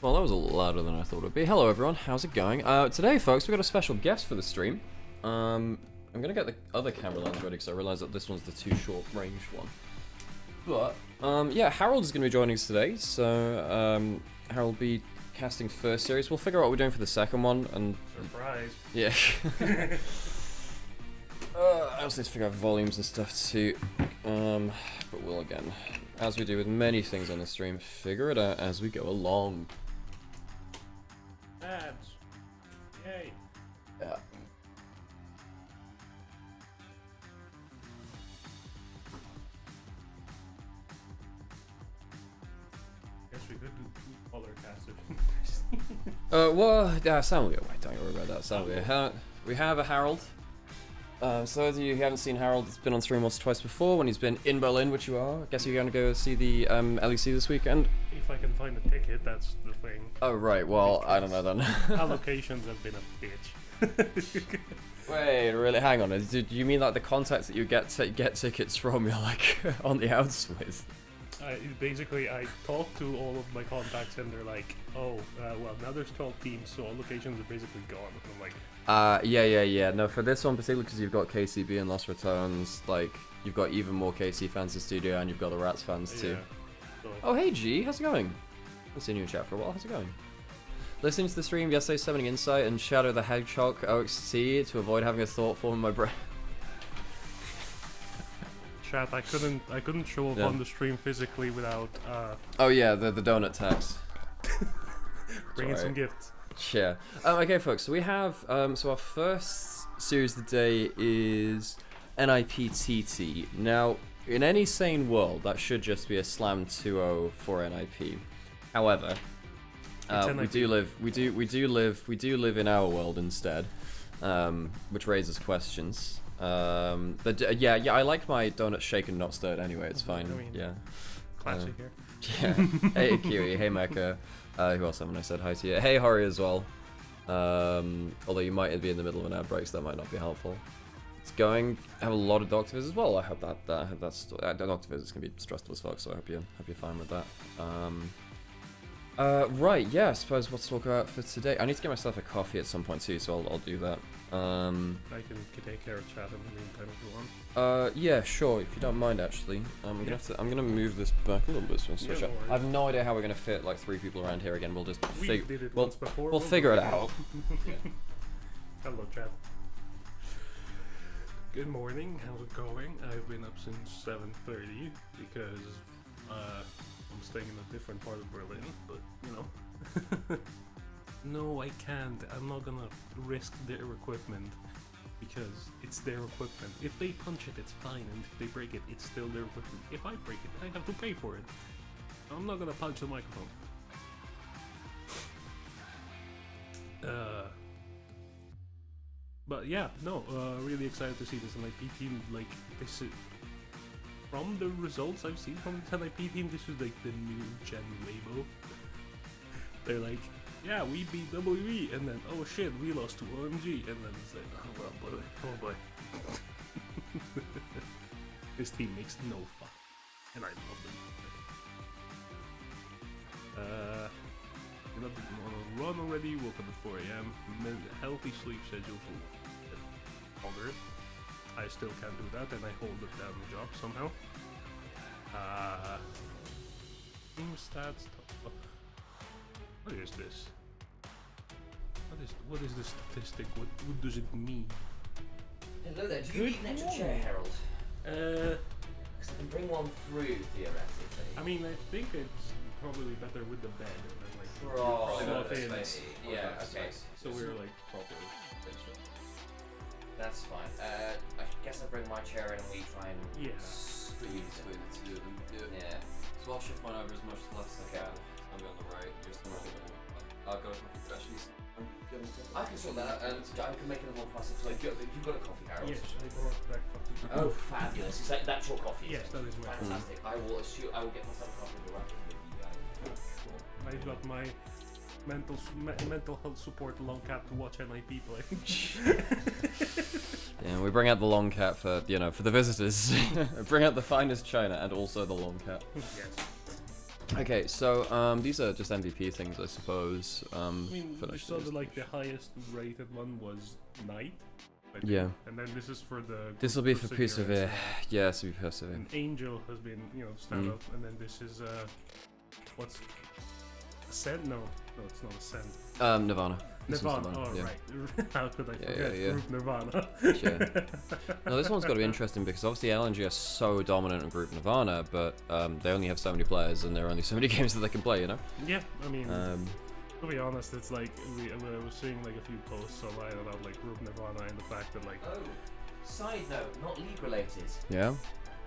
Well, that was a lot louder than I thought it would be. Hello, everyone. How's it going? Today, folks, we've got a special guest for the stream. I'm gonna get the other camera lens ready because I realized that this one's the too short-range one. But, yeah, Harold is gonna be joining us today. So, Harold will be casting first series. We'll figure out what we're doing for the second one. And surprise. Yeah. I also need to figure out volumes and stuff too. But we'll again, as we do with many things on the stream, figure it out as we go along. Ads. Yay. Yeah. Guess we could do two color casters. Well, yeah, sound will be alright, don't worry about that. Sound will be. We have a Harold. So those of you who haven't seen Harold, he's been on stream once or twice before when he's been in Berlin, which you are. I guess you're going to go see the LEC this weekend. If I can find a ticket, that's the thing. Oh right, well I don't know then. Allocations have been a bitch. Wait, really? Hang on. Do you mean like the contacts that you get tickets from? You're like on the outs with? Basically, I talked to all of my contacts and they're like, oh, well, now there's 12 teams, so allocations are basically gone. And I'm like, yeah. No, for this one particularly, because you've got KCB and Lost Returns, like, you've got even more KC fans in studio, and you've got the Rats fans too. yeah. So, Oh, hey G, how's it going? I've seen you in chat for a while, how's it going? Listening to the stream yesterday, Summoning Insight and Shadow the Hedgehog OXT to avoid having a thought form in my brain. chat, I couldn't show up on the stream physically without Oh yeah, the donut tax. bringing some gifts. Yeah. Okay, folks. So we have so our first series of the day is NIPTT. Now, in any sane world, that should just be a slam 2-0 for NIP. However, we do live in our world instead, which raises questions. But yeah, I like my donut shaken, not stirred. Anyway, it's fine. I mean, Yeah. Classic here. Yeah. Hey Kiri, hey Mecha. Who else haven't I said hi to you? Hey Hori as well. Although you might be in the middle of an ad break, so that might not be helpful. It's going. I have a lot of Doctor Viz as well. I hope that's Doctor Viz is gonna be stressful as fuck, so I hope you're fine with that. Right, yeah. I suppose what to talk about for today. I need to get myself a coffee at some point too, so I'll do that. I can take care of chat in the meantime if you want. Yeah, sure. If you don't mind, actually, I'm gonna move this back a little bit. So I switch no up. worries. I have no idea how we're gonna fit like 3 people around here again. We'll just We did it once before. We'll figure it out. Hello, chat. Good morning. How's it going? I've been up since 7:30 because I'm staying in a different part of Berlin. But you know, no, I can't. I'm not gonna risk their equipment because it's their equipment. If they punch it, it's fine, and if they break it, it's still their equipment. If I break it, I have to pay for it. I'm not gonna punch the microphone. But yeah, no, really excited to see this NIP team. Like, this is, from the results I've seen from this NIP team, this is like the new gen Weibo. They're like, yeah, we beat WBG, and then, oh shit, we lost to OMG, and then it's like, oh well, boy, oh boy. This team makes no fun, and I love them. I'm on a run already, woke up at 4 AM, healthy sleep schedule for August. I still can't do that, and I hold it down the job somehow. Team stats. What is this? What is this statistic? What does it mean? Hello there, do you need an extra chair, Harold? Because I can bring one through, theoretically. I mean, I think it's probably better with the bed, and then like Probably slot better in. space. Yeah, okay. So we're like properly. That's fine. I guess I bring my chair in and we try and Yeah. Between the two of them. Yeah. So I'll shift mine over as much left as I can. I'll be on the right. Just the right. I'll go with my actually. I can sort that out and I can make it more fast. So you've got a coffee, Harold? Yes, I brought back coffee. Oh, fabulous. It's like that's your coffee. Yes, that is my coffee. Fantastic. I will get myself a coffee to wrap it with you guys. Cool. I've got my mental health support long cat to watch NIP play. Yeah, we bring out the long cat for for the visitors. Bring out the finest china and also the long cat. Yes. Okay, so these are just MVP things, I suppose. I mean, for we saw that like the highest rated one was Knight. I think. Yeah. And then this is for the. This will be for Persevere. Perseverance, Yeah, this will be Persevere. And Angel has been, stand up, and then this is what's Ascent? No, it's not Ascent. Nirvana. This one's Nirvana. the one, Oh, yeah. right. How could I forget yeah. Group Nirvana? Sure. Now this one's got to be interesting because obviously LNG are so dominant in Group Nirvana, but they only have so many players and there are only so many games that they can play, you know? Yeah, I mean, to be honest, it's like I was seeing like a few posts online about like Group Nirvana and the fact that like. Oh, side note, not league related. Yeah?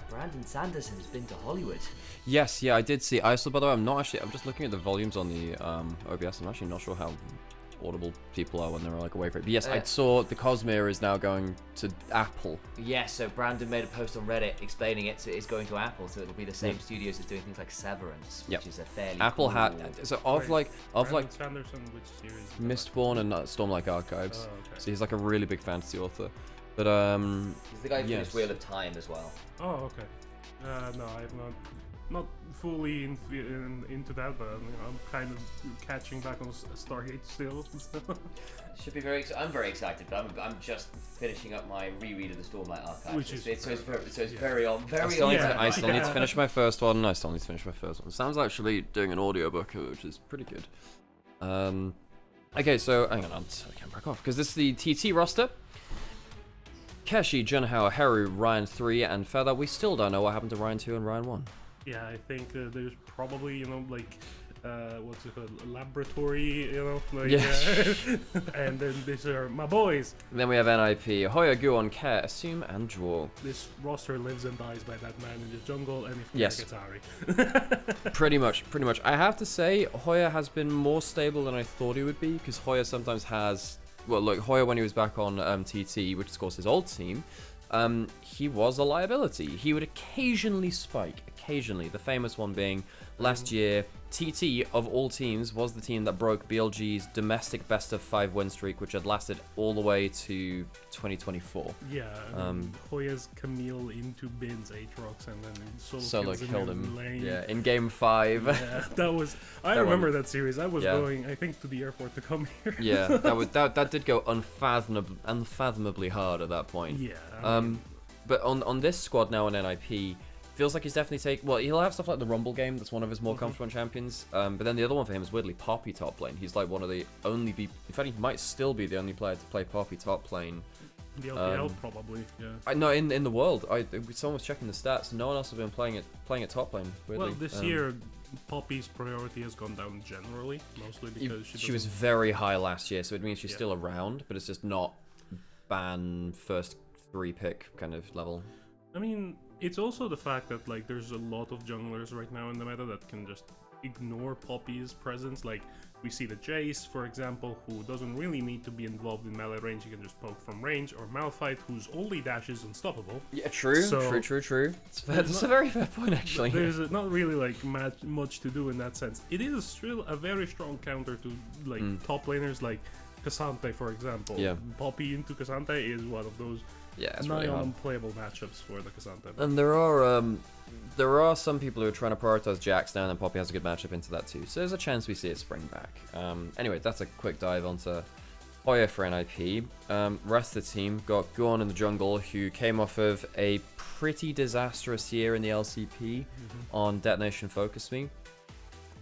Brandon Sanderson's been to Hollywood. Yes, yeah, I did see. I saw, by the way, I'm just looking at the volumes on the OBS. I'm actually not sure how audible people are when they're like away from it. But yes, I saw the Cosmere is now going to Apple. Yeah, so Brandon made a post on Reddit explaining it, so it's going to Apple, so it'll be the same studios as doing things like Severance, which is a fairly Apple cool... had so of like Sanderson, which series? Mistborn and Stormlight Archives. Oh, okay. So he's like a really big fantasy author. But he's the guy who finished Wheel of Time as well. Oh, okay. No, I'm not fully into that, but I'm kind of catching back on Stargate still. Should be I'm very excited, but I'm just finishing up my reread of the Stormlight Archives. Which is it's very on. I still need to finish my first one. Sounds like actually doing an audiobook, which is pretty good. Okay, so hang on, I can't break off because this is the TT roster. Keshi, Junhao, Haru, Ryan 3, and Feather. We still don't know what happened to Ryan 2 and Ryan 1. Yeah, I think there's probably, like, what's it called, laboratory, like, and then these are my boys. Then we have NIP, Hoya, Guon, Care, Assume, and Draw. This roster lives and dies by that man in the jungle, and if yes. gets Ari. Pretty much. I have to say, Hoya has been more stable than I thought he would be, because Hoya sometimes has... Well, look, Hoya, when he was back on TT, which is, of course, his old team, he was a liability. He would occasionally spike. The famous one being last year, TT, of all teams, was the team that broke BLG's domestic best-of-5 win streak, which had lasted all the way to 2024. Yeah, Hoya's Camille into Bin's Aatrox, and then Solo killed him. Lane. Yeah, in game 5. Yeah, that was... I remember that series. I was going, I think, to the airport to come here. Yeah, that did go unfathomably hard at that point. Yeah. But on this squad now on NIP, feels like he's definitely he'll have stuff like the Rumble game, that's one of his more comfortable champions, but then the other one for him is weirdly Poppy top lane. He's like one of the only in fact he might still be the only player to play Poppy top lane. The LPL probably, yeah. I know in the world, someone was checking the stats, no one else has been playing it top lane, weirdly. Well, this year, Poppy's priority has gone down generally, mostly because she was very high last year, so it means she's still around, but it's just not ban first 3 pick kind of level. I mean, it's also the fact that like there's a lot of junglers right now in the meta that can just ignore Poppy's presence. Like we see the Jace, for example, who doesn't really need to be involved in melee range. He can just poke from range, or Malphite, whose only dash is unstoppable. Yeah, true. It's a very fair point, actually. There's not really like much to do in that sense. It is still a very strong counter to like top laners like Cassante, for example. Yeah. Poppy into Cassante is one of those it's nigh really unplayable matchups for the Cassante. And there are some people who are trying to prioritize Jax now, and Poppy has a good matchup into that too. So there's a chance we see it spring back. Anyway, that's a quick dive onto Hoya for NIP. Rest of the team got Guon in the jungle, who came off of a pretty disastrous year in the LCP on Detonation Focus Me.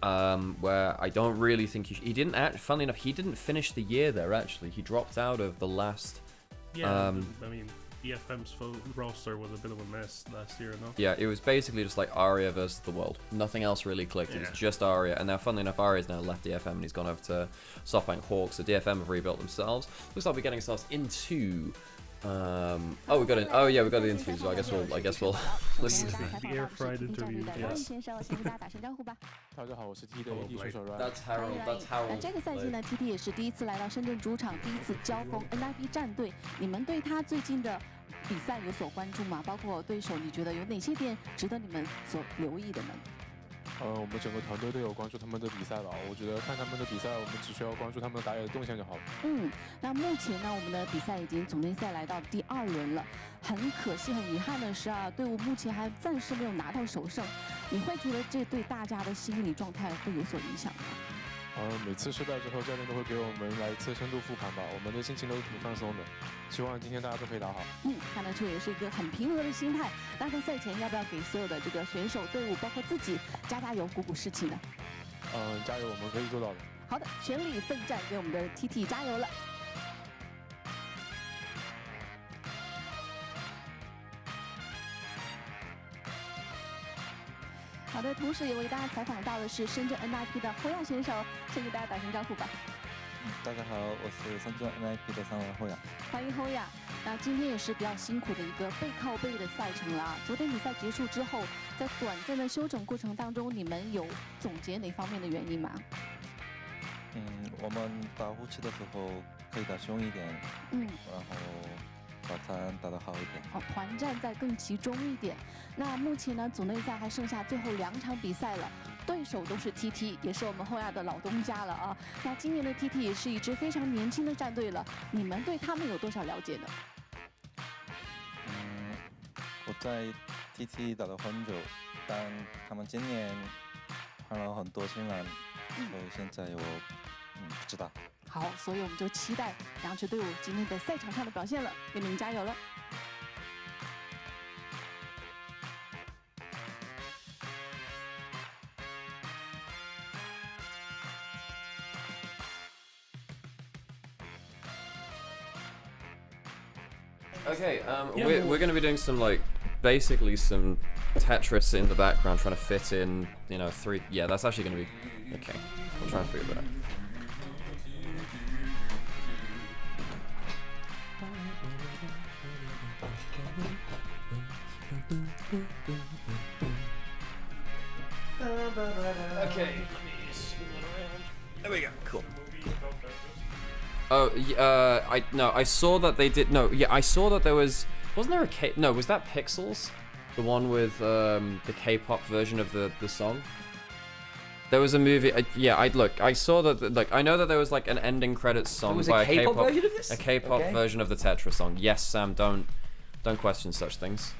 Where I don't really think he didn't funnily enough, he didn't finish the year there actually. He dropped out of the last... Yeah, I mean, EFM's roster was a bit of a mess last year, no? Yeah, it was basically just like Arya versus the world. Nothing else really clicked. It was just Arya. And now, funnily enough, Arya's now left DFM and he's gone over to SoftBank Hawks. So DFM have rebuilt themselves. Looks like we're getting ourselves into... we got the interview, so I guess we'll listen to the air fried interview. Yes. 大家好，我是 T 的 AD 选手 Ryan。 That's Harold. 这个赛季呢 ，TT 也是第一次来到深圳主场，第一次交锋 NIP 战队。你们对他最近的比赛有所关注吗？包括对手，你觉得有哪些点值得你们所留意的呢？ 我们整个团队都有关注他们的比赛吧。我觉得看他们的比赛，我们只需要关注他们的打野的动向就好了。那目前呢，我们的比赛已经总决赛来到第2轮了。很可惜、很遗憾的是啊，队伍目前还暂时没有拿到首胜。你会觉得这对大家的心理状态会有所影响吗？每次失败之后，教练都会给我们来一次深度复盘吧，我们的心情都是挺放松的。希望今天大家都可以打好。看得出也是一个很平和的心态。那在赛前要不要给所有的这个选手队伍，包括自己加油、鼓士气呢？加油，我们可以做到的。好的，全力奋战，给我们的 TT 加油了。好的，同时也为大家采访到的是深圳 NIP 的侯亚选手，先给大家打声招呼吧。大家好，我是深圳 NIP 的3位侯亚。欢迎侯亚。那今天也是比较辛苦的一个背靠背的赛程了啊。昨天比赛结束之后，在短暂的休整过程当中，你们有总结哪方面的原因吗？我们打呼气的时候可以打凶一点，然后把团打得好一点。团战再更集中一点。那目前呢，组内赛还剩下最后2场比赛了，对手都是 TT， 也是我们后亚的老东家了啊。那今年的 TT 也是一支非常年轻的战队了，你们对他们有多少了解呢？我在 TT 打了很久，但他们今年换了很多新人，所以现在我不知道。好，所以我们就期待2支队伍今天在赛场上的表现了，给你们加油了。Okay, we're going to be doing some basically some Tetris in the background, trying to fit in, 3. Yeah, that's actually going to be okay. We'll try and figure that out. Okay. There we go. Cool. Oh, I saw that they did. No, yeah, I saw that there was. Wasn't there a No, was that Pixels? The one with the K-pop version of the song? There was a movie. I saw that. I know that there was an ending credits song by a K-pop version of this. A K-pop version of the Tetris song. Yes, Sam. Don't question such things.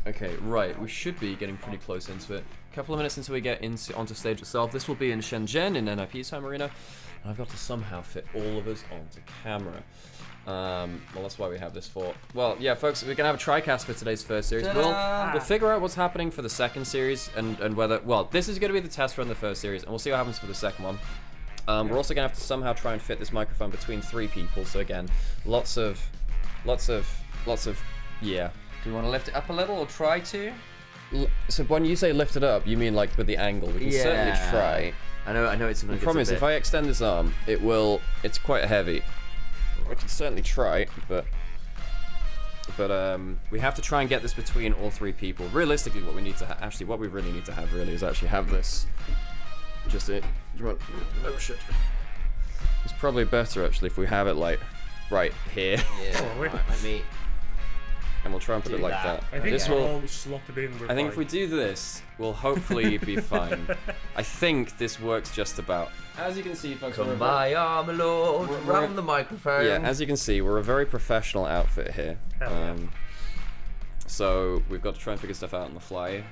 Okay, right. We should be getting pretty close into it. A couple of minutes until we get onto stage itself. This will be in Shenzhen in NIP's home arena. And I've got to somehow fit all of us onto camera. Well, that's why we have this for. Well, yeah, folks, we're gonna have a TriCast for today's first series. We'll figure out what's happening for the second series and whether. Well, this is gonna be the test run the first series, and we'll see what happens for the second one. We're also gonna have to somehow try and fit this microphone between 3 people. So again, lots of. Yeah. Do you want to lift it up a little or try to? So when you say lift it up, you mean with the angle? We can certainly try. I know it's something. The problem is, if I extend this arm, it's quite heavy. We can certainly try, but we have to try and get this between all 3 people. Realistically, what we need to what we really need to have is actually have this. Just it. Oh shit. It's probably better actually if we have it right here. Yeah. Let me. And we'll try and put it like that. I think this will all slotted in. I think if we do this, we'll hopefully be fine. I think this works just about. As you can see, folks, Come by, my lord, round the microphone. Yeah, as you can see, we're a very professional outfit here. So we've got to try and figure stuff out on the fly.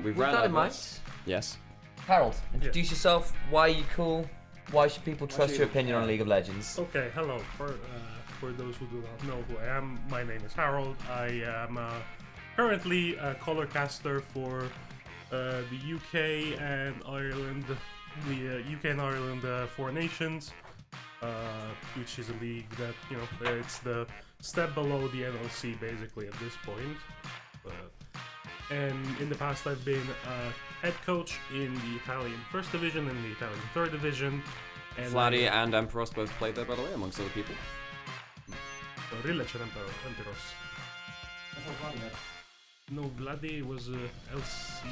We've ran that in mind. Yes. Harold, introduce yourself. Why are you cool? Why should people trust your opinion on League of Legends? Okay, hello. For those who do not know who I am, my name is Harold. I am currently a color caster for the UK and Ireland, the UK and Ireland Four Nations, which is a league that it's the step below the NLC basically at this point. And in the past, I've been a head coach in the Italian First Division and the Italian Third Division. And Vladi and Emperos both played there, by the way, amongst other people. Rilechen Emperos. No, Vladi was LC.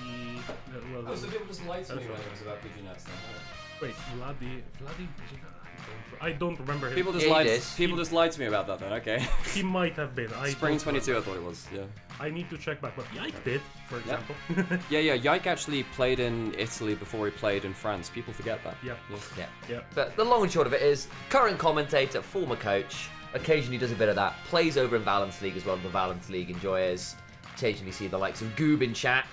Well, so people just lied to me when it was about PG Nets then. Wait, Vladi. I don't remember him. People just lied to me about that then. Okay. He might have been. Spring 22, I thought it was. Yeah. I need to check back, but Yike did, for example. Yeah. Yike actually played in Italy before he played in France. People forget that. Yeah. But the long and short of it is, current commentator, former coach. Occasionally does a bit of that. Plays over in Valence League as well, the Valence League enjoyers. Occasionally see the likes of Goob in chat.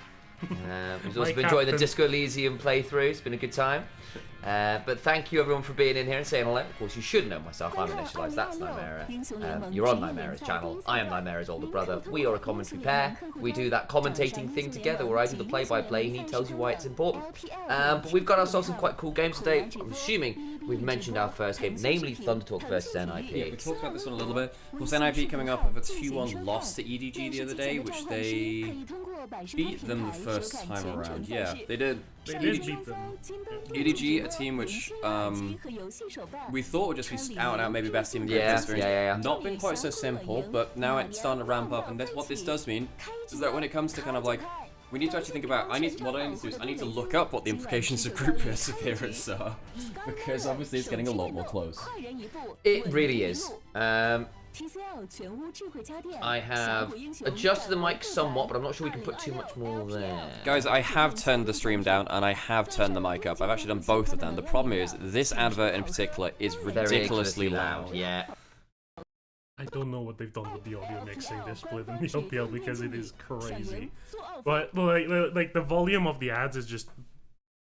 We've also been enjoying the Disco Elysium playthrough. It's been a good time. But thank you everyone for being in here and saying hello. Of course, you should know myself. I'm Initialise. That's Nymaera. You're on Nymaera's channel. I am Nymaera's older brother. We are a commentary pair. We do that commentating thing together where I do the play-by-play and he tells you why it's important. But we've got ourselves some quite cool games today. I'm assuming we've mentioned our first game, namely Thunder Talk versus NIP. Yeah, we talked about this one a little bit. Of course, NIP coming up with a 2-1 loss to EDG the other day, which they beat them the first time around. Yeah, they did. They did beat them. EDG, a team which we thought would just be out and out, maybe best team in the experience. Yeah. Not been quite so simple, but now it's starting to ramp up. And that's what this does mean is that when it comes to kind of like, we need to actually think about. What I need to do is I need to look up what the implications of group perseverance are, because obviously it's getting a lot more close. It really is. I have adjusted the mic somewhat, but I'm not sure we can put too much more there. Guys, I have turned the stream down and I have turned the mic up. I've actually done both of them. The problem is this advert in particular is ridiculously loud. Yeah. I don't know what they've done with the audio mixing this split in the LPL because it is crazy. But like the volume of the ads is just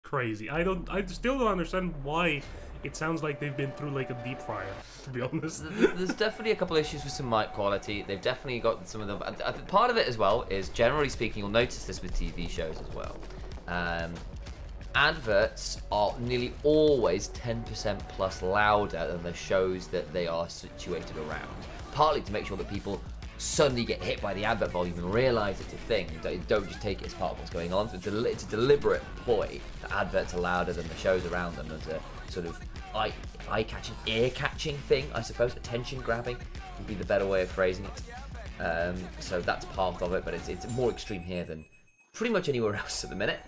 crazy. I still don't understand why it sounds like they've been through like a deep fryer, to be honest. There's definitely a couple issues with some mic quality. They've definitely got some of them. I think part of it as well is, generally speaking, you'll notice this with TV shows as well. Adverts are nearly always 10% plus louder than the shows that they are situated around. Partly to make sure that people suddenly get hit by the advert volume and realise it's a thing. Don't just take it as part of what's going on. So it's a deliberate ploy that adverts are louder than the shows around them as a sort of eye-catching, ear-catching thing, I suppose. Attention-grabbing would be the better way of phrasing it. So that's part of it, but it's more extreme here than pretty much anywhere else at the minute,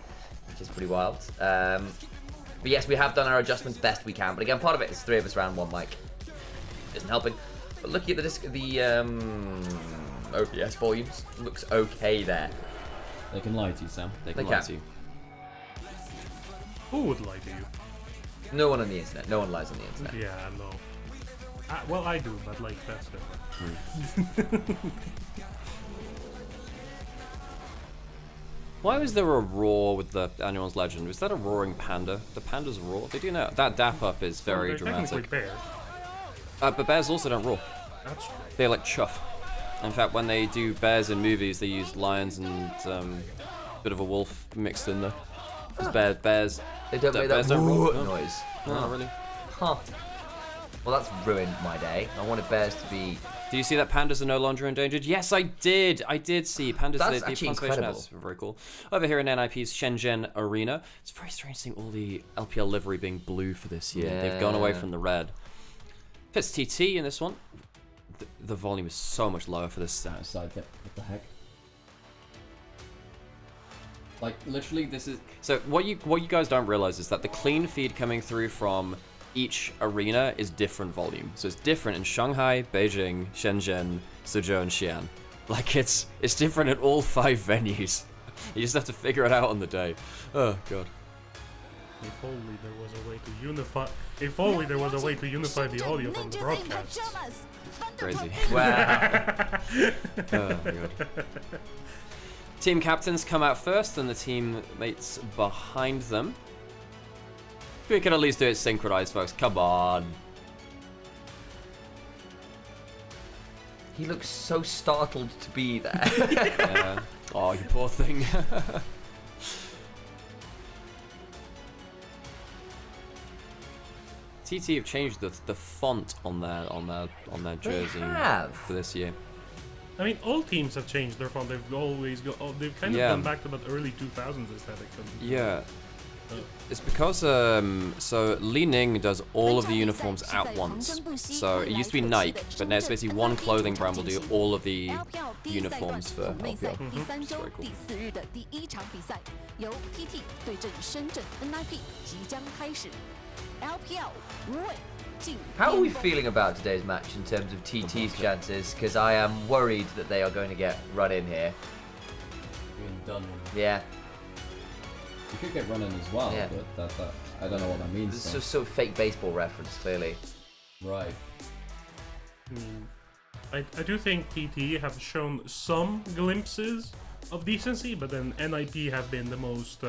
which is pretty wild. But yes, we have done our adjustments best we can. But again, part of it is 3 of us around 1 mic. Isn't helping. But looking at the OBS volumes, looks okay there. They can lie to you, Sam. They can lie to you. Who would lie to you? No one on the internet. No one lies on the internet. Yeah, no. Well, I do, but like, that's different. Why was there a roar with the Anyone's Legend? Was that a roaring panda? The pandas roar? They do know. That dap up is very dramatic. Bears. But bears also don't roar. That's true. They like chuff. In fact, when they do bears in movies, they use lions and a bit of a wolf mixed in there. Because bears... They don't make that noise. No, not really. Huh. Well, that's ruined my day. I wanted bears to be... Do you see that pandas are no longer endangered? Yes, I did. I did see pandas. That's the actually conservation incredible. has very cool. Over here in NIP's Shenzhen Arena, it's very strange seeing all the LPL livery being blue for this year. Yeah. They've gone away from the red. If it's TT in this one, the volume is so much lower for this side bit. What the heck? Like literally, this is so. What you guys don't realize is that the clean feed coming through from each arena is different volume. So it's different in Shanghai, Beijing, Shenzhen, Suzhou, and Xi'an. Like it's different at all 5 venues. You just have to figure it out on the day. Oh god. If only there was a way to unify. If only there was a way to unify the audio from the broadcast. Crazy. Wow. Oh my god. Team captains come out first, and the teammates behind them. We can at least do it synchronized, folks. Come on. He looks so startled to be there. Yeah. Oh, you poor thing. TT have changed the font on their jersey for this year. I mean, all teams have changed their font. They've always they've kind of gone back to that early 2000s aesthetic. Yeah. It's because so Li Ning does all of the uniforms at once. So it used to be Nike, but now it's basically one clothing brand will do all of the uniforms for LPL. It's very cool. How are we feeling about today's match in terms of TT's chances? Because I am worried that they are going to get run in here. Being done. Yeah. You could get run in as well, Yeah. but I don't know what that means. It's just sort of fake baseball reference, clearly. Right. I do think TT have shown some glimpses of decency, but then NIP have been the most...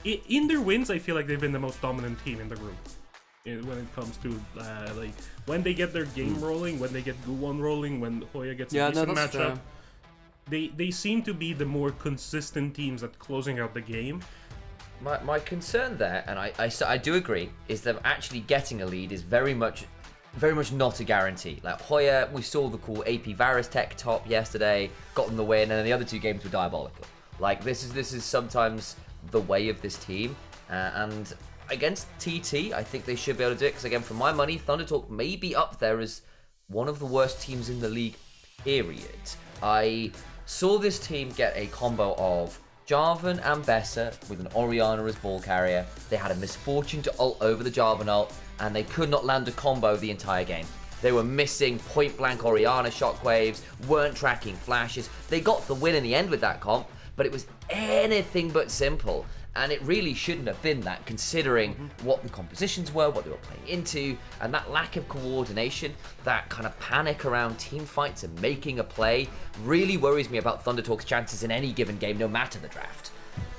in their wins, I feel like they've been the most dominant team in the group. When it comes to, like, when they get their game rolling, when they get Guwon rolling, when Hoya gets a decent matchup, they seem to be the more consistent teams at closing out the game. My concern there, and I do agree, is that actually getting a lead is very much not a guarantee. Like Hoya, we saw the cool AP Varus tech top yesterday, got them the win, and then the other two games were diabolical. Like this is sometimes the way of this team, and against TT, I think they should be able to do it, because again, for my money, ThunderTalk may be up there as one of the worst teams in the league, period. I saw this team get a combo of Jarvan and Bessa with an Orianna as ball carrier. They had a misfortune to ult over the Jarvan ult, and they could not land a combo the entire game. They were missing point-blank Orianna shockwaves, weren't tracking flashes. They got the win in the end with that comp, but it was anything but simple. And it really shouldn't have been that, considering what the compositions were, what they were playing into, and that lack of coordination, that kind of panic around team fights and making a play really worries me about ThunderTalk's chances in any given game, no matter the draft.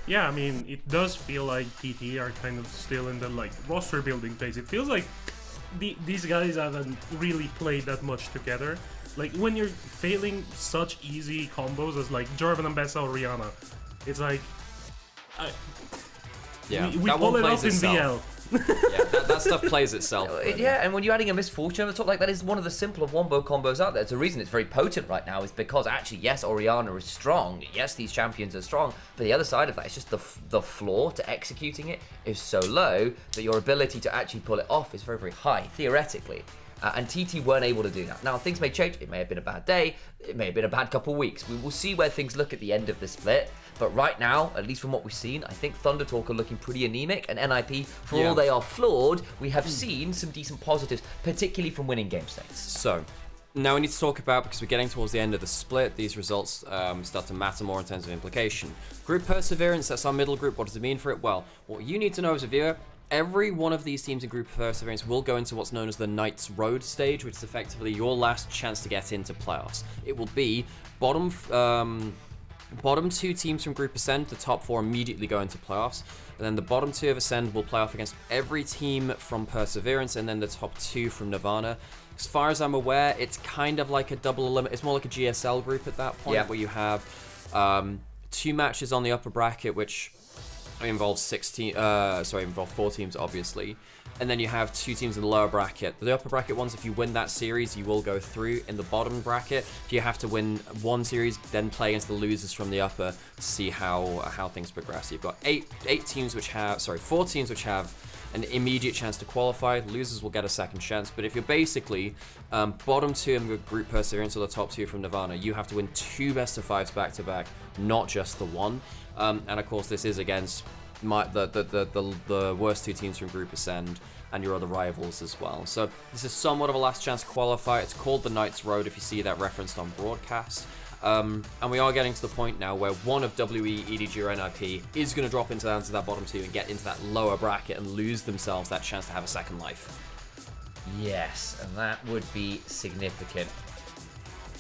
Yeah, I mean, it does feel like TT are kind of still in the, like, roster building phase. It feels like these guys haven't really played that much together. Like, when you're failing such easy combos as, like, Jarvan and Bessa or Rihanna, it's like... we pull it off in VL. that stuff plays itself. Yeah, and when you're adding a misfortune on the top, like that is one of the simpler wombo combos out there. It's the reason it's very potent right now is because actually, yes, Orianna is strong. Yes, these champions are strong. But the other side of that is just the floor to executing it is so low that your ability to actually pull it off is very, very high, theoretically. And TT weren't able to do that. Now, things may change. It may have been a bad day. It may have been a bad couple of weeks. We will see where things look at the end of the split. But right now, at least from what we've seen, I think ThunderTalk are looking pretty anemic. And NIP, for all they are flawed, we have seen some decent positives, particularly from winning game states. So, now we need to talk about, because we're getting towards the end of the split, these results start to matter more in terms of implication. Group Perseverance, that's our middle group. What does it mean for it? Well, what you need to know as a viewer, every one of these teams in Group Perseverance will go into what's known as the Knights Road stage, which is effectively your last chance to get into playoffs. It will be bottom two teams from Group Ascend, the top four immediately go into playoffs, and then the bottom two of Ascend will play off against every team from Perseverance, and then the top two from Nirvana. As far as I'm aware, it's kind of like a double elimination. It's more like a GSL group at that point, where you have 2 matches on the upper bracket, which involves 4 teams, obviously. And then you have 2 teams in the lower bracket. The upper bracket ones, if you win that series, you will go through. In the bottom bracket, you have to win 1 series, then play against the losers from the upper to see how things progress. You've got 4 teams which have an immediate chance to qualify. Losers will get a second chance. But if you're basically bottom 2 in Group Perseverance or the top 2 from Nirvana, you have to win 2 best-of-5s back-to-back, not just the 1. And of course, this is against the worst 2 teams from Group Ascend and your other rivals as well. So this is somewhat of a last chance to qualify. It's called the Knights Road if you see that referenced on broadcast. And we are getting to the point now where one of WE, EDG, or NIP is going to drop into that bottom 2 and get into that lower bracket and lose themselves that chance to have a second life. Yes, and that would be significant.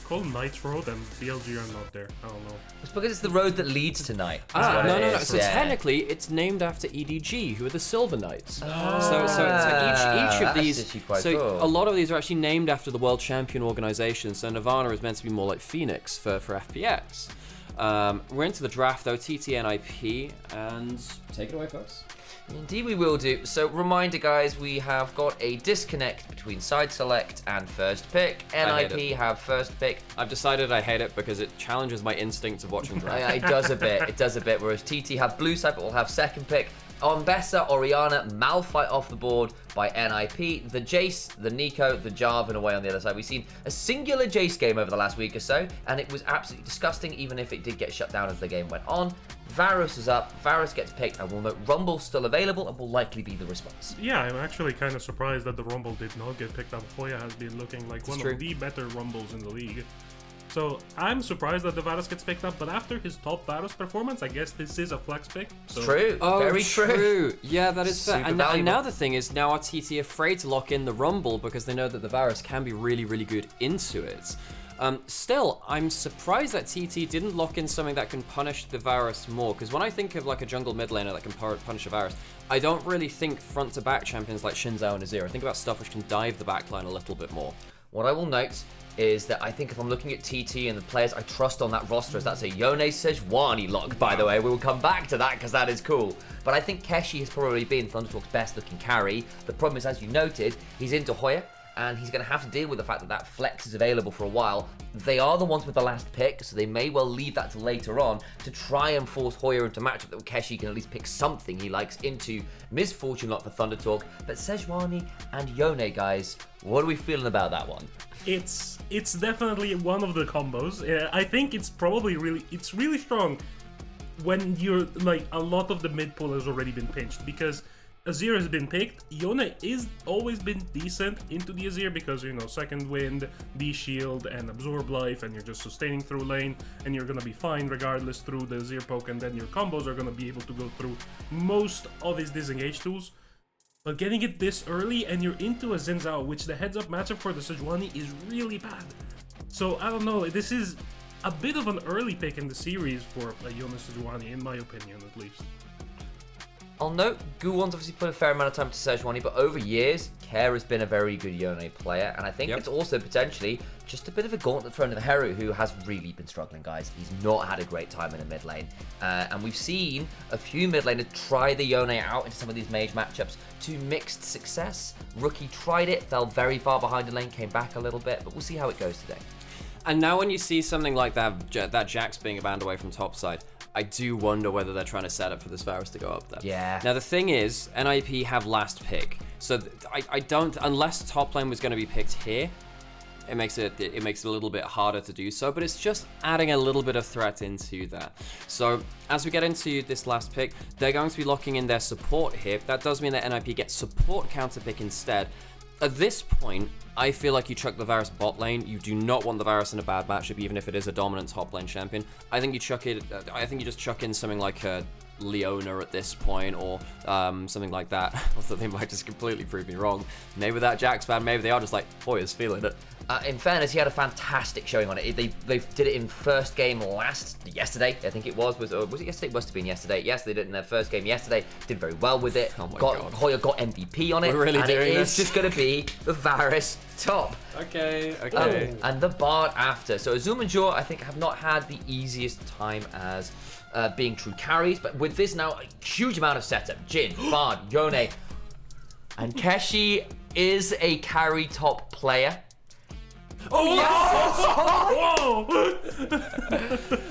Called Knights Road and BLG are not there. I don't know. It's because it's the road that leads to Night. No. So technically, it's named after EDG, who are the Silver Knights. So each of these. Cool. A lot of these are actually named after the world champion organization. So Nirvana is meant to be more like Phoenix for FPX. We're into the draft though. TT NIP, and take it away, folks. Indeed we will do. So reminder guys, we have got a disconnect between side select and first pick. NIP have first pick. I've decided I hate it because it challenges my instincts of watching draft. It does a bit, whereas TT have blue side but will have second pick. On Bessa, Orianna, Malphite off the board by NIP. The Jace, the Nico, the Jarvan away on the other side. We've seen a singular Jace game over the last week or so, and it was absolutely disgusting, even if it did get shut down as the game went on. Varus is up, Varus gets picked, and we'll note Rumble's still available and will likely be the response. Yeah, I'm actually kind of surprised that the Rumble did not get picked up. Hoya has been looking like one of the better Rumbles in the league. So I'm surprised that the Varus gets picked up, but after his top Varus performance, I guess this is a flex pick. So. True. Oh, very true. Yeah, that is fair. And now the thing is, now are TT afraid to lock in the Rumble because they know that the Varus can be really, really good into it. Still, I'm surprised that TT didn't lock in something that can punish the Varus more, because when I think of like a jungle mid laner that can punish a Varus, I don't really think front to back champions like Xin Zhao and Azir. I think about stuff which can dive the backline a little bit more. What I will note is that I think if I'm looking at TT and the players I trust on that roster, that's a Yone Sejuani lock, by the way. We will come back to that because that is cool. But I think Keshi has probably been Thundertalk's best looking carry. The problem is, as you noted, he's into Hoya, and he's going to have to deal with the fact that that flex is available for a while. They are the ones with the last pick, so they may well leave that to later on to try and force Hoya into matchup that Keshi can at least pick something he likes into. Misfortune lot for Thundertalk, but Sejuani and Yone, guys, what are we feeling about that one? It's definitely one of the combos. I think it's probably really strong when you're like a lot of the mid pull has already been pinched, because Azir has been picked. Yone is always been decent into the Azir because, you know, second wind, D-shield, and absorb life, and you're just sustaining through lane, and you're gonna be fine regardless through the Azir poke, and then your combos are gonna be able to go through most of his disengage tools. But getting it this early and you're into a Xin Zhao, which the heads up matchup for the Sejuani is really bad. So I don't know, this is a bit of an early pick in the series for Yone Sejuani, in my opinion at least. I'll note, Guwon's obviously put a fair amount of time to Sejuani, but over years, Care has been a very good Yone player, and I think it's also potentially just a bit of a gauntlet thrown to the Heru, who has really been struggling, guys. He's not had a great time in the mid lane, and we've seen a few mid laners try the Yone out into some of these mage matchups to mixed success. Rookie tried it, fell very far behind in lane, came back a little bit, but we'll see how it goes today. And now when you see something like that Jax being banned away from topside, I do wonder whether they're trying to set up for this Varus to go up there. Yeah. Now the thing is, NIP have last pick, so I don't, unless top lane was going to be picked here, it makes it a little bit harder to do so, but it's just adding a little bit of threat into that. So as we get into this last pick, they're going to be locking in their support here. That does mean that NIP gets support counter pick instead. At this point, I feel like you chuck the Varus bot lane. You do not want the Varus in a bad matchup, even if it is a dominant top lane champion. I think you chuck it. I think you just chuck in something like a Leona at this point, or something like that. Although they might just completely prove me wrong. Maybe that Jax ban, maybe they are just like, Hoya's feeling it. In fairness, he had a fantastic showing on it. They did it in first game yesterday, I think it was it yesterday? It must have been yesterday. Yes, they did it in their first game yesterday. Did very well with it. Oh my God. Hoya got MVP on it. We're really and doing it this? is just going to be the Varus top. Okay. And the Bard after. So Azum and Jor, I think, have not had the easiest time as being true carries, but with this now, a huge amount of setup. Jhin, Bard, Yone, and Keshi is a carry top player. Oh, yes!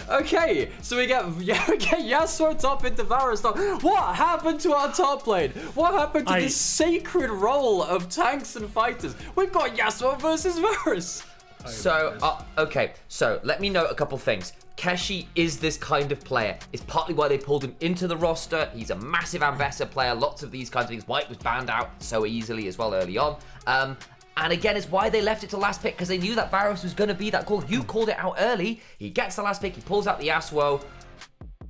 Okay, so we get Yasuo top into Varus top. What happened to our top lane? What happened to this sacred role of tanks and fighters? We've got Yasuo versus Varus. So, okay, so let me note a couple things. Keshi is this kind of player. It's partly why they pulled him into the roster. He's a massive Ambassador player. Lots of these kinds of things. White was banned out so easily as well early on. And again, it's why they left it to last pick, because they knew that Varus was going to be that call. You called it out early. He gets the last pick. He pulls out the Yasuo.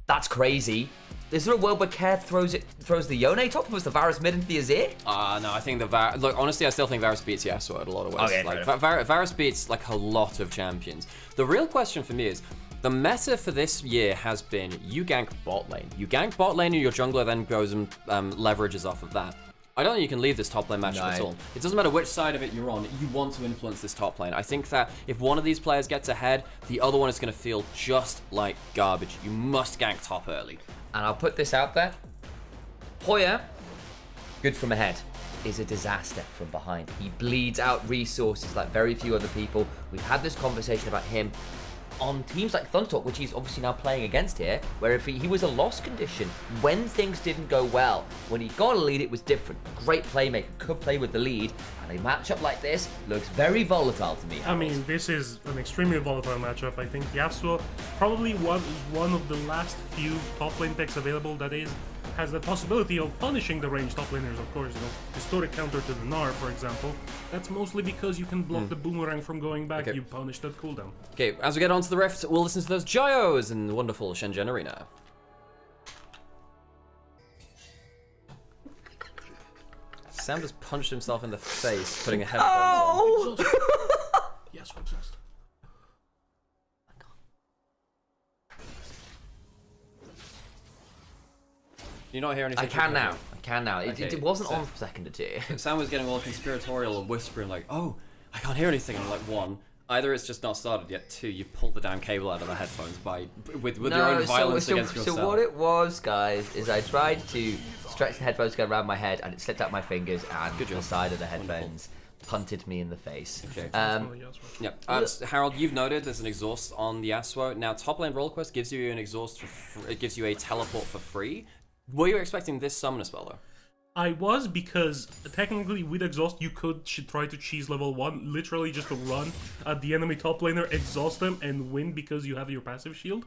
That's crazy. Is there a world where Care throws the Yone top? Was the Varus mid into the Azir? No, I think look, honestly, I still think Varus beats Yasuo in a lot of ways. Okay, like Varus beats like a lot of champions. The real question for me is, the meta for this year has been you gank bot lane. You gank bot lane and your jungler then goes and leverages off of that. I don't think you can leave this top lane matchup at all. It doesn't matter which side of it you're on, you want to influence this top lane. I think that if one of these players gets ahead, the other one is going to feel just like garbage. You must gank top early. And I'll put this out there. Hoya, good from ahead, is a disaster from behind. He bleeds out resources like very few other people. We've had this conversation about him on teams like Thundertalk, which he's obviously now playing against here, where if he was a loss condition, when things didn't go well, when he got a lead, it was different. Great playmaker, could play with the lead, and a matchup like this looks very volatile to me. I mean, this is an extremely volatile matchup. I think Yasuo probably was one of the last few top lane picks available that has the possibility of punishing the ranged top laners, of course. You know, historic counter to the Gnar, for example. That's mostly because you can block the boomerang from going back. You punish that cooldown. Okay, as we get onto the Rift, we'll listen to those Gyos in the wonderful Shenzhen Arena. Sam just punched himself in the face, putting a headphone on. Yes, exhaust. you not hear anything? I can now. I can now. Okay, It wasn't so- on for a second or two. Sam was getting all conspiratorial and whispering like, "Oh, I can't hear anything." And I'm like, one, either it's just not started yet. Two, you've pulled the damn cable out of the headphones with your own violence against yourself. So what it was, guys, is I tried to stretch the headphones to go around my head, and it slipped out my fingers, and the side of the headphones punted me in the face. Okay. Yeah. Harold, you've noted there's an exhaust on the Yasuo. Now, top lane roll quest gives you an exhaust it gives you a teleport for free. Were you expecting this summon as well, though? I was, because technically with exhaust you could try to cheese level 1, literally just to run at the enemy top laner, exhaust them, and win because you have your passive shield.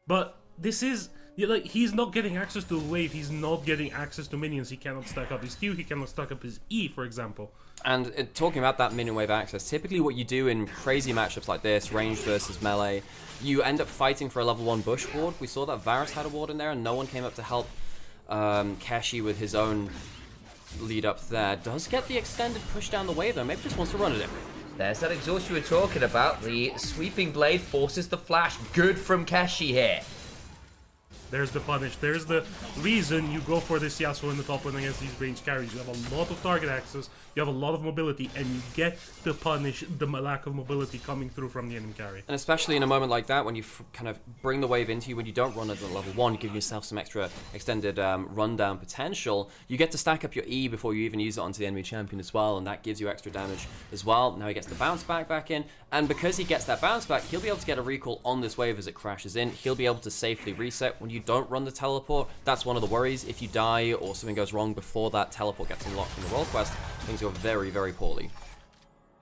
But this is, like, he's not getting access to the wave, he's not getting access to minions, he cannot stack up his Q, he cannot stack up his E, for example. And talking about that minion wave access, typically what you do in crazy matchups like this, range versus melee, you end up fighting for a level 1 bush ward. We saw that Varus had a ward in there and no one came up to help Keshi with his own lead up there. Does get the extended push down the wave though, maybe just wants to run at him. There's that exhaust you were talking about. The sweeping blade forces the flash. Good from Keshi here. There's the punish. There's the reason you go for this Yasuo in the top lane against these range carries. You have a lot of target access, you have a lot of mobility, and you get to punish the lack of mobility coming through from the enemy carry. And especially in a moment like that, when you kind of bring the wave into you, when you don't run at the level 1, you give yourself some extra extended rundown potential. You get to stack up your E before you even use it onto the enemy champion as well, and that gives you extra damage as well. Now he gets the bounce back in, and because he gets that bounce back, he'll be able to get a recall on this wave as it crashes in. He'll be able to safely reset. When you don't run the teleport, that's one of the worries. If you die or something goes wrong before that teleport gets unlocked from the roll quest, things go very, very poorly.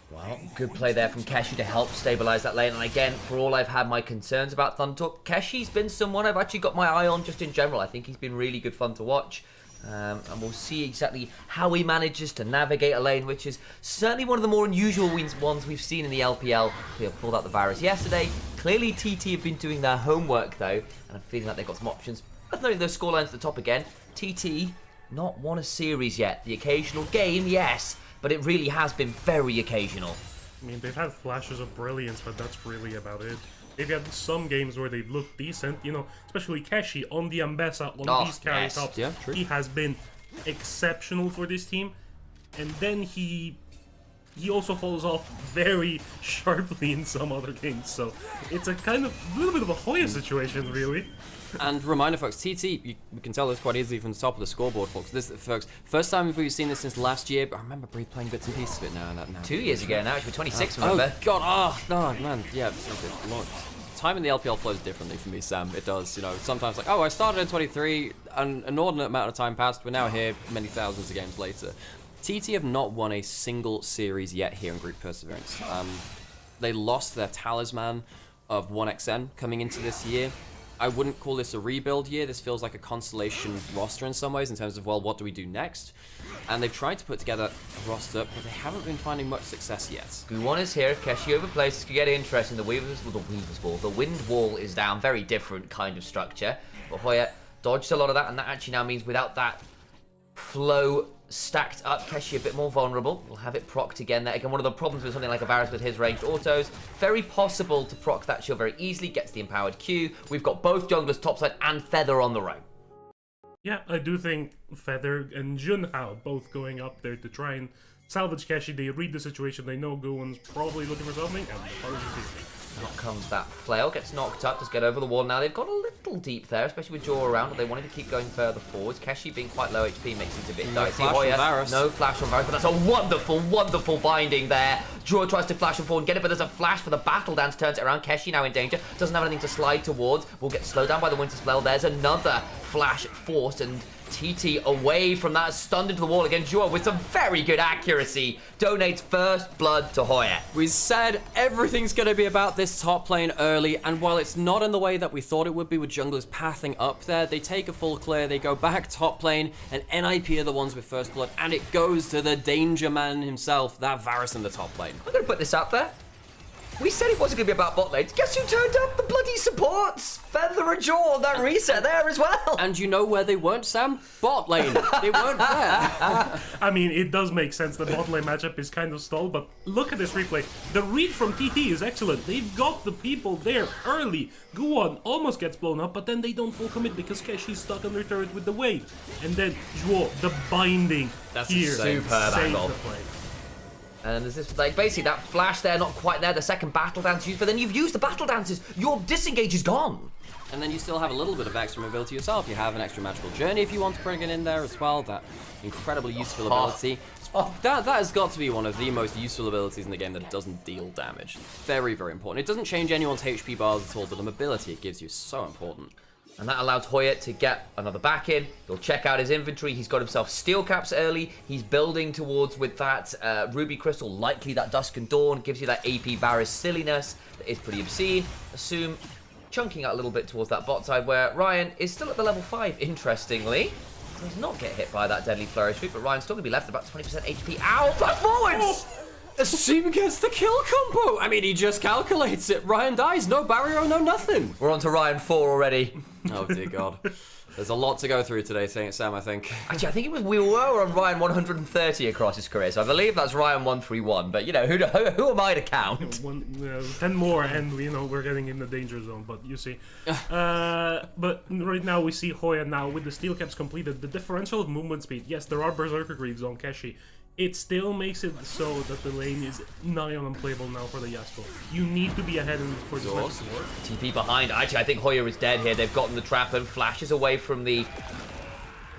Well, good play there from Keshi to help stabilize that lane. And again, for all I've had my concerns about Thundertalk, Keshi's been someone I've actually got my eye on just in general. I think he's been really good fun to watch. And we'll see exactly how he manages to navigate a lane, which is certainly one of the more unusual ones we've seen in the LPL. We have pulled out the Varus yesterday. Clearly TT have been doing their homework though, and I'm feeling like they've got some options. Let's note those scorelines at the top again. TT not won a series yet. The occasional game, yes, but it really has been very occasional. I mean, they've had flashes of brilliance, but that's really about it. They've had some games where they've looked decent, you know, especially Keshi on the Ambessa, on these carry tops. Yeah, true. He has been exceptional for this team, and then he also falls off very sharply in some other games, so it's a kind of little bit of a Hoya situation, really. And reminder, folks, TT, we can tell this quite easily from the top of the scoreboard, folks. This, folks, first time we've seen this since last year, but I remember playing bits and pieces of it now. 2 years ago now, actually 26, remember? Oh, God, oh, man, yeah. Time in the LPL flows differently for me, Sam. It does, you know, sometimes like, oh, I started in 23, an inordinate amount of time passed, we're now here many thousands of games later. TT have not won a single series yet here in Group Perseverance. They lost their talisman of 1xn coming into this year. I wouldn't call this a rebuild year. This feels like a constellation roster in some ways in terms of, well, what do we do next? And they've tried to put together a roster, but they haven't been finding much success yet. Gu1 is here. If Keshi overplays, this could get interesting. The wind wall is down. Very different kind of structure. But Hoya dodged a lot of that, and that actually now means without that flow stacked up, Keshi a bit more vulnerable. We'll have it procced again there. Again, one of the problems with something like a Varus with his ranged autos, very possible to proc that shield very easily, gets the empowered Q. We've got both junglers topside and Feather on the row. Yeah, I do think Feather and Junhao both going up there to try and salvage Keshi. They read the situation, they know Gu1's probably looking for something, and the party's easy. Out comes that flail, gets knocked up, just get over the wall. Now they've got a little deep there, especially with Jaw around, but they wanted to keep going further forwards. Keshi being quite low HP makes it a bit dicey. No flash on Varus, but that's a wonderful, wonderful binding there. Jaw tries to flash him forward and get it, but there's a flash for the battle dance, turns it around. Keshi now in danger, doesn't have anything to slide towards, will get slowed down by the Winter's Flail. There's another flash forced, and TT away from that, stunned into the wall again. Jaw with some very good accuracy donates first blood to Hoya. We said everything's going to be about this top lane early, and while it's not in the way that we thought it would be with junglers pathing up there, they take a full clear, they go back top lane, and NIP are the ones with first blood, and it goes to the danger man himself, that Varus in the top lane. I'm going to put this up there. We said it wasn't going to be about bot lanes. Guess who turned up? The bloody supports! Feather and Jaw on that reset there as well. And you know where they weren't, Sam? Bot lane. They weren't there. I mean, it does make sense the bot lane matchup is kind of stalled, but look at this replay. The read from TT is excellent. They've got the people there early. Guwon almost gets blown up, but then they don't full commit because Keshi's stuck under turret with the wave. And then Jaw, the binding here. Superb angle. The play. And there's this, like, basically that flash there, not quite there, the second battle dance used, but then you've used the battle dances. Your disengage is gone. And then you still have a little bit of extra mobility yourself. You have an extra magical journey if you want to bring it in there as well. That incredibly useful ability. That has got to be one of the most useful abilities in the game that doesn't deal damage. Very, very important. It doesn't change anyone's HP bars at all, but the mobility it gives you is so important. And that allows Hoya to get another back in. He'll check out his inventory. He's got himself steel caps early. He's building towards with that ruby crystal, likely that Dusk and Dawn. Gives you that AP Varus silliness that is pretty obscene. Assume chunking out a little bit towards that bot side where Ryan is still at the level 5, interestingly. Does not get hit by that deadly flourish sweep, but Ryan's still going to be left about 20% HP. Ow! Flat forwards! Assume gets the kill combo. I mean, he just calculates it. Ryan dies. No barrier, no nothing. We're on to Ryan 4 already. Oh, dear God. There's a lot to go through today, Sam, I think. Actually, I think we were on Ryan 130 across his career, so I believe that's Ryan 131. But, you know, who am I to count? 10 more, and, you know, we're getting in the danger zone, but you see. But right now we see Hoya now with the steel caps completed. The differential of movement speed, yes, there are Berserker Greaves on Keshi. It still makes it so that the lane is nigh on unplayable now for the Yasuo. You need to be ahead for this match to work. TP behind. Actually, I think Hoya is dead here. They've gotten the trap and flashes away from the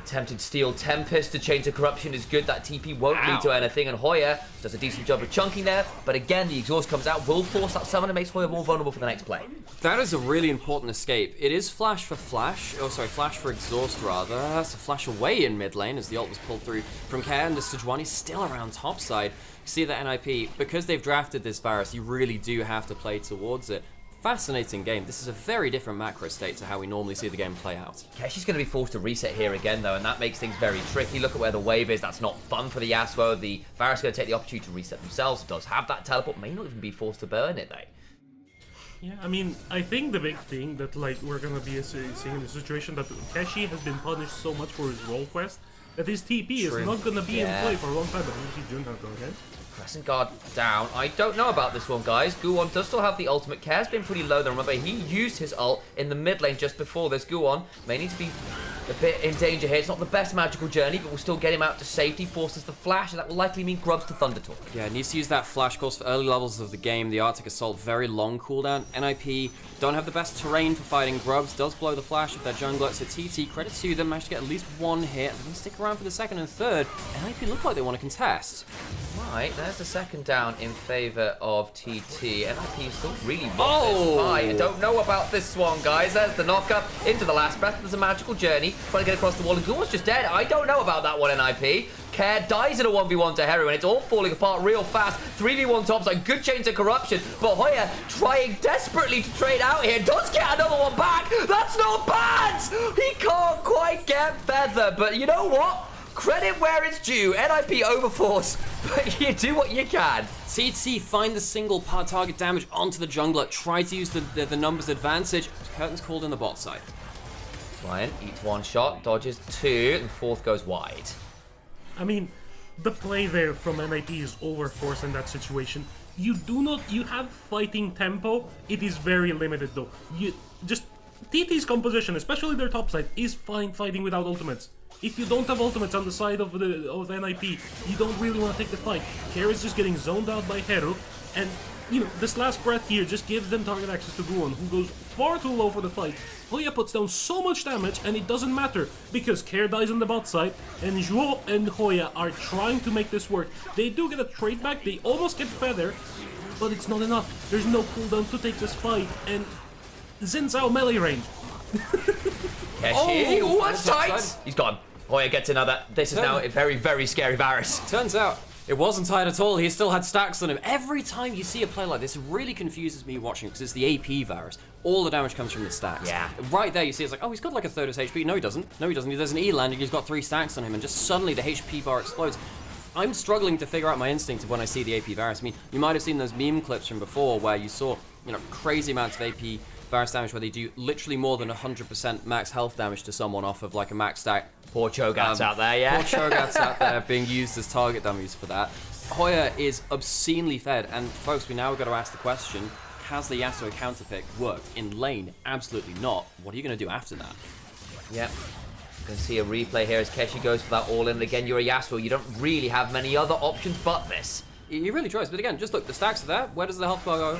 attempted Steel Tempest to change the corruption is good. That TP won't lead to anything, and Hoya does a decent job of chunking there. But again, the exhaust comes out, will force that summon and makes Hoya more vulnerable for the next play. That is a really important escape. It is flash for flash. Oh, sorry, flash for exhaust, rather. That's a flash away in mid lane as the ult was pulled through from Care, and the Sejuani's still around top side. You see that NIP, because they've drafted this Varus, you really do have to play towards it. Fascinating game. This is a very different macro state to how we normally see the game play out. Keshi's going to be forced to reset here again, though, and that makes things very tricky. Look at where the wave is. That's not fun for the Yasuo. The Varus are going to take the opportunity to reset themselves. Does have that teleport. May not even be forced to burn it, though. Yeah, I mean, I think the big thing that, like, we're going to be seeing in the situation that Keshi has been punished so much for his role quest that his TP is not going to be in play for a long time, but you see Junhan go again. Crescent Guard down. I don't know about this one, guys. Guwon does still have the ultimate. Care's been pretty low, though. Remember, he used his ult in the mid lane just before this. Guwon may need to be a bit in danger here. It's not the best magical journey, but we'll still get him out to safety. Forces the flash, and that will likely mean grubs to Thunder Talk. Yeah, needs to use that flash course for early levels of the game. The Arctic Assault, very long cooldown. NIP don't have the best terrain for fighting grubs. Does blow the flash of their jungler. So TT, credit to them, managed to get at least one hit. They're going to stick around for the second and third. NIP look like they want to contest. Right, there's the second down in favour of TT. NIP still really want this fight. I don't know about this one, guys. There's the knock-up into the last breath. There's a magical journey. Trying to get across the wall. And Guwon's just dead. I don't know about that one, NIP. Care dies in a 1v1 to Hero, and it's all falling apart real fast. 3v1 topside, good chains of corruption. But Hoya trying desperately to trade out here. Does get another one back. That's not bad. He can't quite get Feather, but you know what? Credit where it's due. NIP overforce, but you do what you can. TT find the single part target damage onto the jungler. Try to use the numbers advantage. Curtain's called in the bot side. Ryan eats one shot, dodges two, and fourth goes wide. I mean, the play there from NIP is overforced in that situation. You have fighting tempo. It is very limited, though. TT's composition, especially their top side, is fine fighting without ultimates. If you don't have ultimates on the side of NIP, you don't really want to take the fight. Care is just getting zoned out by Heru, and you know, this last breath here just gives them target access to Guwon, who goes far too low for the fight. Hoya puts down so much damage, and it doesn't matter, because Care dies on the bot side, and Zhuo and Hoya are trying to make this work. They do get a trade back, they almost get Feather, but it's not enough. There's no cooldown to take this fight, and Xin Zhao melee range. Keshi, that's tight! He's gone. Hoya gets another. This is now a very, very scary Varus. Turns out it wasn't tight at all. He still had stacks on him. Every time you see a play like this, it really confuses me watching because it's the AP Varus. All the damage comes from the stacks. Yeah. Right there, you see it's like, oh, he's got like a third of his HP. No, he doesn't. No, he doesn't. There's an E landing. He's got 3 stacks on him, and just suddenly the HP bar explodes. I'm struggling to figure out my instinct of when I see the AP Varus. I mean, you might have seen those meme clips from before where you saw, you know, crazy amounts of AP Varus damage where they do literally more than 100% max health damage to someone off of like a max stack. Poor Cho'Gath's out there, yeah. Poor Cho'Gath's out there being used as target dummies for that. Hoya is obscenely fed, and folks, we now got to ask the question, has the Yasuo counter pick worked in lane? Absolutely not. What are you going to do after that? Yep. You can see a replay here as Keshi goes for that all-in. Again, you're a Yasuo. You don't really have many other options but this. He really tries, but again, just look, the stacks are there. Where does the health bar go?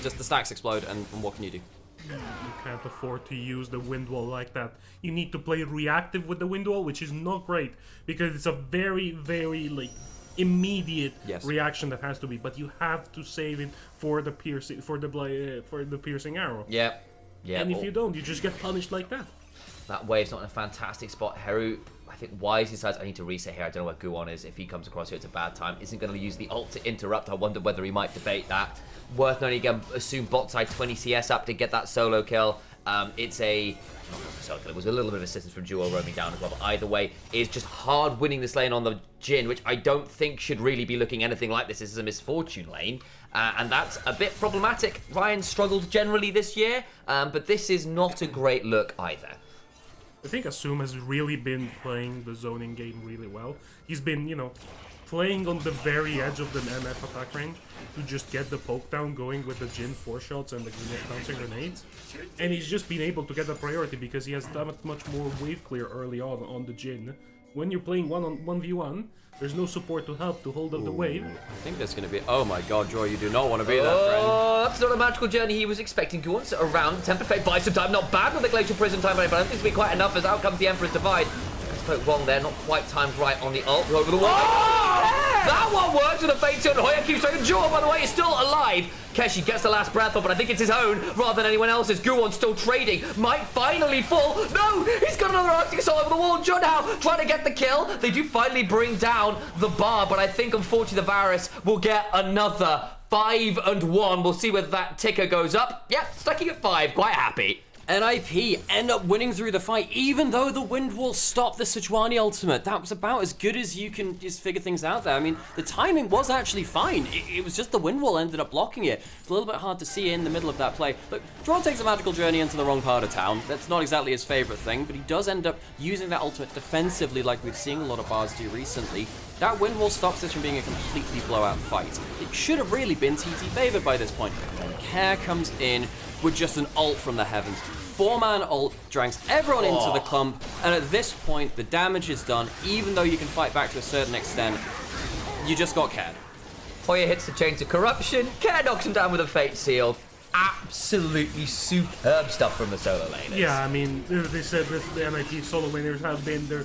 Just the stacks explode, and what can you do? You can't afford to use the wind wall like that. You need to play reactive with the wind wall, which is not great, because it's a very, very, like, immediate reaction that has to be, but you have to save it for the piercing piercing arrow. Yep. Yeah. And if you don't, you just get punished like that. That wave's not in a fantastic spot. Heru, I think, wisely decides I need to reset here. I don't know where Guwon is. If he comes across here, it's a bad time. Isn't going to use the ult to interrupt. I wonder whether he might debate that. Worth noting again, assume bot side 20 CS up to get that solo kill. It's a... not a solo kill. It was a little bit of assistance from Duo roaming down as well. But either way, it's just hard winning this lane on the Jhin, which I don't think should really be looking anything like this. This is a misfortune lane. And that's a bit problematic. Ryan struggled generally this year, but this is not a great look either. I think Assume has really been playing the zoning game really well. He's been, you know, playing on the very edge of the MF attack range to just get the poke down going with the Jhin 4 shots and the bouncing grenades. And he's just been able to get the priority because he has that much more wave clear early on the Jhin. When you're playing 1v1, there's no support to help to hold up the wave. I think there's going to be... Oh my god, Joy, you do not want to be there, friend. Oh, that's not a magical journey he was expecting. Guwon sit around. Temper Fate buys some time. Not bad with the Glacial Prison time, but I don't think it's going to be quite enough as out comes the Emperor's Divide. I spoke wrong there. Not quite timed right on the ult. Over the wall. Oh! That one works with a Fate Tilt. Hoya keeps trying. Jewel, by the way, is still alive. Keshi gets the last breath off, but I think it's his own rather than anyone else's. Guwon still trading. Might finally fall. No! He's got another Arctic Assault over the wall. Junhao trying to get the kill. They do finally bring down the bar, but I think unfortunately the Varus will get another 5 and 1. We'll see whether that ticker goes up. Yep, stacking at 5. Quite happy. NIP end up winning through the fight, even though the wind wall stopped the Sejuani ultimate. That was about as good as you can just figure things out there. I mean, the timing was actually fine. It was just the wind wall ended up blocking it. It's a little bit hard to see in the middle of that play. Look, Drawn takes a magical journey into the wrong part of town. That's not exactly his favorite thing, but he does end up using that ultimate defensively like we've seen a lot of bars do recently. That wind wall stops this from being a completely blowout fight. It should have really been TT favored by this point. And Care comes in with just an ult from the heavens. 4-man ult drags everyone into the clump, and at this point, the damage is done. Even though you can fight back to a certain extent, you just got cared. Hoya hits the chain to corruption. Care knocks him down with a Fate Seal. Absolutely superb stuff from the solo laners. Yeah, I mean, they said that the NIT solo laners have been their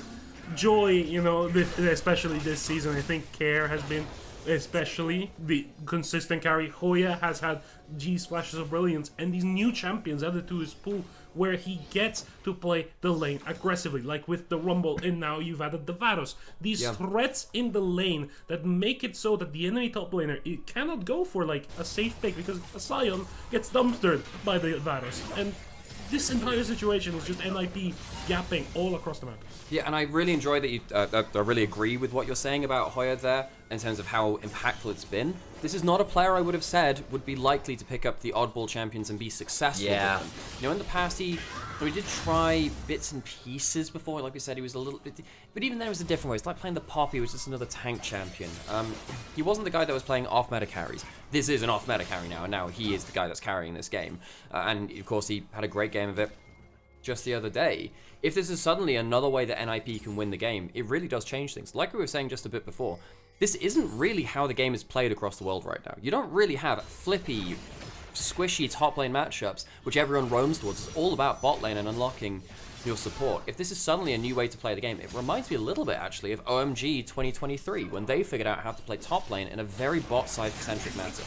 joy, you know, especially this season. I think Care has been especially the consistent carry. Hoya has had G's flashes of brilliance, and these new champions added to his pool where he gets to play the lane aggressively, like with the Rumble, and now you've added the Varus. These threats in the lane that make it so that the enemy top laner it cannot go for like a safe pick because a Sion gets dumpstered by the Varus. And this entire situation is just NIP yapping all across the map. Yeah, and I really enjoy that you, I really agree with what you're saying about Hoya there in terms of how impactful it's been. This is not a player I would have said would be likely to pick up the oddball champions and be successful with them. You know, in the past he did try bits and pieces before, like we said, he was a little bit, but even then it was a different way. It's like playing the Poppy, which is just another tank champion. He wasn't the guy that was playing off-meta carries. This is an off-meta carry now, and now he is the guy that's carrying this game. And of course he had a great game of it just the other day. If this is suddenly another way that NIP can win the game, it really does change things. Like we were saying just a bit before, this isn't really how the game is played across the world right now. You don't really have flippy, squishy top lane matchups, which everyone roams towards. It's all about bot lane and unlocking your support. If this is suddenly a new way to play the game, it reminds me a little bit actually of OMG 2023, when they figured out how to play top lane in a very bot side centric meta.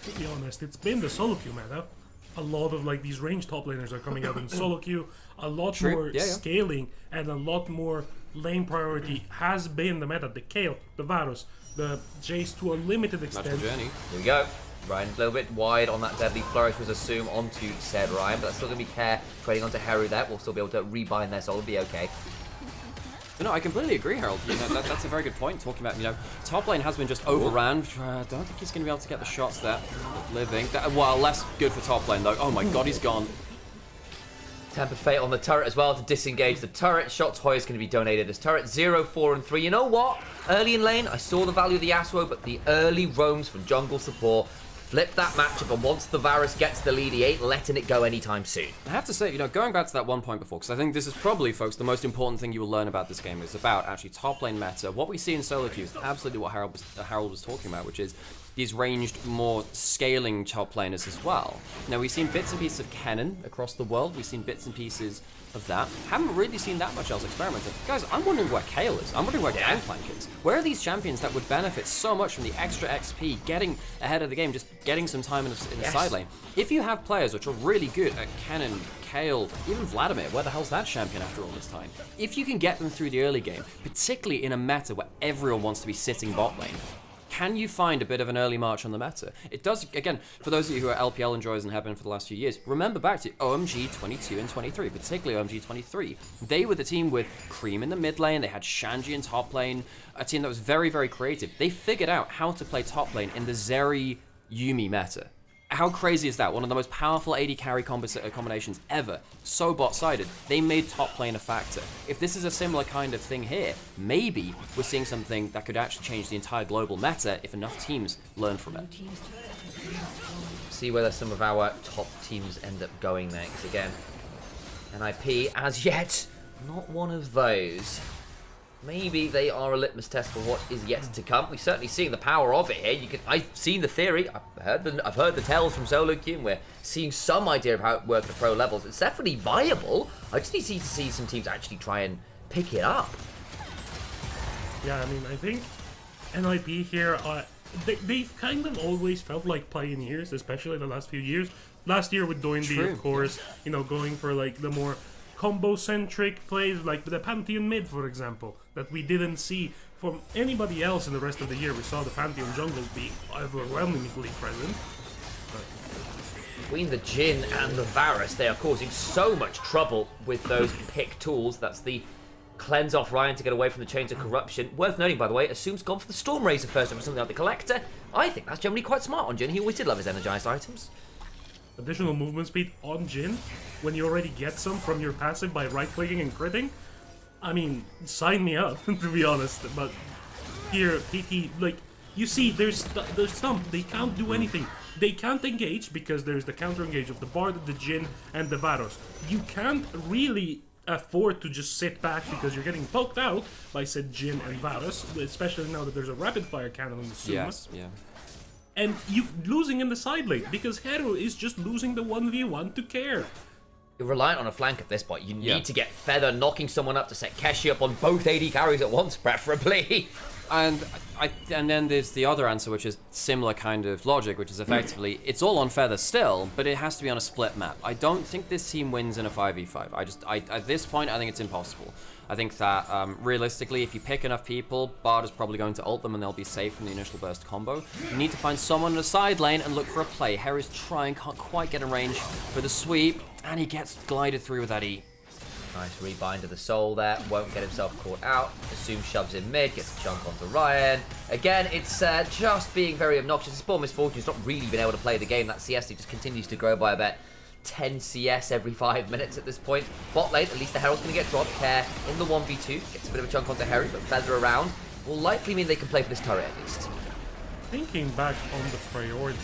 To be honest, it's been the solo queue meta. A lot of like these range top laners are coming out in solo queue. A lot more scaling and a lot more lane priority has been the meta. The Kale, the Varus, the Jace to a limited extent. Journey. Here we go. Ryan a little bit wide on that deadly flourish was assumed onto said Ryan, but that's still going to be Care trading onto Heru there. We'll still be able to rebind their soul, be okay. No, I completely agree, Harold. You know, that's a very good point. Talking about, you know, top lane has been just overran. I don't think he's going to be able to get the shots there. Living. Well, less good for top lane, though. Oh my god, he's gone. Tempered Fate on the turret as well to disengage the turret. Shots Hoyer's going to be donated as turret. 0, 4, and 3. You know what? Early in lane, I saw the value of the Yasuo, but the early roams from jungle support flip that matchup, and once the Varus gets the lead, he ain't letting it go anytime soon. I have to say, you know, going back to that one point before, because I think this is probably, folks, the most important thing you will learn about this game is about actually top lane meta. What we see in solo queue is absolutely what Harold was talking about, which is these ranged, more scaling top laners as well. Now, we've seen bits and pieces of Kennen across the world. We've seen bits and pieces of that. Haven't really seen that much else experimented. Guys, I'm wondering where Kayle is. I'm wondering where Gangplank is. Where are these champions that would benefit so much from the extra XP, getting ahead of the game, just getting some time in the side lane? If you have players which are really good at Kennen, Kayle, even Vladimir, where the hell's that champion after all this time? If you can get them through the early game, particularly in a meta where everyone wants to be sitting bot lane, can you find a bit of an early march on the meta? It does, again, for those of you who are LPL enjoyers and have been for the last few years, remember back to OMG 22 and 23, particularly OMG 23. They were the team with Cream in the mid lane, they had Shanji in top lane, a team that was very, very creative. They figured out how to play top lane in the Zeri Yuumi meta. How crazy is that? One of the most powerful AD carry combinations ever. So bot-sided. They made top lane a factor. If this is a similar kind of thing here, maybe we're seeing something that could actually change the entire global meta if enough teams learn from it. See whether some of our top teams end up going there, because again, NIP, as yet, not one of those. Maybe they are a litmus test for what is yet to come. We've certainly seen the power of it here. I've seen the theory. I've heard the tales from solo queue, and we're seeing some idea of how it works at pro levels. It's definitely viable. I just need to see some teams actually try and pick it up. Yeah, I mean, I think NIP here, they've kind of always felt like pioneers, especially the last few years. Last year with Doinby, of course, you know, going for like the more combo-centric plays, like the Pantheon mid, for example, that we didn't see from anybody else in the rest of the year. We saw the Pantheon jungle be overwhelmingly present. Between the Jhin and the Varus, they are causing so much trouble with those pick tools. That's the cleanse off Ryan to get away from the chains of corruption. Worth noting, by the way, Assume's gone for the Storm Razor first over something like the Collector. I think that's generally quite smart on Jhin. He always did love his energized items. Additional movement speed on Jhin, when you already get some from your passive by right-clicking and critting. I mean, sign me up, to be honest. But here, PT, like, you see, there's Stump. They can't do anything. They can't engage because there's the counter-engage of the Bard, the Jhin, and the Varus. You can't really afford to just sit back because you're getting poked out by said Jhin and Varus, especially now that there's a rapid-fire cannon in the Suma. Yes, yeah. And you losing in the side lane because Hero is just losing the 1v1 to care. You're reliant on a flank at this point. You need to get Feather knocking someone up to set Keshi up on both AD carries at once, preferably. And then there's the other answer, which is similar kind of logic, which is effectively it's all on Feather still, but it has to be on a split map. I don't think this team wins in a 5v5. At this point, I think it's impossible. I think that realistically, if you pick enough people, Bard is probably going to ult them and they'll be safe from the initial burst combo. You need to find someone in the side lane and look for a play. Harry's trying, can't quite get in range for the sweep, and he gets glided through with that E. Nice rebind of the soul there. Won't get himself caught out. Assume shoves in mid, gets a chunk onto Ryan. Again, it's just being very obnoxious. It's poor Misfortune. He's not really been able to play the game. That CS just continues to grow by about 10 CS every 5 minutes at this point. Bot lane, at least the Herald's going to get dropped. Care in the 1v2. Gets a bit of a chunk onto Harry, but Feather around will likely mean they can play for this turret at least. Thinking back on the priority,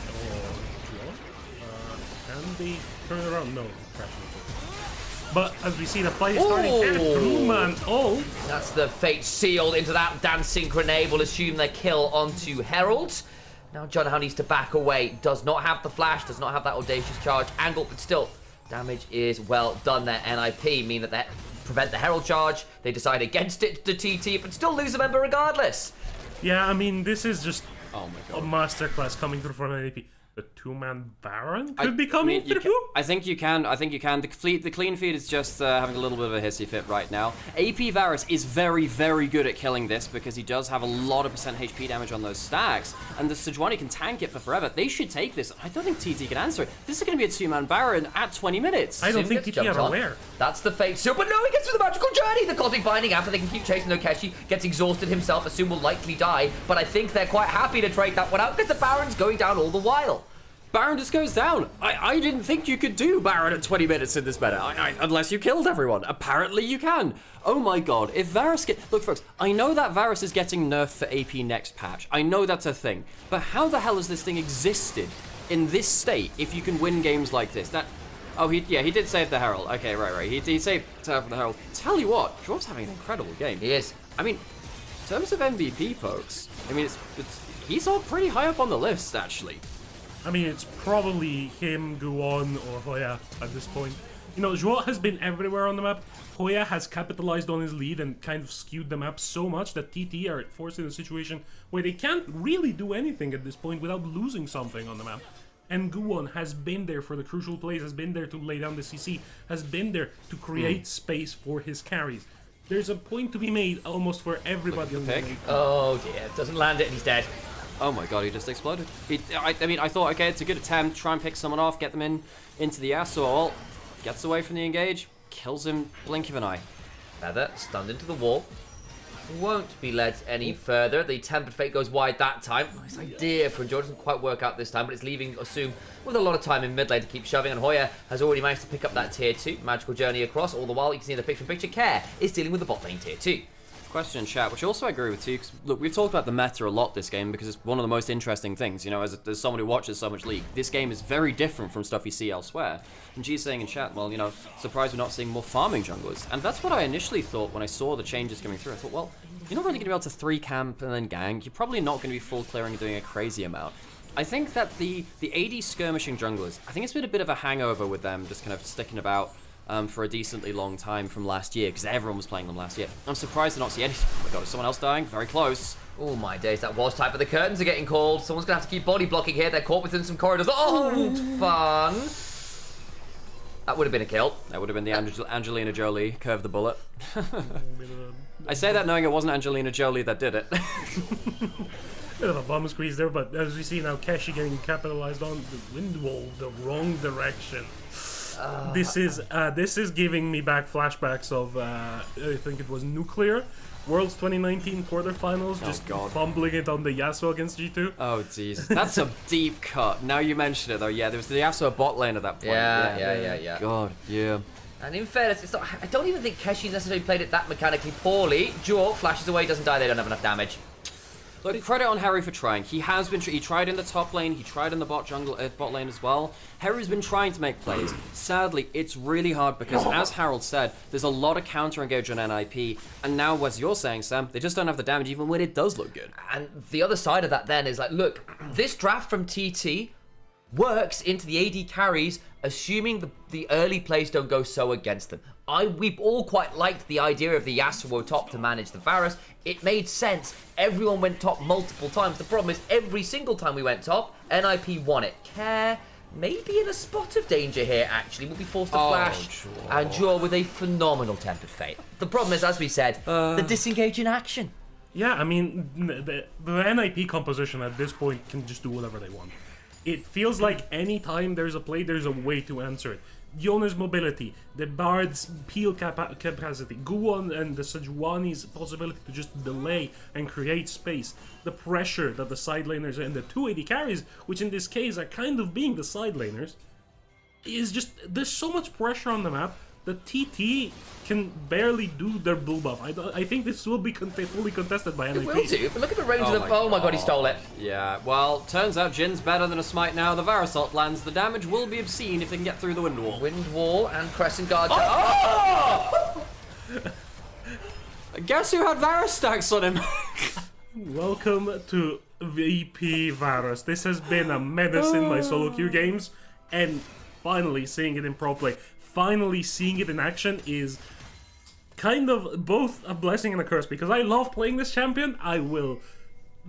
can they turn around? No, but as we see the fight starting here, Bruma and ult. That's the fate sealed into that dancing grenade. Will assume their kill onto Herald. Now John needs to back away. Does not have the flash, does not have that audacious charge angle, but still, damage is well done there. NIP mean that they prevent the Herald charge. They decide against it to TT, but still lose a member regardless. Yeah, I mean, this is just oh my God. a masterclass coming through from NIP. a two-man Baron could be coming through? I think you can. The clean feed is just having a little bit of a hissy fit right now. AP Varus is very, very good at killing this because he does have a lot of percent HP damage on those stacks, and the Sejuani can tank it for forever. They should take this. I don't think TT can answer it. This is going to be a two-man Baron at 20 minutes. I don't think TT are aware. That's the fake super. No, he gets through the magical journey. The Cosmic Binding after they can keep chasing Nokeshi. Gets exhausted himself. Assume will likely die, but I think they're quite happy to trade that one out because the Baron's going down all the while. Baron just goes down. I didn't think you could do Baron at 20 minutes in this meta, unless you killed everyone. Apparently you can. Oh my god, if Varus Look folks, I know that Varus is getting nerfed for AP next patch. I know that's a thing. But how the hell has this thing existed in this state if you can win games like this? Oh, he did save the Herald. Okay, right. He saved the Herald. Tell you what, Dwarf's having an incredible game. He is. I mean, in terms of MVP, folks, I mean, he's all pretty high up on the list, actually. I mean, it's probably him, Guwon, or Hoya at this point. You know, Zhuo has been everywhere on the map. Hoya has capitalized on his lead and kind of skewed the map so much that TT are forced in a situation where they can't really do anything at this point without losing something on the map. And Guwon has been there for the crucial plays, has been there to lay down the CC, has been there to create space for his carries. There's a point to be made almost for everybody on the lane. Oh dear, doesn't land it and he's dead. Oh my god, he just exploded. I mean, I thought, okay, it's a good attempt. Try and pick someone off, get them into the Yasuo. Gets away from the engage, kills him, blink of an eye. Feather stunned into the wall. Won't be led any further. The Tempered Fate goes wide that time. Nice idea for Jordan. Doesn't quite work out this time, but it's leaving Assume with a lot of time in mid lane to keep shoving. And Hoya has already managed to pick up that tier 2. Magical journey across. All the while, you can see in the picture-in-picture, Care is dealing with the bot lane tier 2. Question in chat, which also I agree with too, because look, we've talked about the meta a lot this game because it's one of the most interesting things, you know, as someone who watches so much League, this game is very different from stuff you see elsewhere. And G's saying in chat, well, you know, surprised we're not seeing more farming junglers. And that's what I initially thought when I saw the changes coming through. I thought, well, you're not really going to be able to 3 camp and then gank. You're probably not going to be full clearing and doing a crazy amount. I think that the AD skirmishing junglers, I think it's been a bit of a hangover with them just kind of sticking about for a decently long time from last year, because everyone was playing them last year. I'm surprised to not see anything. Oh my god, is someone else dying? Very close. Oh my days, that was tight, but the curtains are getting called. Someone's going to have to keep body blocking here. They're caught within some corridors. Oh, fun. That would have been a kill. That would have been the Angelina Jolie curve the bullet. I say that knowing it wasn't Angelina Jolie that did it. Bit of a bum squeeze there, but as we see now, Keshi getting capitalized on. The wind wall, the wrong direction. This is giving me back flashbacks of I think it was Nuclear Worlds 2019 quarterfinals, just fumbling it on the Yasuo against G2. Oh jeez, that's a deep cut. Now you mention it though, yeah, there was the Yasuo bot lane at that point. Yeah. God, yeah. And in fairness, it's not, I don't even think Keshi necessarily played it that mechanically poorly. Jor flashes away, doesn't die, they don't have enough damage. Look, credit on Harry for trying. He has been. He tried in the top lane. He tried in the bot lane as well. Harry's been trying to make plays. Sadly, it's really hard because, as Harold said, there's a lot of counter engage on NIP, and now, as you're saying, Sam, they just don't have the damage even when it does look good. And the other side of that then is like, look, this draft from TT works into the AD carries, assuming the early plays don't go so against them. We've all quite liked the idea of the Yasuo top to manage the Varus. It made sense. Everyone went top multiple times. The problem is every single time we went top, NIP won it. Care maybe in a spot of danger here, actually. Will be forced to flash. And Jor with a phenomenal Tempered Fate. The problem is, as we said, the disengage in action. Yeah, I mean, the NIP composition at this point can just do whatever they want. It feels like any time there's a play, there's a way to answer it. Yona's mobility, the Bard's peel capacity, Guwon and the Sejuani's possibility to just delay and create space, the pressure that the side laners and the 2 AD carries, which in this case are kind of being the side laners, is just, there's so much pressure on the map that TT can barely do their bull buff. I think this will be fully contested by NIP. It will do, but look at the range of the... Oh my god, he stole it. Yeah, well, turns out Jin's better than a smite now. The Varus ult lands. The damage will be obscene if they can get through the wind wall. Wind wall and Crescent Guard. Oh! Guess who had Varus stacks on him? Welcome to VP Varus. This has been a menace in my solo queue games, and finally seeing it in pro play, finally seeing it in action is kind of both a blessing and a curse, because I love playing this champion. I will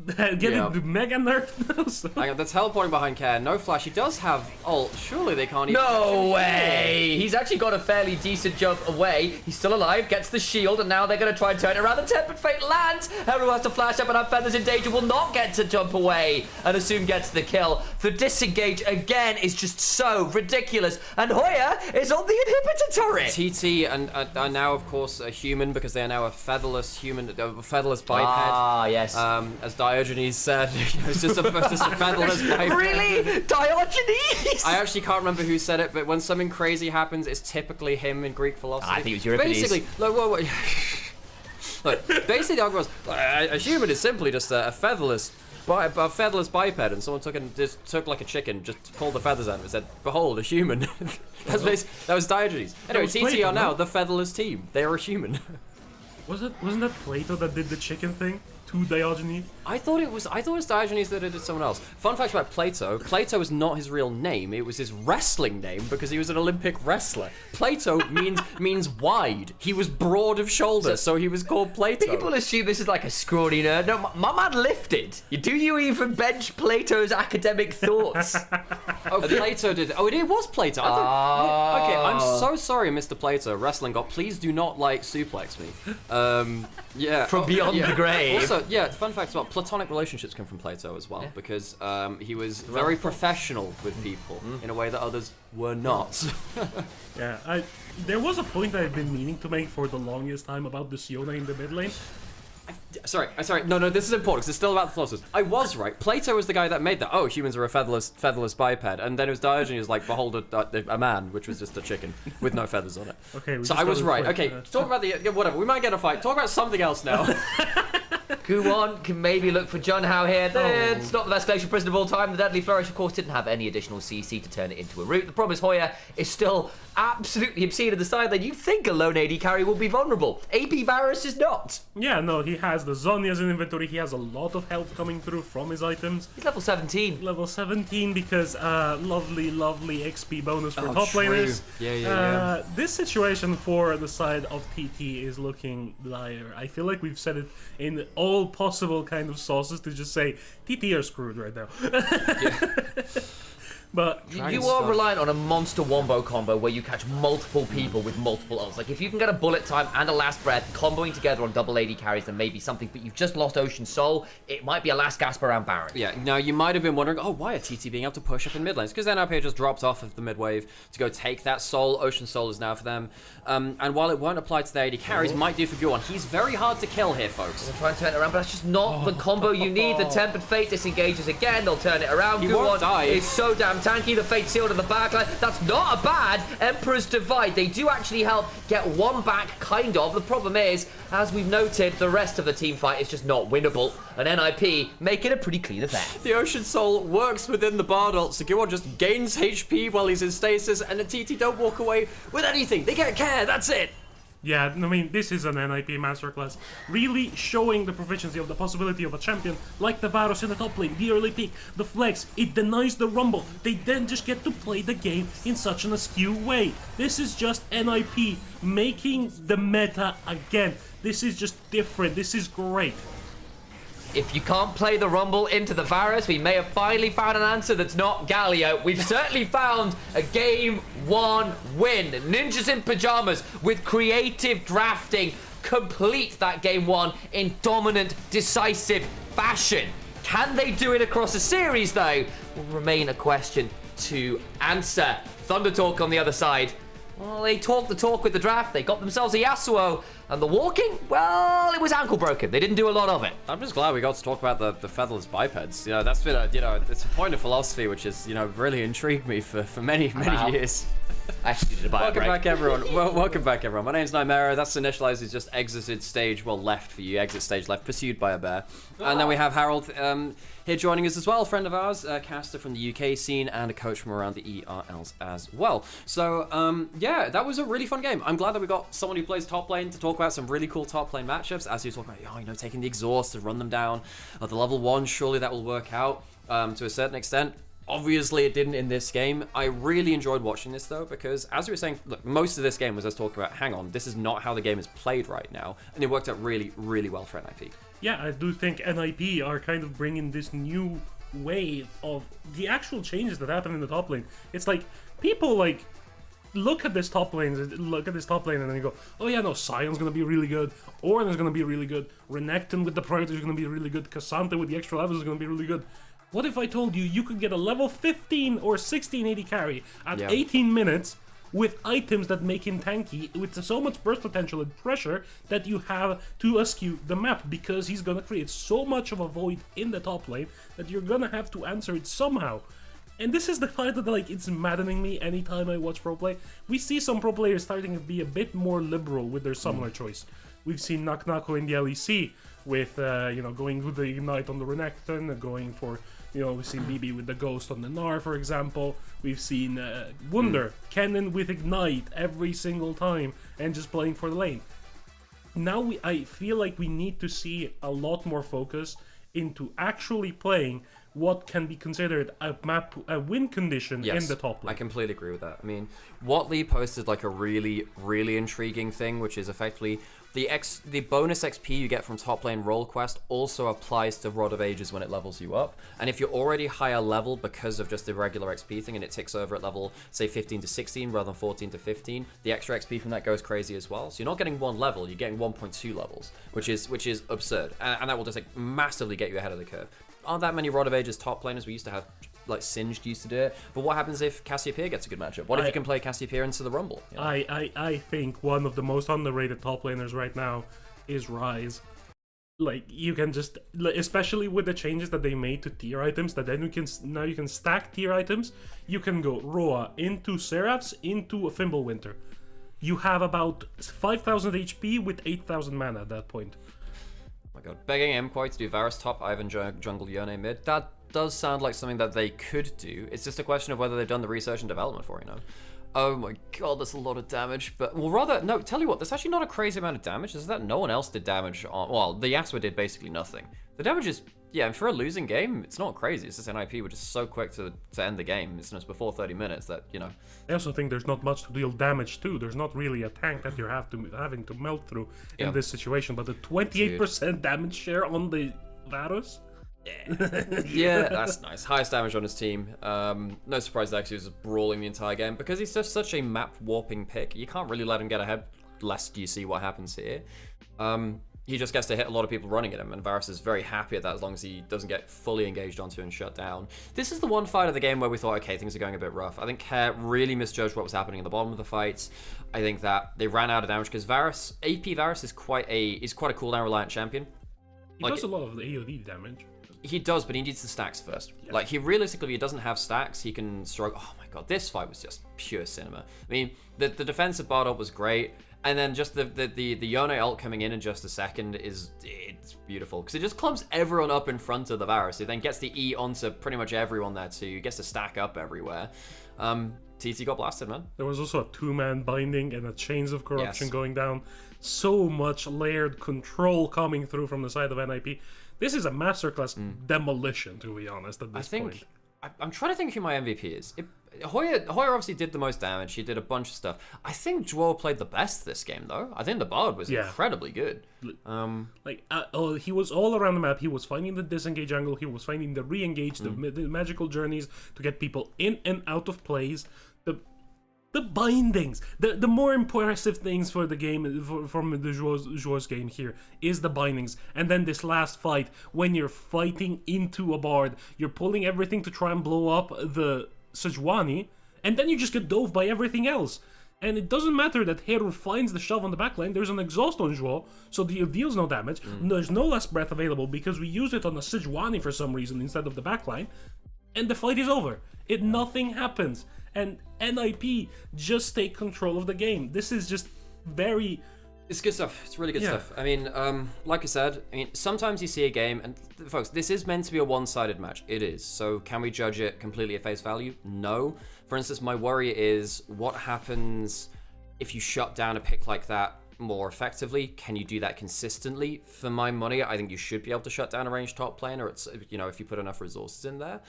getting mega nerfed now. So. Hang on, they're teleporting behind Care. No flash. He does have ult. Surely they can't even... No way! He's actually got a fairly decent jump away. He's still alive, gets the shield, and now they're going to try and turn it around. The Tempered Fate lands. Harold has to flash up, and our Feathers in danger will not get to jump away, and Assume gets the kill. The disengage again is just so ridiculous, and Hoya is on the inhibitor turret. TT are now, of course, a human because they are now a featherless human, a featherless biped. Ah, yes. As Diogenes said, it's just a featherless biped. Really? Diogenes? I actually can't remember who said it, but when something crazy happens, it's typically him in Greek philosophy. I think it was Euripides. Basically, look, basically the argument was, a human is simply just a featherless biped, and someone took like a chicken, just pulled the feathers out of it and said, behold, a human. That was Diogenes. Anyway, TT are now the featherless team. They are a human. Wasn't that Plato that did the chicken thing to Diogenes? I thought it was Diogenes that did it to someone else. Fun fact about Plato: Plato is not his real name. It was his wrestling name because he was an Olympic wrestler. Plato means wide. He was broad of shoulder, so he was called Plato. People assume this is like a scrawny nerd. No, my man lifted. Do you even bench Plato's academic thoughts? Oh, Plato did. Oh, it was Plato. Okay, I'm so sorry, Mr. Plato, wrestling god. Please do not suplex me. Yeah. From beyond the grave. Also, yeah, fun facts about platonic relationships come from Plato as well, because he was very professional with people in a way that others were not. Yeah, there was a point I've been meaning to make for the longest time about the Siona in the mid lane. Sorry. No, this is important because it's still about the philosophers. I was right. Plato was the guy that made that. Oh, humans are a featherless biped, and then it was Diogenes like, behold a man, which was just a chicken with no feathers on it. Okay. So I was right. Okay, talk about whatever. We might get a fight. Talk about something else now. Guwon can maybe look for Jun Hao here. It's not the best Glacial Prison of all time. The Deadly Flourish, of course, didn't have any additional CC to turn it into a root. The problem is Hoya is still absolutely obscene at the side lane. You think a lone AD carry will be vulnerable. AP Varus is not. Yeah, no, he has the Zhonya's in inventory. He has a lot of health coming through from his items. He's level 17. Level 17 because lovely XP bonus for top laners. Yeah. This situation for the side of TT is looking dire. I feel like we've said it in all possible kind of sources to just say TT are screwed right now. But you are reliant on a monster wombo combo where you catch multiple people with multiple ults. Like, if you can get a bullet time and a last breath comboing together on double AD carries, then maybe something, but you've just lost Ocean Soul, it might be a last gasp around Baron. Yeah, now you might have been wondering, oh, why are TT being able to push up in mid lanes? Because NRP just dropped off of the mid wave to go take that Soul. Ocean Soul is now for them. And while it won't apply to the AD carries, might do for Guwon. He's very hard to kill here, folks. They'll try and turn it around, but that's just not the combo you need. The Tempered Fate disengages again, they'll turn it around. Guwon is so damn tanky. The Fate sealed in the backline. That's not a bad Emperor's Divide. They do actually help get one back, kind of. The problem is, as we've noted, the rest of the team fight is just not winnable. And NIP make it a pretty clean affair. The Ocean Soul works within the Bard ult, so Guwon just gains HP while he's in stasis, and the TT don't walk away with anything. They get care, that's it. yeah, I mean, this is an NIP masterclass. Really showing the proficiency of the possibility of a champion like the Varus in the top lane, the early pick, the flex. It denies the rumble. They then just get to play the game in such an askew way. This is just NIP making the meta again. This is just different. This is great. If you can't play the Rumble into the Varus, we may have finally found an answer that's not Galio. We've certainly found a Game 1 win. Ninjas in Pajamas with creative drafting complete that Game 1 in dominant, decisive fashion. Can they do it across a series, though? Will remain a question to answer. Thunder Talk on the other side. Well, they talked the talk with the draft. They got themselves a Yasuo. And the walking, well, it was ankle broken. They didn't do a lot of it. I'm just glad we got to talk about the featherless bipeds. You know, that's been it's a point of philosophy which has, really intrigued me for many years. I actually did a bio Welcome break. back, everyone. Welcome back, everyone. My name's Nymaera. That's Initialise, who's just exited stage, left for you. Exit stage left, pursued by a bear. And then we have Harold here joining us as well, a friend of ours, a caster from the UK scene and a coach from around the ERLs as well. So, yeah, that was a really fun game. I'm glad that we got someone who plays top lane to talk about some really cool top lane matchups, as you talk about, taking the exhaust to run them down. The level 1, surely that will work out to a certain extent. Obviously, it didn't in this game. I really enjoyed watching this, though, because as we were saying, look, most of this game was us talking about, hang on, this is not how the game is played right now, and it worked out really, really well for NIP. Yeah, I do think NIP are kind of bringing this new wave of the actual changes that happen in the top lane. It's like, people, like, look at this top lane, and then you go, oh yeah, no, Sion's gonna be really good, Orin is gonna be really good, Renekton with the Predator is gonna be really good, Cassandra with the extra levels is gonna be really good. What if I told you you could get a level 15 or 16 AD carry at 18 minutes with items that make him tanky, with so much burst potential and pressure that you have to askew the map, because he's gonna create so much of a void in the top lane that you're gonna have to answer it somehow. And this is the part that, like, it's maddening me anytime I watch pro play. We see some pro players starting to be a bit more liberal with their summoner choice. We've seen Naknako in the LEC with, you know, going with the Ignite on the Renekton, going for, you know, we've seen BB with the Ghost on the Gnar, for example. We've seen Wunder, Kennen with Ignite every single time, and just playing for the lane. Now I feel like we need to see a lot more focus into actually playing what can be considered a win condition in the top lane. I completely agree with that. I mean, Watley posted like a really, really intriguing thing, which is effectively the bonus XP you get from top lane role quest also applies to Rod of Ages when it levels you up. And if you're already higher level because of just the regular XP thing and it ticks over at level, say 15 to 16 rather than 14 to 15, the extra XP from that goes crazy as well. So you're not getting 1 level, you're getting 1.2 levels, which is absurd. And that will just like massively get you ahead of the curve. Aren't that many Rod of Ages top laners? We used to have, like, Singed used to do it. But what happens if Cassiopeia gets a good matchup? What if you can play Cassiopeia into the Rumble? You know? I think one of the most underrated top laners right now is Ryze. Like, you can just, especially with the changes that they made to tier items, that then now you can stack tier items. You can go Roa into Seraphs into a Fimbulwinter. You have about 5,000 HP with 8,000 mana at that point. Oh my god, begging Mquoy to do Varus top, Ivan jungle, Yone mid. That does sound like something that they could do. It's just a question of whether they've done the research and development for it, you know. Oh my god, that's a lot of damage. But, well, rather, no, tell you what, there's actually not a crazy amount of damage. Is that no one else did damage on, well, the Yasuo did basically nothing. The damage is, yeah, for a losing game, it's not crazy. It's just NIP, which is so quick to end the game. It's just before 30 minutes that, you know. I also think there's not much to deal damage to. There's not really a tank that you're having to melt through in this situation. But the 28% damage share on the Varus? Yeah. Yeah, that's nice. Highest damage on his team. No surprise that he was brawling the entire game. Because he's just such a map warping pick, you can't really let him get ahead lest you see what happens here. He just gets to hit a lot of people running at him, and Varus is very happy at that as long as he doesn't get fully engaged onto and shut down. This is the one fight of the game where we thought, okay, things are going a bit rough. I think Care really misjudged what was happening in the bottom of the fights. I think that they ran out of damage because Varus, AP Varus is quite a cooldown reliant champion. He does a lot of the AoE damage. He does, but he needs the stacks first. Yeah. Like, he realistically, if he doesn't have stacks, he can struggle. Oh my god, this fight was just pure cinema. I mean, the defensive bar up was great. And then just the Yone ult coming in just a second it's beautiful. Because it just clumps everyone up in front of the Varus. It then gets the E onto pretty much everyone there too. It gets to stack up everywhere. TT got blasted, man. There was also a 2-man binding and a Chains of Corruption going down. So much layered control coming through from the side of NIP. This is a masterclass demolition, to be honest, at this point. I'm trying to think who my MVP is. Hoya obviously did the most damage. He did a bunch of stuff. I think Joel played the best this game, though. I think the Bard was incredibly good. He was all around the map. He was finding the disengage angle. He was finding the re-engage, the magical journeys to get people in and out of plays. The bindings, the more impressive things for the game, from the Joueurs game here, is the bindings. And then this last fight, when you're fighting into a Bard, you're pulling everything to try and blow up the Sejuani, and then you just get dove by everything else. And it doesn't matter that Harold finds the shove on the backline, there's an exhaust on Jouer, so it deals no damage. There's no less breath available because we use it on the Sejuani for some reason instead of the backline. And the fight is over. Nothing happens. And NIP just take control of the game. This is just very... It's good stuff. It's really good stuff. I mean, like I said, sometimes you see a game, and folks, this is meant to be a one-sided match. It is. So can we judge it completely at face value? No. For instance, my worry is what happens if you shut down a pick like that more effectively? Can you do that consistently? For my money, I think you should be able to shut down a ranged top lane, or it's, if you put enough resources in there.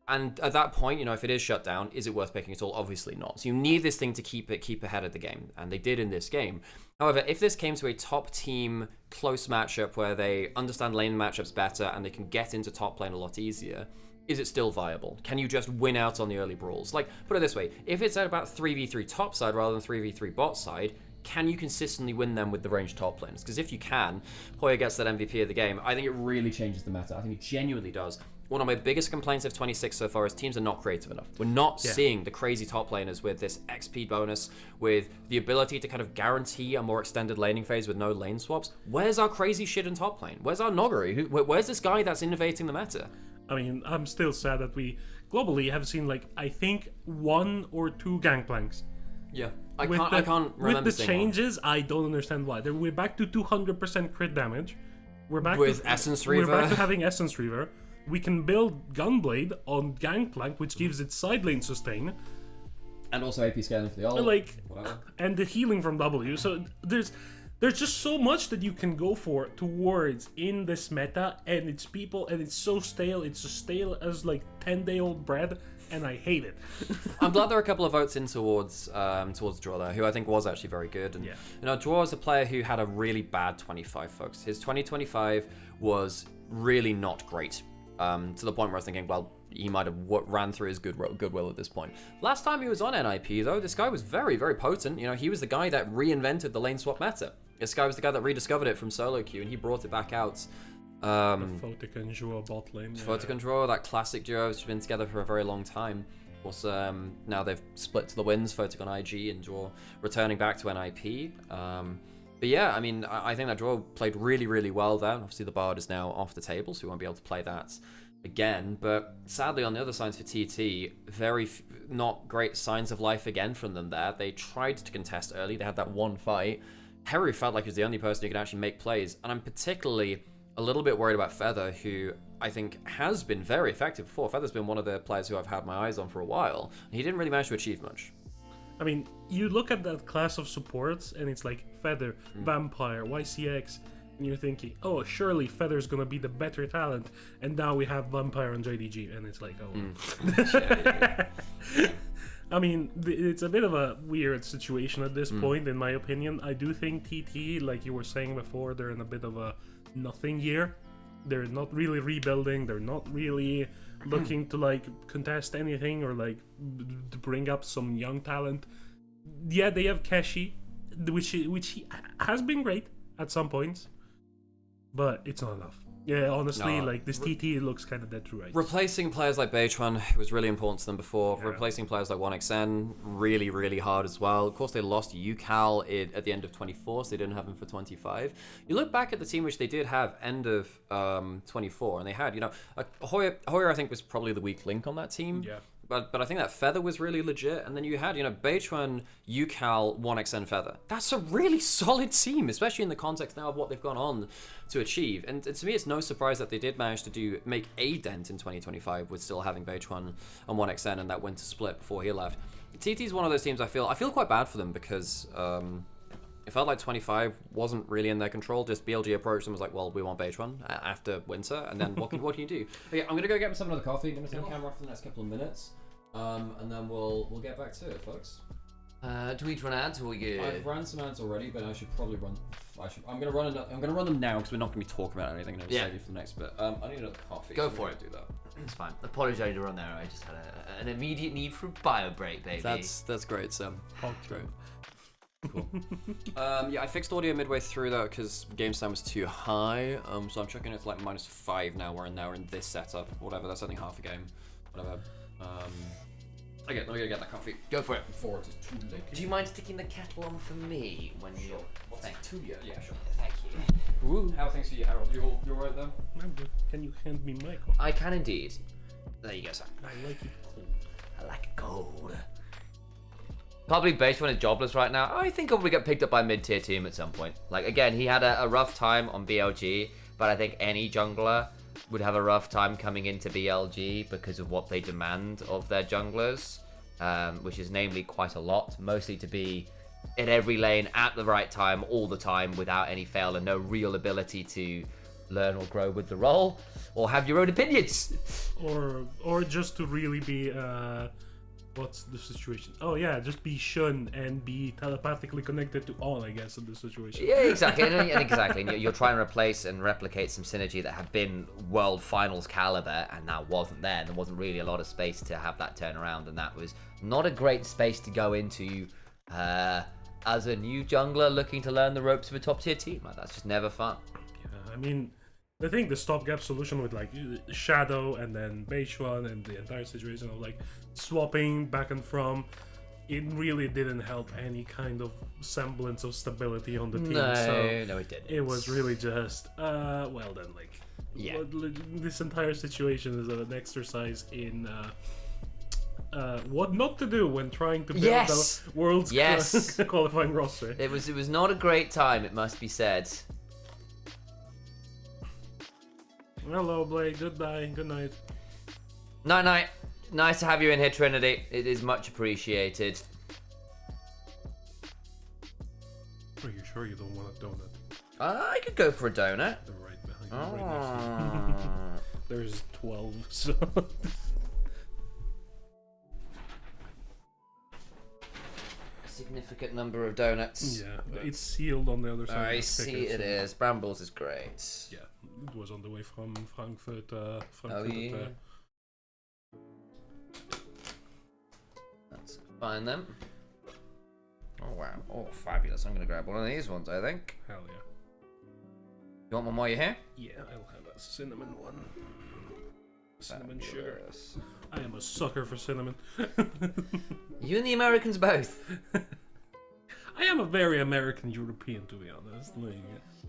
And at that point, you know, if it is shut down, is it worth picking at all? Obviously not. So you need this thing to keep ahead of the game, and they did in this game. However, if this came to a top team close matchup where they understand lane matchups better and they can get into top lane a lot easier, is it still viable? Can you just win out on the early brawls? Like, put it this way, if it's at about 3v3 top side rather than 3v3 bot side, can you consistently win them with the ranged top lanes? Because if you can, Hoya gets that MVP of the game. I think it really changes the meta. I think it genuinely does. One of my biggest complaints of 26 so far is teams are not creative enough. We're not seeing the crazy top laners with this XP bonus, with the ability to kind of guarantee a more extended laning phase with no lane swaps. Where's our crazy shit in top lane? Where's our Noguri? Where's this guy that's innovating the meta? I mean, I'm still sad that we globally have seen, like, I think 1 or 2 Gangplanks. Yeah, I can't remember with the changes. I don't understand why. We're back to 200% crit damage. We're back with Essence Reaver. We're back to having Essence Reaver. We can build Gunblade on Gangplank, which gives it side lane sustain, and also AP scaling for the ult. Like, whatever. And the healing from W. So there's just so much that you can go for towards in this meta, and it's people, and it's so stale. It's as stale as like 10-day-old bread. And I hate it. I'm glad there are a couple of votes in towards Draw there, who I think was actually very good. And you know, Draw is a player who had a really bad 25, folks. His 2025 was really not great. To the point where I was thinking, well, he might have ran through his goodwill at this point. Last time he was on NIP, though, this guy was very, very potent. You know, he was the guy that reinvented the lane swap meta. This guy was the guy that rediscovered it from solo queue, and he brought it back out. Photic and Draw bot lane. Photic and Draw, that classic duo has been together for a very long time. Of course, now they've split to the wins, Photic on IG and Draw returning back to NIP. But yeah, I mean, I think that Draw played really, really well there. Obviously, the Bard is now off the table, so we won't be able to play that again. But sadly, on the other sides for TT, not great signs of life again from them there. They tried to contest early. They had that one fight. Heru felt like he was the only person who could actually make plays. And I'm particularly a little bit worried about Feather, who I think has been very effective before. Feather's been one of the players who I've had my eyes on for a while. And he didn't really manage to achieve much. I mean, you look at that class of supports, and it's like Feather, Vampire, YCX, and you're thinking, oh, surely Feather's gonna be the better talent. And now we have Vampire and JDG, and it's like, oh. I mean, it's a bit of a weird situation at this point, in my opinion. I do think TT, like you were saying before, they're in a bit of a nothing year. They're not really rebuilding. They're not really looking to like contest anything or like to bring up some young talent. Yeah, they have Keshi, which he has been great at some points, but it's not enough. Yeah, honestly, like this TT looks kind of dead to rights. Replacing players like Beitran was really important to them before. Yeah. Replacing players like 1xN, really, really hard as well. Of course, they lost Yucal at the end of 24, so they didn't have him for 25. You look back at the team which they did have end of 24, and they had, you know, Hoya I think was probably the weak link on that team. Yeah. But I think that Feather was really legit, and then you had, you know, Beitran, Yucal, 1xN, Feather. That's a really solid team, especially in the context now of what they've gone on to achieve. And to me, it's no surprise that they did manage to make a dent in 2025 with still having Beitran and 1xN and that winter split before he left. TT's one of those teams I feel quite bad for them because it felt like 25 wasn't really in their control. Just BLG approached them and was like, well, we want Beitran after winter, and then what can you do? Okay, I'm going to go get myself another coffee. I'm going to stay on camera for the next couple of minutes. And then we'll get back to it, folks. Do we run ads or we good? I've ran some ads already, but I should probably run. I'm gonna run them now because we're not gonna be talking about anything. I'll save you for the next bit. I need another coffee. Go for it. Do that. It's fine. Apologize to run there. I just had an immediate need for a bio break, baby. That's great, Sam. Oh, great. Cool. Yeah, I fixed audio midway through though because game sound was too high. So I'm checking it to like -5 now. We're in this setup. Whatever. That's only half a game. Whatever. Okay, let me go get that coffee. Go for it. Before it is too late. Do you mind sticking the kettle on for me when you're... Thanks. Yeah, sure. Thank you. Ooh. How are things for you, Harold? You're right though? I'm good. Can you hand me my coffee? I can indeed. There you go, sir. I like it cold. I like it cold. Can't believe Beitran is jobless right now. I think he'll probably get picked up by a mid-tier team at some point. Like, again, he had a rough time on BLG, but I think any jungler would have a rough time coming into BLG because of what they demand of their junglers, which is namely quite a lot, mostly to be in every lane at the right time all the time without any fail and no real ability to learn or grow with the role, or have your own opinions. Or just to really be what's the situation? Oh yeah, just be shunned and be telepathically connected to all, I guess, in this situation. Yeah, exactly. and exactly. And you're trying to replace and replicate some synergy that had been world finals caliber, and that wasn't there. And there wasn't really a lot of space to have that turnaround, and that was not a great space to go into as a new jungler looking to learn the ropes of a top tier team. Like, that's just never fun. Yeah, I mean, I think the stopgap solution with like Shadow and then Beishuan and the entire situation of like swapping back and from, it really didn't help any kind of semblance of stability on the team. No, so it didn't. it was really just well then, like, Yeah. this entire situation is an exercise in what not to do when trying to build Yes. the world's Yes. qualifying roster. It was not a great time, it must be said. Hello, Blake. Goodbye. Good night. Night. Nice to have you in here, Trinity. It is much appreciated. Are you sure you don't want a donut? I could go for a donut. They're right behind you, right next to you. There's 12, so... Significant number of donuts. Yeah, it's sealed on the other side. I of the see ticket, it so- is. Brambles is great. Yeah, it was on the way from Frankfurt. Oh, yeah. That's fine then. Oh wow. Oh, fabulous. I'm going to grab one of these ones, I think. Hell yeah. You want one while you're here? Yeah, I'll have a cinnamon one. Cinnamon sugar. Fabulous. I am a sucker for cinnamon. You and the Americans both. I am a very American European, to be honest. Like,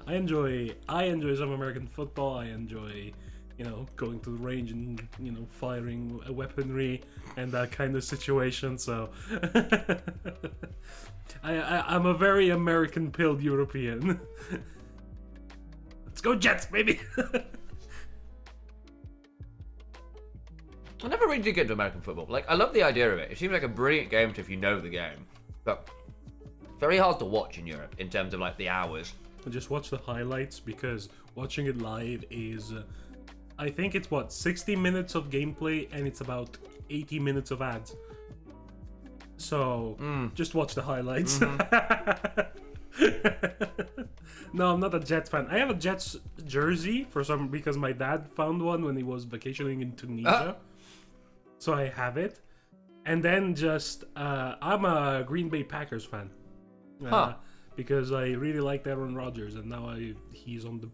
I enjoy some American football. I enjoy, going to the range and firing a weaponry and that kind of situation. So I'm a very American pilled European. Let's go Jets, baby. I never really did get into American football. Like, I love the idea of it. It seems like a brilliant game if you know the game. But very hard to watch in Europe in terms of, like, the hours. Just watch the highlights, because watching it live is... I think it's, 60 minutes of gameplay, and it's about 80 minutes of ads. So, just watch the highlights. No, I'm not a Jets fan. I have a Jets jersey because my dad found one when he was vacationing in Tunisia. So I have it. And then just I'm a Green Bay Packers fan. Because I really liked Aaron Rodgers, and now he's on the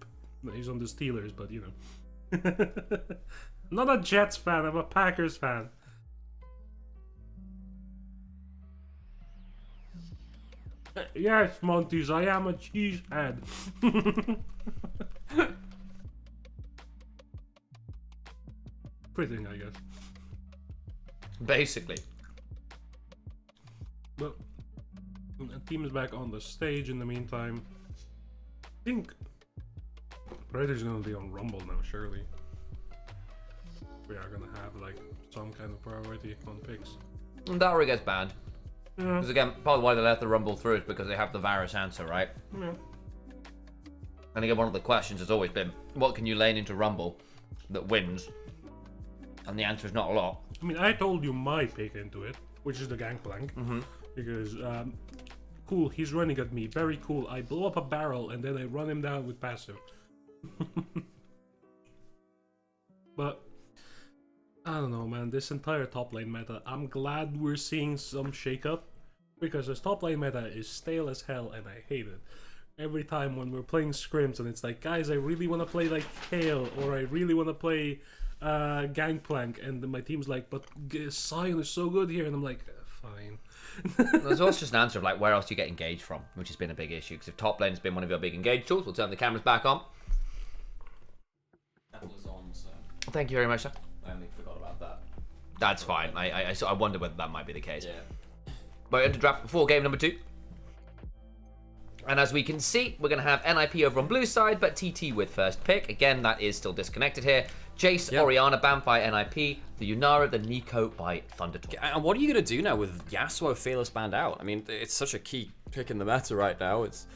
Steelers, but I'm not a Jets fan, I'm a Packers fan. Yes, Montes, I am a cheesehead. Everything, I guess. Basically. Well, the team is back on the stage in the meantime. I think Predator's gonna be on Rumble now, surely. We are gonna have like some kind of priority on picks. And Dowry gets banned. Yeah. Because again, part of why they let the Rumble through is because they have the Varus answer, right? Yeah. And again, one of the questions has always been, what can you lane into Rumble that wins? And the answer is not a lot. I mean, I told you my pick into it, which is the Gangplank. Because, cool, he's running at me. Very cool. I blow up a barrel and then I run him down with passive. But, I don't know, man. This entire top lane meta, I'm glad we're seeing some shakeup. Because this top lane meta is stale as hell and I hate it. Every time when we're playing scrims and it's like, guys, I really want to play like Kale, or I really want to play Gangplank, and then my team's like, but Sion is so good here, and I'm like, fine. There's also just an answer of like, where else do you get engaged from, which has been a big issue. Because if top lane's been one of your big engage tools, we'll turn the cameras back on. Apple is on, so Thank you very much, sir. I only forgot about that. That's fine. I wonder whether that might be the case. Yeah. We're into draft before game number 2. And as we can see, we're going to have NIP over on blue side, but TT with first pick. Again, that is still disconnected here. Jace, Orianna, banned by NIP. The Yunara, the Nico by Thundertorch. And what are you going to do now with Yasuo Fearless banned out? I mean, it's such a key pick in the meta right now. It's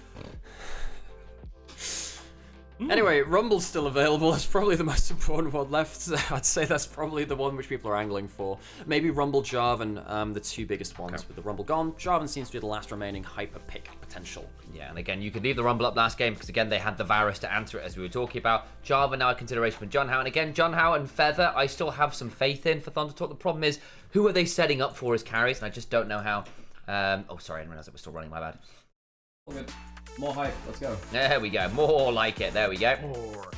Anyway, Rumble's still available. It's probably the most important one left. I'd say that's probably the one which people are angling for. Maybe Rumble, Jarvan, the two biggest ones. Okay. With the Rumble gone, Jarvan seems to be the last remaining hyper pick potential. Yeah, and again, you could leave the Rumble up last game because, again, they had the Varus to answer it, as we were talking about. Jarvan now a consideration for John Howe. And again, John Howe and Feather, I still have some faith in for Thunder Talk. The problem is, who are they setting up for as carries? And I just don't know how. Oh, sorry, I didn't realize it was still running. My bad. All good. More hype. Let's go. There we go. More like it. There we go. Or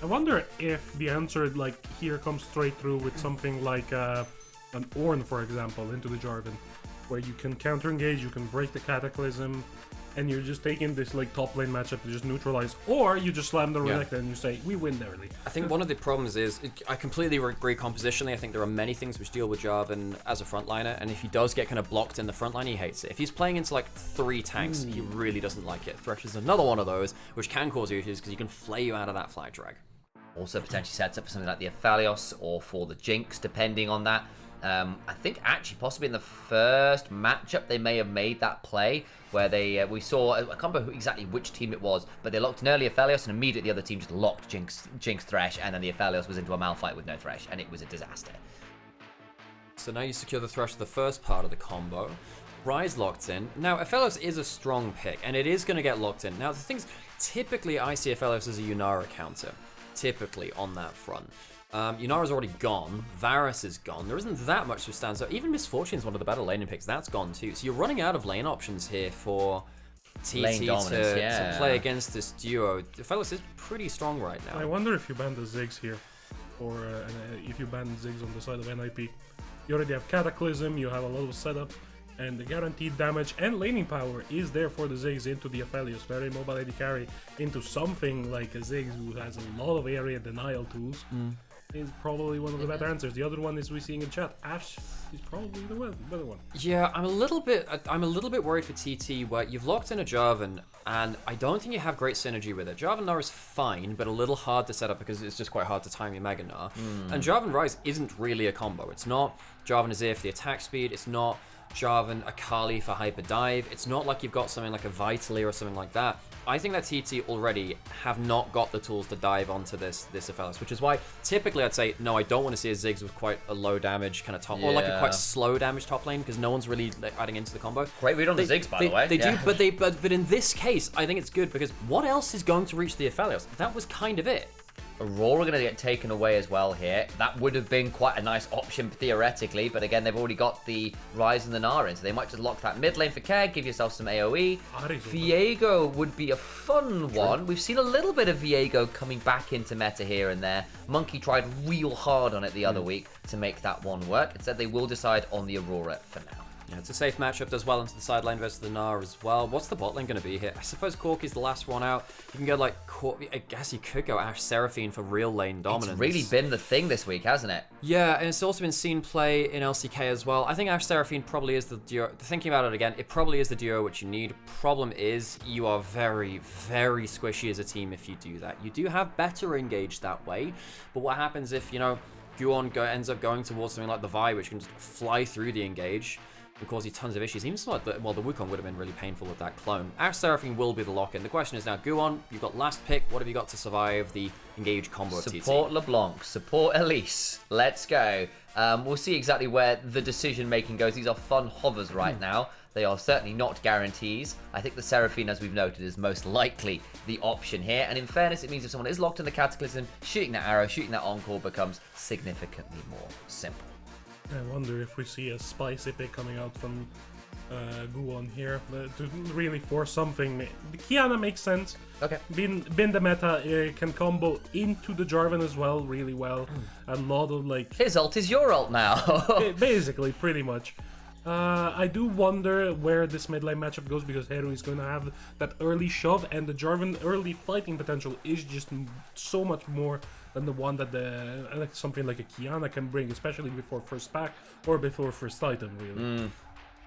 I wonder if the answer like here comes straight through with something like an Ornn, for example, into the Jarvan, where you can counter engage, you can break the Cataclysm, and you're just taking this like top lane matchup to just neutralize, or you just slam the Renekton and you say we win early. I think one of the problems is, I completely agree compositionally. I think there are many things which deal with Jarvan as a frontliner, and if he does get kind of blocked in the frontline, he hates it. If he's playing into like 3 tanks, he really doesn't like it. Thresh is another one of those which can cause issues because you can flay you out of that flag drag. Also potentially sets up for something like the Aphelios or for the Jinx, depending on that. I think actually possibly in the first matchup they may have made that play where they we saw, I can't remember exactly which team it was, but they locked an early Aphelios and immediately the other team just locked Jinx Thresh, and then the Aphelios was into a Malphite with no Thresh, and it was a disaster. So now you secure the Thresh for the first part of the combo. Ryze locked in. Now, Aphelios is a strong pick, and it is going to get locked in. Now, the things, typically I see Aphelios as a Yunara counter, typically on that front. Yunara's already gone. Varus is gone. There isn't that much to stand. So even Misfortune's one of the better laning picks. That's gone too. So you're running out of lane options here for TT to play against this duo. Aphelios is pretty strong right now. I wonder if you ban the Ziggs here, or if you ban Ziggs on the side of NIP. You already have Cataclysm, you have a lot of setup, and the guaranteed damage and laning power is there for the Ziggs into the Aphelios. Very mobile AD carry into something like a Ziggs who has a lot of area denial tools. Is probably one of the better answers. The other one is we're seeing in chat. Ashe is probably the better one. Yeah, I'm a little bit worried for TT where you've locked in a Jarvan and I don't think you have great synergy with it. Jarvan Gnar is fine, but a little hard to set up because it's just quite hard to time your Mega Gnar. And Jarvan Ryze isn't really a combo. It's not Jarvan Azir for the attack speed. It's not Jarvan Akali for hyper dive. It's not like you've got something like a Vitally or something like that. I think that TT already have not got the tools to dive onto this Aphelios, which is why typically I'd say no, I don't want to see a Ziggs with quite a low damage kind of top, or like a quite slow damage top lane because no one's really like, adding into the combo. Great read on the Ziggs, by the way. They do, but in this case, I think it's good because what else is going to reach the Aphelios? That was kind of it. Aurora going to get taken away as well here. That would have been quite a nice option theoretically, but again, they've already got the Ryze and the Gnar in, so they might just lock that mid lane for care, give yourself some AoE. Viego would be a fun one. We've seen a little bit of Viego coming back into meta here and there. Monkey tried real hard on it the other week to make that one work. Instead, they will decide on the Aurora for now. Yeah, it's a safe matchup, does well into the side lane versus the Gnar as well. What's the bot lane going to be here? I suppose Cork is the last one out. You can go like, I guess you could go Ashe Seraphine for real lane dominance. It's really been the thing this week, hasn't it? Yeah, and it's also been seen play in LCK as well. I think Ashe Seraphine probably is the duo. Thinking about it again, it probably is the duo which you need. Problem is, you are very, very squishy as a team if you do that. You do have better engage that way, but what happens if, you know, Guon ends up going towards something like the Vi, which can just fly through the engage and cause you tons of issues. Even so, the Wukong would have been really painful with that clone. Ashe Seraphine will be the lock-in. The question is now, Guon, you've got last pick. What have you got to survive the engage combo of TT? Support LeBlanc, support Elise. Let's go. We'll see exactly where the decision-making goes. These are fun hovers right now. They are certainly not guarantees. I think the Seraphine, as we've noted, is most likely the option here. And in fairness, it means if someone is locked in the Cataclysm, shooting that arrow, shooting that encore becomes significantly more simple. I wonder if we see a spicy pick coming out from Guon here to really force something. The Kiana makes sense. Okay. Bin the meta can combo into the Jarvan as well really well. A lot of like... His ult is your ult now. Basically, pretty much. I do wonder where this mid lane matchup goes because Heru is going to have that early shove and the Jarvan early fighting potential is just so much more than the one that something like a Kiana can bring, especially before first pack or before first item, really.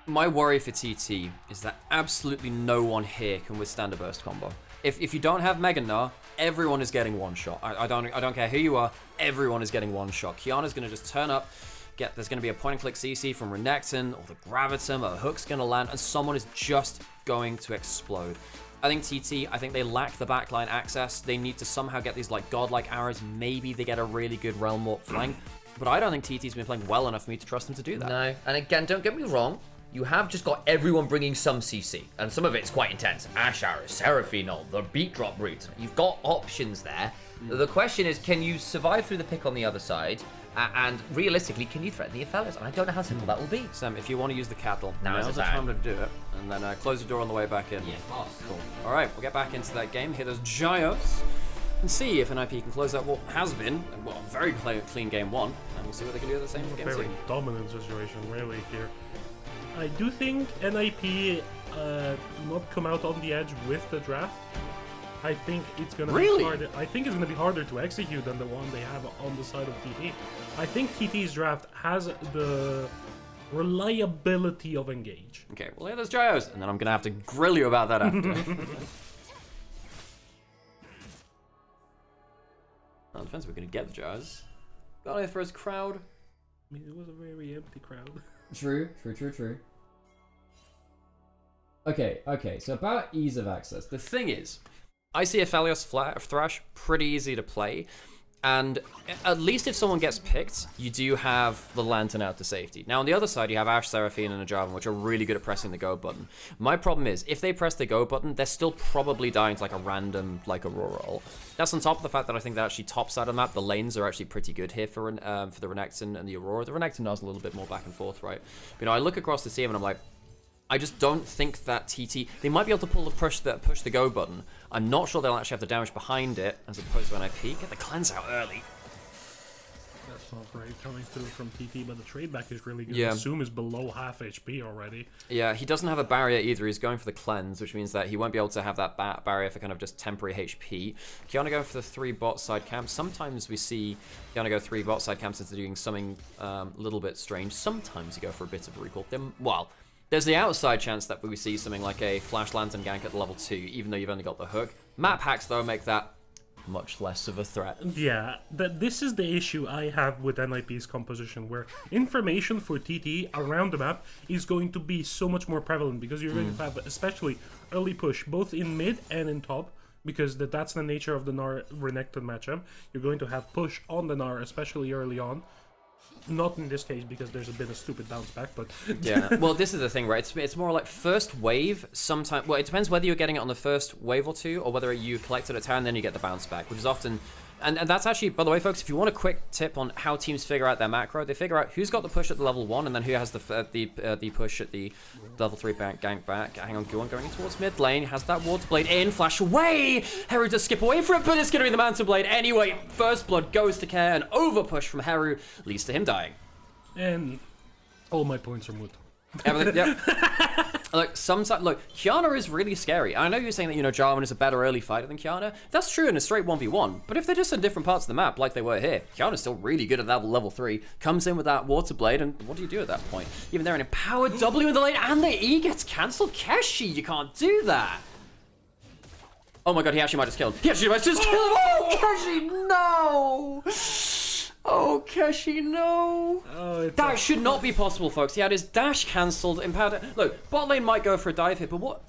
My worry for TT is that absolutely no one here can withstand a burst combo. If you don't have Mega Gnar, everyone is getting one shot. I don't care who you are, everyone is getting one shot. Kiana's going to just turn up. There's going to be a point-and-click CC from Renekton, or the Graviton, a hook's going to land, and someone is just going to explode. I think TT, I think they lack the backline access. They need to somehow get these like godlike arrows. Maybe they get a really good Realm Warp flank. But I don't think TT's been playing well enough for me to trust them to do that. No, and again, don't get me wrong. You have just got everyone bringing some CC, and some of it's quite intense. Ash Arrow, Seraphine, the beat drop route. You've got options there. The question is, can you survive through the pick on the other side? And realistically, can you threaten the Aphelios? And I don't know how simple that will be. Sam, if you want to use the cattle, Now's now's the the time. time to do it. And then close the door on the way back in. Yeah, fast. Cool. All right, we'll get back into that game. Hit those Gyos and see if NIP can close out what has been a very clean game 1. And we'll see what they can do at the same game Very 2. dominant situation, really, here. I do think NIP do not come out on the edge with the draft. I think it's gonna be harder. I think it's gonna be harder to execute than the one they have on the side of TT. I think TT's draft has the reliability of Engage. Okay, well, hit those Gyos, and then I'm going to have to grill you about that after. Well, it depends if we're going to get the Gyos. Got it for his crowd. I mean, it was a very empty crowd. True. Okay, so about ease of access. The thing is, I see Aphelios Thrash pretty easy to play, and at least if someone gets picked, you do have the Lantern out to safety. Now on the other side, you have Ashe, Seraphine, and a Jarvan, which are really good at pressing the go button. My problem is, if they press the go button, they're still probably dying to like a random, like Aurora ult. That's on top of the fact that I think that actually top side of the map, the lanes are actually pretty good here for the Renekton and the Aurora. The Renekton does a little bit more back and forth, right? But, I look across the team and I'm like, I just don't think that TT... They might be able to pull the push the go button. I'm not sure they'll actually have the damage behind it, as opposed to NIP. Get the cleanse out early. That's not great coming through from TT, but the trade back is really good. Yeah. Zoom is below half HP already. Yeah, he doesn't have a barrier either. He's going for the cleanse, which means that he won't be able to have that barrier for kind of just temporary HP. Kiana going for the 3 bot side camps. Sometimes we see Kiana go 3 bot side camps instead of doing something a little bit strange. Sometimes you go for a bit of a recall. There's the outside chance that we see something like a Flash Lantern gank at level 2, even though you've only got the hook. Map hacks, though, make that much less of a threat. Yeah, this is the issue I have with NIP's composition, where information for TT around the map is going to be so much more prevalent, because you're going to have, especially early push, both in mid and in top, because that's the nature of the Gnar Renekton matchup. You're going to have push on the Gnar, especially early on. Not in this case, because there's been a stupid bounce back, but... Yeah, well, this is the thing, right? It's more like first wave, sometimes... Well, it depends whether you're getting it on the first wave or 2, or whether you collect it at tower and then you get the bounce back, which is often... And that's actually, by the way, folks, if you want a quick tip on how teams figure out their macro, they figure out who's got the push at the level 1, and then who has the push at the level 3 gank back. Hang on, Guan going towards mid lane, has that water blade in, flash away! Heru does skip away from it, but it's going to be the Manta Blade anyway. First blood goes to Care, an over push from Heru leads to him dying. And all my points are moot. Everything, yep. Look, Kiana is really scary. I know you're saying that, Jarvan is a better early fighter than Kiana. That's true in a straight 1v1. But if they're just in different parts of the map, like they were here, Kiana's still really good at that level 3. Comes in with that Water Blade, and what do you do at that point? Even there, an empowered W in the lane, and the E gets cancelled. Keshi, you can't do that. Oh my god, he actually might just kill him. He actually might just kill him. Oh, Keshi, no! Oh, Keshi, no! Oh, That should not be possible, folks. He had his dash cancelled. Look, bot lane might go for a dive hit, but what?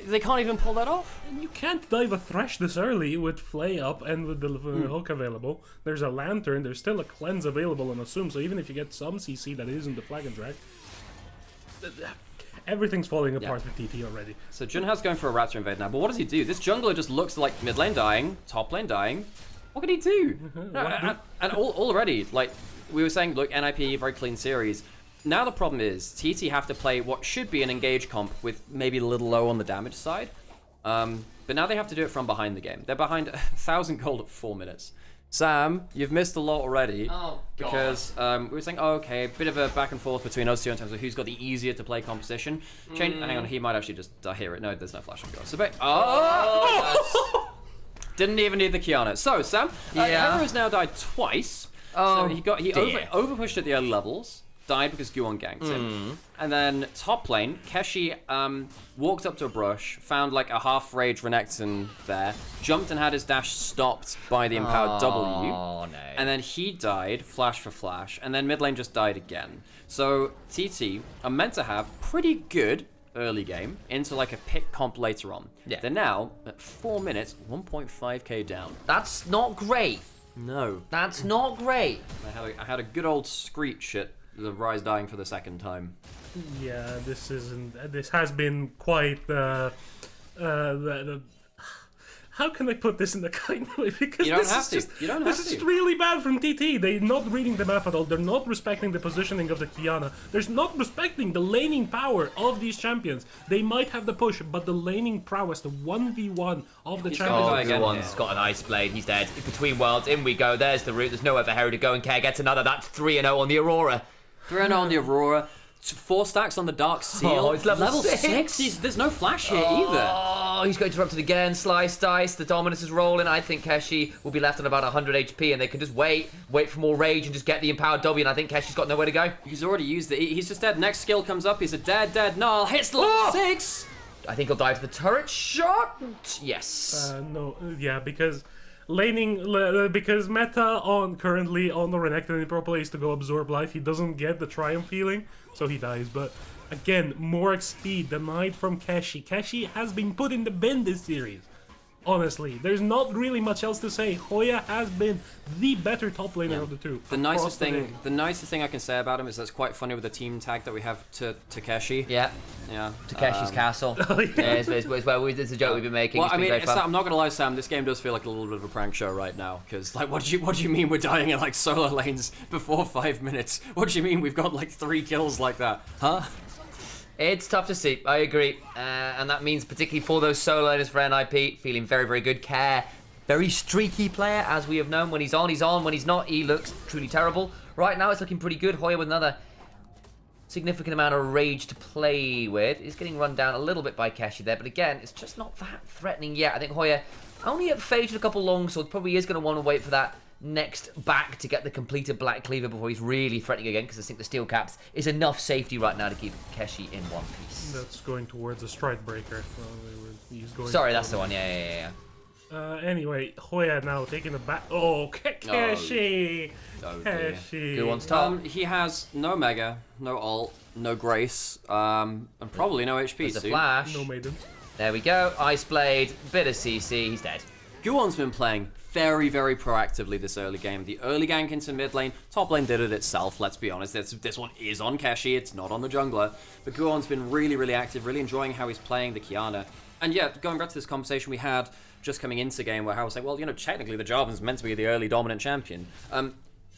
They can't even pull that off? You can't dive a Thresh this early with Flay up and with the hook available. There's a Lantern, there's still a cleanse available on Assume, so even if you get some CC that isn't the Flag and Drag, everything's falling apart with TT already. So Junha's going for a Raptor Invade now, but what does he do? This jungler just looks like mid lane dying, top lane dying. What can he do? And already, like we were saying, look, NIP, very clean series. Now the problem is, TT have to play what should be an engage comp with maybe a little low on the damage side. But now they have to do it from behind the game. They're behind 1,000 gold at 4 minutes. Sam, you've missed a lot already. Oh, God. Because we were saying, oh, okay, a bit of a back and forth between us two in terms of who's got the easier to play composition. Hang on, he might actually just hear it. No, there's no flash on go. So, didn't even need the Kiana. So, Sam, Hero's now died twice. So he over pushed at the early levels, died because Guon ganked him. And then top lane, Keshi walked up to a brush, found like a half rage Renekton there, jumped and had his dash stopped by the empowered W. Oh no. And then he died, flash for flash, and then mid lane just died again. So TT are meant to have pretty good early game into like a pick comp later on. Yeah. They're now at 4 minutes, 1.5k down. That's not great. No. That's not great. I had a good old screech at the Rise dying for the second time. Yeah, this has been quite how can I put this in a kind way? Because You don't this have is to. just You don't this have is to. really bad from TT. They're not reading the map at all. They're not respecting the positioning of the Kiana. They're not respecting the laning power of these champions. They might have the push, but the laning prowess, the 1v1 of the He's champions. got Oh, die again. Guwan's got an ice blade. He's dead. Between worlds, in we go. There's the route. There's nowhere for Harry to go, and Care gets another. That's 3-0 on the Aurora. 3-0 on the Aurora. 4 stacks on the Dark Seal. Oh, it's level 6. 6. There's no flash here either. Oh, he's going interrupted again. Slice dice. The dominance is rolling. I think Keshi will be left on about 100 HP, and they can just wait for more rage, and just get the empowered W. And I think Keshi's got nowhere to go. He's already used it. He's just dead. Next skill comes up. He's a dead Null. Hits the level 6. I think he'll die to the turret shot. Yes. No, yeah, because because meta currently on the Renekton in pro play is to go absorb life. He doesn't get the triumph feeling, so he dies. But again, more XP denied from Keshi. Keshi has been put in the bin this series. Honestly, there's not really much else to say. Hoya has been the better top laner of the two. The across nicest thing I can say about him is that's quite funny with the team tag that we have to Takeshi. Yeah. Yeah. Takeshi's castle. Oh, yeah. Yeah, it's a joke we've been making. Well, It's I been mean, great fun. I'm not gonna lie, Sam. This game does feel like a little bit of a prank show right now. Because, like, what do you mean we're dying in like solo lanes before 5 minutes? What do you mean we've got like 3 kills like that? Huh? It's tough to see, I agree. And that means particularly for those solo laners for NIP, feeling very, very good. Care, very streaky player, as we have known. When he's on, he's on. When he's not, he looks truly terrible. Right now, it's looking pretty good. Hoya with another significant amount of rage to play with. He's getting run down a little bit by Keshi there, but again, it's just not that threatening yet. I think Hoya only at phased a couple long swords, probably is going to want to wait for that next back to get the completed Black Cleaver before he's really threatening again, because I think the Steel Caps is enough safety right now to keep Keshi in one piece. That's going towards a Stride Breaker. He's going Sorry, that's the one. Yeah. Anyway, Hoya now taking the back. Oh, Keshi! Oh, dear. Keshi! Good one's top. He has no Mega, no ult, no Grace, and probably no HP. There's a soon. flash. No maiden. There we go. Ice Blade, bit of CC, he's dead. Guwan's been playing very, very proactively this early game. The early gank into mid lane, top lane did it itself, let's be honest. This one is on Keshi, it's not on the jungler. But Guwan's been really, really active, really enjoying how he's playing the Kiana. And yeah, going back to this conversation we had just coming into game where Harold was saying, well, you know, technically the Jarvan's meant to be the early dominant champion.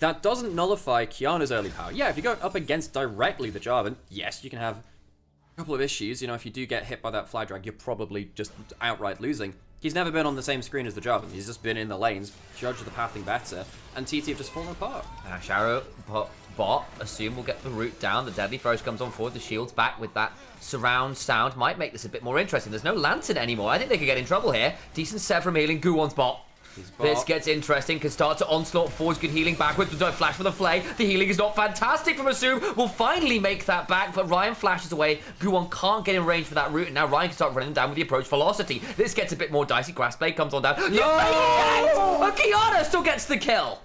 That doesn't nullify Kiana's early power. Yeah, if you go up against directly the Jarvan, yes, you can have a couple of issues. You know, if you do get hit by that fly drag, you're probably just outright losing. He's never been on the same screen as the Jarvan. He's just been in the lanes, judged the pathing better, and TT have just fallen apart. Arrow bot, assume we'll get the root down. The Deadly Throws comes on forward. The shield's back with that surround sound. Might make this a bit more interesting. There's no Lantern anymore. I think they could get in trouble here. Decent set from healing. Guwan's bot. This gets interesting. Can start to onslaught forwards. Good healing backwards. Flash for the flay. The healing is not fantastic from Assume. Will finally make that back, but Ryan flashes away. Guwan can't get in range for that route, and now Ryan can start running down with the approach velocity. This gets a bit more dicey. Grass Blade comes on down. No! Kiana still gets the kill.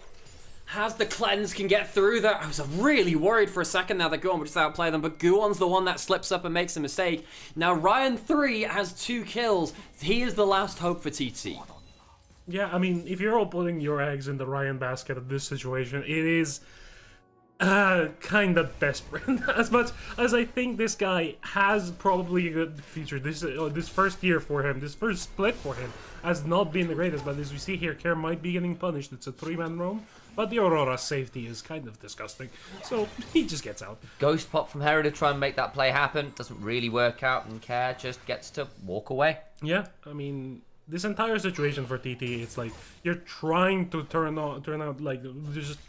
Has the cleanse can get through that. I was really worried for a second now that Guwan would just outplay them, but Guwan's the one that slips up and makes a mistake. Now Ryan 3 has 2 kills. He is the last hope for TT. Yeah, I mean, if you're all putting your eggs in the Ryan basket of this situation, it is kind of desperate. As much as I think this guy has probably a good future, this first year for him, this first split for him, has not been the greatest. But as we see here, Care might be getting punished. It's a 3-man roam, but the Aurora's safety is kind of disgusting. So he just gets out. Ghost pop from Herod to try and make that play happen. Doesn't really work out, and Care just gets to walk away. Yeah, I mean, this entire situation for TT, it's like you're trying to turn out like just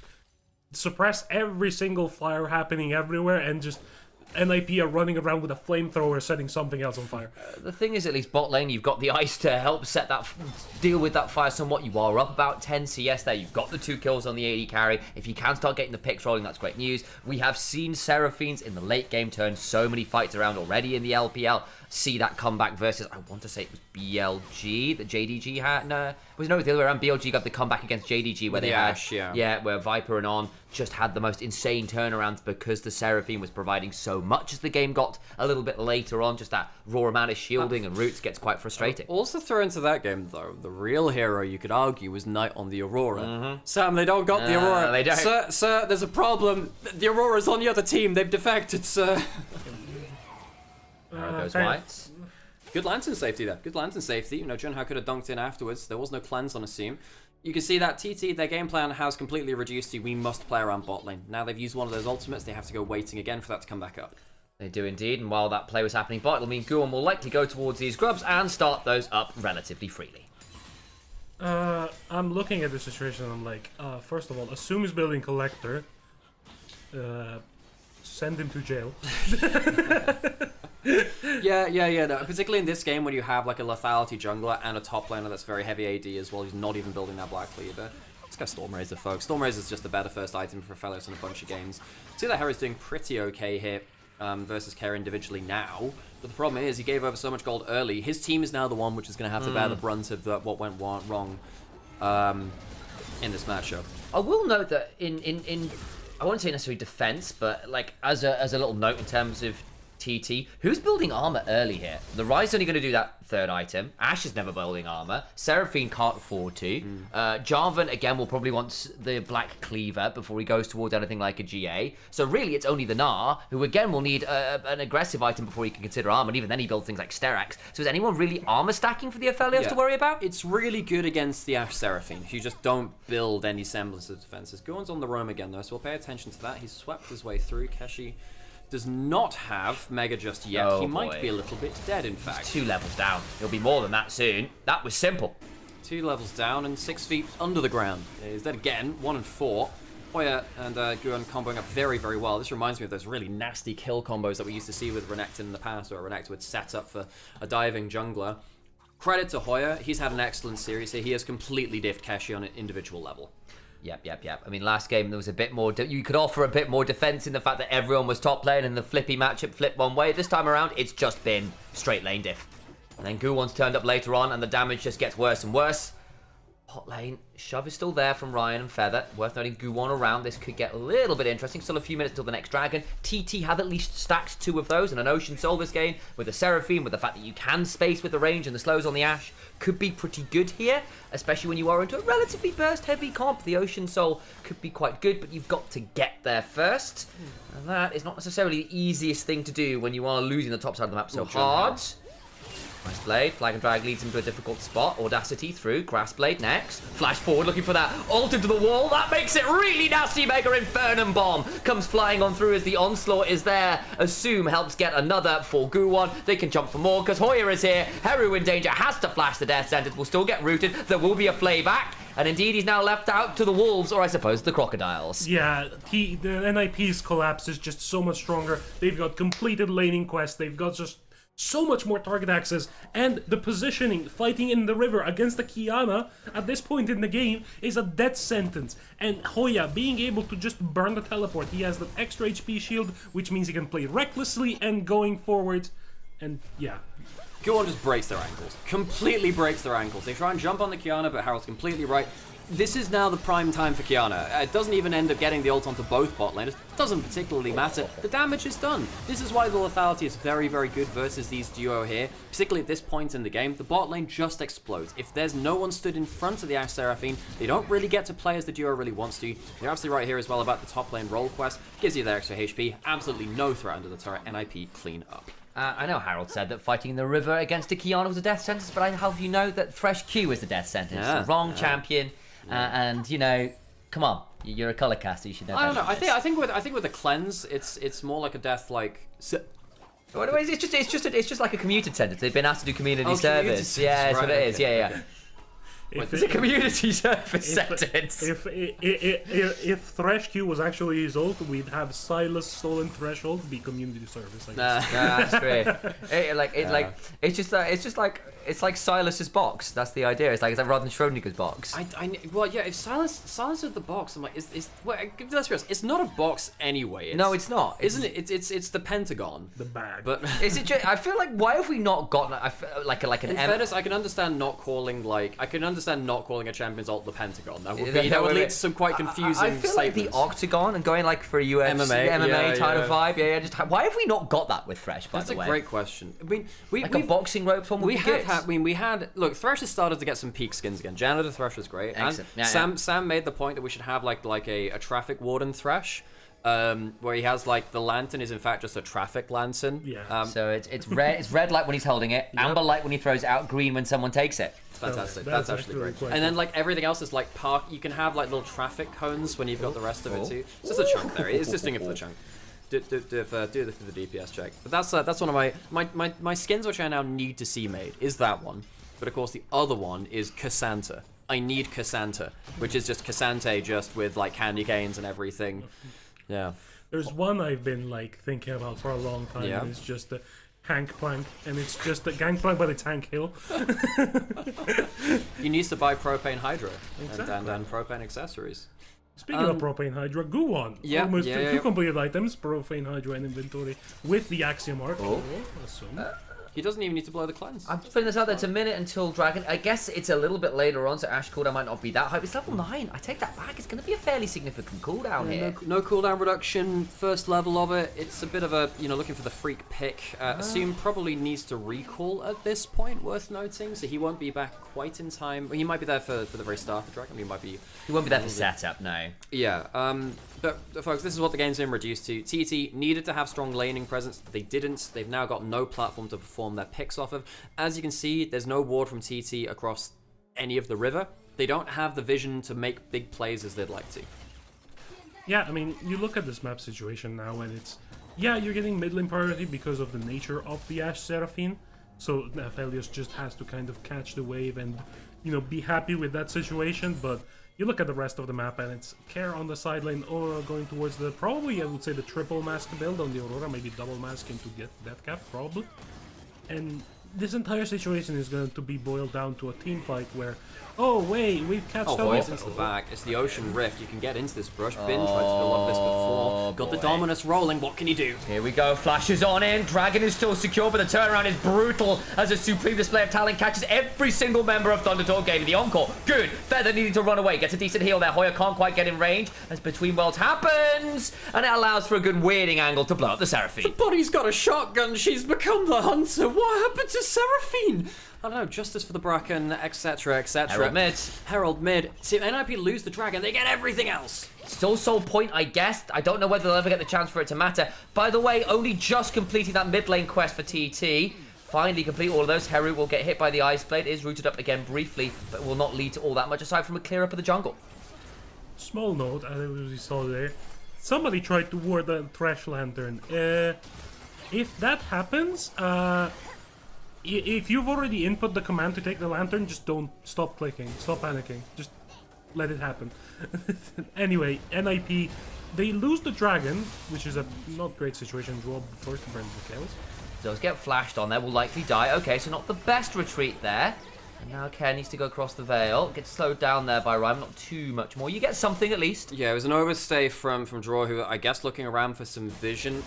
suppress every single fire happening everywhere, and just NIP are running around with a flamethrower setting something else on fire. The thing is, at least bot lane, you've got the ice to help deal with that fire somewhat. You are up about 10 CS there. You've got the 2 kills on the AD carry. If you can start getting the picks rolling, that's great news. We have seen Seraphines in the late game turn so many fights around already in the LPL. See that comeback versus, I want to say it was BLG that JDG had. No, Was no, the other way around. BLG got the comeback against JDG where they had, Ash, yeah. where Viper and On just had the most insane turnarounds because the Seraphine was providing so much as the game got a little bit later on. Just that raw amount of shielding and roots gets quite frustrating. Also throw into that game, though, the real hero, you could argue, was Knight on the Aurora. Sam, they don't got the Aurora. They don't. Sir, there's a problem. The Aurora's on the other team. They've defected, sir. There goes White. Good lantern safety there. Good lantern safety. You know, Junhao could have dunked in afterwards. There was no cleanse on Asim. You can see that TT, their game plan has completely reduced to we must play around bot lane. Now they've used one of those ultimates, they have to go waiting again for that to come back up. They do indeed, and while that play was happening bot, it'll mean Guon will likely go towards these grubs and start those up relatively freely. I'm looking at the situation and I'm like, first of all, assume he's building Collector. Send him to jail. Yeah. No, particularly in this game when you have like a lethality jungler and a top laner that's very heavy AD as well, who's not even building that Black Cleaver. Let's go Stormrazor, folks. Stormrazor is just the better first item for Fellows in a bunch of games. See that Harry's doing pretty okay here versus Kerr individually now, but the problem is he gave over so much gold early. His team is now the one which is going to have to bear the brunt of what went wrong in this matchup. I will note that in I wouldn't say necessarily defense, but like as a little note in terms of TT, who's building armor early here? The Ryze only going to do that third item. Ashe is never building armor. Seraphine can't afford to. Jarvan, again, will probably want the Black Cleaver before he goes towards anything like a GA. So really, it's only the Gnar, who again will need an aggressive item before he can consider armor, and even then he builds things like Sterax. So is anyone really armor stacking for the Aphelios to worry about? It's really good against the Ashe Seraphine, who just don't build any semblance of defenses. Goon's on the roam again, though, so we'll pay attention to that. He's swept his way through. Keshi does not have Mega just yet. Oh, he might be a little bit dead, in fact. He's 2 levels down. He'll be more than that soon. That was simple. 2 levels down and 6 feet under the ground. He's dead again, 1 and 4. Hoya and Guon comboing up very, very well. This reminds me of those really nasty kill combos that we used to see with Renekton in the past, where Renekton would set up for a diving jungler. Credit to Hoya, he's had an excellent series here. He has completely diffed Keshi on an individual level. Yep. I mean, last game there was a bit more. You could offer a bit more defense in the fact that everyone was top lane and the flippy matchup flipped one way. This time around, it's just been straight lane diff. And then Guwon's turned up later on, and the damage just gets worse and worse. Hot lane, shove is still there from Ryan and Feather. Worth noting, Guwon around. This could get a little bit interesting. Still a few minutes till the next dragon. TT have at least stacked 2 of those, and an Ocean Soul this game with the Seraphine, with the fact that you can space with the range and the slows on the Ashe, could be pretty good here, especially when you are into a relatively burst-heavy comp. The Ocean Soul could be quite good, but you've got to get there first, and that is not necessarily the easiest thing to do when you are losing the top side of the map so hard. Nice blade. Flag and drag leads him to a difficult spot. Audacity through. Grass blade next. Flash forward looking for that ult into the wall. That makes it really nasty. Mega Infernum Bomb comes flying on through as the onslaught is there. Assume helps get another for Guwon. They can jump for more because Hoya is here. Heru in danger. Has to flash the death sentence. Will still get rooted. There will be a flayback. And indeed, he's now left out to the wolves, or I suppose the crocodiles. Yeah, the NIP's collapse is just so much stronger. They've got completed laning quests. They've got just so much more target access, and the positioning, fighting in the river against the Kiana at this point in the game is a death sentence. And Hoya being able to just burn the teleport, he has the extra HP shield, which means he can play recklessly and going forward, and yeah. Guon just breaks their ankles. Completely breaks their ankles. They try and jump on the Kiana, but Harold's completely right. This is now the prime time for Kiana. It doesn't even end up getting the ult onto both bot laners. Doesn't particularly matter. The damage is done. This is why the lethality is very, very good versus these duo here. Particularly at this point in the game, the bot lane just explodes. If there's no one stood in front of the Ashe Seraphine, they don't really get to play as the duo really wants to. You're absolutely right here as well about the top lane roll quest. Gives you the extra HP. Absolutely no threat under the turret. NIP clean up. I know Harold said that fighting in the river against a Kiana was a death sentence, but I have you know that Fresh Q is the death sentence. Yeah, the wrong champion. And you know, come on, you're a color caster. You should know. I don't know. I think with the cleanse, it's more like a death like. Well, it's just like a commuted sentence. They've been asked to do community service. Service. Yeah, that's Right, what it is. okay. Yeah. It's a community service sentence. If Thresh Q was actually his ult, we'd have Silas Stolen Threshold be community service. I guess. That's great. It's like Silas's box. That's the idea. It's like rather than Schrodinger's box. If Silas is the box, I'm like, let's be honest, it's not a box anyway. No, it's not, isn't it? It's the Pentagon. The bag. But is it? I feel like why have we not gotten like an? In fairness, I can understand not calling I can understand understand not calling a champion's ult the Pentagon. That would lead to some quite confusing I feel like the Octagon and going like for a UFC MMA kind of vibe. Yeah. Just why have we not got that with Thresh? By the way, that's a great question. I mean, like a boxing ropes one. We had look. Thresh has started to get some peak skins again. Janitor Thresh was great. Excellent. And Sam made the point that we should have like a traffic warden Thresh. Where he has like the lantern is in fact just a traffic lantern. Yeah. So it's red. It's red light when he's holding it, amber light when he throws it out, green when someone takes it. Fantastic. That's actually great. And then like everything else is like park. You can have like little traffic cones when you've got the rest of it too. It's just a chunk there. It's just doing it for the chunk. Do the DPS check. But that's one of my skins which I now need to see made is that one. But of course the other one is Cassanta. I need Cassanta, which is just Cassante just with like candy canes and everything. Yeah. There's one I've been like thinking about for a long time. Yeah. And it's just the Hank Plank, and it's just the Gangplank by the Tank Hill. You need to buy propane hydro and propane accessories. Speaking of propane hydro, Guwon. Yeah, almost two completed items, propane hydro and inventory with the Axiom Arc. He doesn't even need to blow the cleanse. I'm putting this out there. It's a minute until Dragon. I guess it's a little bit later on, so Ashe cooldown might not be that high. It's level 9. I take that back. It's going to be a fairly significant cooldown here. No cooldown reduction. First level of it. It's a bit of a, looking for the freak pick. Assume probably needs to recall at this point, worth noting. So he won't be back quite in time. He might be there for the very start of Dragon. He won't be there for setup, no. Yeah. But folks, this is what the game's been reduced to. TT needed to have strong laning presence. They didn't. They've now got no platform to perform their picks off of. As you can see, there's no ward from TT across any of the river. They don't have the vision to make big plays as they'd like to. Yeah, I mean, you look at this map situation now, and it's... Yeah, you're getting mid lane priority because of the nature of the Ashe Seraphine. So Aphelios just has to kind of catch the wave and, be happy with that situation, but... You look at the rest of the map and it's Care on the side lane, Aurora going towards the, probably I would say the triple mask build on the Aurora, maybe double mask into get death cap, probably. And this entire situation is going to be boiled down to a team fight where, oh wait, we've catched up. Oh, it's into the back. It's the Ocean Rift. You can get into this brush. Bin tried to fill up this before. Got the Dominus rolling. What can you do? Here we go. Flashes on in. Dragon is still secure, but the turnaround is brutal as a supreme display of talent catches every single member of Thunderdog game. The encore, good. Feather needing to run away. Gets a decent heal there. Hoya can't quite get in range as Between Worlds happens, and it allows for a good weirding angle to blow up the Seraphine. The body's got a shotgun. She's become the hunter. What happened to Seraphine? I don't know, justice for the Bracken, etc, etc. Herald mid. See, if NIP lose the dragon, they get everything else. Still soul point, I guess. I don't know whether they'll ever get the chance for it to matter. By the way, only just completing that mid lane quest for TT. Finally complete all of those. Heru will get hit by the Ice Blade. Is rooted up again briefly, but will not lead to all that much aside from a clear up of the jungle. Small note, I think we saw there. Somebody tried to ward the Thresh Lantern. If that happens, if you've already input the command to take the lantern, just don't stop clicking, stop panicking, just let it happen. Anyway, NIP, they lose the dragon, which is a not great situation. Draw first to burn the kills. Does get flashed on there, will likely die. Okay, so not the best retreat there. And now Care needs to go across the veil. Gets slowed down there by Rhyme, not too much more. You get something at least. Yeah, it was an overstay from Draw, who I guess looking around for some vision.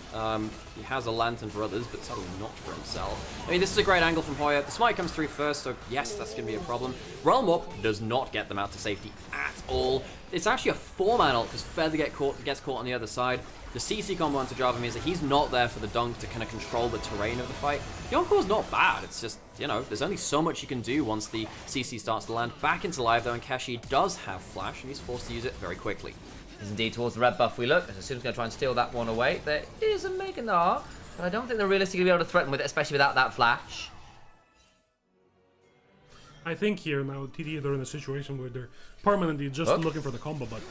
He has a lantern for others, but sadly not for himself. I mean, this is a great angle from Hoya. The smite comes through first, so yes, that's going to be a problem. Realm Up does not get them out to safety at all. It's actually a 4-man ult because Feather gets caught on the other side. The CC combo onto Java means that he's not there for the dunk to kind of control the terrain of the fight. The Encore's not bad, it's just, there's only so much you can do once the CC starts to land. Back into live though, and Keshi does have flash, and he's forced to use it very quickly. Is indeed towards the red buff we look, as Assume's going to try and steal that one away. There is a Meganar, but I don't think they're realistically going to be able to threaten with it, especially without that flash. I think here now, TT are in a situation where they're permanently just looking for the combo button.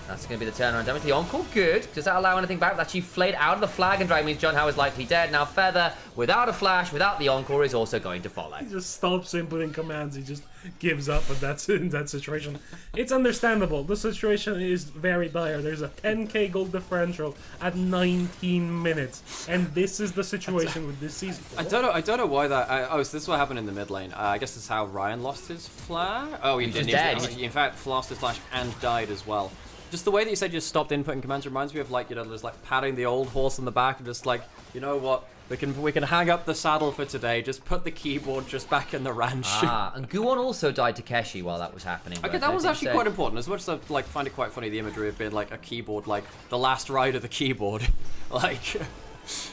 That's going to be the turnaround damage. The Encore, good. Does that allow anything back? Actually flayed out of the flag, and Dragon means John Howe is likely dead. Now Feather, without a flash, without the Encore, is also going to follow. He just stops inputting commands. He just gives up, and that's in that situation. It's understandable. The situation is very dire. There's a 10k gold differential at 19 minutes, and this is the situation with this season. I don't know why that. So this is what happened in the mid lane. I guess this is how Ryan lost his flag. Oh, he didn't. Dead. He in fact lost his flash and died as well. Just the way that you said you stopped inputting commands reminds me of like, you know, just like patting the old horse on the back and just like, you know what, we can hang up the saddle for today. Just put the keyboard just back in the ranch. And Guwon also died to Keshi while that was happening. Okay, that was actually quite important. As much as I like find it quite funny, the imagery of being like a keyboard, like the last ride of the keyboard, like.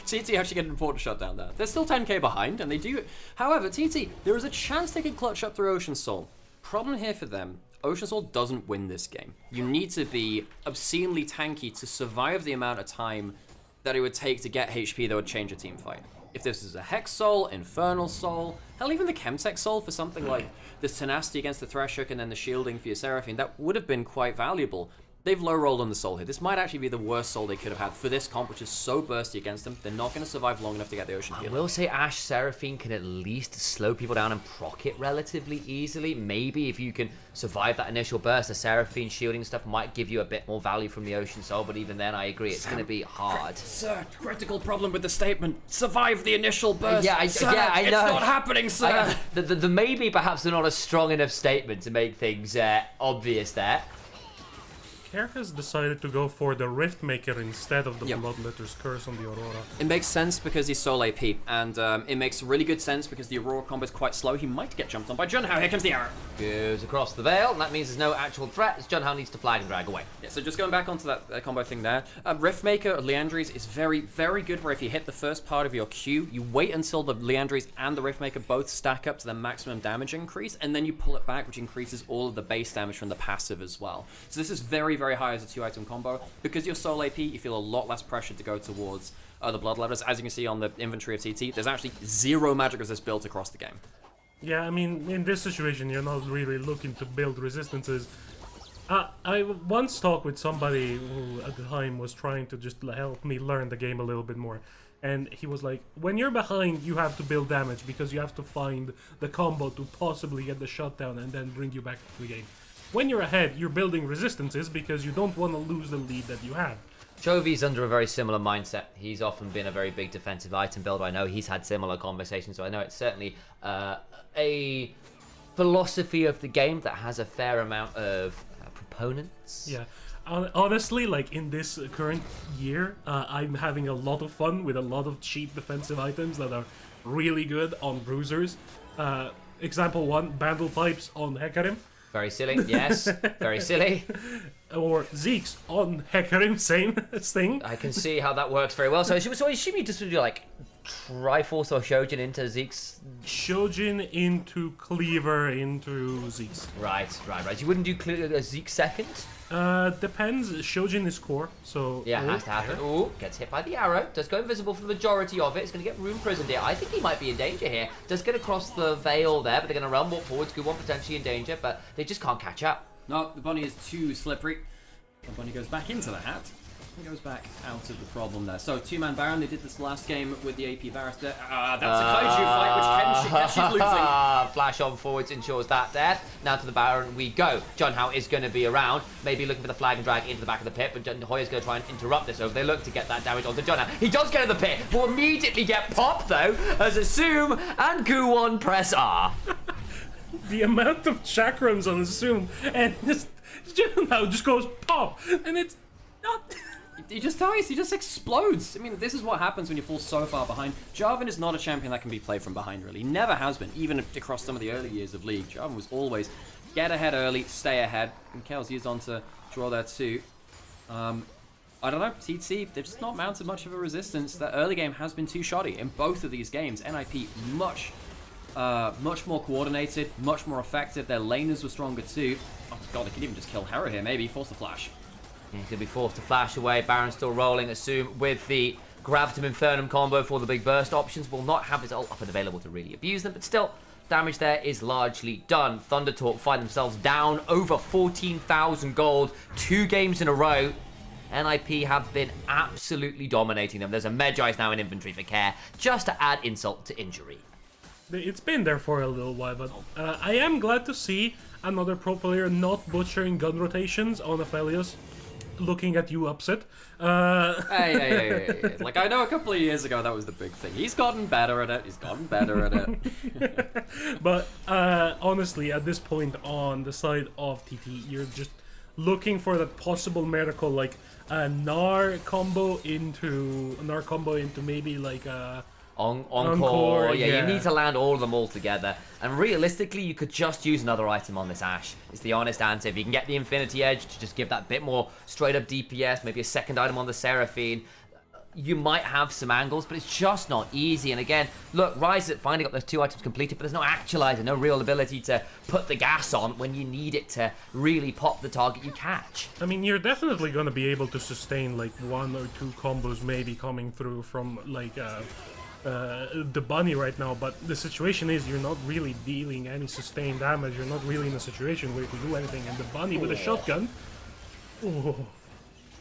TT actually get an important shutdown there. They're still 10k behind, and they do. However, TT, there is a chance they could clutch up through Ocean Soul. Problem here for them. Ocean Soul doesn't win this game. You need to be obscenely tanky to survive the amount of time that it would take to get HP that would change a team fight. If this is a Hex Soul, Infernal Soul, hell, even the Chemtech Soul for something like this tenacity against the Threshook and then the shielding for your Seraphine, that would have been quite valuable. They've low-rolled on the Soul here. This might actually be the worst Soul they could have had for this comp, which is so bursty against them. They're not going to survive long enough to get the Ocean I Healer. will say Ashe Seraphine can at least slow people down and proc it relatively easily. Maybe if you can survive that initial burst, the Seraphine shielding stuff might give you a bit more value from the Ocean Soul, but even then I agree, it's going to be hard. Sir, critical problem with the statement. Survive the initial burst. I know. It's not happening, sir. The maybe perhaps are not a strong enough statement to make things obvious there. Care has decided to go for the Riftmaker instead of the Bloodletter's Curse on the Aurora. It makes sense because he's Soul AP, and it makes really good sense because the Aurora combo is quite slow. He might get jumped on by Junhao. Here comes the arrow. Goes across the veil, and that means there's no actual threat, as Junhao needs to flag and drag away. Yeah, so just going back onto that combo thing there, Riftmaker, Liandry's is very, very good where if you hit the first part of your Q, you wait until the Liandry's and the Riftmaker both stack up to the maximum damage increase, and then you pull it back, which increases all of the base damage from the passive as well. So this is very, very high as a 2-item combo. Because you're Soul AP, you feel a lot less pressure to go towards the Bloodletters. As you can see on the inventory of TT, there's actually 0 magic resist built across the game. Yeah, I mean, in this situation, you're not really looking to build resistances. I once talked with somebody who at the time was trying to just help me learn the game a little bit more. And he was like, when you're behind, you have to build damage because you have to find the combo to possibly get the shutdown and then bring you back to the game. When you're ahead, you're building resistances because you don't want to lose the lead that you have. Chovy's under a very similar mindset. He's often been a very big defensive item builder. I know he's had similar conversations, so I know it's certainly a philosophy of the game that has a fair amount of proponents. Yeah. Honestly, like in this current year, I'm having a lot of fun with a lot of cheap defensive items that are really good on bruisers. Example 1, Bandle Pipes on Hecarim. Very silly, yes. Very silly. Or Zeke's on Hecarim, same thing. I can see how that works very well. So I assume you just do like Triforce or Shojin into Zeke's? Shojin into Cleaver into Zeke's. Right. You wouldn't do Zeke second? Depends. Shojin is core, so... Yeah, has to happen. Ooh, gets hit by the arrow. Does go invisible for the majority of it. It's going to get Rune Prisoned here. I think he might be in danger here. Does get across the veil there, but they're going to run walk forwards. Guwon potentially in danger, but they just can't catch up. No, the bunny is too slippery. The bunny goes back into the hat. He goes back out of the problem there. So, 2-man Baron, they did this last game with the AP Barrister. That's a Kaiju fight, which Keshi's losing. Flash on forwards ensures that death. Now to the Baron we go. Junhao is going to be around, maybe looking for the flag and drag into the back of the pit, but Hoya's going to try and interrupt this. So if they look to get that damage onto Junhao, he does get in the pit, will immediately get popped though, as Assume and Guwon press R. The amount of chakrams on Assume, and Junhao just goes pop, and it's not... He just dies, he just explodes. I mean, this is what happens when you fall so far behind. Jarvan is not a champion that can be played from behind, really. He never has been, even across some of the early years of League. Jarvan was always get ahead early, stay ahead. And Kels used on to draw there too. I don't know, TT, they've just not mounted much of a resistance. That early game has been too shoddy in both of these games. NIP much more coordinated, much more effective. Their laners were stronger too. Oh god, they could even just kill Hera here, maybe. Force the flash. He's going to be forced to flash away. Baron still rolling. Assume with the Gravitum Infernum combo for the big burst options. Will not have his ult up and available to really abuse them. But still, damage there is largely done. Thundertalk find themselves down over 14,000 gold. 2 games in a row. NIP have been absolutely dominating them. There's a Medjai's now in inventory for care. Just to add insult to injury. It's been there for a little while, but I am glad to see another pro player not butchering gun rotations on Aphelios. Looking at you upset. Hey. Like, I know a couple of years ago that was the big thing. He's gotten better at it. But honestly, at this point on the side of TT, you're just looking for that possible miracle, like a Gnar combo into maybe like a Encore. Yeah, yeah. you need to land all of them all together. And realistically, you could just use another item on this Ashe. It's the honest answer. If you can get the Infinity Edge to just give that bit more straight up DPS, maybe a second item on the Seraphine, you might have some angles, but it's just not easy. And again, look, Rise at finally got those 2 items completed, but there's no actualizer, no real ability to put the gas on when you need it to really pop the target you catch. I mean, you're definitely going to be able to sustain like 1 or 2 combos maybe coming through from like the bunny right now, but the situation is you're not really dealing any sustained damage. You're not really in a situation where you can do anything, and the bunny with a shotgun. Oh.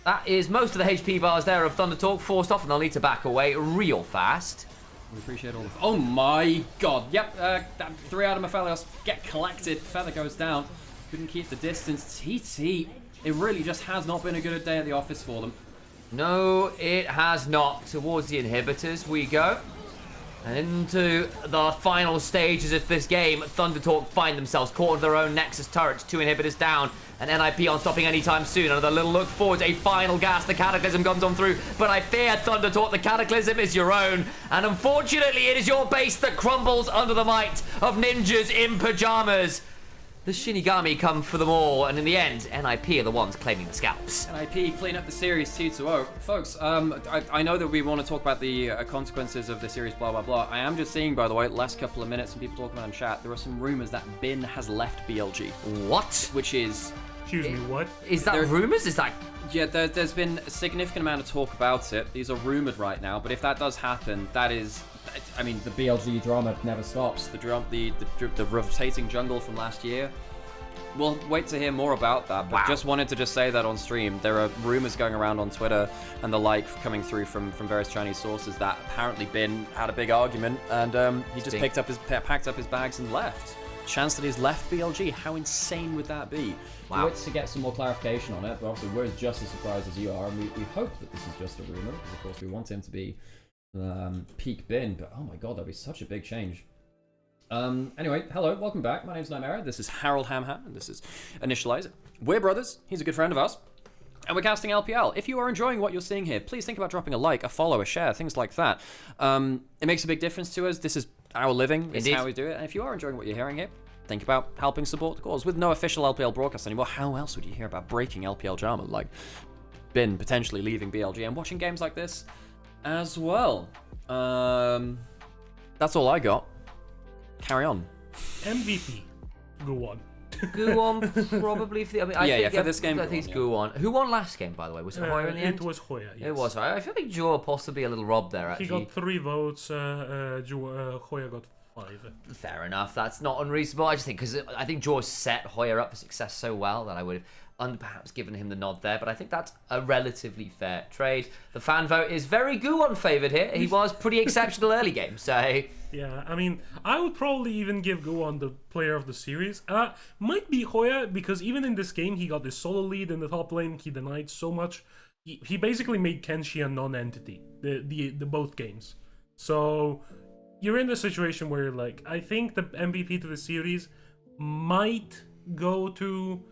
That is most of the HP bars there of Thunder Talk forced off, and they'll need to back away real fast. We appreciate all the... Oh my god. Yep, that 3 out of Mephelios get collected. Feather goes down. Couldn't keep the distance. TT, it really just has not been a good day at the office for them. No, it has not. Towards the inhibitors we go. And into the final stages of this game, Thunder Talk find themselves caught in their own Nexus turrets, 2 inhibitors down, and NIP aren't stopping anytime soon. Another little look forward, a final gas, the Cataclysm comes on through, but I fear, Thunder Talk, the Cataclysm is your own, and unfortunately it is your base that crumbles under the might of ninjas in pajamas. The Shinigami come for them all, and in the end, NIP are the ones claiming the scalps. NIP clean up the series 2-0. Folks, I know that we want to talk about the consequences of the series, blah, blah, blah. I am just seeing, by the way, last couple of minutes, some people talking about in chat, there are some rumors that Bin has left BLG. What? Which is... Excuse me, what? Is that rumors? Is that... Yeah, there's been a significant amount of talk about it. These are rumored right now, but if that does happen, that is... I mean, The BLG drama never stops. the rotating jungle from last year. We'll wait to hear more about that, but just wanted to say that on stream. There are rumors going around on Twitter and the like coming through from various Chinese sources that apparently Bin had a big argument and he just packed up his bags and left. Chance that he's left BLG. How insane would that be? Wow. We'll wait to get some more clarification on it, but obviously we're just as surprised as you are, and we hope that this is just a rumor, because of course we want him to be peak Bin, but oh my god, that'd be such a big change. Anyway, hello, welcome back. My name's Nymaera. This is Harold Hamhand, and this is Initialise. We're brothers. He's a good friend of ours. And we're casting LPL. If you are enjoying what you're seeing here, please think about dropping a like, a follow, a share, things like that. It makes a big difference to us. This is our living. It's how we do it. And if you are enjoying what you're hearing here, think about helping support the cause. With no official LPL broadcast anymore, how else would you hear about breaking LPL drama? Like Bin potentially leaving BLG and watching games like this as well. That's all I got. Carry on. MVP. Go on. Guwon probably for the... I mean, for this game. I think it's Guwon. Who won last game, by the way? Was it Hoya in the end? It was Hoya, yes. It was Hoya. I feel like Joe possibly a little robbed there, actually. He got 3 votes, Hoya got 5. Fair enough. That's not unreasonable. I just think, because I think Joe set Hoya up for success so well that I would have perhaps given him the nod there, but I think that's a relatively fair trade. The fan vote is very Guwon favoured here. He was pretty exceptional early game, so... Yeah, I mean, I would probably even give Guwon the player of the series. Might be Hoya, because even in this game, he got this solo lead in the top lane. He denied so much. He basically made Kenshi a non-entity, the both games. So, you're in the situation where, like, I think the MVP to the series might go to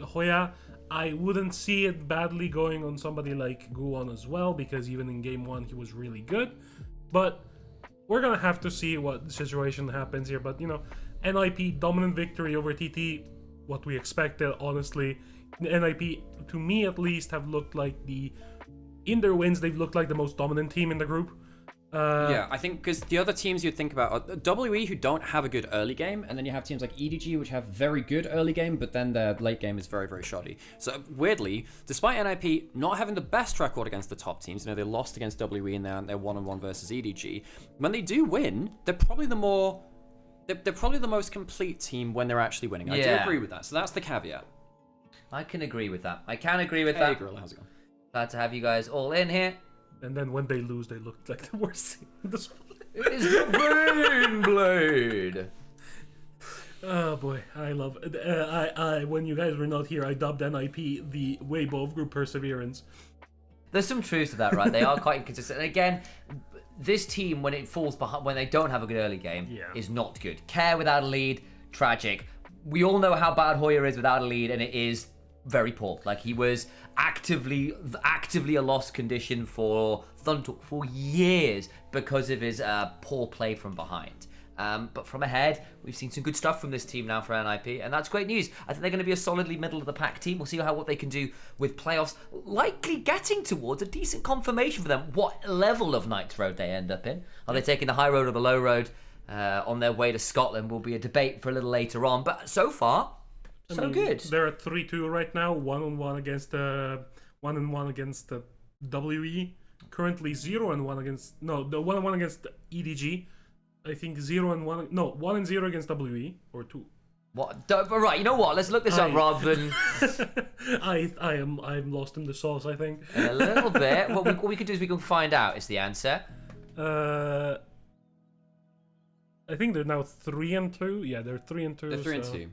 Hoya. I wouldn't see it badly going on somebody like Guwon as well, because even in game 1, he was really good. But we're going to have to see what situation happens here. But, you know, NIP, dominant victory over TT, what we expected, honestly. NIP, to me at least, have looked like in their wins, they've looked like the most dominant team in the group. Yeah, I think because the other teams you'd think about are WE, who don't have a good early game, and then you have teams like EDG, which have very good early game, but then their late game is very, very shoddy. So weirdly, despite NIP not having the best record against the top teams, you know, they lost against WE in their 1-on-1 versus EDG. When they do win, they're probably the most complete team when they're actually winning. I do agree with that. So that's the caveat. I can agree with that. I can agree with Hey, that. Gorilla, how's it going? Glad to have you guys all in here. And then when they lose, they look like the worst thing in the sport. It is the Brain Blade. Oh boy, I love it. When you guys were not here, I dubbed NIP the Weibo of Group Perseverance. There's some truth to that, right? They are quite inconsistent. And again, this team, when it falls behind, when they don't have a good early game, is not good. Care without a lead, tragic. we all know how bad Hoyer is without a lead, and it is very poor. Like, he was actively a lost condition for Thuntalk for years because of his poor play from behind. But from ahead, we've seen some good stuff from this team now for NIP, and that's great news. I think they're going to be a solidly middle-of-the-pack team. We'll see what they can do with playoffs, likely getting towards a decent confirmation for them what level of Knights Road they end up in. Are they taking the high road or the low road on their way to Scotland? Will be a debate for a little later on, but so far, so good. They're at 3-2 right now, 1-1 against the 1-1 against the WE. Currently 0-1 against the 1-1 against EDG. I think 0-1. No, 1-0 against WE or 2. What? Right, you know what? Let's look this up rather than. I'm lost in the sauce, I think. A little bit. What we can do is we can find out. Is the answer? I think they're now 3-2. Yeah, they're 3-2. They're 3-2.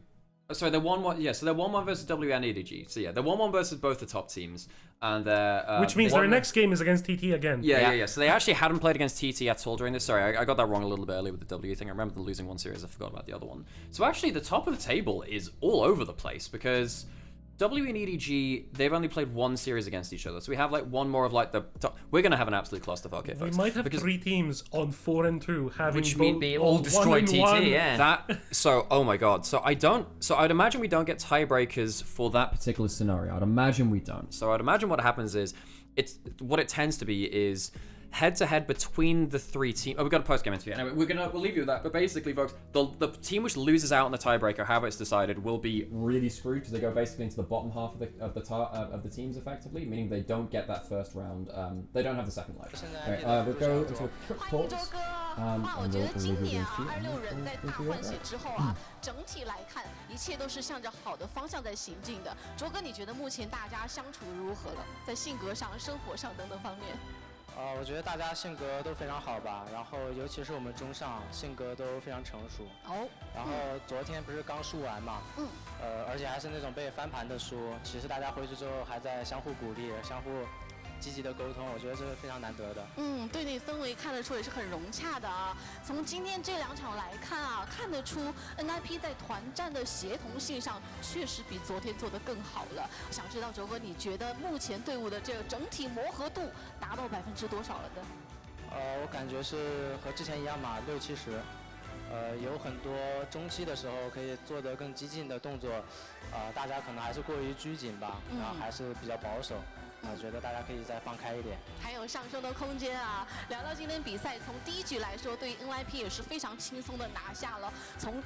Oh, sorry, they're 1-1. Yeah, so they're 1-1 versus W and EDG. So yeah, they're 1-1 versus both the top teams, and they're which means their next game is against TT again. Yeah. So they actually hadn't played against TT at all during this. Sorry, I got that wrong a little bit earlier with the W thing. I remember them losing one series. I forgot about the other one. So actually, the top of the table is all over the place because W and EDG, they've only played one series against each other. So we have like one more of like the top. We're going to have an absolute clusterfuck here, folks. We might have three teams on 4-2 having which mean they all destroy TT, yeah. Oh my god. So I'd imagine we don't get tiebreakers for that particular scenario. I'd imagine we don't. So I'd imagine what happens is what it tends to be is head-to-head between the three teams. Oh, we've got a post-game interview. Anyway, we'll leave you with that. But basically, folks, the team which loses out on the tiebreaker, however it's decided, will be really screwed because they go basically into the bottom half of the teams, effectively, meaning they don't get that first round. They don't have the second leg. Okay, we'll go into a quick pause. 我觉得今年啊，26人在大换血之后啊，整体来看，一切都是向着好的方向在行进的。卓哥，你觉得目前大家相处如何了？在性格上、生活上等等方面？我觉得大家性格都非常好吧，然后尤其是我们中上性格都非常成熟。然后昨天不是刚输完嘛，而且还是那种被翻盘的输，其实大家回去之后还在相互鼓励、相互积极的沟通，我觉得这是非常难得的。对那氛围看得出也是很融洽的啊。从今天这2场来看啊，看得出 NIP 在团战的协同性上确实比昨天做得更好了。想知道卓哥，你觉得目前队伍的这个整体磨合度达到多少了呢？我感觉是和之前一样嘛，60-70。有很多中期的时候可以做得更激进的动作，大家可能还是过于拘谨吧，然后还是比较保守。觉得大家可以再放开一点，还有上升的空间啊。聊到今天比赛，从第1局来说，对于 NIP 也是非常轻松的拿下了。从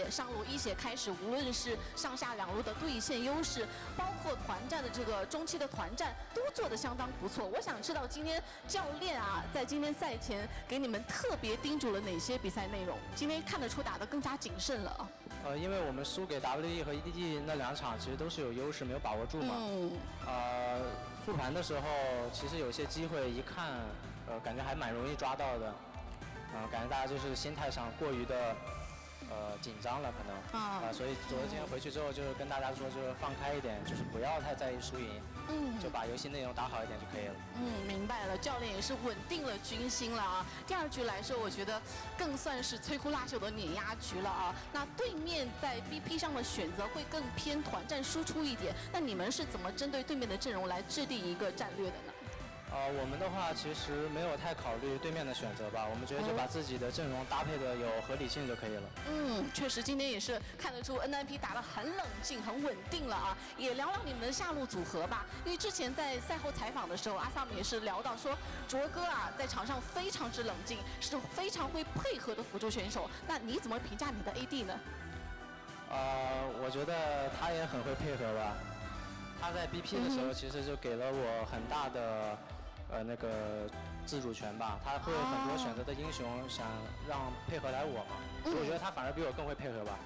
上路一血开始，无论是上下2路的对线优势，包括团战的这个中期的团战，都做得相当不错。我想知道今天教练啊，在今天赛前给你们特别叮嘱了哪些比赛内容？今天看得出打得更加谨慎了啊。因为我们输给 WE 和 EDG 那2场，其实都是有优势没有把握住嘛。复盘的时候，其实有些机会一看，感觉还蛮容易抓到的。感觉大家就是心态上过于的紧张了，可能所以昨天回去之后就是跟大家说，就是放开一点，就是不要太在意输赢，就把游戏内容打好一点就可以了。明白了，教练也是稳定了军心了啊。第2局来说，我觉得更算是摧枯拉朽的碾压局了啊。那对面在 BP 上的选择会更偏团战输出一点，那你们是怎么针对对面的阵容来制定一个战略的呢？我们的话其实没有太考虑对面的选择吧，我们觉得就把自己的阵容搭配的有合理性就可以了。确实今天也是看得出 NIP 打得很冷静、很稳定了啊。也聊聊你们的下路组合吧，因为之前在赛后采访的时候，阿萨姆也是聊到说，卓哥啊在场上非常之冷静，是非常会配合的辅助选手。那你怎么评价你的 AD 呢？我觉得他也很会配合吧。他在 BP 的时候其实就给了我很大的那个自主权吧，他会很多选择的英雄想让配合来我嘛，所以我觉得他反而比我更会配合吧。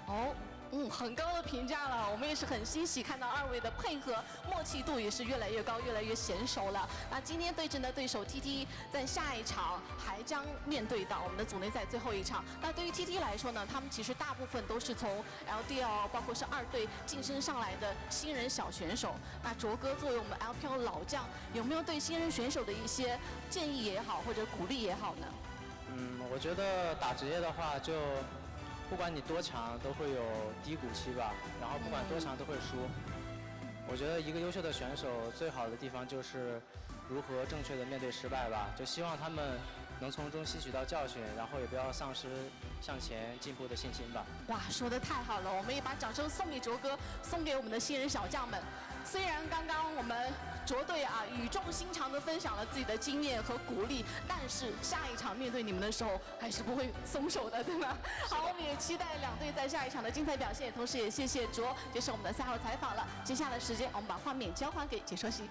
很高的评价了，我们也是很欣喜看到2位的配合默契度也是越来越高，越来越娴熟了。那今天对阵的对手 TT 在下一场还将面对到我们的组内赛最后一场。那对于 TT 来说呢，他们其实大部分都是从 LPL 包括是2队晋升上来的新人小选手。那卓哥作为我们 LPL 老将，有没有对新人选手的一些建议也好，或者鼓励也好呢？我觉得打职业的话就不管你多强都会有低谷期吧，然后不管多强都会输。我觉得一个优秀的选手最好的地方就是如何正确的面对失败吧，就希望他们能从中吸取到教训，然后也不要丧失向前进步的信心吧。哇，说得太好了！我们也把掌声送给卓哥，送给我们的新人小将们。虽然刚刚我们卓队啊语重心长地分享了自己的经验和鼓励，但是下一场面对你们的时候还是不会松手的，对吗？好，我们也期待两队在下一场的精彩表现，同时也谢谢卓接受我们的赛后采访了。接下来的时间，我们把画面交还给解说席。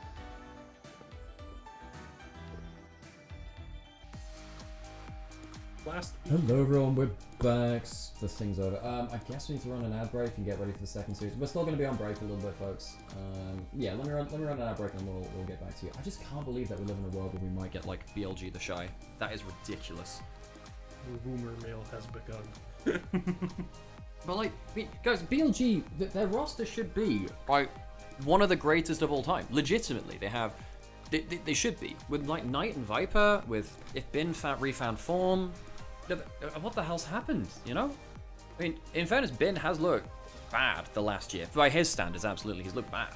Hello everyone, we're back. This thing's over. I guess we need to run an ad break and get ready for the second series. We're still going to be on break a little bit, folks. Yeah, let me run an ad break and we'll get back to you. I just can't believe that we live in a world where we might get like BLG the Shy. That is ridiculous. The rumor mill has begun. But like, guys, BLG, their roster should be like one of the greatest of all time. Legitimately, they should be with like Knight and Viper. With if Bin refound form. What the hell's happened, you know? I mean, in fairness, Bin has looked bad the last year. By his standards, absolutely, he's looked bad.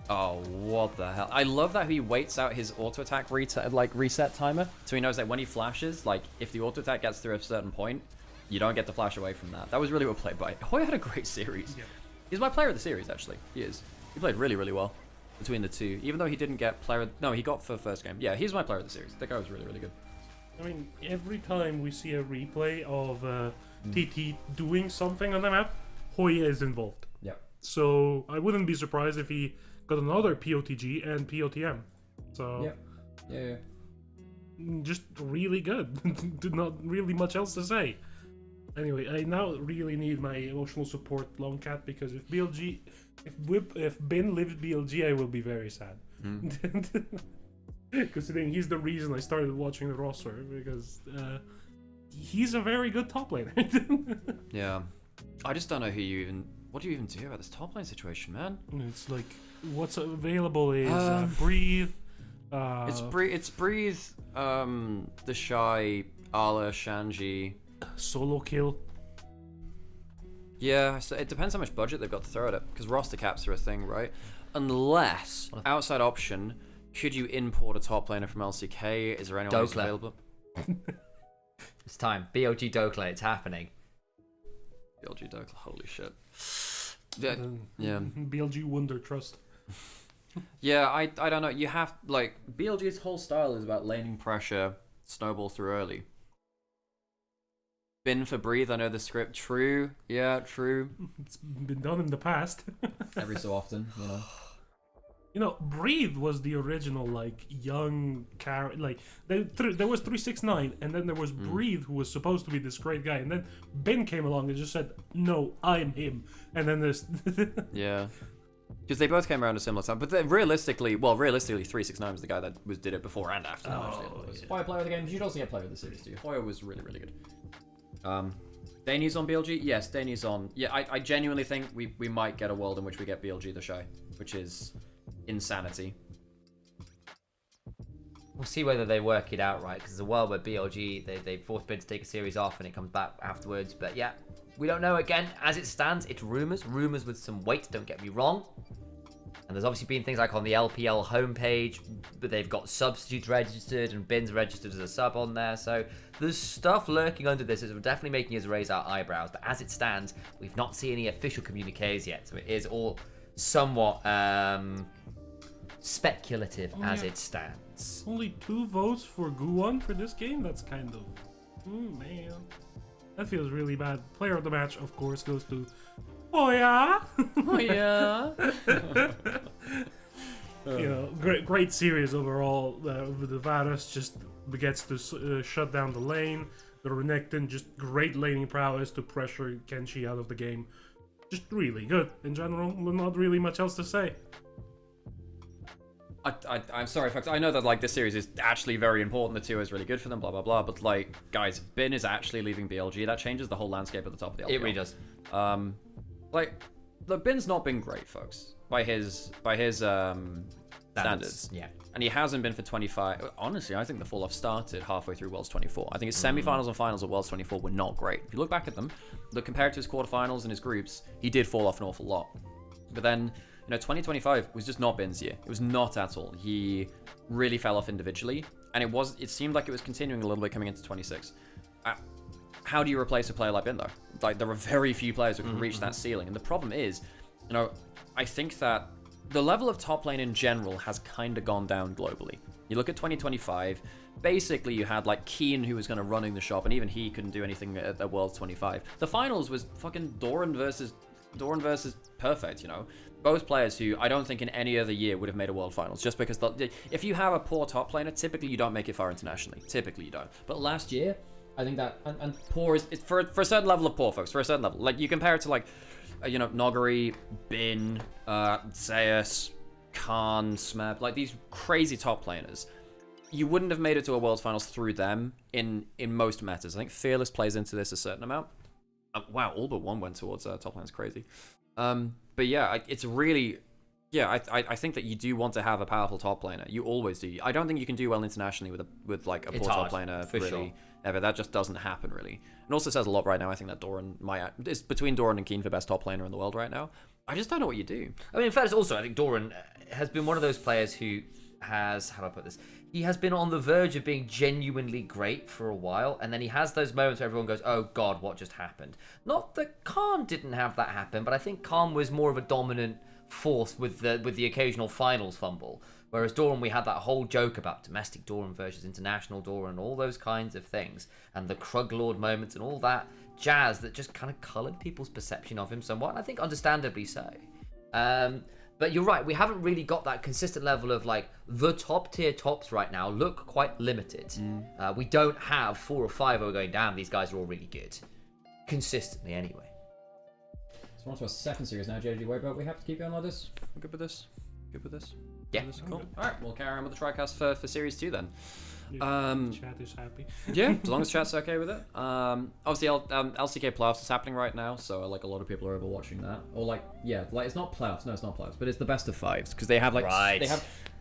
Oh, what the hell? I love that he waits out his auto-attack reset timer, so he knows that when he flashes, like, if the auto-attack gets through a certain point, you don't get to flash away from that. That was really well played by Hoy. Had a great series. Yeah. He's my player of the series, actually. He is. He played really, really well between the two, even though he didn't get No, he got for first game. Yeah, he's my player of the series. That guy was really, really good. I mean, every time we see a replay of TT doing something on the map, Hoya is involved. Yeah. So I wouldn't be surprised if he got another POTG and POTM. So Yeah. just really good. Not really much else to say. Anyway, I now really need my emotional support, Longcat, because if Ben lives BLG, I will be very sad. Considering he's the reason I started watching the roster, because he's a very good top laner. Yeah. I just don't know what do you even do about this top lane situation, man? It's like, what's available is Breathe. It's Breathe, the Shy, Ala, Shanji. Solo kill. Yeah, so it depends how much budget they've got to throw at it, because roster caps are a thing, right? Unless, outside option, should you import a top laner from LCK? Is there anyone who's available? It's time. BLG Dokla, it's happening. BLG Dokla, holy shit. Yeah. BLG Wonder Trust. Yeah, I don't know. You have, like, BLG's whole style is about laning pressure, snowball through early. Bin for Breathe, I know the script. True. Yeah, true. It's been done in the past. Every so often, you know. You know, Breathe was the original, like, young character. Like, there was 369, and then there was Breathe, who was supposed to be this great guy. And then Ben came along and just said, no, I'm him. And then there's... Yeah. Because they both came around a similar time. But then realistically, 369 was the guy that did it before and after. Hoya player of the game. You should also get player of the series, too. Hoya was really, really good. Danny's on BLG? Yes, Danny's on. Yeah, I genuinely think we might get a world in which we get BLG the Shy, which is insanity. We'll see whether they work it out right, because there's a world where BLG, they forced Ben to take a series off and it comes back afterwards. But yeah, we don't know. Again, as it stands, it's rumours with some weight, don't get me wrong. And there's obviously been things like on the LPL homepage, but they've got substitutes registered and Bin's registered as a sub on there. So there's stuff lurking under this. It's definitely making us raise our eyebrows. But as it stands, we've not seen any official communiques yet. So it is all somewhat speculative as it stands. Only 2 votes for Guwon for this game? That's kind of... man. That feels really bad. Player of the match, of course, goes to... Oh yeah! Oh yeah! You know, great series overall. The Varus just gets to shut down the lane. The Renekton, just great laning prowess to pressure Kenshi out of the game. Just really good in general. Not really much else to say. I'm sorry, folks. I know that like this series is actually very important. The 2 is really good for them, blah blah blah. But like, guys, if Bin is actually leaving BLG, that changes the whole landscape at the top of the LPL. It really does. Like, look, Bin's not been great, folks, by his standards. Yeah. and he hasn't been for 25. Honestly, I think the fall-off started halfway through Worlds 24. I think his semi-finals and finals at Worlds 24 were not great. If you look back at them, compared to his quarterfinals and his groups, he did fall off an awful lot. But then, 2025 was just not Bin's year. It was not at all. He really fell off individually, and it seemed like it was continuing a little bit coming into 26. How do you replace a player like Bin, though? Like, there are very few players who can reach that ceiling, and the problem is, I think that the level of top lane in general has kind of gone down globally. You look at 2025, basically you had like Keen who was kind of running the shop, and even he couldn't do anything at Worlds 25. The finals was fucking Doran versus Perfect, Both players who I don't think in any other year would have made a World Finals, just because if you have a poor top laner, typically you don't make it far internationally. Typically you don't. But last year, I think that, and poor is, it's for a certain level of poor, folks, for a certain level. Like, you compare it to, like, Nogari, Bin, Zeus, Khan, Smeb, like, these crazy top laners. You wouldn't have made it to a World Finals through them in most metas. I think Fearless plays into this a certain amount. Wow, all but one went towards top lanes, crazy. But yeah, it's really... Yeah, I think that you do want to have a powerful top laner. You always do. I don't think you can do well internationally with like a poor top laner, really, sure. Ever. That just doesn't happen, really. It also says a lot right now. I think that Doran it's between Doran and Keen for best top laner in the world right now. I just don't know what you do. I mean, in fact, also, I think Doran has been one of those players who has, how do I put this? He has been on the verge of being genuinely great for a while, and then he has those moments where everyone goes, oh god, what just happened? Not that Khan didn't have that happen, but I think Khan was more of a dominant force with the occasional finals fumble, whereas Doran, we had that whole joke about domestic Doran versus international Doran and all those kinds of things, and the Kruglord moments and all that jazz that just kind of coloured people's perception of him somewhat, and I think understandably so. But you're right, we haven't really got that consistent level of, like, the top tier tops right now look quite limited. We don't have 4 or 5 who are going, damn, these guys are all really good. Consistently, anyway. So we're on to our second series now, JDG. Wait, but we have to keep going like this? We're good with this? Good with this? Yeah. Cool. Alright, we'll carry on with the TriCast for Series 2 then. Chat is happy. Yeah, as long as chat's okay with it. Obviously, LCK playoffs is happening right now, so like a lot of people are over watching that. Or like, yeah, like it's not playoffs. No, it's not playoffs, but it's the best of 5s because they have like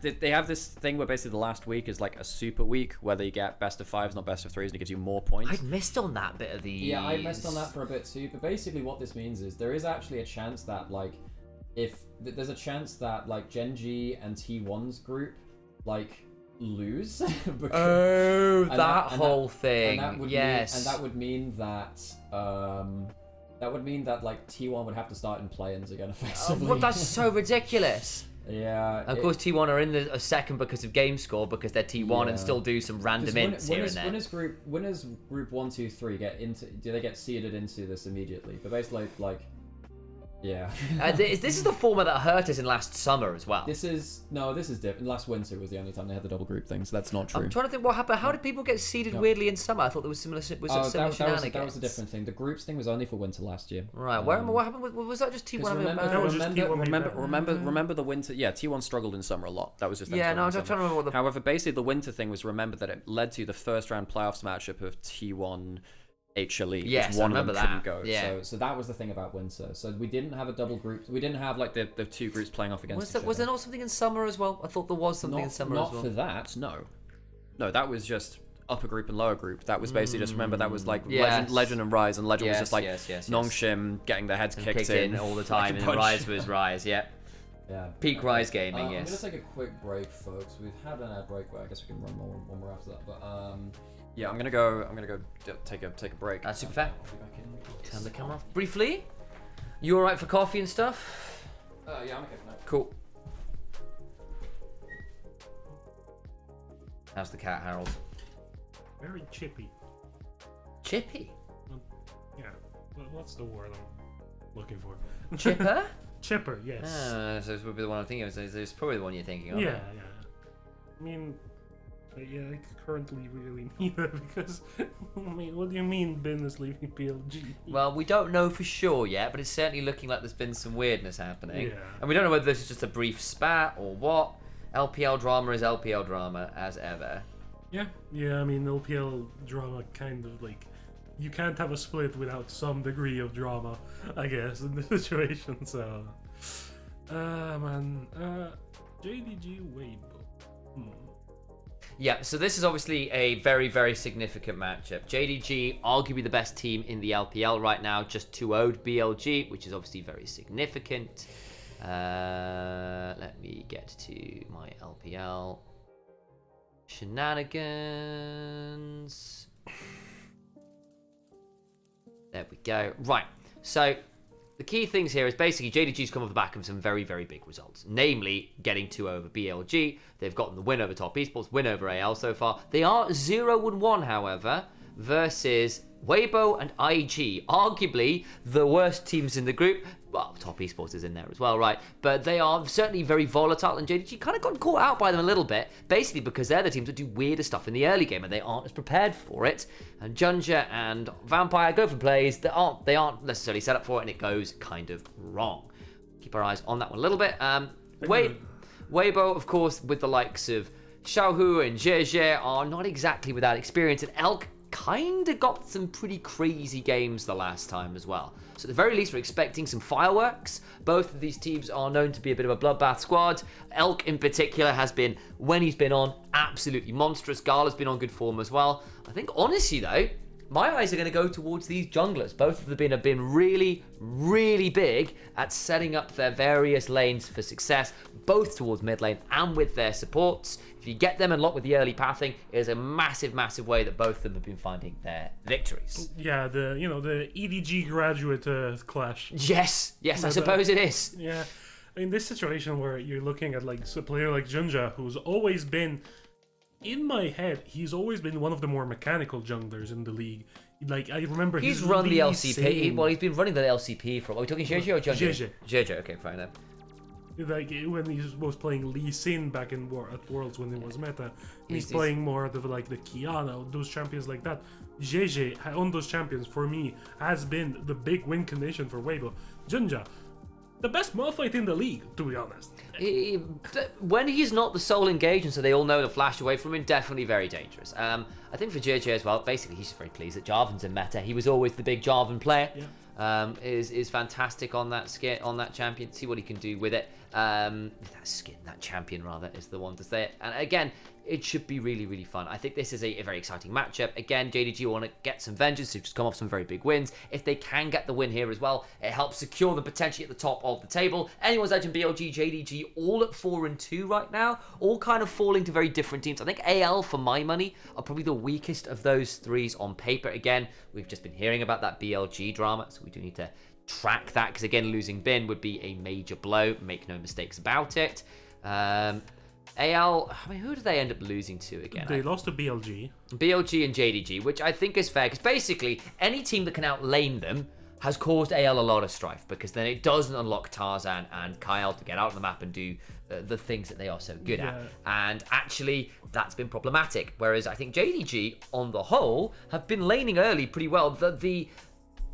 they have this thing where basically the last week is like a super week where they get best of 5s, not best of 3s, and it gives you more points. I missed on that bit of the. Yeah, I missed on that for a bit too. But basically, what this means is there is actually a chance that like there's a chance that like Gen G and T1's group like lose because, whole thing. Yes. And that would mean that like T1 would have to start in play-ins again effectively. Well, that's so ridiculous. Yeah. Of course, T1 are in a second because of game score because they're T1 and still do some random ints here and there. Winners group 1, 2, 3 do they get seeded into this immediately? But basically, like. Yeah. This is the format that hurt us in last summer as well. This is different. Last winter was the only time they had the double group thing, so that's not true. I'm trying to think what happened. How did people get seeded weirdly in summer? I thought there was similar shenanigans. That was a different thing. The groups thing was only for winter last year. Right. What happened? Was that just T1? Remember the winter? Yeah, T1 struggled in summer a lot. That was just. Yeah, no, I'm trying to remember what the. However, basically the winter thing was remember that it led to the first round playoffs matchup of T1. HLE, yes, which one of them couldn't go. Yeah. So that was the thing about winter. So we didn't have a double group. We didn't have like the 2 groups playing off against each other. Was there not something in summer as well? I thought there was something in summer as well. Not for that, no. No, that was just upper group and lower group. That was basically just remember that was like Legend and Rise, and Legend was just like Nongshim getting their heads kicked in all the time, and Rise was Rise, yeah. Yeah. Peak Rise gaming, yes. I'm gonna take a quick break, folks. We've had an ad break, but I guess we can run one more after that. But yeah, I'm gonna go take a break. That's super fair. Turn the camera off briefly. You alright for coffee and stuff? Yeah, I'm okay for now. Cool. How's the cat, Harold? Very chippy. Chippy? Yeah. What's the word I'm looking for? Chipper? Chipper, yes. So this would be the one I'm thinking of. So it's probably the one you're thinking of. Yeah. I mean, I currently really need it because, I mean, what do you mean Ben is leaving PLG? Well, we don't know for sure yet, but it's certainly looking like there's been some weirdness happening. Yeah. And we don't know whether this is just a brief spat or what. LPL drama is LPL drama, as ever. Yeah, I mean, LPL drama kind of like, you can't have a split without some degree of drama, I guess, in the situation, so. JDG Weibo. Yeah, so this is obviously a very, very significant matchup. JDG, arguably the best team in the LPL right now, just 2-0'd BLG, which is obviously very significant. Let me get to my LPL shenanigans. There we go. Right, so the key things here is basically JDG's come off the back of some very, very big results. Namely, getting 2 over BLG. They've gotten the win over Top Esports, win over AL so far. They are 0-1, however, versus Weibo and IG. Arguably the worst teams in the group. Well, Top Esports is in there as well, right? But they are certainly very volatile, and JDG kind of got caught out by them a little bit, basically because they're the teams that do weirder stuff in the early game, and they aren't as prepared for it. And Junja and Vampire go for plays that aren't necessarily set up for it, and it goes kind of wrong. Keep our eyes on that one a little bit. Weibo, of course, with the likes of Xiaohu and JDG, are not exactly without experience, and Elk kind of got some pretty crazy games the last time as well. So at the very least, we're expecting some fireworks. Both of these teams are known to be a bit of a bloodbath squad. Elk in particular has been, when he's been on, absolutely monstrous. Gala's been on good form as well. I think, honestly though, my eyes are going to go towards these junglers. Both of them have been really, really big at setting up their various lanes for success, both towards mid lane and with their supports. If you get them unlocked with the early pathing, it is a massive, massive way that both of them have been finding their victories. Yeah, the EDG graduate clash. Yes, I suppose it is. Yeah, in this situation where you're looking at like a player like Junja, who's always been, in my head, he's always been one of the more mechanical junglers in the league. Like, I remember he's run the LCP. Well, he's been running the LCP for. Are we talking JJ or Junja? JJ. Okay, fine then. Like when he was playing Lee Sin back at Worlds when it was meta, he's playing more of like the Kiana, those champions like that. JJ on those champions for me has been the big win condition for Weibo. Junja, the best Malphite in the league, to be honest. When he's not the sole engagement, so they all know to flash away from him, definitely very dangerous. I think for JJ as well, basically he's very pleased that Jarvan's in meta. He was always the big Jarvan player. Yeah. Is fantastic on that skin, on that champion. See what he can do with it. That champion rather is the one to say it. And again, it should be really, really fun. I think this is a very exciting matchup. Again, JDG want to get some vengeance. They've just come off some very big wins. If they can get the win here as well, it helps secure them potentially at the top of the table. Anyone's Edge and BLG, JDG, all at 4-2 right now. All kind of falling to very different teams. I think AL, for my money, are probably the weakest of those threes on paper. Again, we've just been hearing about that BLG drama, so we do need to track that, because again, losing Bin would be a major blow. Make no mistakes about it. AL, I mean, who did they end up losing to again? They lost to BLG. BLG and JDG, which I think is fair, because basically any team that can outlane them has caused AL a lot of strife, because then it doesn't unlock Tarzan and Kyle to get out on the map and do the things that they are so good at. And actually, that's been problematic. Whereas I think JDG, on the whole, have been laning early pretty well.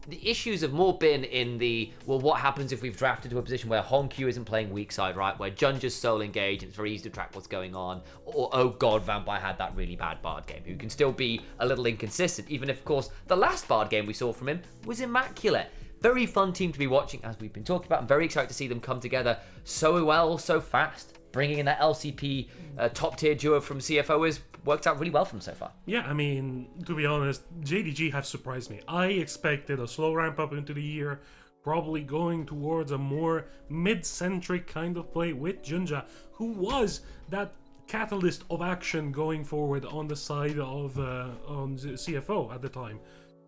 The issues have more been in the, well, what happens if we've drafted to a position where Honku isn't playing weak side, right? Where Junja's sole engaged and it's very easy to track what's going on. Or, oh god, Vampire had that really bad Bard game, who can still be a little inconsistent, even if, of course, the last Bard game we saw from him was immaculate. Very fun team to be watching, as we've been talking about. I'm very excited to see them come together so well, so fast. Bringing in that LCP top-tier duo from CFO has worked out really well for them so far. Yeah, I mean, to be honest, JDG have surprised me. I expected a slow ramp-up into the year, probably going towards a more mid-centric kind of play with Junja, who was that catalyst of action going forward on the side of on the CFO at the time.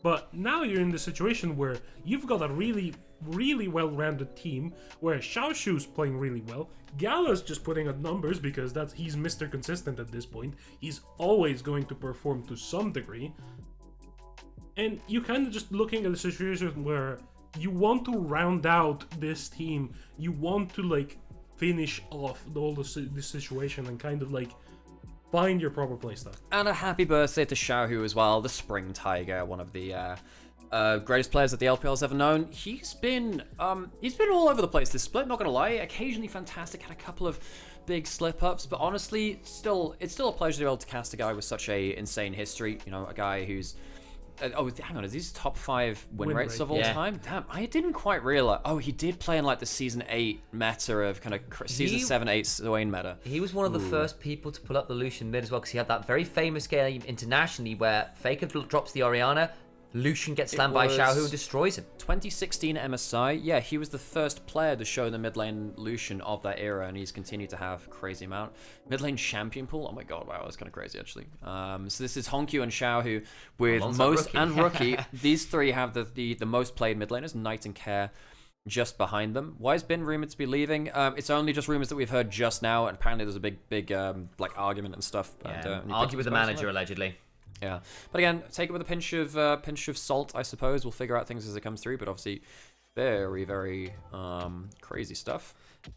But now you're in the situation where you've got a really, really well-rounded team where Xiaoshu's playing really well. Gala's just putting up numbers because he's Mr. Consistent at this point. He's always going to perform to some degree. And you kind of just looking at a situation where you want to round out this team. You want to like finish off all this situation and kind of like find your proper playstyle. And a happy birthday to Xiaohu as well, the Spring Tiger, one of the greatest players that the LPL's ever known. He's been all over the place this split, not gonna lie. Occasionally fantastic, had a couple of big slip-ups, but honestly, it's still a pleasure to be able to cast a guy with such a insane history. You know, a guy who's oh, hang on, is these top 5 win rates rate, of all yeah. time? Damn, I didn't quite realize. Oh, he did play in like the season 8 meta of kind of season 7-8 Swain meta. He was one of the first people to pull up the Lucian mid as well, because he had that very famous game internationally where Faker drops the Orianna, Lucian gets slammed by Xiaohu and destroys him. 2016 MSI, yeah, he was the first player to show the mid lane Lucian of that era, and he's continued to have crazy amount. Mid lane champion pool, oh my god, wow, that's kind of crazy actually. So this is Honkyu and Xiaohu with Alongside most Rookie. and Rookie. These three have the most played mid laners, Knight and Care just behind them. Why has been rumored to be leaving? It's only just rumors that we've heard just now, and apparently there's a big like argument and stuff. Yeah, and argue with the manager allegedly. Yeah, but again, take it with a pinch of salt, I suppose. We'll figure out things as it comes through, but obviously, very crazy stuff.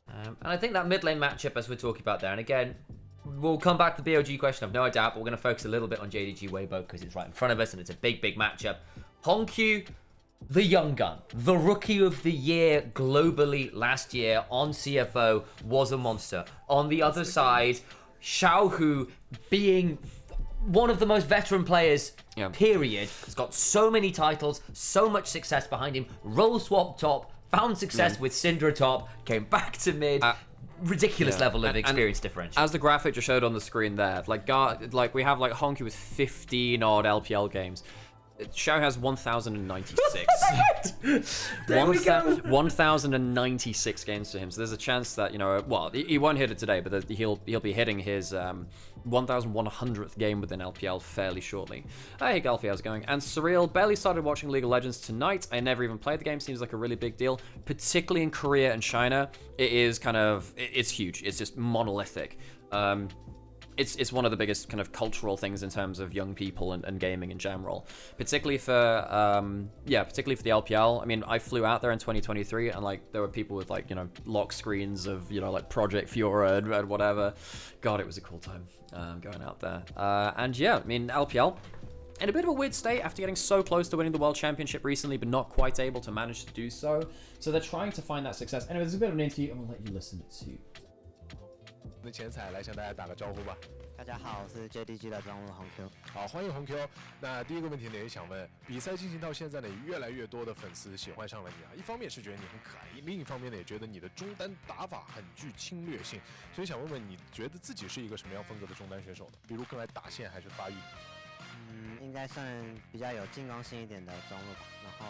And I think that mid lane matchup, as we're talking about there, and again, we'll come back to the BOG question, I've no doubt, but we're going to focus a little bit on JDG Weibo because it's right in front of us and it's a big matchup. Honkyu, the young gun, the rookie of the year globally last year on CFO, was a monster. On the other side, Xiaohu being one of the most veteran players, period. Has got so many titles, so much success behind him. Role swap top, found success with Syndra top, came back to mid. Ridiculous level of experience differential. As the graphic just showed on the screen there, like we have like Honkyu with 15 odd LPL games. Xiao has 1,096. 1,096 games to him. So there's a chance that, you know, well, he won't hit it today, but he'll be hitting his 1,100th game within LPL fairly shortly. Hey, Galfi, how's it going? And Surreal, barely started watching League of Legends tonight. I never even played the game. Seems like a really big deal, particularly in Korea and China. It is it's huge. It's just monolithic. It's one of the biggest kind of cultural things in terms of young people and gaming in general, particularly for the LPL. I mean, I flew out there in 2023, and like there were people with like, you know, lock screens of, you know, like Project Fiora and whatever. God, it was a cool time going out there. And yeah, I mean, LPL in a bit of a weird state after getting so close to winning the World Championship recently, but not quite able to manage to do so. So they're trying to find that success. Anyway, there's a bit of an interview, and we'll let you listen to. 的前彩来向大家打个招呼吧。大家好，我是 JDG 的中路红 Q。好，欢迎红 Q。那第一个问题呢，也想问，比赛进行到现在呢，越来越多的粉丝喜欢上了你啊。一方面是觉得你很可爱，另一方面呢，也觉得你的中单打法很具侵略性。所以想问问，你觉得自己是一个什么样风格的中单选手呢？比如更爱打线还是发育？应该算比较有进攻性一点的中路吧。然后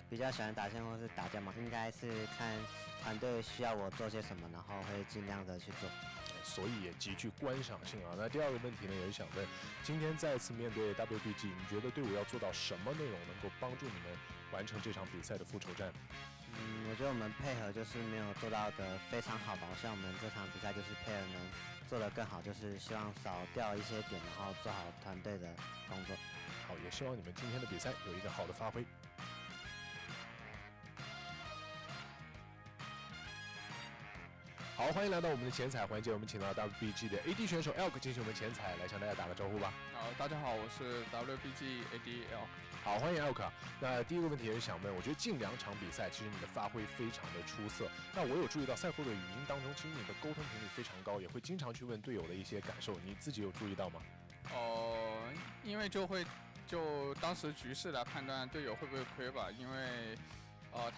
比较喜欢打线或是打架嘛，应该是看团队需要我做些什么，然后会尽量的去做。 所以也极具观赏性啊。那第二个问题呢，也是想问，今天再次面对 WBG， 你觉得队伍要做到什么内容能够帮助你们完成这场比赛的复仇战？我觉得我们配合就是没有做到的非常好吧。我希望我们这场比赛就是配合能做得更好，就是希望少掉一些点，然后做好团队的工作。好，也希望你们今天的比赛有一个好的发挥。 好，欢迎来到我们的前彩环节。我们请到 WBG 的 AD 选手 Elk 进行我们前彩，来向大家打个招呼吧。好，大家好，我是 WBG AD Elk。好，欢迎 Elk。那第一个问题也是想问，我觉得近2场比赛，其实你的发挥非常的出色。那我有注意到赛后的语音当中，其实你的沟通频率非常高，也会经常去问队友的一些感受，你自己有注意到吗？因为就当时局势来判断队友会不会亏吧，因为。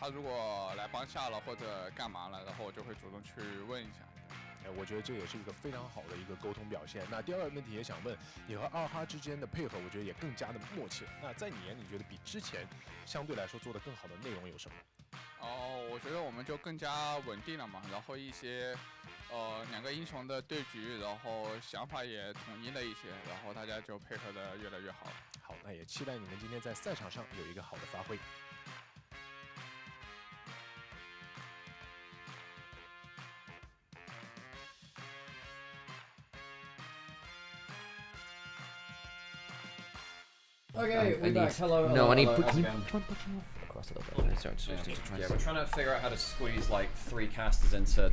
他如果来帮下了或者干嘛了，然后我就会主动去问一下。我觉得这也是一个非常好的一个沟通表现。那第二个问题也想问，你和二哈之间的配合，我觉得也更加的默契。那在你眼里，觉得比之前相对来说做的更好的内容有什么？我觉得我们就更加稳定了嘛，然后一些2个英雄的对局，然后想法也统一了一些，然后大家就配合的越来越好。好，那也期待你们今天在赛场上有一个好的发挥。 Okay, we're back. Hello. No, I need. Hello, Can you put him across a little bit? Sorry, yeah, we're trying to figure out how to squeeze like 3 casters into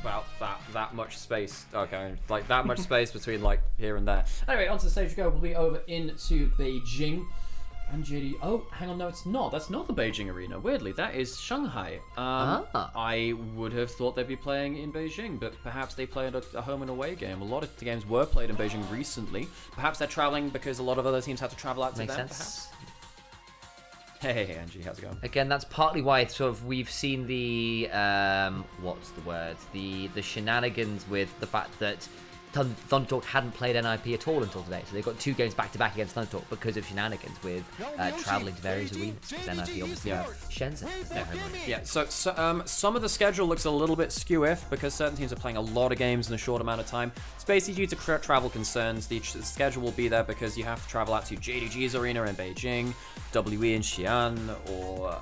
about that much space. Okay, like that much space between like here and there. Anyway, onto the stage we go. We'll be over into Beijing. And JD. Oh, hang on, no, it's not. That's not the Beijing arena. Weirdly, that is Shanghai. I would have thought they'd be playing in Beijing, but perhaps they played a home and away game. A lot of the games were played in Beijing recently. Perhaps they're traveling because a lot of other teams had to travel out to Makes them. sense. Perhaps. Hey, Angie, how's it going? Again, that's partly why sort of we've seen the what's the word? The shenanigans with the fact that Thundertalk hadn't played NIP at all until today, so they got 2 games back-to-back against Thundertalk because of shenanigans with traveling to various arenas. Because NIP obviously are Shenzhen. Yeah, so some of the schedule looks a little bit skew-if because certain teams are playing a lot of games in a short amount of time. It's basically due to travel concerns. The schedule will be there because you have to travel out to JDG's arena in Beijing, WE in Xi'an, or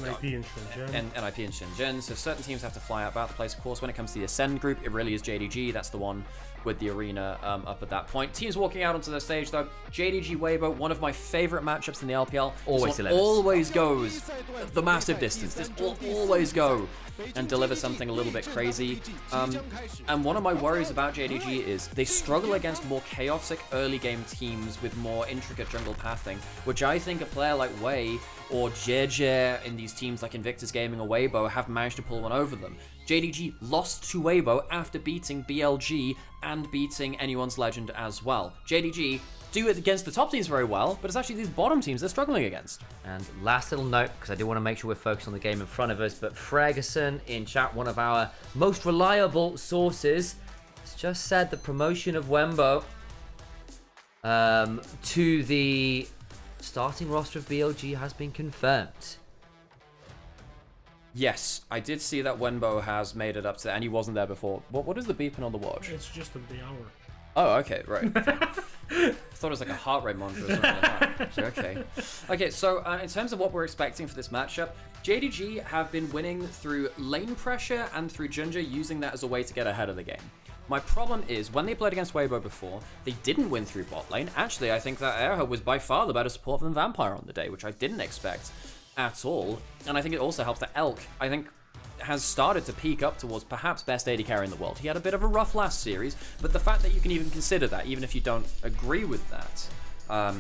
NIP in Shenzhen. And NIP in Shenzhen. So certain teams have to fly out about the place. Of course, when it comes to the Ascend group, it really is JDG. That's the one with the arena up at that point. Teams walking out onto the stage though. JDG Weibo, one of my favorite matchups in the LPL. Always goes the massive distance. This will always go and deliver something a little bit crazy. And one of my worries about JDG is they struggle against more chaotic early game teams with more intricate jungle pathing, which I think a player like Wei or JJ in these teams like Invictus Gaming or Weibo have managed to pull one over them. JDG lost to Weibo after beating BLG and beating Anyone's Legend as well. JDG do it against the top teams very well, but it's actually these bottom teams they're struggling against. And last little note, because I do want to make sure we're focused on the game in front of us, but Ferguson in chat, one of our most reliable sources, has just said the promotion of Wembo to the starting roster of BLG has been confirmed. Yes, I did see that Wenbo has made it up to, and he wasn't there before. What is the beeping on the watch? It's just the hour. Oh, okay, right. I thought it was like a heart rate monitor or something like that. So, okay. Okay, so in terms of what we're expecting for this matchup, JDG have been winning through lane pressure and through Junja using that as a way to get ahead of the game. My problem is, when they played against Weibo before, they didn't win through bot lane. Actually, I think that Erho was by far the better support than Vampire on the day, which I didn't expect at all. And I think it also helps that Elk, I think, has started to peak up towards perhaps best AD carry in the world. He had a bit of a rough last series, but the fact that you can even consider that, even if you don't agree with that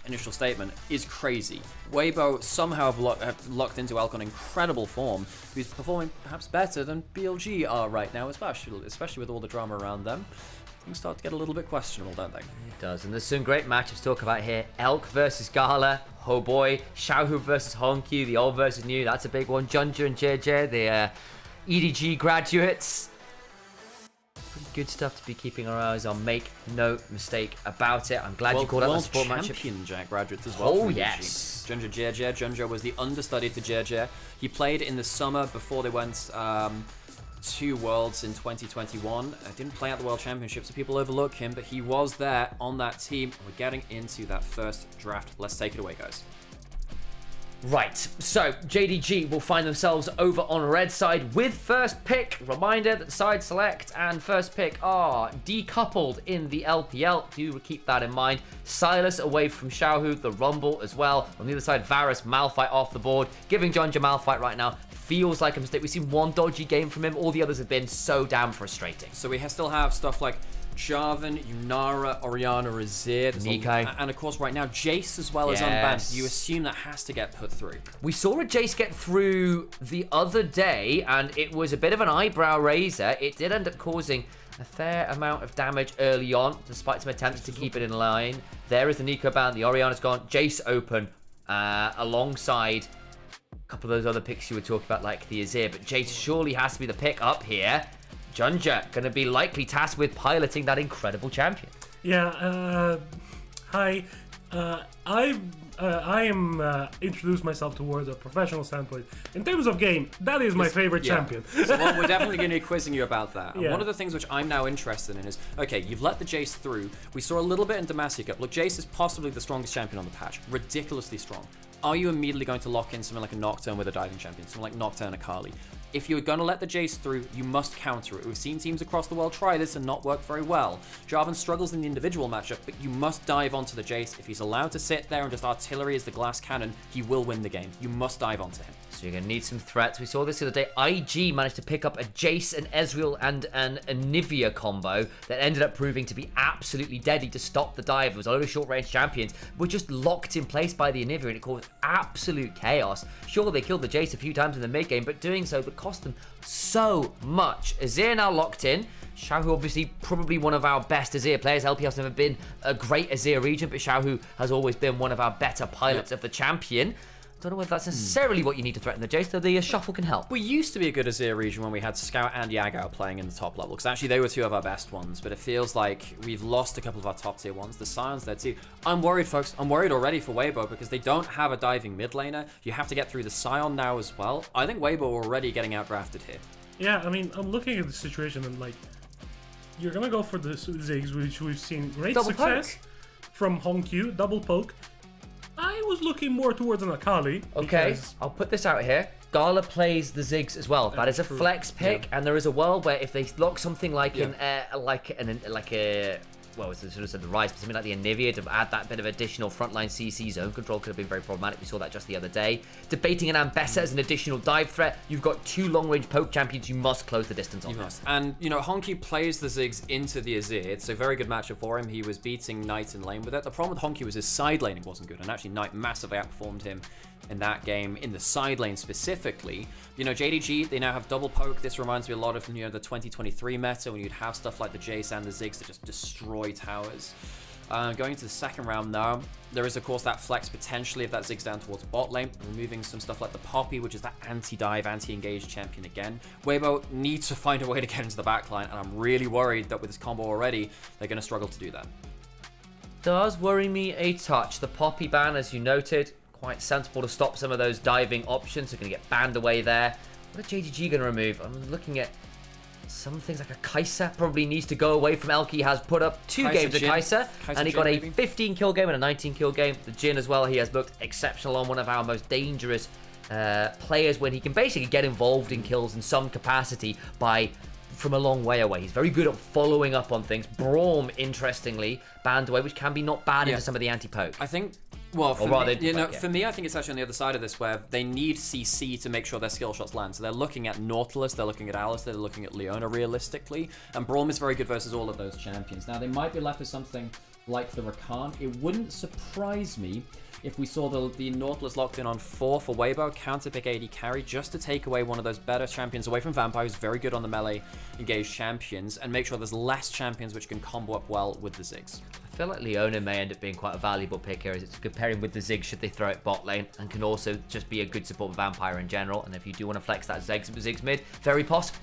initial statement, is crazy. Weibo somehow have locked into Elk on incredible form, who's performing perhaps better than BLG are right now, especially with all the drama around them. Things start to get a little bit questionable, don't they? It does, and there's some great matchups to talk about here. Elk versus Gala, oh boy. Xiaohu versus Honkyu, the old versus new, that's a big one. Junja and JJ, the EDG graduates. Pretty good stuff to be keeping our eyes on. Make no mistake about it. I'm glad you called out the support matchup. Champion Jack graduates as well. Oh, yes. Junja JJ. Junja was the understudy to JJ. He played in the summer before they went to Worlds in 2021. Didn't play at the World Championship, so people overlook him, but he was there on that team. We're getting into that first draft. Let's take it away, guys. Right, so JDG will find themselves over on red side with first pick. Reminder that side select and first pick are decoupled in the LPL. Do keep that in mind. Silas away from Xiaohu, the Rumble as well. On the other side, Varus, Malphite off the board. Giving Junja Malphite right now feels like a mistake. We've seen one dodgy game from him. All the others have been so damn frustrating. So we still have stuff like Jarvan, Yunara, Orianna, Azir, Nico, and of course right now Jace as well as unbanned. You assume that has to get put through. We saw a Jace get through the other day, and it was a bit of an eyebrow raiser. It did end up causing a fair amount of damage early on, despite some attempts to keep it in line. There is the Nico ban. The Orianna's gone. Jace open alongside a couple of those other picks you were talking about, like the Azir, but Jace surely has to be the pick up here. Junja going to be likely tasked with piloting that incredible champion. Yeah, hi. I am introduced myself towards a professional standpoint. In terms of game, that is my favorite champion. So we're definitely going to be quizzing you about that. And one of the things which I'm now interested in is, okay, you've let the Jace through. We saw a little bit in Demacia Cup. Look, Jace is possibly the strongest champion on the patch. Ridiculously strong. Are you immediately going to lock in something like a Nocturne with a diving champion? Something like Nocturne Akali? if you're going to let the Jace through, you must counter it. We've seen teams across the world try this and not work very well. Jarvan struggles in the individual matchup, but you must dive onto the Jace. If he's allowed to sit there and just artillery as the glass cannon, he will win the game. You must dive onto him. So you're going to need some threats. We saw this the other day. IG managed to pick up a Jace, an Ezreal, and an Anivia combo that ended up proving to be absolutely deadly to stop the dive. It was a load of short-range champions, were just locked in place by the Anivia, and it caused absolute chaos. Sure, they killed the Jace a few times in the mid-game, but doing so would cost them so much. Azir now locked in. Xiaohu, obviously, probably one of our best Azir players. LPL's never been a great Azir region, but Xiaohu has always been one of our better pilots of the champion. Don't know whether that's necessarily what you need to threaten the Jace, though the shuffle can help. We used to be a good Azir region when we had Scout and Yagao playing in the top level, because actually they were two of our best ones, but it feels like we've lost a couple of our top tier ones. The Sion's there too. I'm worried, folks. I'm worried already for Weibo, because they don't have a diving mid laner. You have to get through the Sion now as well. I think Weibo are already getting outdrafted here. Yeah, I mean, I'm looking at the situation and, like, you're going to go for the Ziggs, which we've seen great Double success from Hongq, double poke. I was looking more towards an Akali. Okay, I'll put this out here. Gala plays the Ziggs as well. That is a flex pick, and there is a world where if they lock something like well, it's sort of said the Rise, but something like the Anivia to add that bit of additional frontline CC zone control could have been very problematic. We saw that just the other day. Debating an Ambessa as an additional dive threat. You've got two long-range poke champions. You must close the distance on them. And, you know, Hongq plays the Ziggs into the Azir. It's a very good matchup for him. He was beating Knight in lane with it. The problem with Hongq was his side laning wasn't good, and actually Knight massively outperformed him in that game, in the side lane specifically. You know, JDG, they now have double poke. This reminds me a lot of, you know, the 2023 meta when you'd have stuff like the Jace and the Ziggs that just destroy towers. Going into the second round now, there is of course that flex potentially if that Ziggs down towards bot lane, removing some stuff like the Poppy, which is that anti-dive, anti-engage champion again. Weibo needs to find a way to get into the backline, and I'm really worried that with this combo already, they're going to struggle to do that. Does worry me a touch. The Poppy ban, as you noted, quite sensible to stop some of those diving options. They're going to get banned away there. What are JDG going to remove? I'm looking at some things like a Kai'Sa. Probably needs to go away from Elk. He has put up two games of Kai'Sa, and he got a 15 kill game and a 19 kill game. The Jhin as well, he has looked exceptional on, one of our most dangerous players when he can basically get involved in kills in some capacity from a long way away. He's very good at following up on things. Braum, interestingly, banned away, which can be not bad into some of the anti-poke. I think, well, for me, I think it's actually on the other side of this where they need CC to make sure their skill shots land. So they're looking at Nautilus, they're looking at Alice, they're looking at Leona realistically, and Braum is very good versus all of those champions. Now, they might be left with something like the Rakan. It wouldn't surprise me if we saw the Nautilus locked in on 4 for Weibo, counter pick AD carry, just to take away one of those better champions away from Vampire, who's very good on the melee engaged champions, and make sure there's less champions which can combo up well with the Ziggs. I feel like Leona may end up being quite a valuable pick here, as it's comparing with the Ziggs should they throw it bot lane, and can also just be a good support with Vampire in general. And if you do want to flex that Ziggs mid, very possible.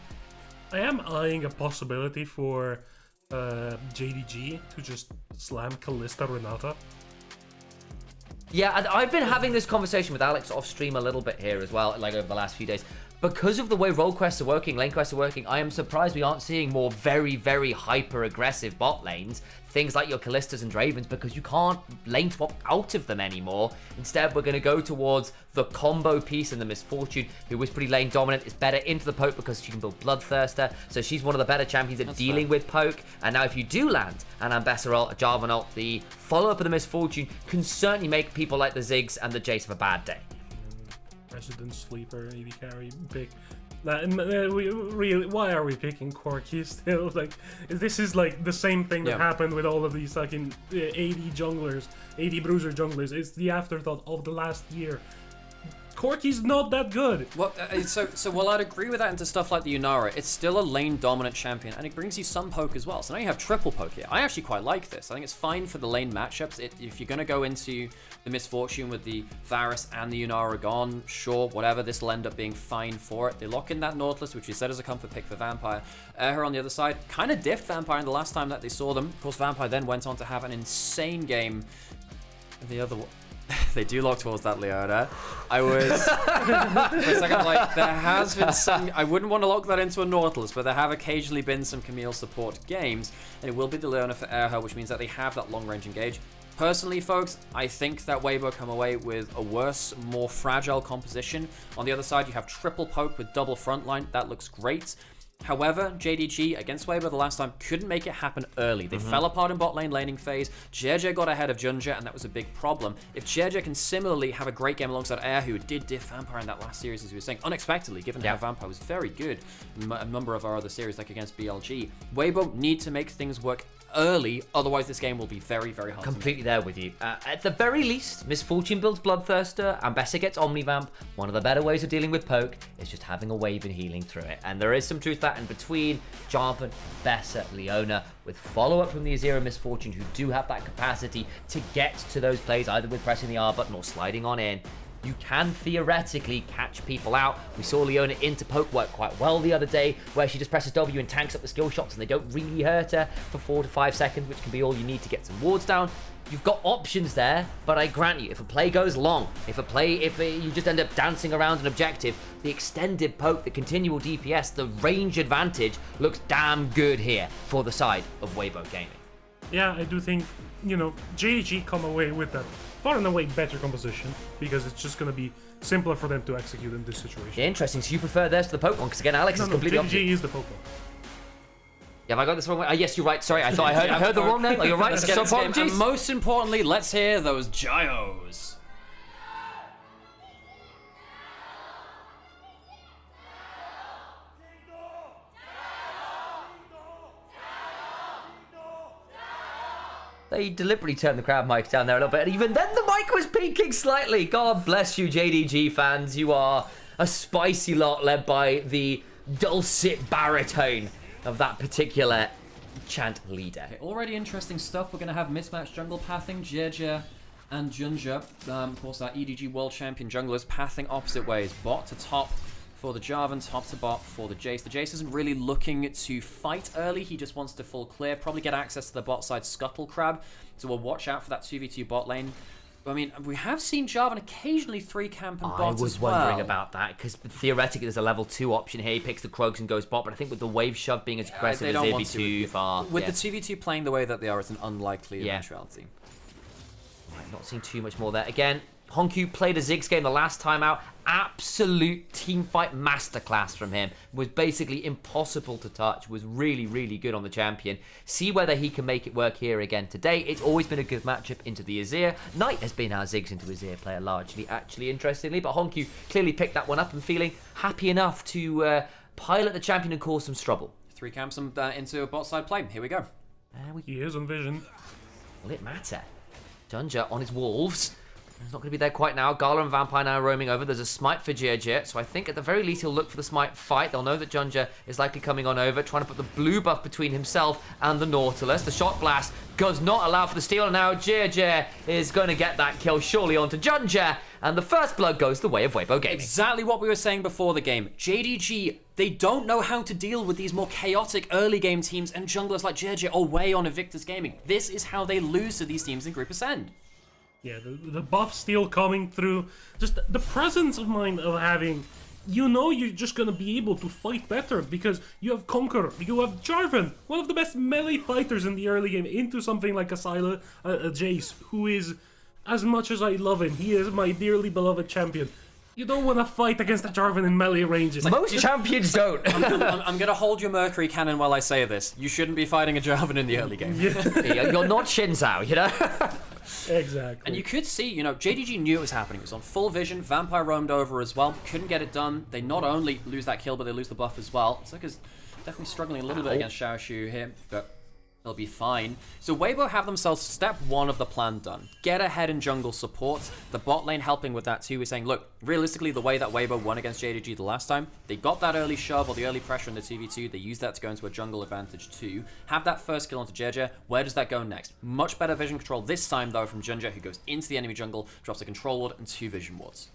I am eyeing a possibility for JDG to just slam Kalista Renata. Yeah, I've been having this conversation with Alex off stream a little bit here as well, like over the last few days. Because of the way role quests are working, lane quests are working, I am surprised we aren't seeing more very, very hyper-aggressive bot lanes. Things like your Kalistas and Dravens, because you can't lane swap out of them anymore. Instead, we're going to go towards the combo piece and the Misfortune, who was pretty lane dominant, is better into the poke because she can build Bloodthirster. So she's one of the better champions at dealing with poke. And now if you do land an Ambessa ult, a Jarvan ult, the follow-up of the Misfortune can certainly make people like the Ziggs and the Jace have a bad day. Resident Sleeper, AD carry, pick. Why are we picking Corki still? Like, this is like the same thing that happened with all of these fucking AD junglers, AD bruiser junglers. It's the afterthought of the last year. Corki's not that good. Well, so while I'd agree with that into stuff like the Yunara, it's still a lane dominant champion, and it brings you some poke as well. So now you have triple poke here. I actually quite like this. I think it's fine for the lane matchups. If you're going to go into the Misfortune with the Varus and the Yunara gone, sure, whatever, this will end up being fine for it. They lock in that Nautilus, which you said is a comfort pick for Vampire. Her on the other side kind of diffed Vampire in the last time that they saw them. Of course, Vampire then went on to have an insane game. The other one. they do look towards that Leona. I was for a second like, there has been some. I wouldn't want to lock that into a Nautilus, but there have occasionally been some Camille support games, and it will be the Leona for Erha, which means that they have that long range engage. Personally, folks, I think that Weibo come away with a worse, more fragile composition. On the other side, you have triple poke with double frontline. That looks great. However, JDG against Weibo the last time couldn't make it happen early. They fell apart in bot lane laning phase. JJ got ahead of Junja, and that was a big problem. If JJ can similarly have a great game alongside Air, who did diff Vampire in that last series, as we were saying, unexpectedly, given how Vampire was very good in a number of our other series, like against BLG, Weibo need to make things work early, otherwise this game will be very, very hard. Completely there with you. At the very least, Misfortune builds Bloodthirster, and Bessa gets Omnivamp. One of the better ways of dealing with poke is just having a wave and healing through it. And there is some truth that in between Jarvan, Bessa, Leona, with follow-up from the Azir and Misfortune, who do have that capacity to get to those plays, either with pressing the R button or sliding on in. You can theoretically catch people out. We saw Leona into poke work quite well the other day, where she just presses W and tanks up the skill shots, and they don't really hurt her for 4 to 5 seconds, which can be all you need to get some wards down. You've got options there, but I grant you, if a play goes long, if you just end up dancing around an objective, the extended poke, the continual DPS, the range advantage looks damn good here for the side of Weibo Gaming. Yeah, I do think, JDG come away with that far and away better composition, because it's just going to be simpler for them to execute in this situation. Yeah, interesting. So you prefer theirs to the poke one? Because again, Alex is completely opposite. JDG is the poke one. Yeah, have I got this wrong way? Yes, you're right. Sorry, I thought I heard the wrong name. Oh, you're right. Let's get this game. And most importantly, let's hear those gyos. They deliberately turned the crowd mics down there a little bit, and even then the mic was peaking slightly. God bless you, JDG fans. You are a spicy lot, led by the dulcet baritone of that particular chant leader. Okay, already interesting stuff. We're going to have mismatched jungle pathing, Jirja and Junja. Of course, our EDG World Champion junglers pathing opposite ways. Bot to top for the Jarvan, top to bot for the Jace. The Jace isn't really looking to fight early. He just wants to full clear, probably get access to the bot side Scuttle Crab. So we'll watch out for that 2v2 bot lane. I mean, we have seen Jarvan occasionally 3 camp and bot as well. I was wondering about that, because theoretically there's a level 2 option here. He picks the Krogs and goes bot, but I think with the wave shove being as aggressive as it'd be too far. With the 2v2 playing the way that they are, it's an unlikely eventuality. Right, not seeing too much more there. Again, Honku played a Ziggs game the last time out. Absolute teamfight masterclass from him. Was basically impossible to touch. Was really, really good on the champion. See whether he can make it work here again today. It's always been a good matchup into the Azir. Knight has been our Ziggs into Azir player largely, actually, interestingly. But Honku clearly picked that one up and feeling happy enough to pilot the champion and cause some trouble. 3 camps into a bot side play. Here we go. He is on vision. Will it matter? Junja on his wolves. He's not going to be there quite now. Gala and Vampire now roaming over. There's a smite for Jirja, so I think at the very least he'll look for the smite fight. They'll know that Junja is likely coming on over, trying to put the blue buff between himself and the Nautilus. The shot blast does not allow for the steal, and now Jirja is going to get that kill surely onto Junja, and the first blood goes the way of Weibo Gaming. Exactly what we were saying before the game. JDG, they don't know how to deal with these more chaotic early game teams, and junglers like Jirja are way on Invictus Gaming. This is how they lose to these teams in Group Ascend. Yeah, the buff still coming through. Just the presence of mind of having, you're just going to be able to fight better because you have Conqueror, you have Jarvan, one of the best melee fighters in the early game, into something like a Jace, who is, as much as I love him, he is my dearly beloved champion. You don't want to fight against a Jarvan in melee ranges. Most champions don't. I'm going to hold your Mercury Cannon while I say this. You shouldn't be fighting a Jarvan in the early game. Yeah. You're not Shinzao, you know? Exactly. And you could see, JDG knew it was happening. It was on full vision. Vampire roamed over as well. Couldn't get it done. They not only lose that kill, but they lose the buff as well. Zucker's definitely struggling a little bit against Xiaoshu here, but they'll be fine. So Weibo have themselves step 1 of the plan done. Get ahead in jungle support. The bot lane helping with that too. We're saying, look, realistically, the way that Weibo won against JDG the last time, they got that early shove or the early pressure in the 2v2. They used that to go into a jungle advantage too. Have that first kill onto Jirja. Where does that go next? Much better vision control this time, though, from Junja, who goes into the enemy jungle, drops a control ward and 2 vision wards.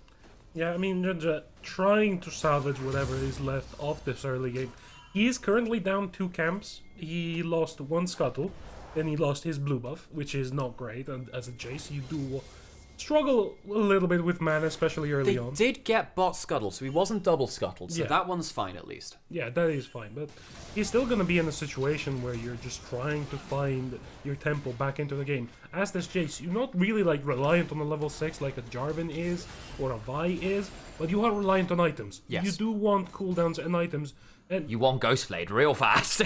Yeah, I mean, Junja trying to salvage whatever is left of this early game. He is currently down 2 camps. He lost 1 Scuttle. Then he lost his blue buff, which is not great. And as a Jace, you do struggle a little bit with mana, especially early on. They did get bot scuttled, so he wasn't double scuttled, so that one's fine at least. Yeah, that is fine, but he's still gonna be in a situation where you're just trying to find your tempo back into the game. As this Jace, you're not really like reliant on a level 6 like a Jarvan is or a Vi is, but you are reliant on items. Yes. You do want cooldowns and items, and You want Ghostblade real fast.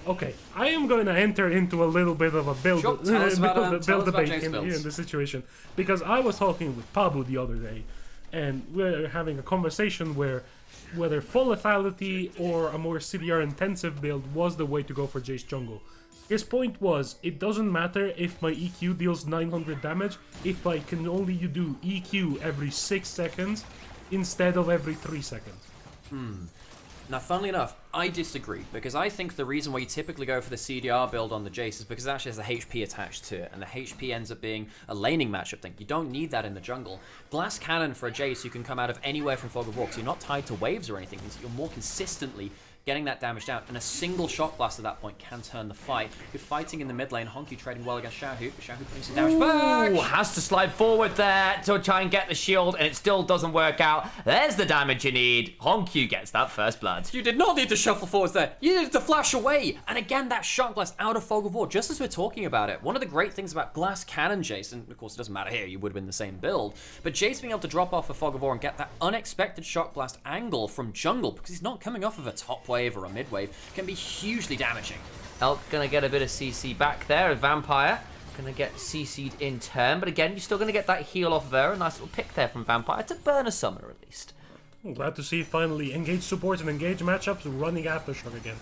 okay, I am going to enter into a little bit of a build debate here in this situation, because I was talking with Pablo the other day, and we're having a conversation where whether full lethality or a more CDR intensive build was the way to go for Jace jungle. His point was, it doesn't matter if my EQ deals 900 damage if I can only do EQ every 6 seconds instead of every 3 seconds. Now, funnily enough, I disagree, because I think the reason why you typically go for the CDR build on the Jace is because it actually has a HP attached to it, and the HP ends up being a laning matchup thing. You don't need that in the jungle. Glass Cannon for a Jace, you can come out of anywhere from Fog of War, so you're not tied to waves or anything, so you're more consistently getting that damage down, and a single Shock Blast at that point can turn the fight. You're fighting in the mid lane, Honky trading well against Xiaohu, but Xiaohu putting some damage back! Ooh, has to slide forward there to try and get the shield, and it still doesn't work out. There's the damage you need. Honky gets that first blood. You did not need to shuffle forwards there. You needed to flash away. And again, that Shock Blast out of Fog of War, just as we're talking about it. One of the great things about Glass Cannon Jace, and of course it doesn't matter here, you would have been the same build, but Jace being able to drop off a Fog of War and get that unexpected Shock Blast angle from jungle, because he's not coming off of a top wave or a mid wave, can be hugely damaging. Elk gonna get a bit of CC back there. A Vampire gonna get CC'd in turn, but again, you're still gonna get that heal off of her. A nice little pick there from Vampire to burn a summoner at least. I'm glad to see finally engage supports and engage matchups running after Shock again.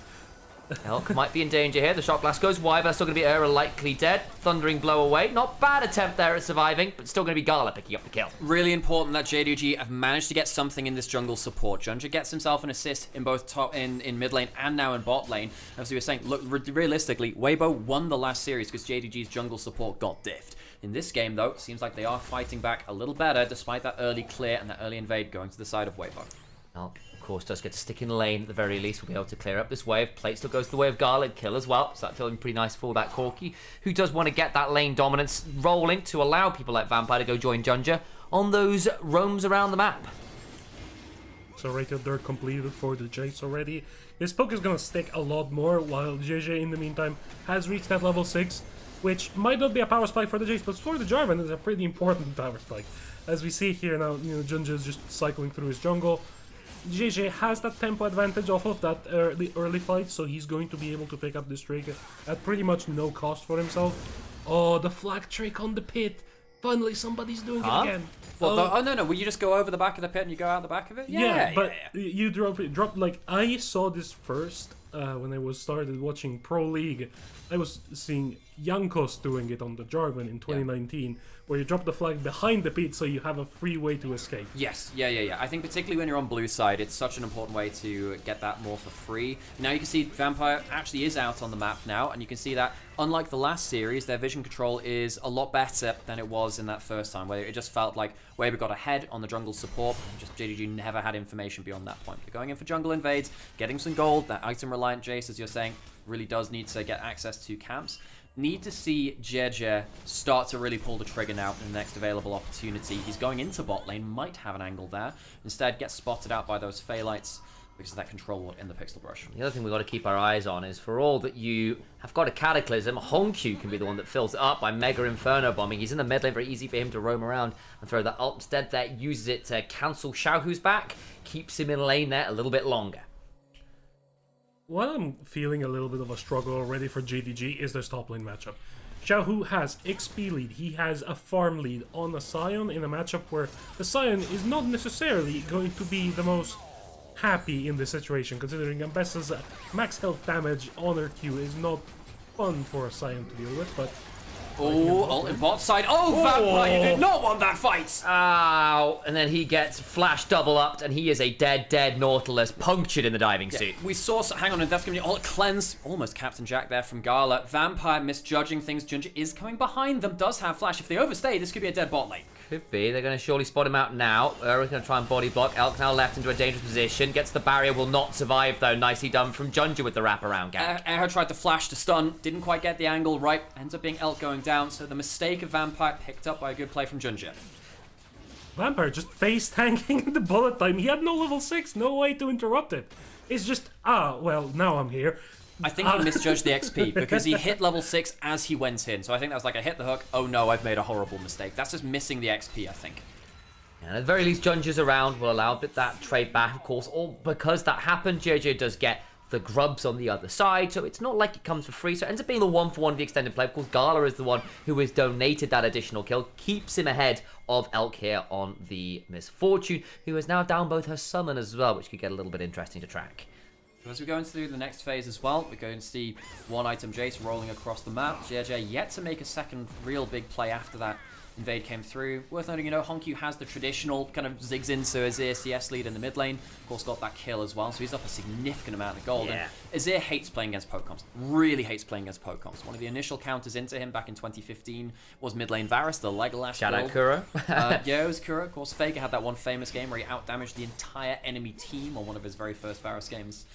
Elk might be in danger here. The Shock Blast goes wide, but still going to be Era likely dead. Thundering Blow away. Not bad attempt there at surviving, but still going to be Gala picking up the kill. Really important that JDG have managed to get something in this jungle support. Junja gets himself an assist in both top in mid lane and now in bot lane. As we were saying, look, realistically, Weibo won the last series because JDG's jungle support got diffed. In this game, though, it seems like they are fighting back a little better, despite that early clear and that early invade going to the side of Weibo. Elk, of course, does get to stick in the lane at the very least. We'll be able to clear up this wave. Plate still goes the way of Garland kill as well, so that's feeling pretty nice for that Corki, who does want to get that lane dominance rolling to allow people like Vampire to go join Junja on those roams around the map. So Radiant Dirt completed for the Jace already. His poke is going to stick a lot more, while JJ in the meantime has reached that level 6, which might not be a power spike for the Jace, but for the Jarvan it's a pretty important power spike. As we see here now, Junja is just cycling through his jungle. JJ has that tempo advantage off of that early fight, so he's going to be able to pick up this trick at pretty much no cost for himself. Oh, the flag trick on the pit. Finally, somebody's doing it again. Well, no, will you just go over the back of the pit and you go out the back of it? Yeah. You drop like, I saw this first when I started watching Pro League. I was seeing Jankos doing it on the Jarvan in 2019, where you drop the flag behind the pit so you have a free way to escape. Yes, yeah. I think particularly when you're on blue side, it's such an important way to get that more for free. Now you can see Vampire actually is out on the map now, and you can see that unlike the last series, their vision control is a lot better than it was in that first time, where it just felt like Weibo got ahead on the jungle support, and just JDG never had information beyond that point. But going in for jungle invades, getting some gold, that item-reliant Jace, as you're saying, really does need to get access to camps. Need to see JJ start to really pull the trigger now in the next available opportunity. He's going into bot lane, might have an angle there. Instead, gets spotted out by those Phaelites because of that control in the Pixel Brush. The other thing we've got to keep our eyes on is, for all that you have got a Cataclysm, Honkyu can be the one that fills it up by Mega Inferno bombing. He's in the mid lane, very easy for him to roam around and throw that ult. Instead, there uses it to cancel Xiaohu's back, keeps him in lane there a little bit longer. What I'm feeling a little bit of a struggle already for JDG is this top lane matchup. Xiaohu has XP lead, he has a farm lead on a Sion in a matchup where the Sion is not necessarily going to be the most happy in this situation, considering Ambessa's max health damage on her Q is not fun for a Sion to deal with, but... Oh, ult in bot side. Oh, Vampire, you did not want that fight! Ow! And then he gets flash double upped, and he is a dead Nautilus, punctured in the diving suit. We saw, hang on, that's going to be ult cleanse. Almost Captain Jack there from Gala. Vampire misjudging things. Junja is coming behind them, does have flash. If they overstay, this could be a dead bot lane. Could be. They're going to surely spot him out now. Eric's going to try and body block. Elk now left into a dangerous position. Gets the barrier, will not survive though. Nicely done from Junja with the wraparound gag. Air tried to flash to stun, didn't quite get the angle right. Ends up being Elk going down, so the mistake of Vampire picked up by a good play from Junja. Vampire just face tanking the bullet time. He had no level 6, no way to interrupt it. It's just, well, now I'm here. I think he misjudged the XP because he hit level 6 as he went in. So I think that was like, I hit the hook, oh no, I've made a horrible mistake. That's just missing the XP, I think. And at the very least, Junja's around will allow that trade back, of course. Or because that happened, JJ does get the grubs on the other side, so it's not like it comes for free. So it ends up being the 1-for-1 of the extended play. Of course, Gala is the one who has donated that additional kill, keeps him ahead of Elk here on the Misfortune, who is now down both her summon as well, which could get a little bit interesting to track. As we go into the next phase as well, we're going to see one item Jace rolling across the map. JJ yet to make a second real big play after that invade came through. Worth noting, Honku has the traditional kind of zigs into Azir CS lead in the mid lane. Of course, got that kill as well, so he's up a significant amount of gold. Yeah. And Azir hates playing against poke comps. Really hates playing against poke comps. One of the initial counters into him back in 2015 was mid lane Varus, the Legolas Shout build. out Kuro. Yeah, it was Kuro. Of course, Faker had that one famous game where he outdamaged the entire enemy team on one of his very first Varus games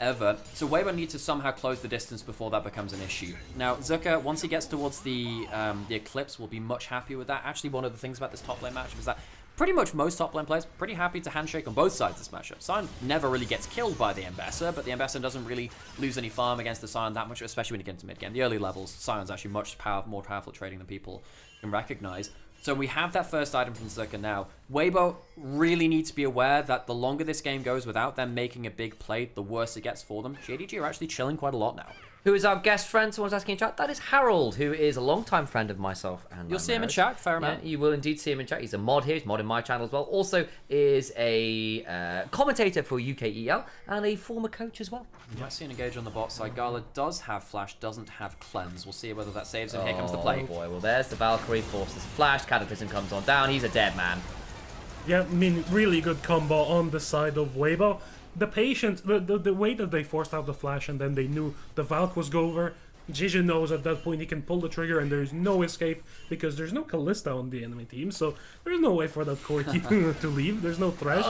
ever. So Weibo needs to somehow close the distance before that becomes an issue. Now, Zucker, once he gets towards the Eclipse, will be much happier with that. Actually, one of the things about this top lane matchup is that pretty much most top lane players pretty happy to handshake on both sides of this matchup. Sion never really gets killed by the Ambassador, but the Ambassador doesn't really lose any farm against the Sion that much, especially when you get into mid-game. The early levels, Sion's actually much more powerful at trading than people can recognize. So we have that first item from Zerka now. Weibo really needs to be aware that the longer this game goes without them making a big play, the worse it gets for them. JDG are actually chilling quite a lot now. Who is our guest friend? Someone's asking in chat. That is Harold, who is a long-time friend of myself and You'll see him in chat, fair amount. Yeah, you will indeed see him in chat. He's a mod here. He's modding my channel as well. Also is a commentator for UKEL and a former coach as well. You might see an engage on the bot side. Gala does have flash, doesn't have cleanse. We'll see whether that saves him. Here comes the play. Oh boy, well there's the Valkyrie, forces flash, Cataclysm comes on down. He's a dead man. Yeah, I mean, really good combo on the side of Weibo. The patience, the way that they forced out the flash and then they knew the Valk was go over, JJ knows at that point he can pull the trigger and there's no escape because there's no Callista on the enemy team, so there's no way for that core team to leave. There's no thresh.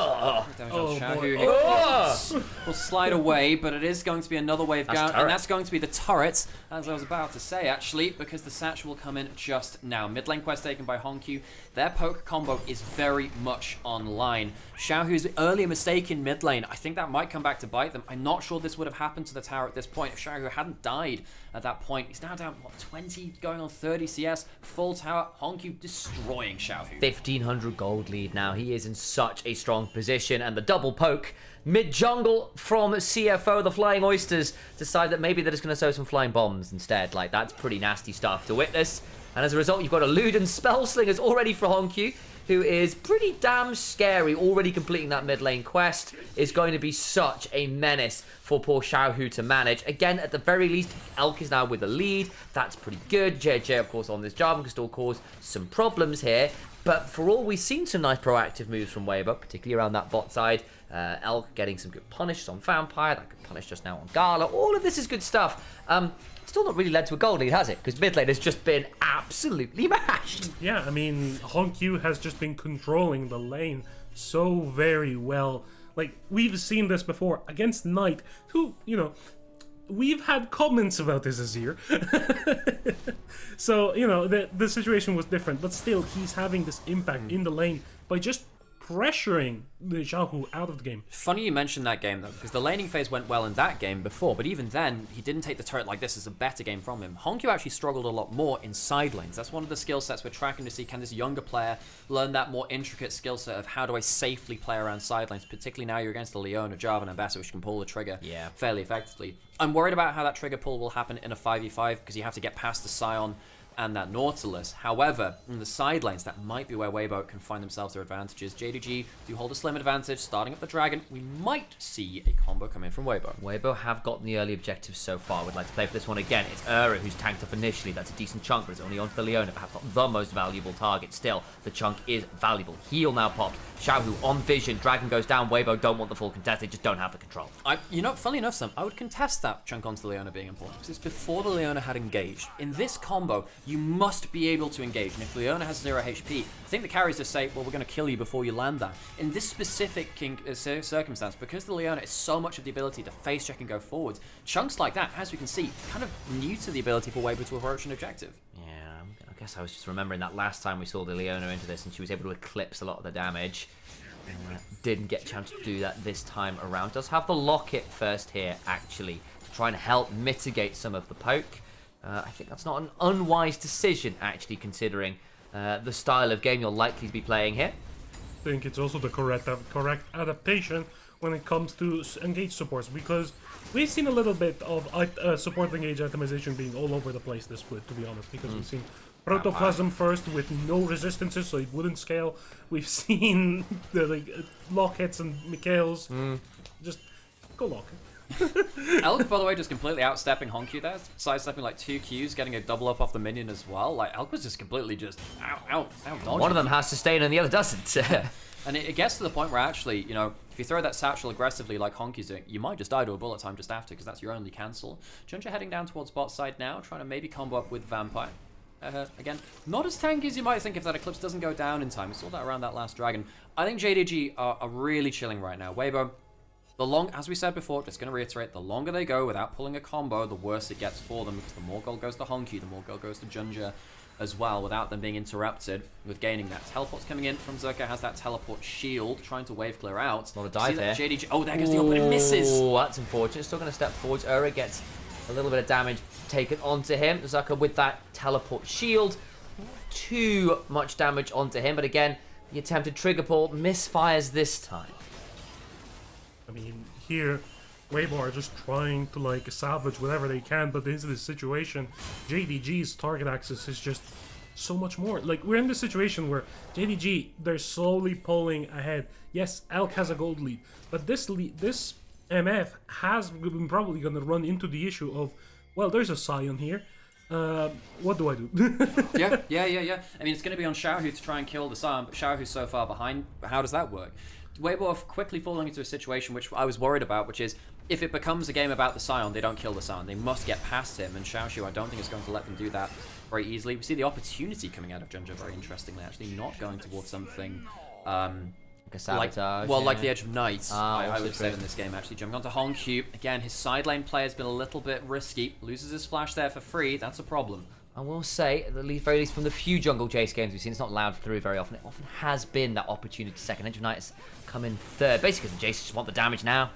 Will slide away, but it is going to be another wave down, and that's going to be the turret, as I was about to say actually, because the Satch will come in just now. Mid lane quest taken by Honku. Their poke combo is very much online. Xiaohu's earlier mistake in mid lane, I think that might come back to bite them. I'm not sure this would have happened to the tower at this point if Xiaohu hadn't died at that point. He's now down, what, 20, going on 30 CS, full tower, Honku destroying Xiaohu. 1,500 gold lead now. He is in such a strong position, and the double poke mid-jungle from CFO, the Flying Oysters, decide that maybe they're just going to sow some flying bombs instead. Like, that's pretty nasty stuff to witness. And as a result, you've got a Luden Spellslingers already for Honku, who is pretty damn scary, already completing that mid lane quest. Is going to be such a menace for poor Xiaohu to manage. Again, at the very least, Elk is now with the lead. That's pretty good. JJ, of course, on this Jarvan can still cause some problems here. But for all, we've seen some nice proactive moves from Weibo, particularly around that bot side. Elk getting some good punishes on Vampire, that good punish just now on Gala. All of this is good stuff. Still not really led to a gold lead, has it? Because mid lane has just been absolutely mashed. Yeah, I mean, Honku has just been controlling the lane so very well. Like, we've seen this before against Knight, who, you know, we've had comments about this Azir. So, you know, the situation was different, but still, he's having this impact in the lane by just pressuring the Xiaohu out of the game. Funny you mentioned that game though, because the laning phase went well in that game before, but even then, he didn't take the turret like this as a better game from him. Honku actually struggled a lot more in side lanes. That's one of the skill sets we're tracking to see, can this younger player learn that more intricate skill set of how do I safely play around side lanes, particularly now you're against the Leona, Jarvan, and Ambassador, which can pull the trigger fairly effectively. I'm worried about how that trigger pull will happen in a 5v5, because you have to get past the Sion and that Nautilus. However, in the side lanes, that might be where Weibo can find themselves their advantages. JDG do hold a slim advantage, starting up the Dragon. We might see a combo come in from Weibo. Weibo have gotten the early objectives so far. We'd like to play for this one again. It's Ura who's tanked up initially. That's a decent chunk, but it's only onto the Leona, perhaps not the most valuable target. Still, the chunk is valuable. Heal now popped. Xiaohu on vision. Dragon goes down. Weibo don't want the full contest. They just don't have the control. You know, funnily enough, Sam, I would contest that chunk onto the Leona being important, because it's before the Leona had engaged. In this combo, you must be able to engage. And if Leona has 0 HP, I think the carries just say, well, we're going to kill you before you land that. In this specific circumstance, because the Leona is so much of the ability to face check and go forwards, chunks like that, as we can see, kind of new to the ability for Weibo to approach an objective. Yeah, I guess I was just remembering that last time we saw the Leona into this and she was able to eclipse a lot of the damage. Didn't get a chance to do that this time around. Does have the locket first here, actually, to try and help mitigate some of the poke. I think that's not an unwise decision, actually, considering the style of game you're likely to be playing here. I think it's also the correct adaptation when it comes to engage supports, because we've seen a little bit of support engage itemization being all over the place this split, to be honest, because we've seen Protoplasm first with no resistances, so it wouldn't scale. We've seen the Lockheads and Mikhails. Just go Lockhead. Elk, by the way, just completely outstepping Honkyu there, sidestepping like 2 Qs, getting a double up off the minion as well. Like, Elk was just completely just out dodging. One of them has sustain and the other doesn't. And it gets to the point where actually, you know, if you throw that satchel aggressively like Honky's doing, you might just die to a bullet time just after, because that's your only cancel. Junja heading down towards bot side now, trying to maybe combo up with Vampire. Again, not as tanky as you might think if that Eclipse doesn't go down in time. We saw that around that last Dragon. I think JDG are really chilling right now. Weibo, as we said before, just going to reiterate, the longer they go without pulling a combo, the worse it gets for them, because the more gold goes to Honky, the more gold goes to Junja as well, without them being interrupted with gaining that. Teleport's coming in from Zerka, has that teleport shield, trying to wave clear out. Not a dive here. JDG, oh, there goes the ult, but it misses. Oh, that's unfortunate. Still going to step forwards. Ura gets a little bit of damage taken onto him. Zerka with that teleport shield. Too much damage onto him, but again, the attempted trigger pull misfires this time. I mean, here, Weibo are just trying to like salvage whatever they can, but into this situation, JDG's target access is just so much more. Like, we're in this situation where JDG, they're slowly pulling ahead. Yes, Elk has a gold lead, but this MF has been probably going to run into the issue of, well, there's a Scion here. What do I do? Yeah. I mean, it's going to be on Xiaohu to try and kill the Scion, but Xiaohu's so far behind. How does that work? Weibo are quickly falling into a situation which I was worried about, which is if it becomes a game about the Scion, they don't kill the Scion. They must get past him, and Xiaohu, I don't think is going to let them do that very easily. We see the opportunity coming out of Junja very interestingly, actually not going towards something like a sabotage. Like the Edge of Night, I would have said in this game, actually. Jumping onto Honkyu. Again, his side lane play has been a little bit risky. Loses his flash there for free. That's a problem. I will say, at the very least from the few Jungle Jace games we've seen, it's not allowed through very often. It often has been that opportunity second. Edge of Night has come in third, basically because the Jace just want the damage now.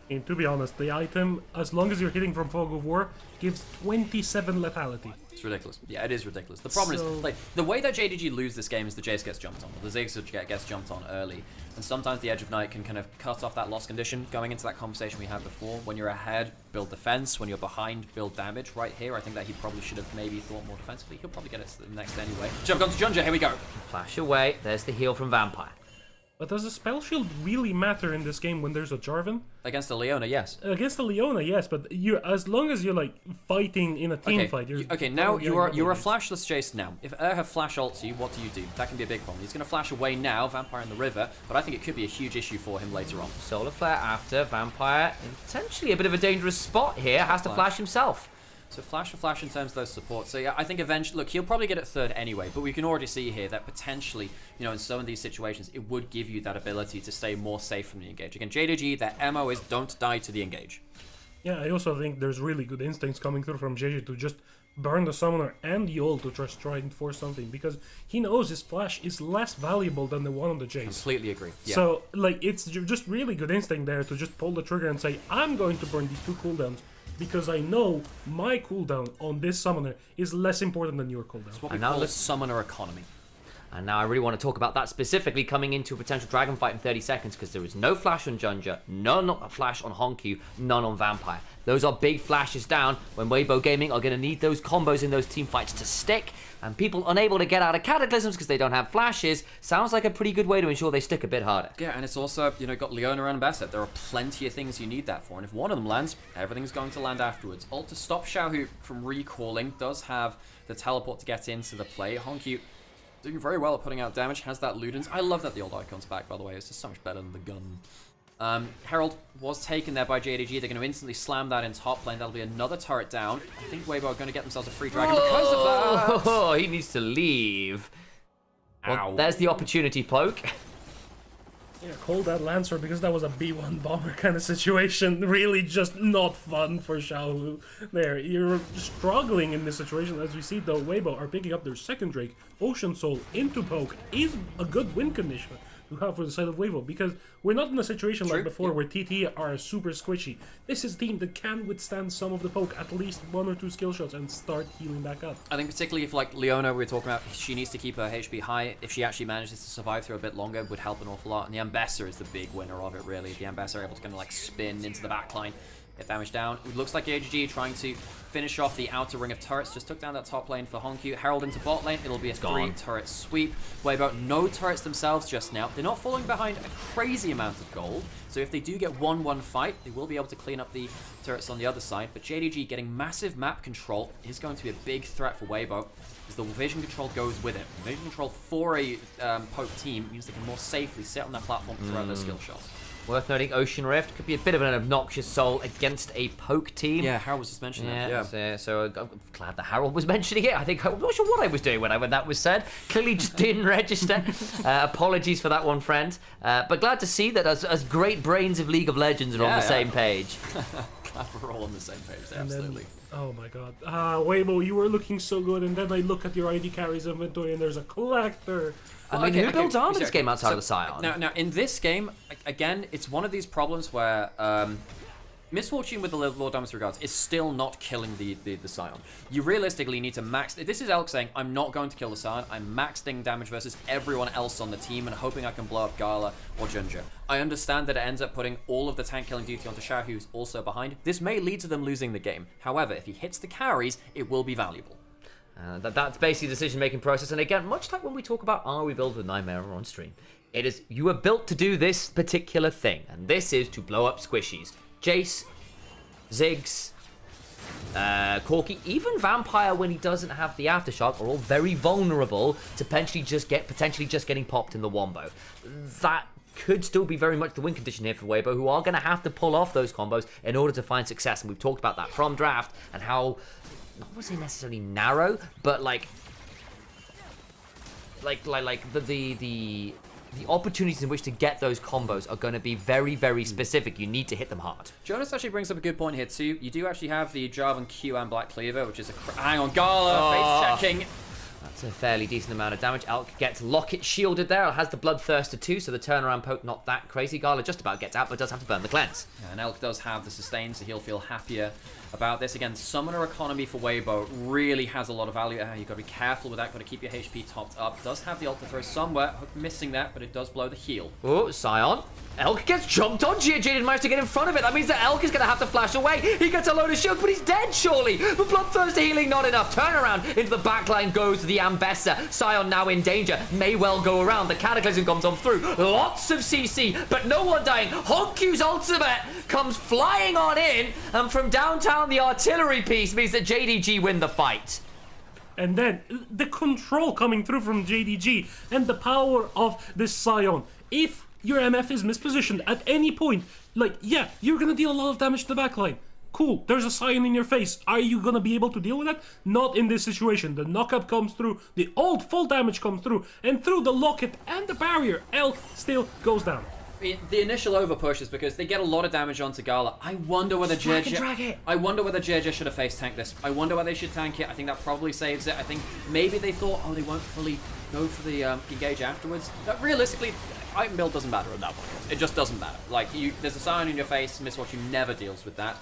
And to be honest, the item, as long as you're hitting from Fog of War, gives 27 lethality. It's ridiculous. Yeah, it is ridiculous. The problem is, like, the way that JDG lose this game is the Jace gets jumped on, or the Ziggs gets jumped on early, and sometimes the Edge of Night can kind of cut off that loss condition. Going into that conversation we had before, when you're ahead, build defense. When you're behind, build damage. Right here, I think that he probably should have maybe thought more defensively. He'll probably get it to the next anyway. Jump onto Junja. Here we go. Flash away. There's the heal from Vampire. But does the spell shield really matter in this game when there's a Jarvan? Against a Leona, yes. Against a Leona, yes, but as long as you're like fighting in a team fight, you're now you're a flashless Jace now. If have flash ults you, what do? That can be a big problem. He's going to flash away now, Vampire in the river, but I think it could be a huge issue for him later on. Solar Flare after Vampire, potentially a bit of a dangerous spot here. Has to flash himself. So flash for flash in terms of those supports. So yeah, I think eventually, look, he'll probably get it third anyway, but we can already see here that potentially, you know, in some of these situations, it would give you that ability to stay more safe from the engage. Again, JDG, their MO is don't die to the engage. Yeah, I also think there's really good instincts coming through from JJ to just burn the summoner and the ult to just try and force something, because he knows his flash is less valuable than the one on the Jace. Completely agree. Yeah. So, like, it's just really good instinct there to just pull the trigger and say, I'm going to burn these 2 cooldowns, because I know my cooldown on this summoner is less important than your cooldown. It's what we call summoner economy. And now I really want to talk about that specifically coming into a potential dragon fight in 30 seconds, because there is no flash on Junja, none flash on Honkyu, none on Vampire. Those are big flashes down when Weibo Gaming are going to need those combos in those team fights to stick, and people unable to get out of Cataclysms because they don't have flashes sounds like a pretty good way to ensure they stick a bit harder. Yeah, and it's also, you know, got Leona and Bassett. There are plenty of things you need that for, and if one of them lands, everything's going to land afterwards. Ult to stop Xiaohu from recalling, does have the teleport to get into the play. Honkyu doing very well at putting out damage, has that Ludens. I love that the old icon's back, by the way. It's just so much better than the gun. Harold was taken there by JDG. They're going to instantly slam that in top lane. That'll be another turret down. I think Weibo are going to get themselves a free dragon because of that. Oh, he needs to leave. Well, there's the opportunity, Poke. Yeah, call that Lancer because that was a B1 bomber kind of situation. Really just not fun for Xiaohu there. You're struggling in this situation. As we see, though, Weibo are picking up their second Drake. Ocean Soul into Poke is a good win condition to have for the side of Weibo, because we're not in a situation like before where TT are super squishy. This is a team that can withstand some of the Poke, at least 1 or 2 skill shots, and start healing back up. I think particularly if, like, Leona we were talking about, she needs to keep her HP high. If she actually manages to survive through a bit longer, it would help an awful lot. And the Ambessa is the big winner of it, really. The Ambessa are able to kind of, like, spin into the backline, get damage down. It looks like JDG trying to finish off the outer ring of turrets. Just took down that top lane for Honkyu. Harold into bot lane. It'll be a 3-turret sweep. Weibo, no turrets themselves just now. They're not falling behind a crazy amount of gold. So if they do get 1-1 fight, they will be able to clean up the turrets on the other side. But JDG getting massive map control is going to be a big threat for Weibo, as the vision control goes with it. Vision control for a Poke team means they can more safely sit on that platform throughout their skill shots. Worth noting, Ocean Rift could be a bit of an obnoxious soul against a Poke team. Yeah, Harold was just mentioning that. Yeah. So I'm glad that Harold was mentioning it. I'm not sure what I was doing when that was said. Clearly just didn't register. Apologies for that one, friend. But glad to see that as great brains of League of Legends are on the same page. Glad we're all on the same page there, absolutely. Oh my god. Weibo, you were looking so good, and then I look at your ID carries inventory and there's a collector. I mean, who builds armor in this game outside of the Scion? Now, in this game, again, it's one of these problems where Misfortune with the Lord Damage Regards is still not killing the Scion. You realistically need to max... This is Elk saying, I'm not going to kill the Scion. I'm maxing damage versus everyone else on the team and hoping I can blow up Gala or Junja. I understand that it ends up putting all of the tank killing duty onto Xiao, who's also behind. This may lead to them losing the game. However, if he hits the carries, it will be valuable. That's basically the decision-making process. And again, much like when we talk about are we build with Nymaera on stream, it is you are built to do this particular thing, and this is to blow up squishies. Jace, Ziggs, Corki, even Vampire when he doesn't have the Aftershock are all very vulnerable to potentially just getting popped in the wombo. That could still be very much the win condition here for Weibo, who are going to have to pull off those combos in order to find success. And we've talked about that from draft and how, not want to say necessarily narrow, but like the opportunities in which to get those combos are going to be very, very specific. You need to hit them hard. Jonas actually brings up a good point here too. You do actually have the Jarvan Q and Black Cleaver, which is a... Hang on, Gala, face checking. That's a fairly decent amount of damage. Elk gets Locket shielded there. Has the Bloodthirster too, so the turnaround poke not that crazy. Gala just about gets out, but does have to burn the cleanse. Yeah, and Elk does have the sustain, so he'll feel happier about this. Again, summoner economy for Weibo really has a lot of value. You've got to be careful with that. Got to keep your HP topped up. Does have the ult to throw somewhere. Missing that, but it does blow the heal. Oh, Scion. Elk gets jumped on. JJ didn't manage to get in front of it. That means that Elk is going to have to flash away. He gets a load of shield, but he's dead, surely. The Bloodthirster healing not enough. Turnaround into the backline goes the Ambessa. Scion now in danger. May well go around. The Cataclysm comes on through. Lots of CC, but no one dying. Honkyu's ultimate comes flying on in, and from downtown, the artillery piece means that JDG win the fight. And then the control coming through from JDG and the power of this Scion. If your MF is mispositioned at any point, like, yeah, you're gonna deal a lot of damage to the backline. Cool, there's a Scion in your face. Are you gonna be able to deal with that? Not in this situation. The knockup comes through, the ult full damage comes through, and through the locket and the barrier, Elk still goes down. The initial overpush is because they get a lot of damage onto Gala. I wonder whether JJ should have face tanked this. I wonder whether they should tank it. I think that probably saves it. I think maybe they thought, oh, they won't fully go for the engage afterwards. But realistically, item build doesn't matter at that point. It just doesn't matter. Like, there's a Scion in your face. Misfortune never deals with that.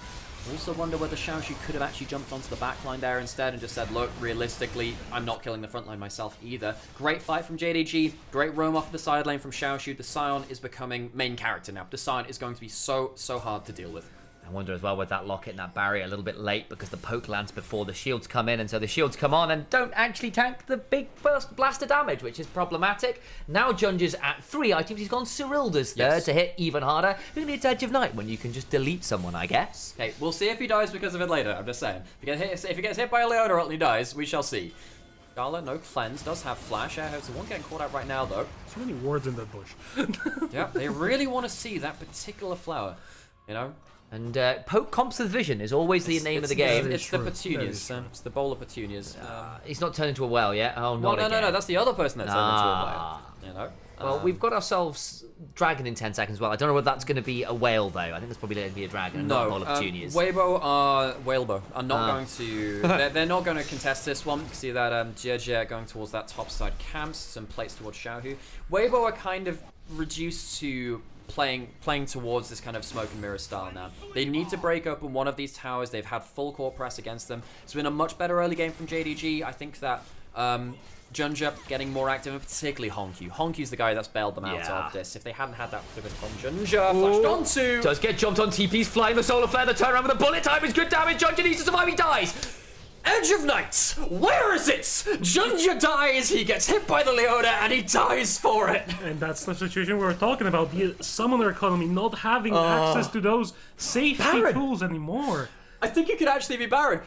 Also wonder whether Xiaoxu could have actually jumped onto the backline there instead and just said, look, realistically, I'm not killing the frontline myself either. Great fight from JDG. Great roam off the side lane from Xiaoxu. The Scion is becoming main character now. The Scion is going to be so hard to deal with. I wonder as well with that locket and that barrier a little bit late because the poke lands before the shields come in, and so the shields come on and don't actually tank the big burst blast of damage, which is problematic. Now Junja's at 3 items. He's gone Cyrilda's third to hit even harder. Who needs Edge of Night when you can just delete someone, I guess? Okay, we'll see if he dies because of it later, I'm just saying. If he gets hit by a Leona or he dies, we shall see. Gala, no cleanse, does have flash. Airho's the one getting caught out right now, though. So many words in that bush. Yeah, they really want to see that particular flower, you know? And poke comps with vision is always the name of the game. It's the petunias. It's the bowl of petunias. He's not turned into a well yet. Oh, no, not again. no, that's the other person that turned into a whale. You know? Well, we've got ourselves dragon in 10 seconds. Well, I don't know whether that's going to be a whale though. I think it's probably going to be a dragon, and not a bowl of petunias. Weibo are not going to. They're not going to contest this one. You can see that JDG going towards that top side camps, some plates towards Xiaohu. Weibo are kind of reduced to playing towards this kind of smoke and mirror style now. They need to break open one of these towers. They've had full court press against them. It's been a much better early game from JDG. I think that Junja getting more active, and particularly Honku. Honku's the guy that's bailed them out of this. If they hadn't had that pivot from Junja, flashed onto. Does get jumped on TP's flying the solar flare. The turnaround with the bullet time is good damage. Junja needs to survive. He dies. Edge of Night! Where is it? Junja dies, he gets hit by the Leona, and he dies for it! And that's the situation we were talking about, the summoner economy not having access to those safety tools anymore. I think you could actually be Baron.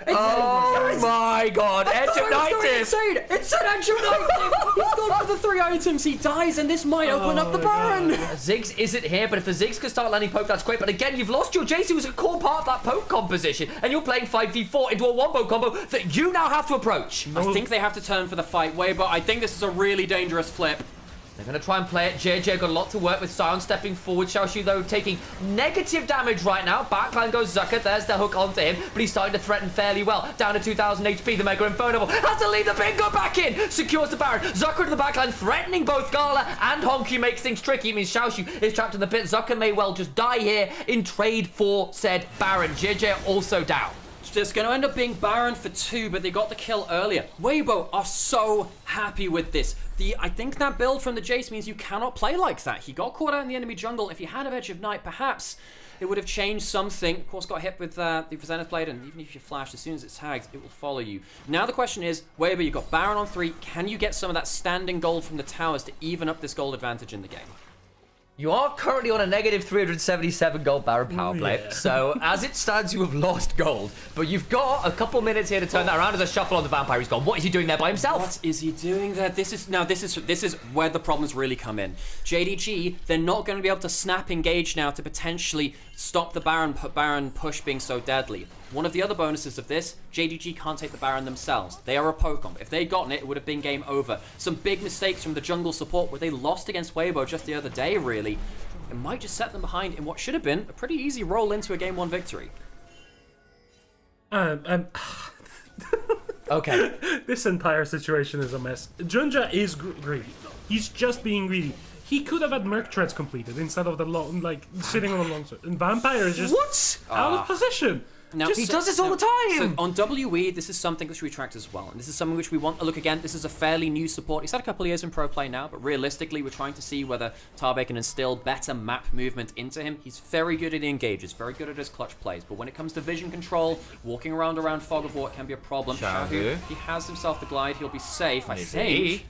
Oh my god, Edge of Night! Insane! It's an Edge of Night! He's gone for the 3 items, he dies, and this might open up the Baron! Ziggs isn't here, but if the Ziggs can start landing poke, that's great. But again, you've lost your JC, who was a core part of that poke composition, and you're playing 5v4 into a wombo combo that you now have to approach. I think they have to turn for the fight way, but I think this is a really dangerous flip. They're going to try and play it. JJ got a lot to work with. Sion stepping forward. Xiaoshu, though, taking negative damage right now. Backline goes Zucker. There's the hook onto him, but he's starting to threaten fairly well. Down to 2,000 HP. The Mega Inferno has to leave the bingo back in. Secures the Baron. Zucker to the backline, threatening both Gala and Honku. Makes things tricky. It means Xiaoshu is trapped in the pit. Zucker may well just die here in trade for said Baron. JJ also down. It's going to end up being Baron for 2, but they got the kill earlier. Weibo are so happy with this. I think that build from the Jace means you cannot play like that. He got caught out in the enemy jungle. If he had an Edge of Night, perhaps it would have changed something. Of course, got hit with the Zenith Blade, and even if you flash, as soon as it's tagged, it will follow you. Now the question is, Weibo, you've got Baron on 3. Can you get some of that standing gold from the towers to even up this gold advantage in the game? You are currently on a negative 377 gold Baron power play, so as it stands, you have lost gold. But you've got a couple minutes here to turn that around as a shuffle on the Vampire. He's gone. What is he doing there by himself? What is he doing there? This is where the problems really come in. JDG, they're not going to be able to snap engage now to potentially stop the Baron push being so deadly. One of the other bonuses of this, JDG can't take the Baron themselves. They are a Pokemon. If they'd gotten it, it would have been game over. Some big mistakes from the jungle support where they lost against Weibo just the other day, really. It might just set them behind in what should have been a pretty easy roll into a game 1 victory. Okay. This entire situation is a mess. Junja is greedy. He's just being greedy. He could have had Merc Treads completed instead of the long, sitting on the long sword. And Vampire is just out of position. Now, he does this all the time! So on WE, this is something that should be tracked as well. And this is something which we want to look again. This is a fairly new support. He's had a couple of years in pro play now, but realistically, we're trying to see whether Tarbay can instill better map movement into him. He's very good at the engages, very good at his clutch plays. But when it comes to vision control, walking around Fog of War can be a problem. Xiaohu, he has himself the glide. He'll be safe, I think.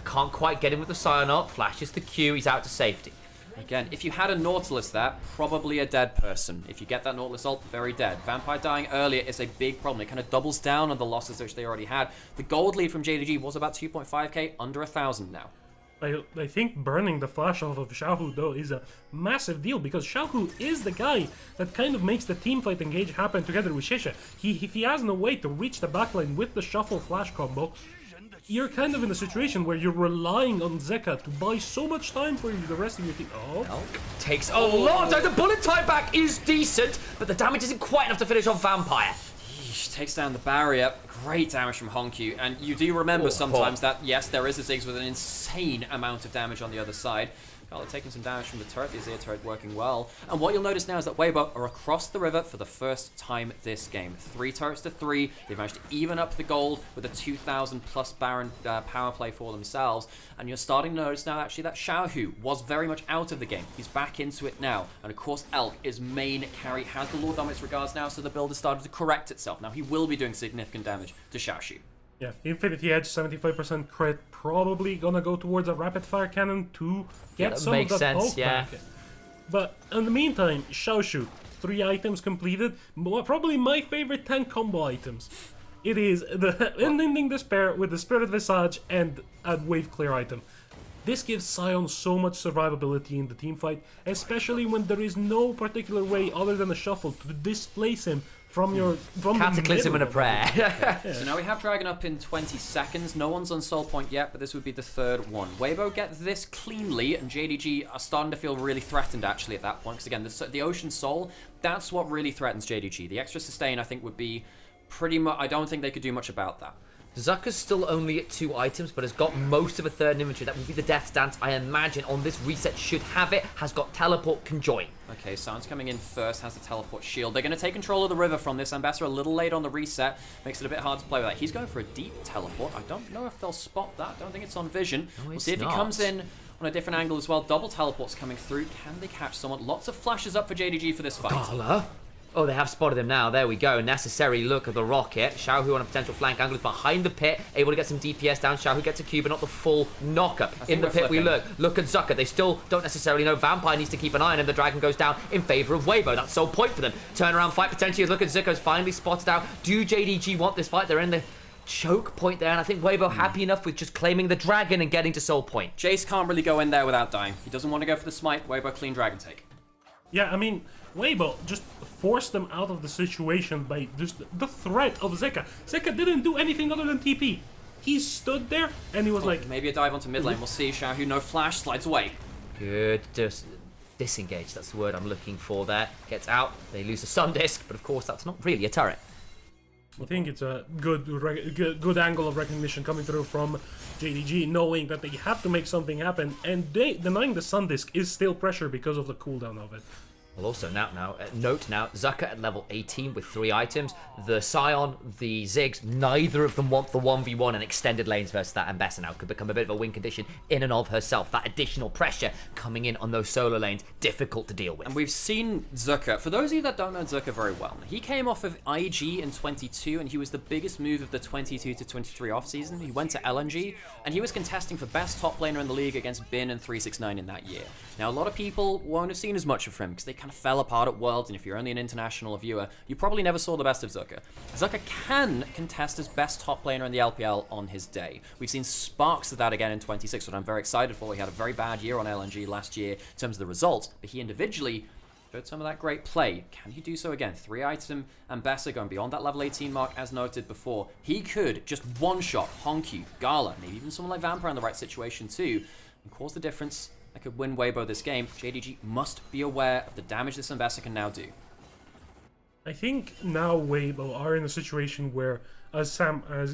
Can't quite get him with the Sion up. Flashes the Q. He's out to safety. Again, if you had a Nautilus there, probably a dead person. If you get that Nautilus ult, very dead. Vampire dying earlier is a big problem. It kind of doubles down on the losses which they already had. The gold lead from JDG was about 2.5k, under 1,000 now. I think burning the flash off of Xiaohu, though, is a massive deal, because Xiaohu is the guy that kind of makes the teamfight engage happen together with Shisha. If he has no way to reach the backline with the shuffle flash combo, you're kind of in a situation where you're relying on Zeka to buy so much time for the rest of your team. Takes a lot. The bullet time back is decent, but the damage isn't quite enough to finish on Vampire. Yeesh, takes down the barrier. Great damage from Honku. And you do remember sometimes that, yes, there is a Ziggs with an insane amount of damage on the other side. Gala taking some damage from the turret, the Azir turret working well. And what you'll notice now is that Weibo are across the river for the first time this game. 3 turrets to 3. They've managed to even up the gold with a 2,000 plus Baron power play for themselves. And you're starting to notice now actually that Xiaohu was very much out of the game. He's back into it now. And of course Elk is main carry, has the Lord Dominate's regards now, so the build has started to correct itself. Now he will be doing significant damage to Xiaohu. Yeah, Infinity Edge, 75% crit, probably gonna go towards a rapid fire cannon to get some of that poke back. But in the meantime, Xiaoshu, 3 items completed, probably my favorite tank combo items. It is the Unending Despair with the Spirit Visage and a wave clear item. This gives Sion so much survivability in the team fight, especially when there is no particular way other than a shuffle to displace him from Cataclysm and a prayer. Yeah. So now we have Dragon up in 20 seconds. No one's on Soul Point yet, but this would be the third one. Weibo gets this cleanly, and JDG are starting to feel really threatened actually at that point. Because again, the Ocean Soul, that's what really threatens JDG. The extra sustain, I think, would be pretty much... I don't think they could do much about that. Zucker's still only at 2 items, but has got most of a third inventory. That will be the Death Dance, I imagine, on this reset. Should have it, has got Teleport, can join. Okay, Sion's coming in first, has the Teleport shield. They're going to take control of the river from this. Ambassador a little late on the reset, makes it a bit hard to play with that. He's going for a deep Teleport. I don't know if they'll spot that. I don't think it's on vision. No, we'll see if he comes in on a different angle as well. Double Teleports coming through. Can they catch someone? Lots of flashes up for JDG for this fight. Gala? Oh, they have spotted him now. There we go. Necessary look at the rocket. Xiaohu on a potential flank angle is behind the pit, able to get some DPS down. Xiaohu gets a cube, but not the full knock-up. In the pit we look. Look at Zucker. They still don't necessarily know. Vampire needs to keep an eye on him. The Dragon goes down in favor of Weibo. That's sole point for them. Turnaround fight potentially. Look at Zucker's finally spotted out. Do JDG want this fight? They're in the choke point there, and I think Weibo happy enough with just claiming the Dragon and getting to soul point. Jace can't really go in there without dying. He doesn't want to go for the smite. Weibo clean Dragon take. Yeah, I mean, Weibo just forced them out of the situation by just the threat of Zeka. Zeka didn't do anything other than TP. He stood there and he was like... Maybe a dive onto mid lane. We'll see. Xiaohu, no flash, slides away. Good. Just disengage. That's the word I'm looking for there. Gets out. They lose the Sun Disc, but of course that's not really a turret. I think it's a good angle of recognition coming through from JDG, knowing that they have to make something happen, and denying the Sun Disc is still pressure because of the cooldown of it. Well, also note now, Zucker at level 18 with 3 items. The Scion, the Ziggs, neither of them want the 1v1 and extended lanes versus that Ambessa now. Could become a bit of a win condition in and of herself. That additional pressure coming in on those solo lanes, difficult to deal with. And we've seen Zucker. For those of you that don't know Zucker very well, he came off of IG in 22, and he was the biggest move of the 22 to 23 offseason. He went to LNG, and he was contesting for best top laner in the league against Bin and 369 in that year. Now, a lot of people won't have seen as much of him because they kind of fell apart at Worlds, and if you're only an international viewer, you probably never saw the best of Zucker. Zucker can contest as best top laner in the LPL on his day. We've seen sparks of that again in 26, what I'm very excited for. He had a very bad year on LNG last year in terms of the results, but he individually showed some of that great play. Can he do so again? 3-item Ambessa going beyond that level 18 mark, as noted before. He could just one-shot Honku, Gala, maybe even someone like Vampire in the right situation too, and cause the difference that could win Weibo this game. JDG must be aware of the damage this Ambessa can now do. I think now Weibo are in a situation where, as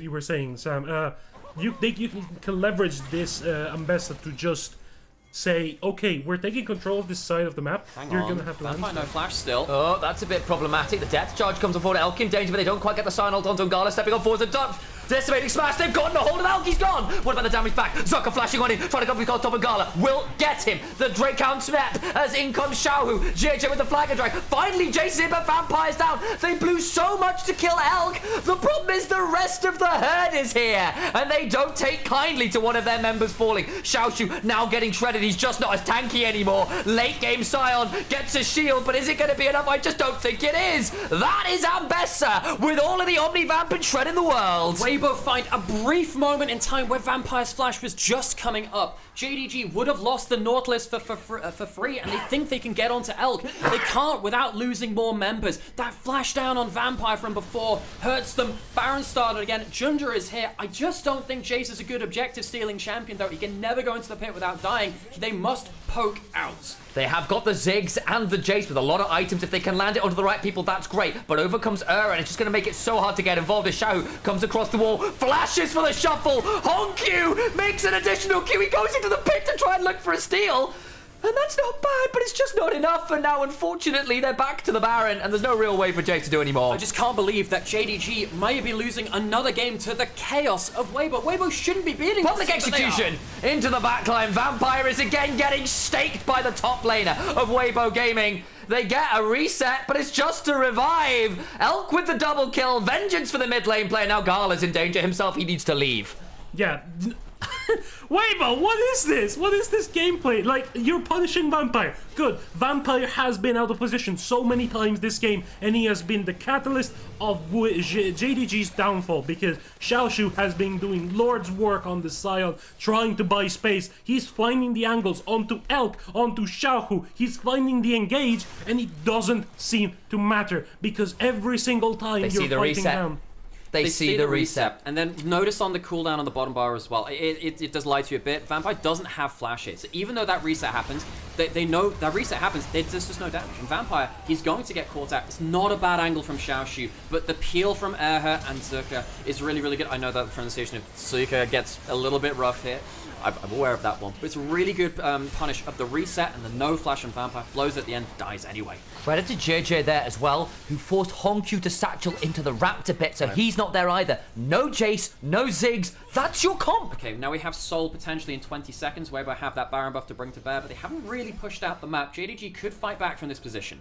you were saying, Sam, you can leverage this Ambessa to just say, okay, we're taking control of this side of the map. You're gonna have to Vampire, no flash still. Oh, that's a bit problematic. The death charge comes on board. Elk in danger, but they don't quite get the sign ult onto Gala. Stepping on forwards and dump. Decimating smash. They've gotten a hold of Elk. He's gone. What about the damage back? Zucker flashing on him, trying to come on top of Gala. Will get him. The Drake count snap as in comes Xiaohu. JJ with the flag and drag. Finally, Jason, but Vampire's down. They blew so much to kill Elk. The problem is the rest of the herd is here, and they don't take kindly to one of their members falling. Xiaoshu now getting shredded. He's just not as tanky anymore. Late game Scion gets a shield, but is it going to be enough? I just don't think it is. That is Ambessa with all of the Omni Vamp and shred in the world. Weibo find a brief moment in time where Vampire's flash was just coming up. JDG would have lost the Nautilus for free, and they think they can get onto Elk. They can't without losing more members. That flash down on Vampire from before hurts them. Baron started again. Jundra is here. I just don't think Jace is a good objective stealing champion, though. He can never go into the pit without dying. They must poke out. They have got the Ziggs and the Jace with a lot of items. If they can land it onto the right people, that's great. But over comes and it's just going to make it so hard to get involved as Xiao comes across the wall, flashes for the shuffle. Honku makes an additional Q. He goes into the pit to try and look for a steal. And that's not bad, but it's just not enough. And now, unfortunately, they're back to the Baron, and there's no real way for Jace to do anymore. I just can't believe that JDG may be losing another game to the chaos of Weibo. Weibo shouldn't be beating Public execution into the backline. Vampire is again getting staked by the top laner of Weibo Gaming. They get a reset, but it's just a revive. Elk with the double kill. Vengeance for the mid lane player. Now Gala's in danger himself. He needs to leave. Yeah. Weibo, what is this? What is this gameplay? Like, you're punishing Vampire. Good. Vampire has been out of position so many times this game, and he has been the catalyst of JDG's downfall, because Xiaoshu has been doing Lord's work on the Sion, trying to buy space. He's finding the angles onto Elk, onto Xiaohu. He's finding the engage, and it doesn't seem to matter, because every single time you're fighting down... They see the reset. And then notice on the cooldown on the bottom bar as well, it does lie to you a bit. Vampire doesn't have flash hits. Even though that reset happens, they know that reset happens, there's just no damage. And Vampire, he's going to get caught out. It's not a bad angle from Xiaoshu, but the peel from Erha and Zuka is really, really good. I know that the pronunciation of Zuka gets a little bit rough here. I'm aware of that one. But it's a really good punish of the reset, and the no flash on Vampire blows at the end, dies anyway. Credit to JJ there as well, who forced Honkyu to satchel into the Raptor pit, so he's not there either. No Jace, no Ziggs, that's your comp! Okay, now we have Soul potentially in 20 seconds, where we have that Baron buff to bring to bear, but they haven't really pushed out the map. JDG could fight back from this position.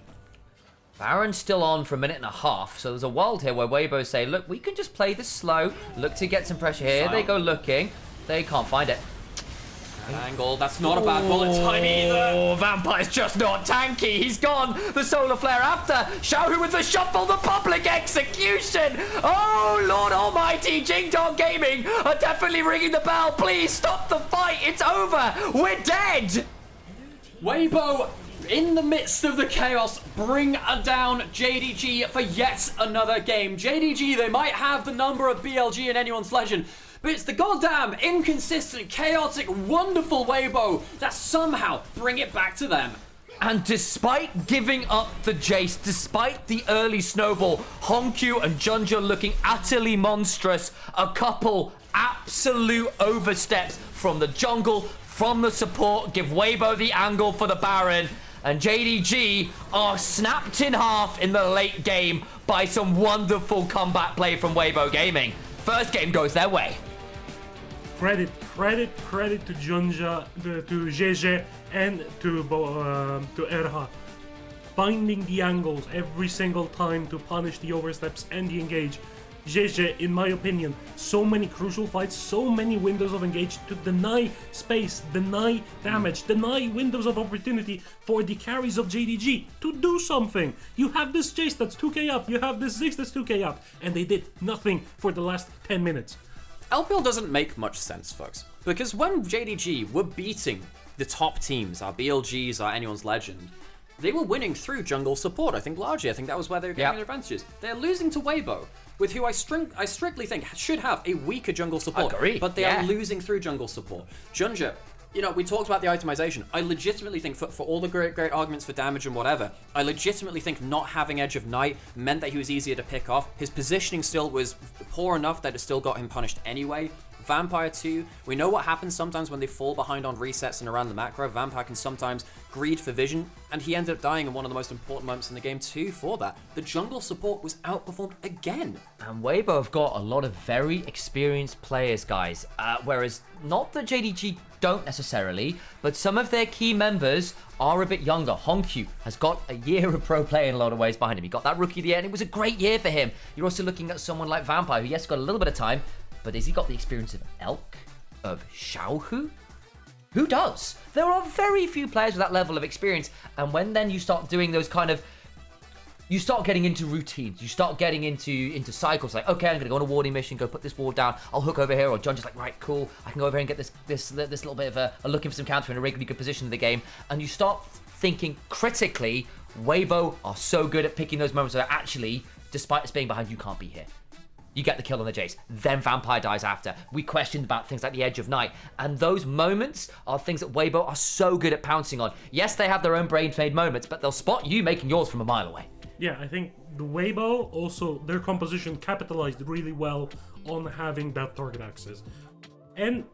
Baron's still on for a minute and a half, so there's a world here where Weibo say, look, we can just play this slow, look to get some pressure here. They go looking, they can't find it. Angle, that's not a bad bullet time either. Oh, Vampire's just not tanky. He's gone. The Solar Flare after. Xiaohu with the shuffle, the public execution. Oh, Lord Almighty. Jing Dong Gaming are definitely ringing the bell. Please stop the fight. It's over. We're dead. Weibo, in the midst of the chaos, bring down JDG for yet another game. JDG, they might have the number of BLG in anyone's legend, but it's the goddamn inconsistent, chaotic, wonderful Weibo that somehow bring it back to them. And despite giving up the Jace, despite the early snowball, Honkyu and Junja looking utterly monstrous, a couple absolute oversteps from the jungle, from the support, give Weibo the angle for the Baron, and JDG are snapped in half in the late game by some wonderful comeback play from Weibo Gaming. First game goes their way. Credit to Junja, to JJ, and to Erha. Finding the angles every single time to punish the oversteps and the engage. JJ, in my opinion, so many crucial fights, so many windows of engage to deny space, deny damage, deny windows of opportunity for the carries of JDG to do something. You have this Jace that's 2k up, you have this Ziggs that's 2k up, and they did nothing for the last 10 minutes. LPL doesn't make much sense, folks, because when JDG were beating the top teams, our BLGs, our anyone's legend, they were winning through jungle support, I think largely. I think that was where they were getting their advantages. They're losing to Weibo, with who I strictly think should have a weaker jungle support. Agreed. But they are losing through jungle support. Junja, you know, we talked about the itemization. I legitimately think, for all the great arguments for damage and whatever, I legitimately think not having Edge of Night meant that he was easier to pick off. His positioning still was poor enough that it still got him punished anyway. Vampire 2, we know what happens sometimes when they fall behind on resets and around the macro. Vampire can sometimes greed for vision, and he ended up dying in one of the most important moments in the game too for that. The jungle support was outperformed again. And Weibo have got a lot of very experienced players, guys, whereas not that JDG don't necessarily, but some of their key members are a bit younger. Honkyu has got a year of pro play in a lot of ways behind him. He got that rookie of the year, and it was a great year for him. You're also looking at someone like Vampire, who yes, got a little bit of time, but has he got the experience of Elk, of Xiaohu? Who does? There are very few players with that level of experience, and when then you start doing those kind of, you start getting into routines, you start getting into cycles, like, okay, I'm gonna go on a warding mission, go put this ward down, I'll hook over here, or John just like, right, cool, I can go over here and get this little bit of a looking for some counter in a regularly good position in the game, and you start thinking critically, Weibo are so good at picking those moments that actually, despite us being behind, you can't be here. You get the kill on the Jace, then Vampire dies after. We questioned about things like the Edge of Night, and those moments are things that Weibo are so good at pouncing on. Yes, they have their own brain-made moments, but they'll spot you making yours from a mile away. Yeah, I think the Weibo, also, their composition capitalized really well on having that target access. And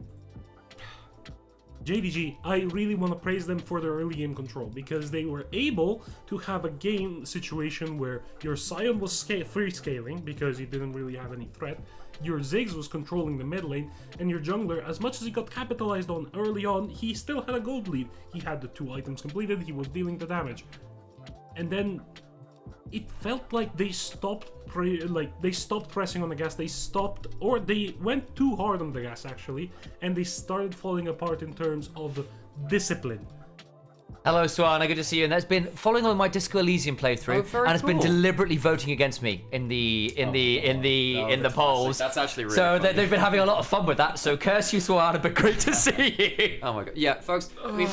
JDG, I really want to praise them for their early game control, because they were able to have a game situation where your Sion was free scaling because he didn't really have any threat, your Ziggs was controlling the mid lane, and your jungler, as much as he got capitalized on early on, he still had a gold lead. He had the 2 items completed, he was dealing the damage. And then it felt like they stopped pressing on the gas. They went too hard on the gas actually, and they started falling apart in terms of discipline. Hello, Swana. Good to see you. And that's been following on my Disco Elysium playthrough, and has been deliberately voting against me in the polls. That's actually really so funny. they've been having a lot of fun with that. So curse you, Swana, but great to see you. Oh my god, yeah, folks. I mean,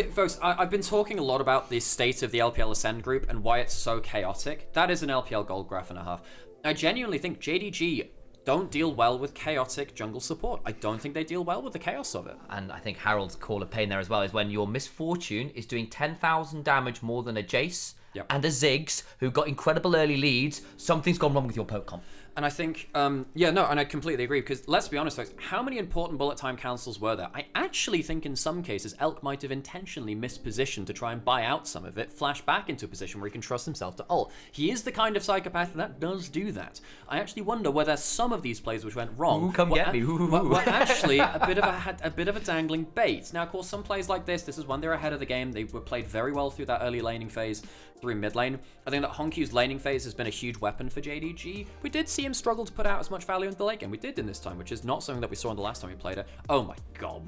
folks, I've been talking a lot about the state of the LPL Ascend group and why it's so chaotic. That is an LPL gold graph and a half. I genuinely think JDG don't deal well with chaotic jungle support. I don't think they deal well with the chaos of it. And I think Harold's call of pain there as well is when your misfortune is doing 10,000 damage more than a Jace and a Ziggs who got incredible early leads. Something's gone wrong with your poke comp. And I think, and I completely agree, because let's be honest, folks, how many important bullet time cancels were there? I actually think in some cases, Elk might have intentionally mispositioned to try and buy out some of it, flash back into a position where he can trust himself to ult. He is the kind of psychopath that does do that. I actually wonder whether some of these plays which went wrong were actually a bit of a dangling bait. Now, of course, some plays like this is when they're ahead of the game. They were played very well through that early laning phase, through mid lane. I think that Honkyu's laning phase has been a huge weapon for JDG. We did see him struggle to put out as much value into the late game. We did in this time, which is not something that we saw in the last time we played it. Oh my god,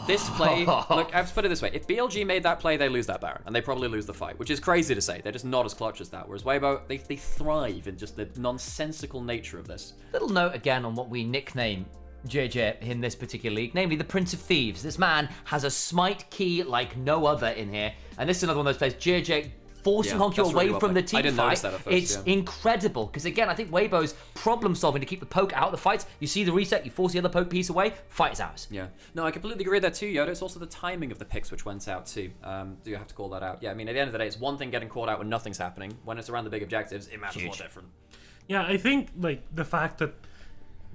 this play, look, I have to put it this way. If BLG made that play, they lose that Baron, and they probably lose the fight, which is crazy to say. They're just not as clutch as that. Whereas Weibo, they thrive in just the nonsensical nature of this. Little note again on what we nickname JJ in this particular league, namely the Prince of Thieves. This man has a smite key like no other in here, and this is another one of those plays. JJ forcing Honky away from the team fight. It's incredible, because again, I think Weibo's problem solving to keep the poke out of the fights. You see the reset, you force the other poke piece away, fight is ours. Yeah. No, I completely agree there too, Yoda. It's also the timing of the picks which went out too. Do you have to call that out? Yeah, I mean, at the end of the day, it's one thing getting caught out when nothing's happening. When it's around the big objectives, it matters more different. Yeah, I think like the fact that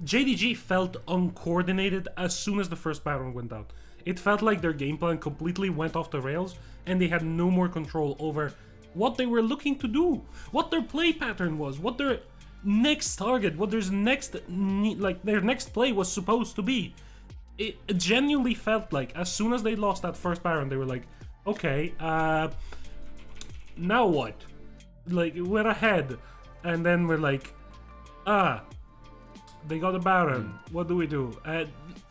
JDG felt uncoordinated as soon as the first Baron went out. It felt like their game plan completely went off the rails, and they had no more control over what they were looking to do, what their play pattern was, what their next target, what their next play was supposed to be. It genuinely felt like as soon as they lost that first Baron, they were like, okay, now what? Like, we're ahead, and then we're like, they got a Baron, what do we do?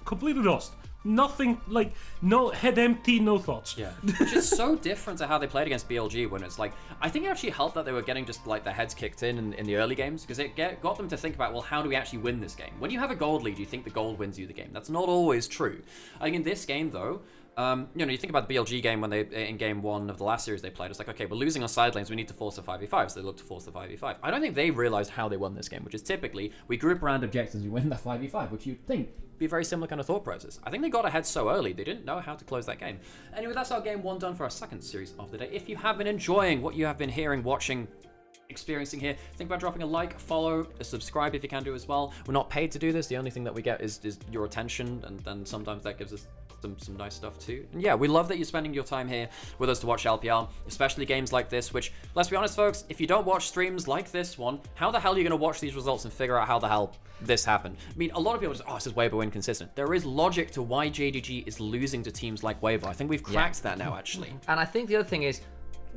Completely lost. Nothing, like, no head empty, no thoughts. Yeah, which is so different to how they played against BLG, when it's like, I think it actually helped that they were getting just like their heads kicked in the early games, because it got them to think about, well, how do we actually win this game? When you have a gold lead, you think the gold wins you the game. That's not always true. I think in this game, though, you think about the BLG game when in game 1 of the last series they played, it's like, okay, we're losing on side lanes, we need to force a 5v5, so they look to force the 5v5. I don't think they realized how they won this game, which is typically, we group around objectives, we win the 5v5, which you'd think be a very similar kind of thought process. I think they got ahead so early, they didn't know how to close that game. Anyway, that's our game 1 done for our second series of the day. If you have been enjoying what you have been hearing, watching, experiencing here, think about dropping a like, follow, a subscribe if you can do as well. We're not paid to do this, the only thing that we get is your attention, and then sometimes that gives us some nice stuff too. And yeah, we love that you're spending your time here with us to watch LPL, especially games like this, which, let's be honest folks, if you don't watch streams like this one, how the hell are you going to watch these results and figure out how the hell this happened? I mean, a lot of people just, this is Weibo inconsistent. There is logic to why JDG is losing to teams like Weibo. I think we've cracked that now, actually. And I think the other thing is,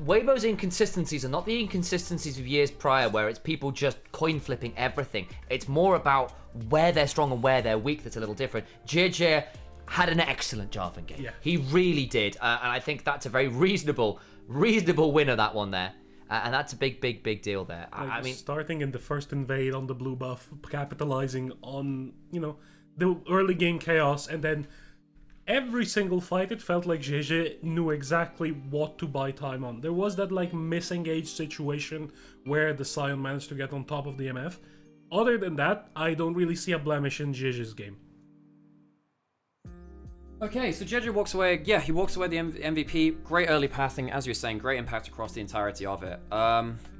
Weibo's inconsistencies are not the inconsistencies of years prior where it's people just coin flipping everything. It's more about where they're strong and where they're weak that's a little different. JJ had an excellent Jarvan game. Yeah. He really did. And I think that's a very reasonable winner, that one there. And that's a big deal there. I mean, starting in the first invade on the blue buff, capitalizing on, the early game chaos, and then every single fight, it felt like JJ knew exactly what to buy time on. There was that misengaged situation where the Sion managed to get on top of the MF. Other than that, I don't really see a blemish in JJ's game. Okay, so JJ walks away. Yeah, he walks away the MVP. Great early pathing, as you're saying. Great impact across the entirety of it.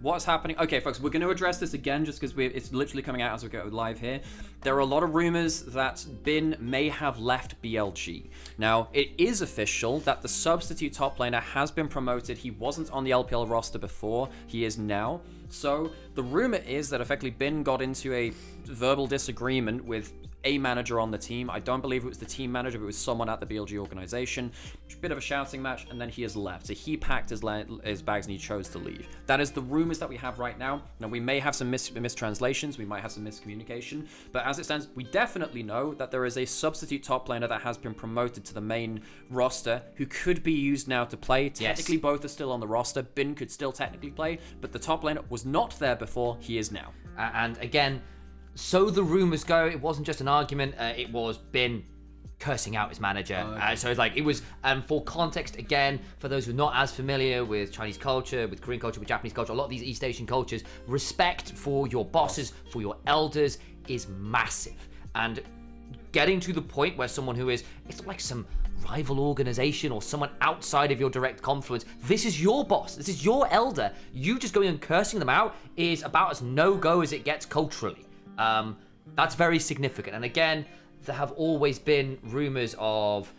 What's happening? Okay, folks, we're going to address this again just because it's literally coming out as we go live here. There are a lot of rumors that Bin may have left BLG. Now, it is official that the substitute top laner has been promoted. He wasn't on the LPL roster before. He is now. So the rumor is that effectively Bin got into a verbal disagreement with a manager on the team. I don't believe it was the team manager, but it was someone at the BLG organization. Bit of a shouting match, and then he has left. So he packed his bags and he chose to leave. That is the rumors that we have right now. Now, we may have some mistranslations, we might have some miscommunication, but as it stands, we definitely know that there is a substitute top laner that has been promoted to the main roster who could be used now to play. Technically, both are still on the roster. Bin could still technically play, but the top laner was not there before. He is now. And again, so the rumors go, it wasn't just an argument. It was Bin cursing out his manager. So it's like, it was, for context, again, for those who are not as familiar with Chinese culture, with Korean culture, with Japanese culture, a lot of these East Asian cultures, respect for your bosses, for your elders is massive. And getting to the point where someone who is, it's like some rival organization or someone outside of your direct confluence, this is your boss, this is your elder, you just going and cursing them out is about as no-go as it gets culturally. That's very significant. And again, there have always been rumors of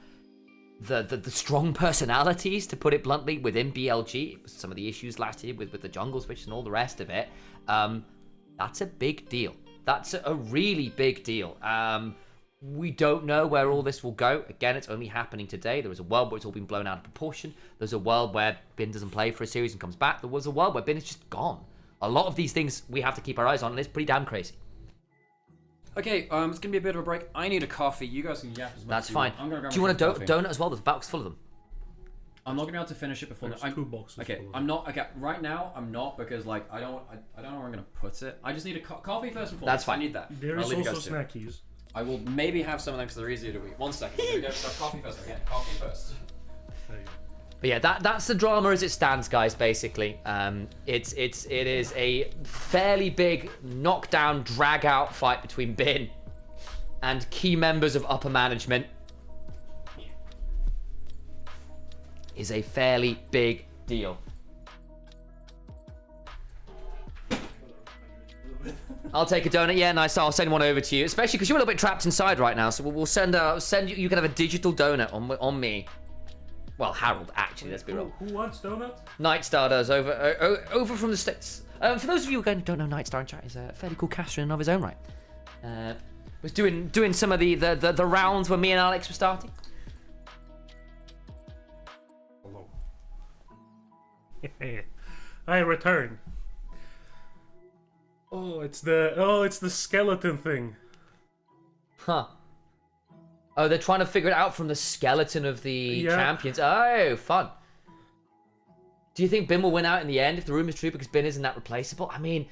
the strong personalities, to put it bluntly, within BLG. Some of the issues last year with the jungle switch and all the rest of it. That's a big deal. That's a really big deal. We don't know where all this will go. Again, it's only happening today. There was a world where it's all been blown out of proportion. There's a world where Bin doesn't play for a series and comes back. There was a world where Bin is just gone. A lot of these things we have to keep our eyes on, and it's pretty damn crazy. Okay, it's gonna be a bit of a break. I need a coffee. You guys can yap as much That's as fine. I'm gonna grab Do you want a coffee. donut as well? There's a box full of them. I'm not gonna be able to finish it before. There's 2 boxes. Okay, I'm not. Okay, right now I'm not, because like I don't know where I'm gonna put it. I just need a coffee first and foremost. That's fine. I need that. There I'll is leave you also guys to it. snackies. I will maybe have some of them because they're easier to eat. 1 second. We're gonna go coffee first. Again, coffee first. There you go. But yeah, that's the drama as it stands, guys. Basically, it is a fairly big knockdown, drag out fight between Bin and key members of upper management. Is a fairly big deal. I'll take a donut. Yeah, nice. I'll send one over to you, especially because you're a little bit trapped inside right now. So we'll send you. You can have a digital donut on me. Well, Harold, actually, let's be real. Who wants donuts? Nightstar does over from the States. For those of you who don't know, Nightstar in chat is a fairly cool caster in of his own right. Was doing some of the rounds when me and Alex were starting. Hello. I return. Oh, it's the skeleton thing. Huh. Oh, they're trying to figure it out from the skeleton of the champions. Oh, fun. Do you think Bin will win out in the end if the rumor's true, because Bin isn't that replaceable? I mean,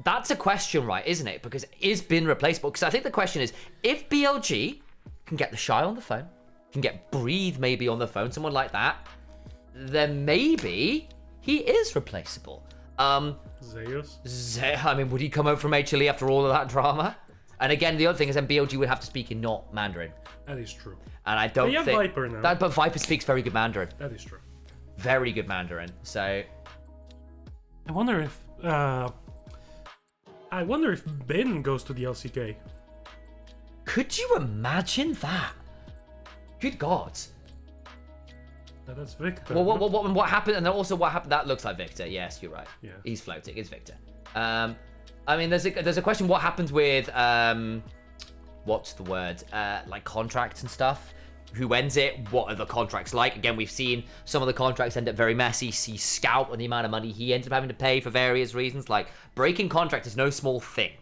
that's a question, right, isn't it? Because is Bin replaceable? Because I think the question is, if BLG can get the Shy on the phone, can get Breathe maybe on the phone, someone like that, then maybe he is replaceable. Zeus? I mean, would he come out from HLE after all of that drama? And again, the other thing is then BLG would have to speak in not Mandarin. That is true. And I don't think... think... Viper now. But Viper speaks very good Mandarin. That is true. Very good Mandarin, so... I wonder if Bin goes to the LCK. Could you imagine that? Good God. That's Victor. Well, what happened? And then also what happened? That looks like Victor. Yes, you're right. Yeah. He's floating. It's Victor. I mean, there's a question. What happens with what's the word? Like contracts and stuff. Who ends it? What are the contracts like? Again, we've seen some of the contracts end up very messy. See Scout and the amount of money he ends up having to pay for various reasons. Like, breaking contract is no small thing.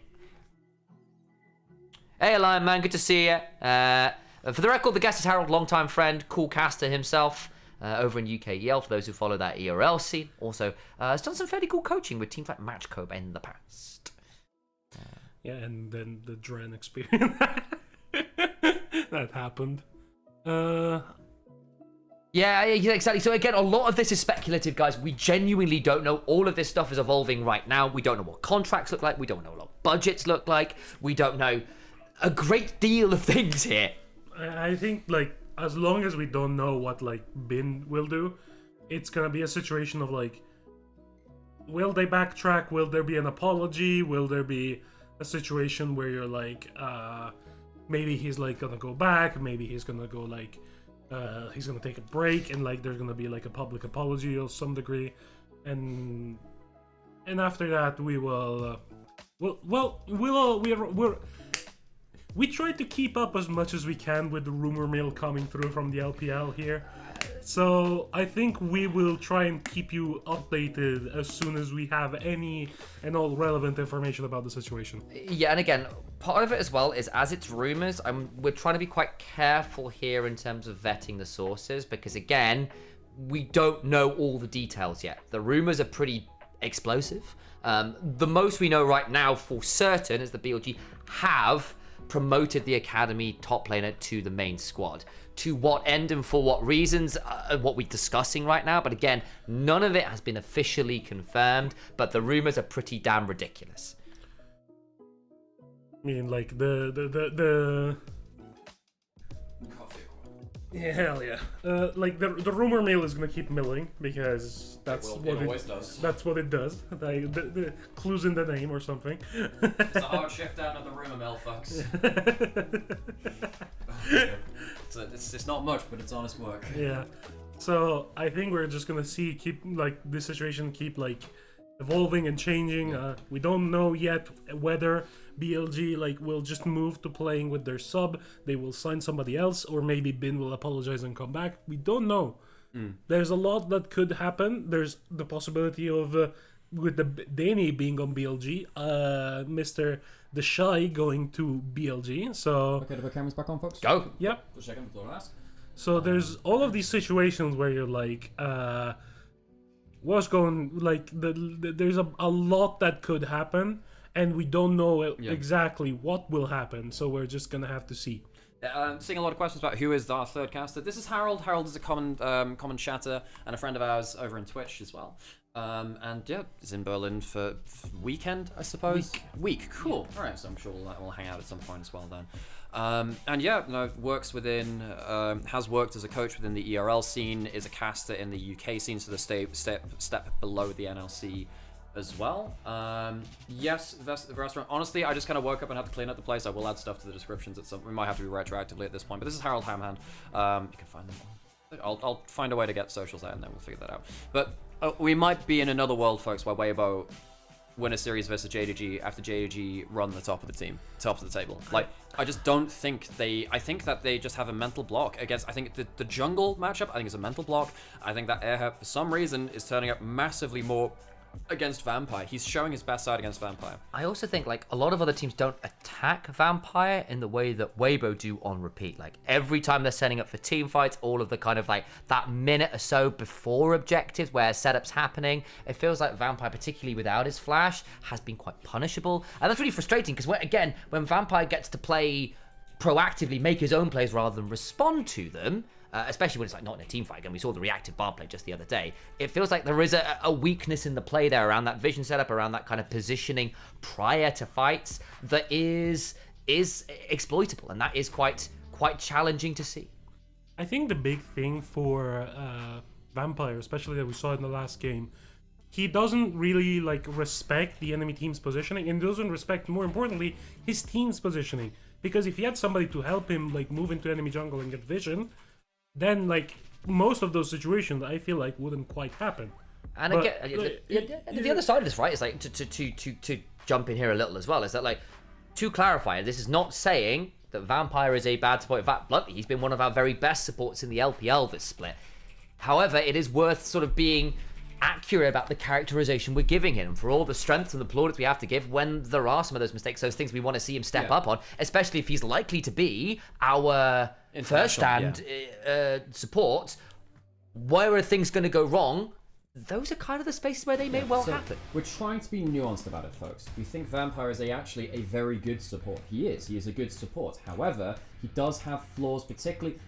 Hey, Lion Man, good to see you. For the record, the guest is Harold, longtime friend, cool caster himself, over in UKEL, for those who follow that ERL scene. Also, has done some fairly cool coaching with teams like Matchcope in the past. Yeah, and then the Dren experience. That happened. Yeah, exactly. So again, a lot of this is speculative, guys. We genuinely don't know. All of this stuff is evolving right now. We don't know what contracts look like. We don't know what budgets look like. We don't know a great deal of things here. I think, like, as long as we don't know what, like, Bin will do, it's gonna be a situation of, like, will they backtrack? Will there be an apology? Will there be a situation where you're like, maybe he's, like, gonna go back, maybe he's gonna go, like, he's gonna take a break, and, like, there's gonna be, like, a public apology of some degree, and after that we will, we try to keep up as much as we can with the rumor mill coming through from the LPL here. So I think we will try and keep you updated as soon as we have any and all relevant information about the situation. Yeah, and again, part of it as well is as it's rumors, we're trying to be quite careful here in terms of vetting the sources because again, we don't know all the details yet. The rumors are pretty explosive. The most we know right now for certain is the BLG have promoted the academy top laner to the main squad. To what end and for what reasons, what we're discussing right now. But again, none of it has been officially confirmed, but the rumors are pretty damn ridiculous. I mean, like, yeah, hell yeah. Like, the rumor mill is gonna keep milling, because that's that's what it does. The clues in the name or something. It's a hard shift down at the rumor mill, folks. It's not much, but it's honest work. Yeah. So I think we're just gonna keep this situation keep evolving and changing. We don't know yet whether BLG will just move to playing with their sub, they will sign somebody else, or maybe Bin will apologize and come back. We don't know. There's a lot that could happen. There's the possibility of with the Danny being on BLG, Mr. The Shy going to BLG. So okay, the cameras back on, folks. Go. Yep. Just checking the ask. So there's all of these situations where you're what's going there's a lot that could happen, and we don't know exactly what will happen. So we're just gonna have to see. Seeing a lot of questions about who is our third caster. This is Harold. Harold is a common chatter and a friend of ours over in Twitch as well. And yeah, is in Berlin for weekend, I suppose. Week. Cool. All right, so I'm sure we'll hang out at some point as well then. And yeah, works within, has worked as a coach within the ERL scene, is a caster in the UK scene, so the step below the NLC as well. Yes, the restaurant. Honestly, I just kind of woke up and had to clean up the place. I will add stuff to the descriptions at some. We might have to be retroactively at this point. But this is Harold Hamhand. You can find them. I'll find a way to get socials out, and then we'll figure that out. But we might be in another world, folks, where Weibo win a series versus JDG after JDG run the top of the table. I just don't think I think that they just have a mental block against. I think the jungle matchup, I think, is a mental block. I think that Airhead, for some reason, is turning up massively more against Vampire. He's showing his best side against Vampire. I also think a lot of other teams don't attack Vampire in the way that Weibo do on repeat. Every time they're setting up for team fights, all of the kind of that minute or so before objectives where setup's happening, it feels like Vampire, particularly without his flash, has been quite punishable. And that's really frustrating because when Vampire gets to play proactively, make his own plays rather than respond to them, especially when it's not in a team fight. Again, we saw the reactive bar play just the other day. It feels like there is a weakness in the play there around that vision setup, around that kind of positioning prior to fights that is exploitable, and that is quite challenging to see. I think the big thing for Vampire, especially that we saw in the last game, he doesn't really respect the enemy team's positioning, and doesn't respect, more importantly, his team's positioning. Because if he had somebody to help him move into enemy jungle and get vision, then most of those situations I feel wouldn't quite happen. And again, the other side of this, right, is to jump in here a little as well, is that to clarify, this is not saying that Vampire is a bad support. In fact, bluntly, he's been one of our very best supports in the LPL this split. However, it is worth sort of being accurate about the characterization we're giving him for all the strength and the plaudits we have to give when there are some of those mistakes, those things we want to see him step up on, especially if he's likely to be our first stand support. Where are things going to go wrong? Those are kind of the spaces where they may well happen. We're trying to be nuanced about it, folks. We think Vampire is actually a very good support. He is a good support. However, he does have flaws, particularly.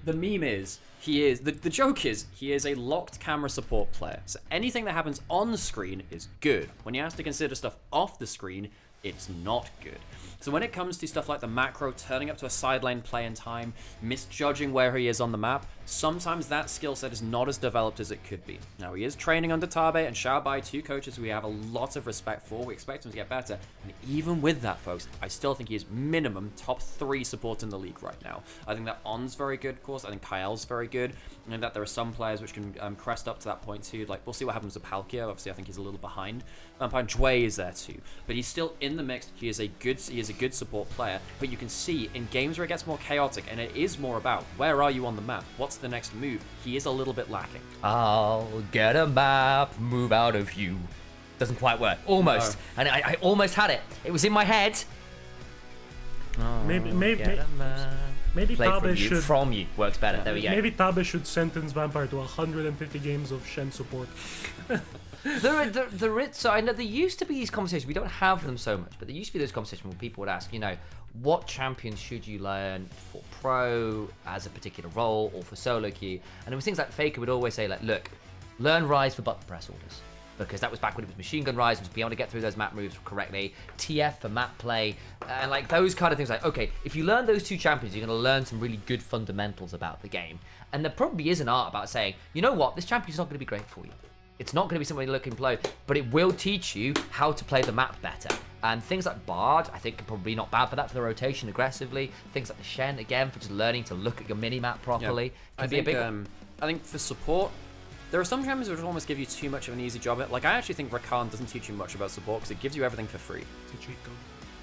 The meme is, the joke is, he is a locked camera support player. So anything that happens on screen is good. When you have to consider stuff off the screen, it's not good. So when it comes to stuff like the macro, turning up to a side lane play in time, misjudging where he is on the map, sometimes that skill set is not as developed as it could be. Now, he is training under Tabe and Xiaobai, two coaches we have a lot of respect for. We expect him to get better. And even with that, folks, I still think he is minimum top 3 support in the league right now. I think that On's very good, of course. I think Kael's very good. And that there are some players which can crest up to that point too. We'll see what happens with Palkia. Obviously, I think he's a little behind. Jway is there too. But he's still in in the mix. He is a good support player, but you can see in games where it gets more chaotic and it is more about where are you on the map, what's the next move, he is a little bit lacking. I'll get a map, move out of you. Doesn't quite work. Almost. No. And I almost had it. It was in my head. Oh, Maybe Tabe should... From you works better. There we go. Maybe Tabe should sentence Vampire to 150 games of Shen support. So I know there used to be these conversations. We don't have them so much, but there used to be those conversations where people would ask, what champions should you learn for pro as a particular role or for solo queue? And there was things like Faker would always say, look, learn Rise for button press orders. Because that was back when it was machine gun Rise, and to be able to get through those map moves correctly. TF for map play, and those kind of things. Okay, if you learn those two champions, you're going to learn some really good fundamentals about the game. And there probably is an art about saying, you know what, this champion's not going to be great for you. It's not going to be something you look and play, but it will teach you how to play the map better. And things like Bard, I think, are probably not bad for that, for the rotation aggressively. Things like the Shen, again, for just learning to look at your mini-map properly. Yeah. I think for support, there are some champions which almost give you too much of an easy job. I actually think Rakan doesn't teach you much about support because it gives you everything for free. It's a cheat code.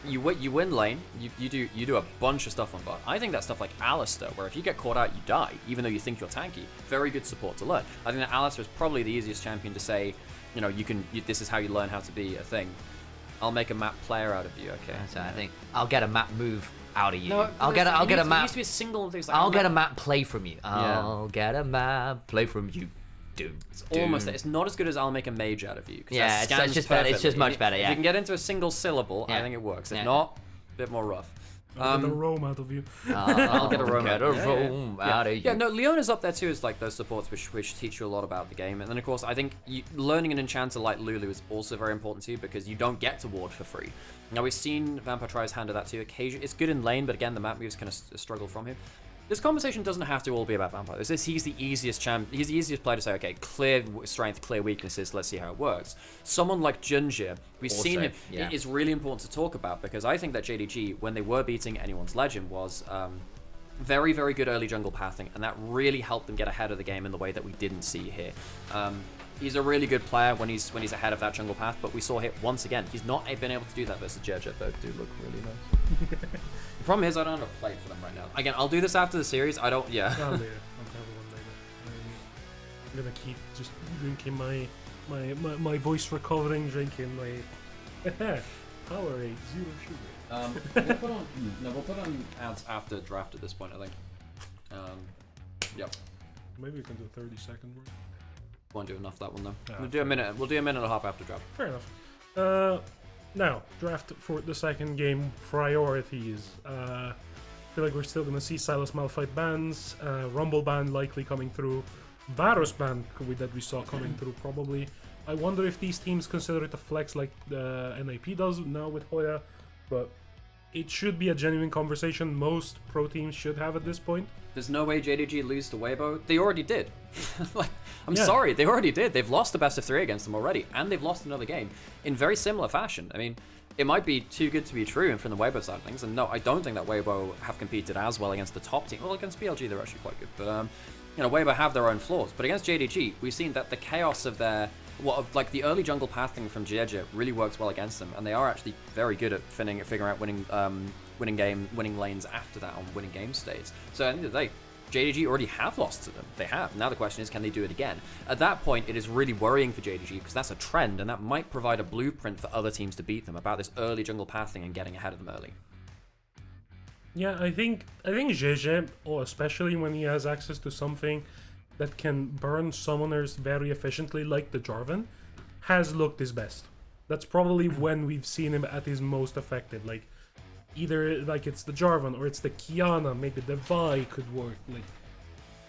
You win lane, you do a bunch of stuff on bot. I think that stuff like Alistar, where if you get caught out, you die, even though you think you're tanky. Very good support to learn. I think that Alistar is probably the easiest champion to say, this is how you learn how to be a thing. I'll make a map player out of you, okay? So I think I'll get a map move out of you. No, I'll get a map. There used to be a single thing. I'll get a map play from you. I'll get a map play from you. It's almost there. It's not as good as I'll make a mage out of you. Yeah, it's just better. It's just much better. Yeah. If you can get into a single syllable, I think it works. If not, a bit more rough. I'll get a roam out of you. I'll get a roam out of you. Yeah, no, Leona's up there too as those supports which teach you a lot about the game. And then of course, I think learning an enchanter like Lulu is also very important too because you don't get to ward for free. Now we've seen Vampire try his hand at that too. Occasionally, it's good in lane, but again, the map moves kind of struggle from him. This conversation doesn't have to all be about Vampire. He's the easiest He's the easiest player to say, okay, clear strength, clear weaknesses, let's see how it works. Someone like Junjie, we've seen him, it is really important to talk about because I think that JDG, when they were beating anyone's legend, was very, very good early jungle pathing, and that really helped them get ahead of the game in the way that we didn't see here. He's a really good player when he's ahead of that jungle path, but we saw it once again. He's not been able to do that versus JDG. Both do look really nice. The problem is I don't have a plate for them right now. Again, I'll do this after the series. I don't. Yeah. I'll later. I'll have one later. I'm gonna keep just drinking my voice recovering, drinking my Powerade 0 sugar. We'll put on ads after draft at this point. I think. Yep. Maybe we can do 30-second work. Won't do enough that one though. We'll do a minute. We'll do a minute and a half after draft. Fair enough. Now, draft for the second game priorities. I feel like we're still going to see Silas Malphite bans, Rumble ban likely coming through, Varus ban that we saw coming through probably. I wonder if these teams consider it a flex like the NIP does now with Hoya, but it should be a genuine conversation most pro teams should have at this point. There's no way JDG lose to Weibo. They already did. I'm sorry, they already did. They've lost the best of 3 against them already, and they've lost another game in very similar fashion. I mean, it might be too good to be true from the Weibo side of things, and no, I don't think that Weibo have competed as well against the top team. Well, against BLG, they're actually quite good, but Weibo have their own flaws. But against JDG, we've seen that the chaos of their the early jungle pathing from JDG really works well against them, and they are actually very good at figuring out winning lanes after that on winning game states. So at the end of the day, JDG already have lost to them. They have. Now the question is, can they do it again? At that point, it is really worrying for JDG because that's a trend, and that might provide a blueprint for other teams to beat them about this early jungle pathing and getting ahead of them early. Yeah, I think JJ, especially when he has access to something that can burn summoners very efficiently, like the Jarvan, has looked his best. That's probably when we've seen him at his most effective. Either it's the Jarvan or it's the Kiana, maybe the Vi could work.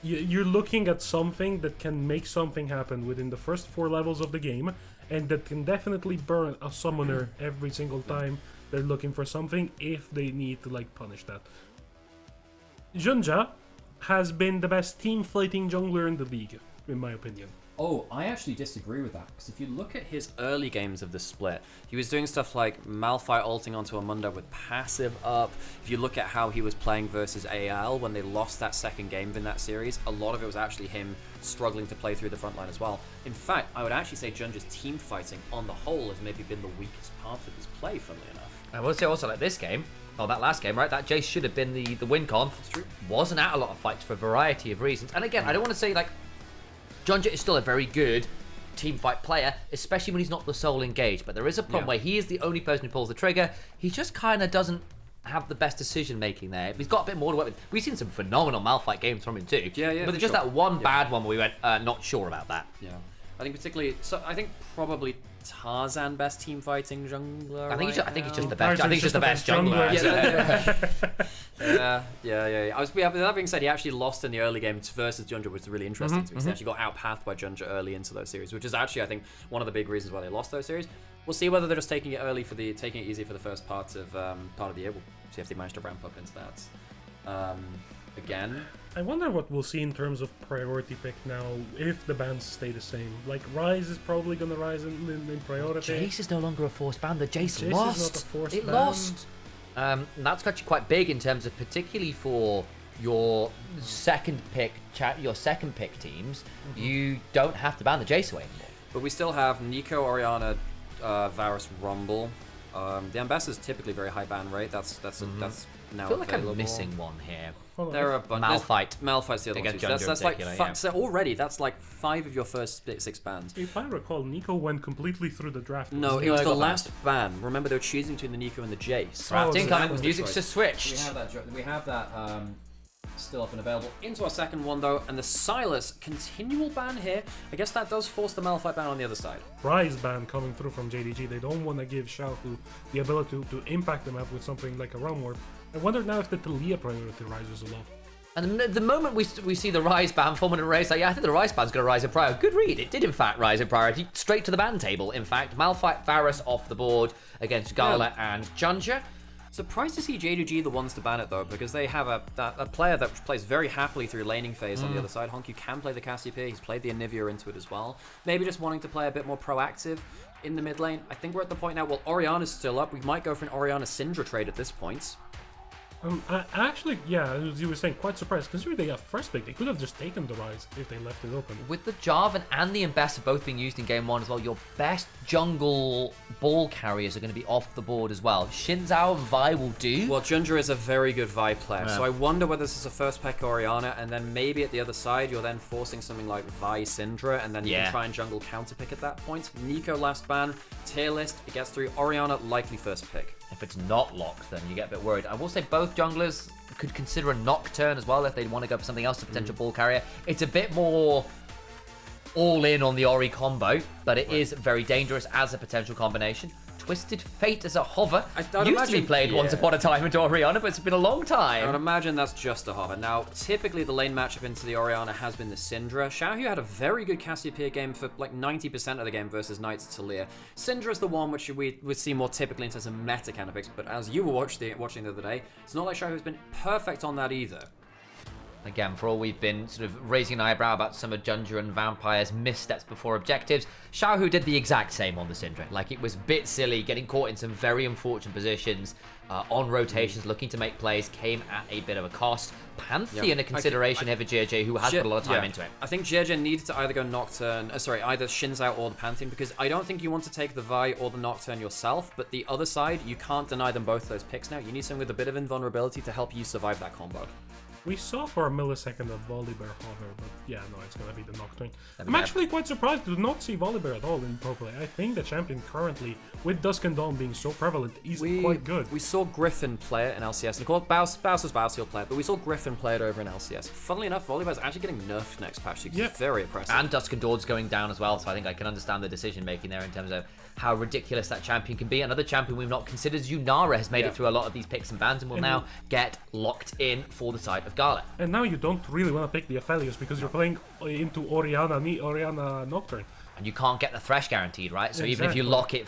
You're looking at something that can make something happen within the first 4 levels of the game, and that can definitely burn a summoner every single time they're looking for something if they need to punish that. Junja has been the best team fighting jungler in the league, in my opinion. Oh, I actually disagree with that, because if you look at His early games of the split, he was doing stuff like Malphite ulting onto a Mundo with passive up. If you look at how he was playing versus AL when they lost that second game in that series, a lot of it was actually him struggling to play through the front line as well. In fact, I would actually say Junja's team fighting on the whole has maybe been the weakest part of his play, funnily enough. I will say also, like this game, or that last game, right? That Jace should have been the win con. That's true. Wasn't at a lot of fights for a variety of reasons. And again, I don't want to say like Junja is still a very good team fight player, especially when he's not the sole engaged. But there is a problem where he is the only person who pulls the trigger. He just kind of doesn't have the best decision making there. He's got a bit more to work with. We've seen some phenomenal Malphite games from him too. Yeah, but just that one bad one where we went, not sure about that. Yeah. I think particularly, so I think probably Tarzan best team fighting jungler. I think he's just the best. Tarzan's I think he's just the best jungler. Yeah. That being said, he actually lost in the early game versus Junja, which is really interesting. He actually got outpathed by Junja early into those series, which is actually, I think, one of the big reasons why they lost those series. We'll see whether they're just taking it easy for the first part of the year. We'll see if they manage to ramp up into that. Again, I wonder what we'll see in terms of priority pick now if the bans stay the same. Like Ryze is probably going to rise in priority. Jace is no longer a forced ban. The Jace lost. lost. Is not a forced it ban. lost. And that's actually quite big in terms of particularly for your second pick teams. You don't have to ban the Jace away anymore. but we still have Nico, Orianna, Varus, Rumble. The Ambassador's typically very high ban rate. That's now I feel like available. I'm missing one here. There are a bunch. Malphite. Malphite's the other one. Against Too. That's like yeah. so already. That's like 5 of your first 6 bans. If I recall, Nico went completely through the draft. No, it was the last ban. Remember, they were choosing between the Nico and the Jace. Drafting that coming. was the Music's choice. just switched. We have that still up and available. Into our second one though, and the Silas continual ban here. I guess that does force the Malphite ban on the other side. Ryze ban coming through from JDG. They don't want to give Xiaohu the ability to impact the map with something like a Realm Warp. I wonder now if the Talia priority rises a lot. And the moment we see the Rise ban form in a race, like, yeah, I think the Rise ban's going to rise in priority. Good read. It did, in fact, rise in priority. Straight to the ban table, in fact. Malphite, Varus off the board against Gala and Junja. Surprised to see JDG the ones to ban it though, because they have a player that plays very happily through laning phase on the other side. Honku can play the Cassiopeia, he's played the Anivia into it as well. Maybe just wanting to play a bit more proactive in the mid lane. I think we're at the point now, well, Orianna's still up. We might go for an Orianna Syndra trade at this point. I actually, yeah, as you were saying, quite surprised. Considering they got first pick, they could have just taken the Ryze if they left it open. With the Jarvan and the Ambassador both being used in game 1 as well, your best jungle ball carriers are going to be off the board as well. Shinzao and Vi will do. Well, Junja is a very good Vi player, so I wonder whether this is a first pick Orianna, and then maybe at the other side you're then forcing something like Vi Syndra, and then you can try and jungle counter pick at that point. Nico last ban, tier list, it gets through. Orianna likely first pick. If it's not locked, then you get a bit worried. I will say both junglers could consider a Nocturne as well if they want to go for something else, a potential ball carrier. It's a bit more all in on the Ori combo, but it is very dangerous as a potential combination. Twisted Fate as a hover used to be played once upon a time into Orianna, but it's been a long time. I would imagine that's just a hover. Now, typically the lane matchup into the Orianna has been the Syndra. Xiaohu had a very good Cassiopeia game for like 90% of the game versus Knights Talia. Syndra is the one which we would see more typically in terms of meta kind of picks, but as you were watching the other day, it's not like Xiaohu's been perfect on that either. Again, for all we've been sort of raising an eyebrow about some of Junja and Vampire's missteps before objectives, Xiaohu did the exact same on the Syndra. Like, it was a bit silly, getting caught in some very unfortunate positions on rotations, looking to make plays, came at a bit of a cost. Pantheon a consideration here for JJ, who has put a lot of time into it. I think JJ needed to either go Nocturne, either Shinzao or the Pantheon, because I don't think you want to take the Vi or the Nocturne yourself, but the other side, you can't deny them both those picks now. You need something with a bit of invulnerability to help you survive that combo. We saw for a millisecond a Volibear hover, but yeah, no, it's gonna be the Nocturne. I'm actually quite surprised to not see Volibear at all in pro play. I think the champion currently, with Dusk and Dawn being so prevalent, is quite good. We saw Griffin play it in LCS, and of course Baus was Baus, he'll play it, but we saw Griffin play it over in LCS. Funnily enough, Volibear's actually getting nerfed next patch, it's very impressive. And Dusk and Dawn's going down as well, so I think I can understand the decision making there in terms of how ridiculous that champion can be. Another champion we've not considered, Nymaera, has made it through a lot of these picks and bans and will now get locked in for the side of Gala. And now you don't really want to pick the Aphelios because you're playing into Orianna Nocturne. and you can't get the Thresh guaranteed, right? So even if you lock it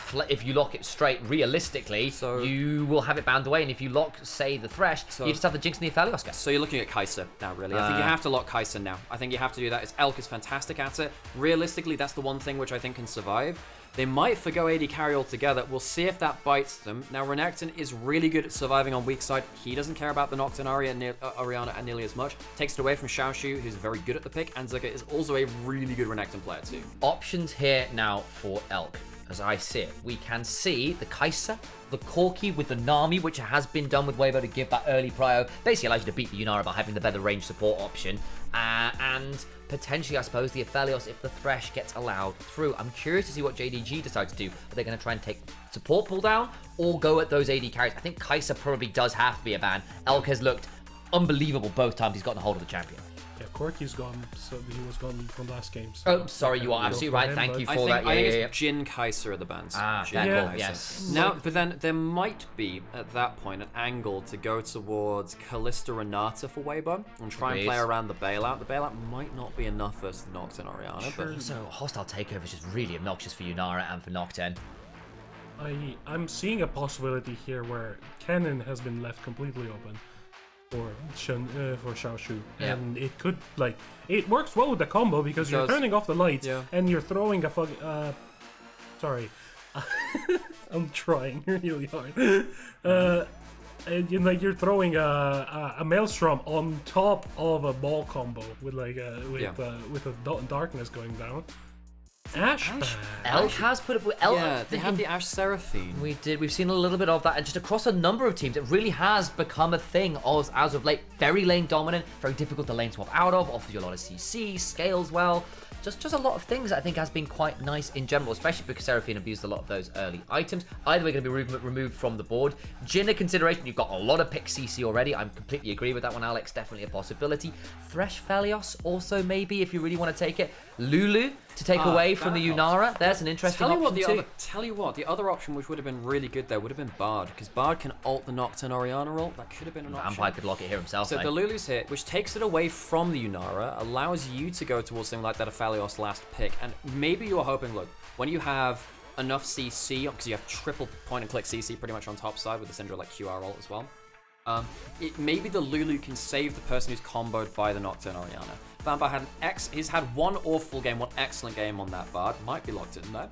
straight, realistically, you will have it banned away. And if you lock, say, the Thresh, you just have the Jinx and the Aphelios guy. So you're looking at Kai'Sa now, really. I think you have to lock Kai'Sa now. I think you have to do that. Elk is fantastic at it. Realistically, that's the one thing which I think can survive. They might forgo AD carry altogether. We'll see if that bites them. Now, Renekton is really good at surviving on weak side. He doesn't care about the Nocturne Orianna nearly as much. Takes it away from Xiaoshu, who's very good at the pick, and Zigga is also a really good Renekton player too. Options here now for Elk. As I see it, we can see the Kai'Sa, the Corki with the Nami, which has been done with Weibo to give that early prio. Basically allows you to beat the Yunara by having the better range support option. And potentially, I suppose, the Aphelios if the Thresh gets allowed through. I'm curious to see what JDG decide to do. Are they going to try and take support pull down or go at those AD carries? I think Kai'Sa probably does have to be a ban. Elk has looked unbelievable both times he's gotten a hold of the champion. Yeah, Corki's gone, so he was gone from last game. So oh, sorry, you are absolutely right. Thank you for that. I think it's Jhin Kai'Sa are the bans. Yes. Now, but then there might be, at that point, an angle to go towards Kalista Renata for Weibo and try and play around the bailout. The bailout might not be enough versus the Nocturne Orianna. But also, hostile takeover is just really obnoxious for Yunara and for Nocturne. I'm seeing a possibility here where Cannon has been left completely open for Xiaoshu, and it could, like, it works well with the combo because you're turning off the lights and you're throwing a sorry, I'm trying really hard. And you're throwing a Maelstrom on top of a ball combo with with a darkness going down. Ashe. Elk has put up with Elk. Yeah, they have the Ashe Seraphine. We've seen a little bit of that, and just across a number of teams, it really has become a thing as of late. Very lane dominant, very difficult to lane swap out of, offers you a lot of CC, scales well. Just a lot of things that I think has been quite nice in general, especially because Seraphine abused a lot of those early items. Either way, going to be removed from the board. Jhin a consideration. You've got a lot of pick CC already. I'm completely agree with that one, Alex. Definitely a possibility. Thresh Aphelios also maybe if you really want to take it. Lulu to take away from the Yunara. There's an interesting option too. Tell you what, the other option which would have been really good there would have been Bard, because Bard can ult the Nocturne Orianna ult. That should have been an option. Vampire could lock it here himself. So the Lulu's hit, which takes it away from the Yunara, allows you to go towards something like that Aphelios last pick. And maybe you're hoping, look, when you have enough CC, because you have triple point and click CC pretty much on top side with the Syndra like QR ult as well. Maybe the Lulu can save the person who's comboed by the Nocturne Orianna. Vampire had he's had one awful game, one excellent game on that Bard. Might be locked in there.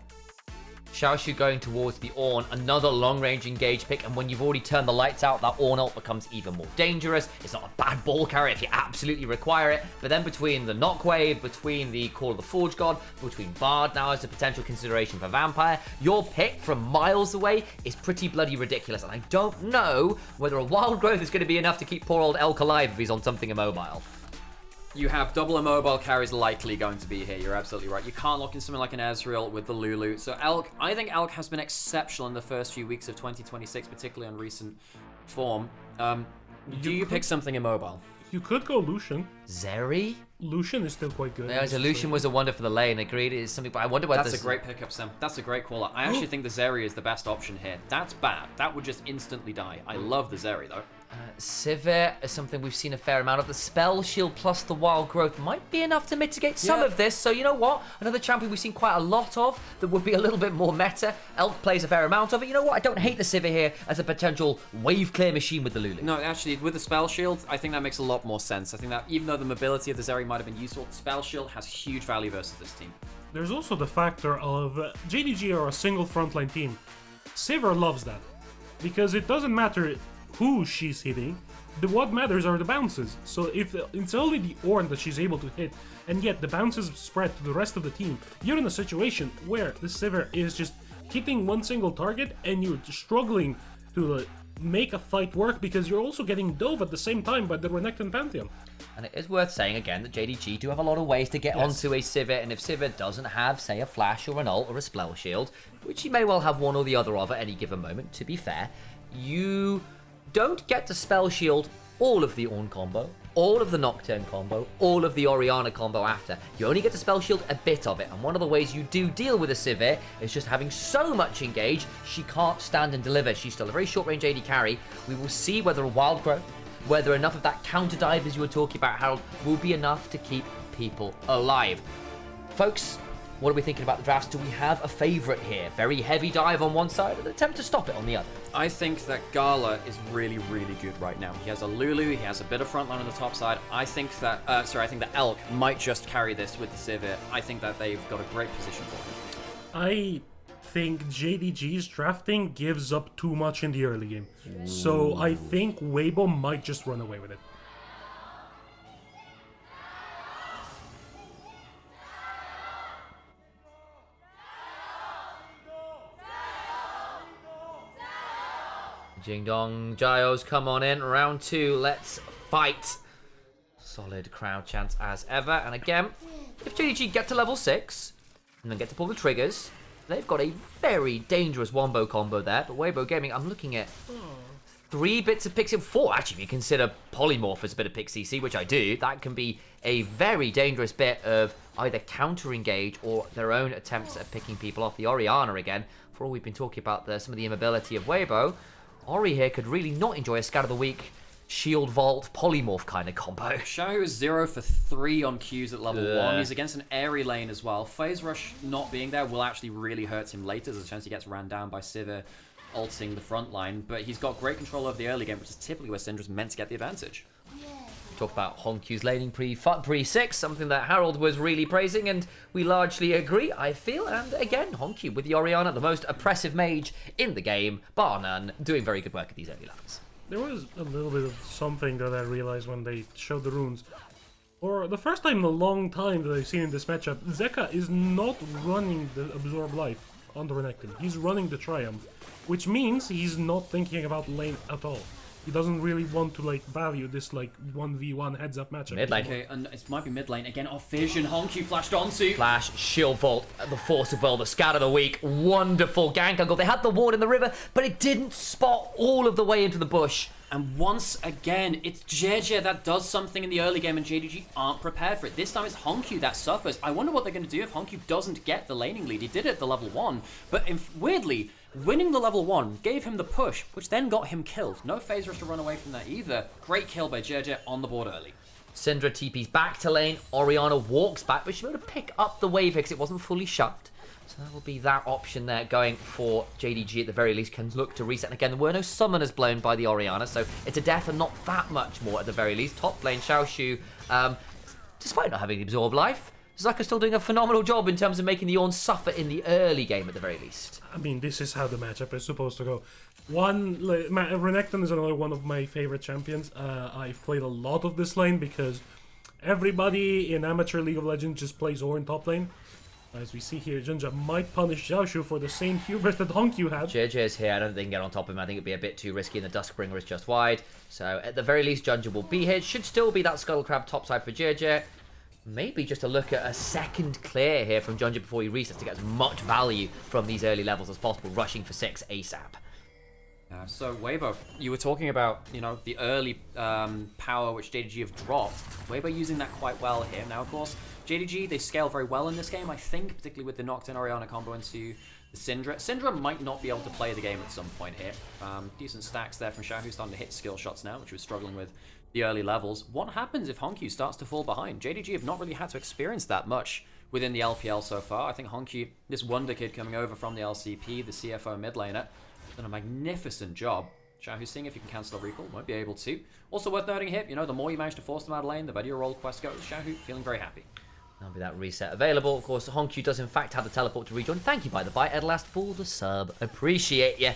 Xiaoshu going towards the Ornn, another long-range engage pick, and when you've already turned the lights out, that Ornn ult becomes even more dangerous. It's not a bad ball carrier if you absolutely require it, but then between the Knockwave, between the Call of the Forge God, between Bard now as a potential consideration for Vampire, your pick from miles away is pretty bloody ridiculous, and I don't know whether a Wild Growth is going to be enough to keep poor old Elk alive if he's on something immobile. You have double immobile carries likely going to be here. You're absolutely right. You can't lock in something like an Ezreal with the Lulu. So I think Elk has been exceptional in the first few weeks of 2026, particularly on recent form. Do you pick something immobile? You could go Lucian. Zeri? Lucian is still quite good. Yeah, so Lucian was a wonder for the lane. Agreed, it is something, but I wonder whether that's a great pickup, Sam. That's a great call. I actually think the Zeri is the best option here. That's bad. That would just instantly die. I love the Zeri though. Sivir is something we've seen a fair amount of. The Spell Shield plus the Wild Growth might be enough to mitigate some of this. So you know what? Another champion we've seen quite a lot of that would be a little bit more meta. Elk plays a fair amount of it. You know what? I don't hate the Sivir here as a potential wave clear machine with the Lulu. No, actually, with the Spell Shield, I think that makes a lot more sense. I think that even though the mobility of the Zeri might have been useful, Spell Shield has huge value versus this team. There's also the factor of JDG are a single frontline team. Sivir loves that because it doesn't matter who she's hitting. What matters are the bounces. So if it's only the Ornn that she's able to hit, and yet the bounces spread to the rest of the team, you're in a situation where the Sivir is just hitting one single target and you're struggling to make a fight work because you're also getting dove at the same time by the Renekton Pantheon. And it is worth saying again that JDG do have a lot of ways to get onto a Sivir, and if Sivir doesn't have, say, a flash or an ult or a spell shield, which he may well have one or the other of at any given moment, to be fair, you don't get to spell shield all of the Ornn combo, all of the Nocturne combo, all of the Orianna combo after. You only get to spell shield a bit of it, and one of the ways you do deal with a Sivir is just having so much engage, she can't stand and deliver. She's still a very short-range AD carry. We will see whether a Wild Growth, whether enough of that counter dive, as you were talking about, Harold, will be enough to keep people alive. Folks, What are we thinking about the drafts? Do we have a favourite here? Very heavy dive on one side and attempt to stop it on the other. I think that Gala is really, really good right now. He has a Lulu, he has a bit of frontline on the top side. I think that, I think that Elk might just carry this with the Sivir. I think that they've got a great position for him. I think JDG's drafting gives up too much in the early game. So I think Weibo might just run away with it. Jing Dong, Giles, come on in. Round 2, let's fight. Solid crowd chants as ever. And again, if JDG get to level 6 and then get to pull the triggers, they've got a very dangerous wombo combo there. But Weibo Gaming, I'm looking at 3 bits of Pixie, 4 actually if you consider Polymorph as a bit of Pixie CC, which I do. That can be a very dangerous bit of either counter-engage or their own attempts at picking people off. The Orianna again, for all we've been talking about some of the immobility of Weibo, Ori here could really not enjoy a Scout of the Week, Shield Vault, Polymorph kind of combo. Xiaohu is 0 for 3 on Qs at level 1. He's against an airy lane as well. Phase Rush not being there will actually really hurt him later. There's a chance he gets ran down by Sivir ulting the front line. But he's got great control over the early game, which is typically where Syndra's meant to get the advantage. Talk about Honkyu's laning pre-6, something that Harold was really praising, and we largely agree, I feel. And again, Honkyu with the Orianna, the most oppressive mage in the game, bar none, doing very good work at these early levels. There was a little bit of something that I realized when they showed the runes. For the first time in a long time that I've seen in this matchup, Zeka is not running the Absorb Life on the Renekton. He's running the Triumph, which means he's not thinking about lane at all. He doesn't really want to value this 1v1 heads up matchup. Mid lane. Okay, and it might be mid lane again. Off vision, Honkyu flashed onto. Flash, Shield Vault, the Force of Will, the Scout of the Week, wonderful gank angle. They had the ward in the river, but it didn't spot all of the way into the bush. And once again, it's JJ that does something in the early game and JDG aren't prepared for it. This time it's Honkyu that suffers. I wonder what they're going to do if Honkyu doesn't get the laning lead. He did it at the level 1, but weirdly, winning the level 1 gave him the push, which then got him killed. No phase rush to run away from that either. Great kill by JJ on the board early. Syndra TP's back to lane. Orianna walks back, but she's able to pick up the wave because it wasn't fully shoved. So that will be that option there going for JDG at the very least. Can look to reset. And again, there were no summoners blown by the Orianna, so it's a death and not that much more at the very least. Top lane, Xiaoshu, despite not having the Absorb Life, Zaka's still doing a phenomenal job in terms of making the Ornn suffer in the early game at the very least. I mean, this is how the matchup is supposed to go. Renekton is another one of my favorite champions. I've played a lot of this lane because everybody in amateur League of Legends just plays Ornn top lane. As we see here, Junja might punish Xiaoshu for the same hubris that Honkyu had. JJ is here. I don't think they can get on top of him. I think it'd be a bit too risky, and the Duskbringer is just wide. So at the very least, Junja will be here. Should still be that Scuttle Crab topside for JJ. Maybe just a look at a second clear here from Junja before he resets to get as much value from these early levels as possible, rushing for 6 ASAP. So Weibo, you were talking about, the early power which JDG have dropped. Weibo using that quite well here. Now, of course, JDG, they scale very well in this game, I think, particularly with the Nocturne Orianna combo into the Syndra. Syndra might not be able to play the game at some point here. Decent stacks there from Xiaohu, starting to hit skill shots now, which was struggling with the early levels. What happens if Honkyu starts to fall behind? JDG have not really had to experience that much within the LPL so far. I think Honkyu, this wonder kid coming over from the LCP, the CFO mid laner, done a magnificent job. Xiaohu's seeing if he can cancel the recall, won't be able to. Also worth noting here, the more you manage to force them out of lane, the better your role quest goes. Xiaohu feeling very happy. There'll be that reset available. Of course, Honkyu does in fact have the teleport to rejoin. Thank you, by the by, Edlast, for the sub. Appreciate you.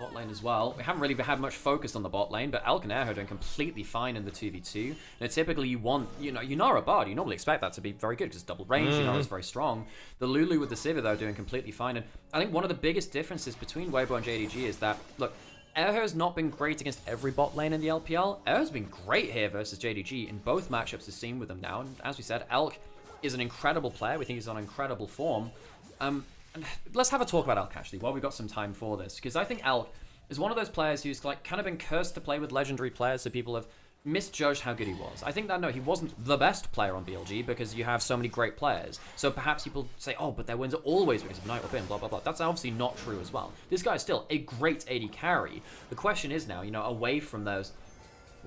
Bot lane as well. We haven't really had much focus on the bot lane, but Alcanerho are doing completely fine in the 2v2. Now, typically you want, Yunara Bard, you normally expect that to be very good because it's double range, Yunara's very strong. The Lulu with the Sivir, though, doing completely fine. And I think one of the biggest differences between Weibo and JDG is that, look, Erho's not been great against every bot lane in the LPL. Erho's been great here versus JDG in both matchups we've seen with them now. And as we said, Elk is an incredible player. We think he's on incredible form. And let's have a talk about Elk, actually, while we've got some time for this. Because I think Elk is one of those players who's kind of been cursed to play with legendary players, so people have misjudged how good he was. I think that, no, he wasn't the best player on BLG because you have so many great players. So perhaps people say, oh, but their wins are always wins of Night Within, blah, blah, blah. That's obviously not true as well. This guy is still a great AD carry. The question is now, away from those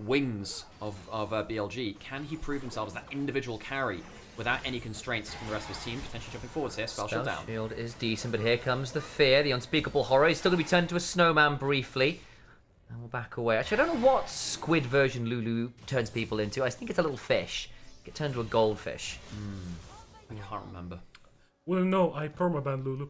wings of BLG. Can he prove himself as that individual carry without any constraints from the rest of his team? Potentially jumping forwards here. Spell shield down. Shield is decent, but here comes the fear, the unspeakable horror. He's still going to be turned into a snowman briefly. And we'll back away. Actually, I don't know what squid version Lulu turns people into. I think it's a little fish. Get turned into a goldfish. I can't remember. Well, no, I permaban Lulu.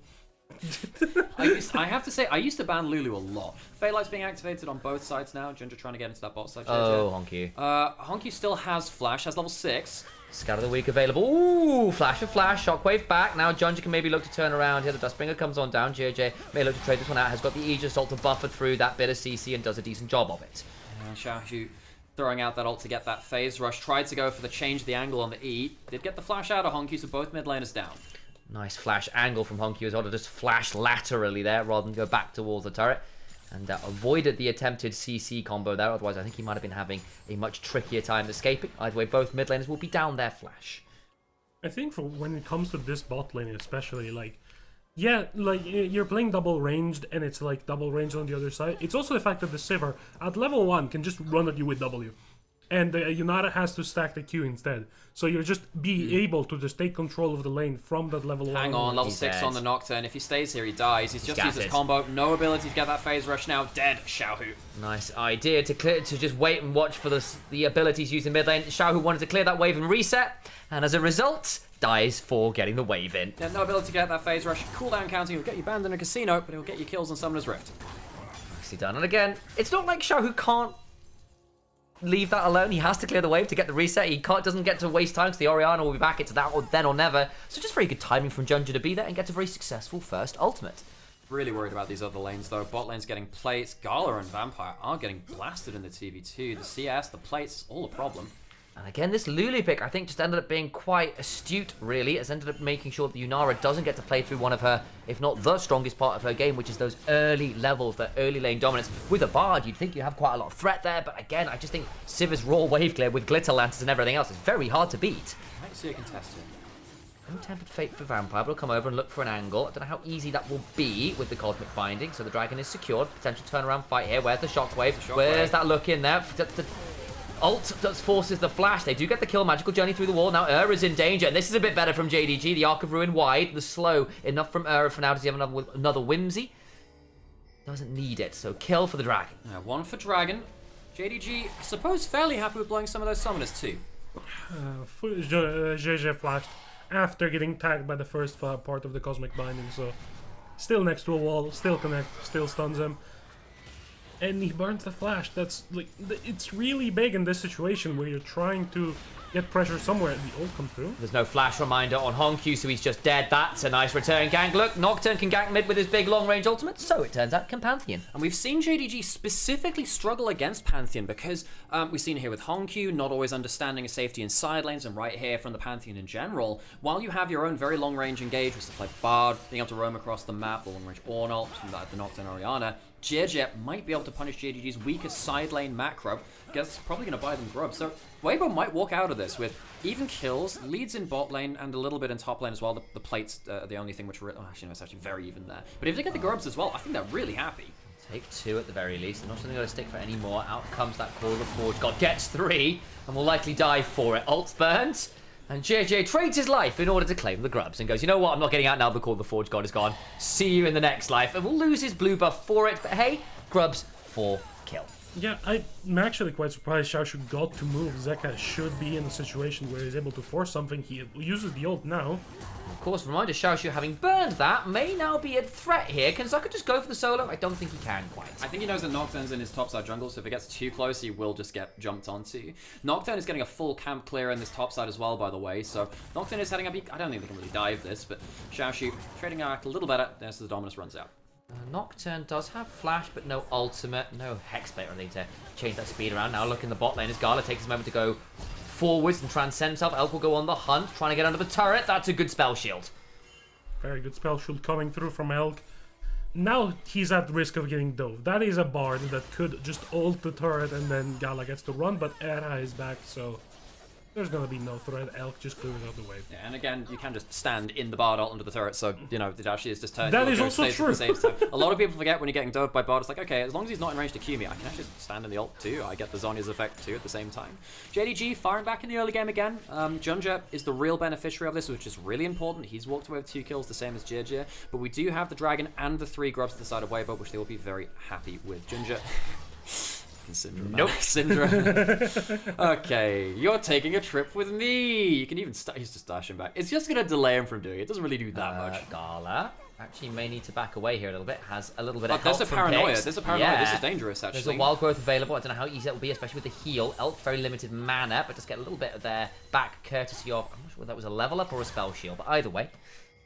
I have to say, I used to ban Lulu a lot. Phalight's being activated on both sides now. Ginger trying to get into that bot side. Oh, Honky. Honky still has Flash, has level 6. Scout of the week available. Ooh, flash of flash. Shockwave back. Now Ginger can maybe look to turn around here. The Dustbringer comes on down. JJ may look to trade this one out. Has got the Aegis ult to buffer through that bit of CC and does a decent job of it. Xiaohu throwing out that ult to get that phase rush. Tried to go for the change of the angle on the E. Did get the flash out of Honky, so both mid laners down. Nice flash angle from Honky as well to just flash laterally there rather than go back towards the turret. And avoided the attempted CC combo there. Otherwise, I think he might have been having a much trickier time escaping. Either way, both mid laners will be down their flash. I think for when it comes to this bot lane especially, like, yeah, like, you're playing double ranged and it's like double ranged on the other side. It's also the fact that the Sivir at level 1 can just run at you with W. And Yunara has to stack the Q instead. So you're just able to just take control of the lane from that level 1. Hang on, level 6 on the Nocturne. If he stays here, he dies. He's just used his combo. No ability to get that phase rush now. Dead, Xiaohu. Nice idea to just wait and watch for the abilities used in mid lane. Xiaohu wanted to clear that wave and reset. And as a result, dies for getting the wave in. Yeah, no ability to get that phase rush. Cooldown counting will get you banned in a casino, but it'll get you kills on Summoner's Rift. Nicely done. And again, it's not like Xiaohu can't leave that alone. He has to clear the wave to get the reset. He doesn't get to waste time because the Orianna will be back. It's that or then or never. So just very good timing from Ginger to be there and get a very successful first ultimate. Really worried about these other lanes though. Bot lane's getting plates. Gala and Vampire are getting blasted in the TV2. The CS, the plates, all a problem. And again, this Lulu pick, I think, just ended up being quite astute, really. It's ended up making sure that Yunara doesn't get to play through one of her, if not the strongest part of her game, which is those early levels, that early lane dominance. With a Bard, you'd think you have quite a lot of threat there, but again, I just think Sivir's raw wave clear with glitter lances and everything else is very hard to beat. I might see a contestant. No Tempered Fate for Vampire, but he'll come over and look for an angle. I don't know how easy that will be with the Cosmic Binding, so the Dragon is secured. Potential turnaround fight here. Where's the Shockwave? Where's that look in there? Ult does forces the flash. They do get the kill. Magical Journey through the wall. Now is in danger. And this is a bit better from JDG. The Arc of Ruin wide. The slow enough from for now. Does he have another Whimsy? Doesn't need it. So kill for the Dragon. One for Dragon. JDG, I suppose, fairly happy with blowing some of those summoners too. JJ flashed after getting tagged by the first part of the Cosmic Binding. So still next to a wall. Still connect. Still stuns him. And he burns the flash. That's like, it's really big in this situation where you're trying to get pressure somewhere and the ult comes through. There's no flash reminder on Honky, so he's just dead. That's a nice return gank. Look, Nocturne can gank mid with his big long range ultimate, so it turns out can Pantheon. And we've seen JDG specifically struggle against Pantheon because we've seen it here with Honky, not always understanding his safety in side lanes, and right here from the Pantheon in general. While you have your own very long range engage with stuff like Bard, being able to roam across the map, the long range Ornult, the Nocturne Orianna, Jirjet might be able to punish JDG's weakest side lane macro. Guess probably going to buy them grub. So Weibo might walk out of this with even kills, leads in bot lane, and a little bit in top lane as well. The plates are the only thing which... actually, no, it's actually very even there. But if they get the grubs as well, I think they're really happy. Take 2 at the very least. They're not something going to stick for any more. Out comes that Call of the Forge God. Gets 3 and will likely die for it. Ult's burnt. And JJ trades his life in order to claim the grubs and goes, you know what, I'm not getting out now, the Call of the Forge God is gone. See you in the next life. And will lose his blue buff for it, but hey, grubs for kill. Yeah, I'm actually quite surprised Xiaoshu got to move. Zeka should be in a situation where he's able to force something. He uses the ult now. Of course, reminder, Xiaoshu having burned that may now be a threat here. Can Zeka just go for the solo? I don't think he can quite. I think he knows that Nocturne's in his topside jungle, so if it gets too close, he will just get jumped onto. Nocturne is getting a full camp clear in this topside as well, by the way, so Nocturne is heading up. I don't think they can really dive this, but Xiaoshu trading our act a little better as the Dominus runs out. Nocturne does have flash, but no ultimate, no hexblade or anything to change that speed around. Now look in the bot lane as Gala takes a moment to go forwards and transcend himself. Elk will go on the hunt, trying to get under the turret. That's a good spell shield. Very good spell shield coming through from Elk. Now he's at risk of getting dove. That is a Bard that could just ult the turret and then Gala gets to run, but Era is back, so there's gonna be no threat. Elk just clears out the wave. Yeah, and again, you can just stand in the bard ult under the turret, so, you know, it actually is just turned. That is also true. At the same time. A lot of people forget when you're getting dove by bard, it's like, okay, as long as he's not in range to Q me, I can actually stand in the ult too. I get the Zhonya's effect too at the same time. JDG firing back in the early game again. Junja is the real beneficiary of this, which is really important. He's walked away with 2 kills, the same as JJ, but we do have the dragon and the 3 grubs to the side of Weibo, which they will be very happy with. Junja. Syndra. Nope. Syndra. Okay, you're taking a trip with me. You can even he's just dashing back. It's just going to delay him from doing it. It doesn't really do that much. Gala actually may need to back away here a little bit. Has a little bit of help there's a from paranoia. Pix. There's a paranoia. Yeah. This is dangerous, actually. There's a wild growth available. I don't know how easy that will be, especially with the heal. Elk, very limited mana, but just get a little bit of their back courtesy of, I'm not sure whether that was a level up or a spell shield, but either way,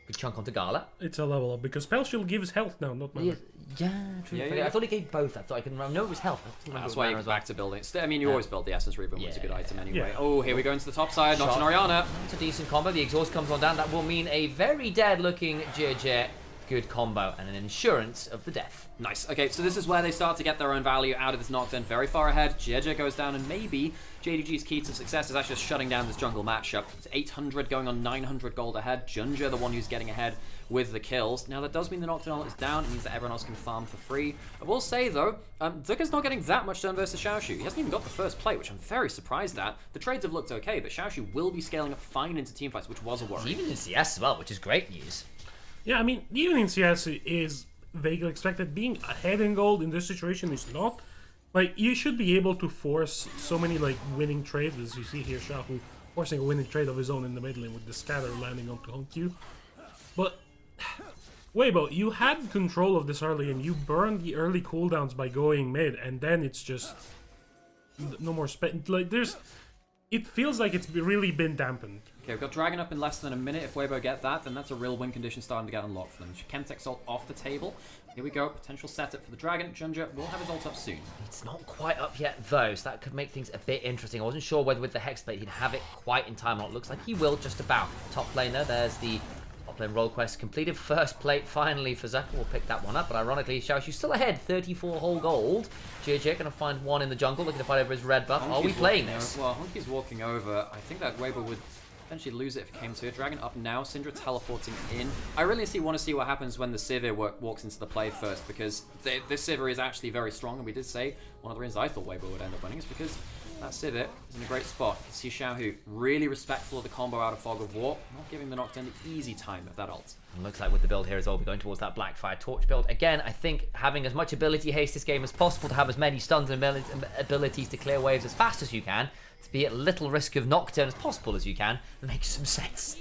good chunk onto Gala. It's a level up because spell shield gives health now, not mana. Yeah, true. Yeah. I thought he gave both. I thought I could know it was health. That's why you go back to building. I mean, you always build the Essence Reaver, it's a good item anyway. Oh, here we go into the top side. Nocturne Orianna. It's a decent combo. The exhaust comes on down. That will mean a very dead-looking JJ. Good combo and an insurance of the death. Nice. Okay, so this is where they start to get their own value out of this Nocturne. Very far ahead. JJ goes down, and maybe JDG's key to success is actually just shutting down this jungle matchup. It's 800 going on 900 gold ahead. Junja, the one who's getting ahead with the kills. Now, that does mean the Nocturne is down. It means that everyone else can farm for free. I will say, though, Zuka's not getting that much turn versus Xiaoshu. He hasn't even got the first play, which I'm very surprised at. The trades have looked okay, but Xiaoshu will be scaling up fine into teamfights, which was a worry. Even in CS as well, which is great news. Yeah, I mean, even in CS is vaguely expected. Being ahead in gold in this situation is not. Like, you should be able to force so many, like, winning trades, as you see here, Xiaohu forcing a winning trade of his own in the mid lane with the scatter landing onto home Q. But, Weibo, you had control of this early, and you burned the early cooldowns by going mid, and then it's just no more like, it feels like it's really been dampened. Okay, we've got Dragon up in less than a minute. If Weibo get that, then that's a real win condition starting to get unlocked for them. Chemtech ult off the table. Here we go. Potential setup for the Dragon. Junja will have his ult up soon. It's not quite up yet, though, so that could make things a bit interesting. I wasn't sure whether with the Hexblade he'd have it quite in time or not. Looks like he will just about. Top laner, there's the top lane roll quest completed. First plate finally for Zuka. We'll pick that one up, but ironically, Xiaoshu's still ahead. 34 whole gold. JJ gonna find one in the jungle, looking to fight over his red buff. Are we playing this? Well, Honky's walking over. I think that Weibo would eventually lose it if it came to it. Dragon up now. Syndra teleporting in. I really want to see what happens when the Sivir walks into the play first, because this Sivir is actually very strong, and we did say one of the reasons I thought Weibo would end up winning is because that Sivir is in a great spot. You can see Xiaohu really respectful of the combo out of Fog of War, not giving the Nocturne the easy time of that ult. And looks like with the build here as well, we're going towards that Blackfire Torch build. Again, I think having as much ability haste this game as possible to have as many stuns and abilities to clear waves as fast as you can, to be at little risk of Nocturne as possible as you can, makes some sense.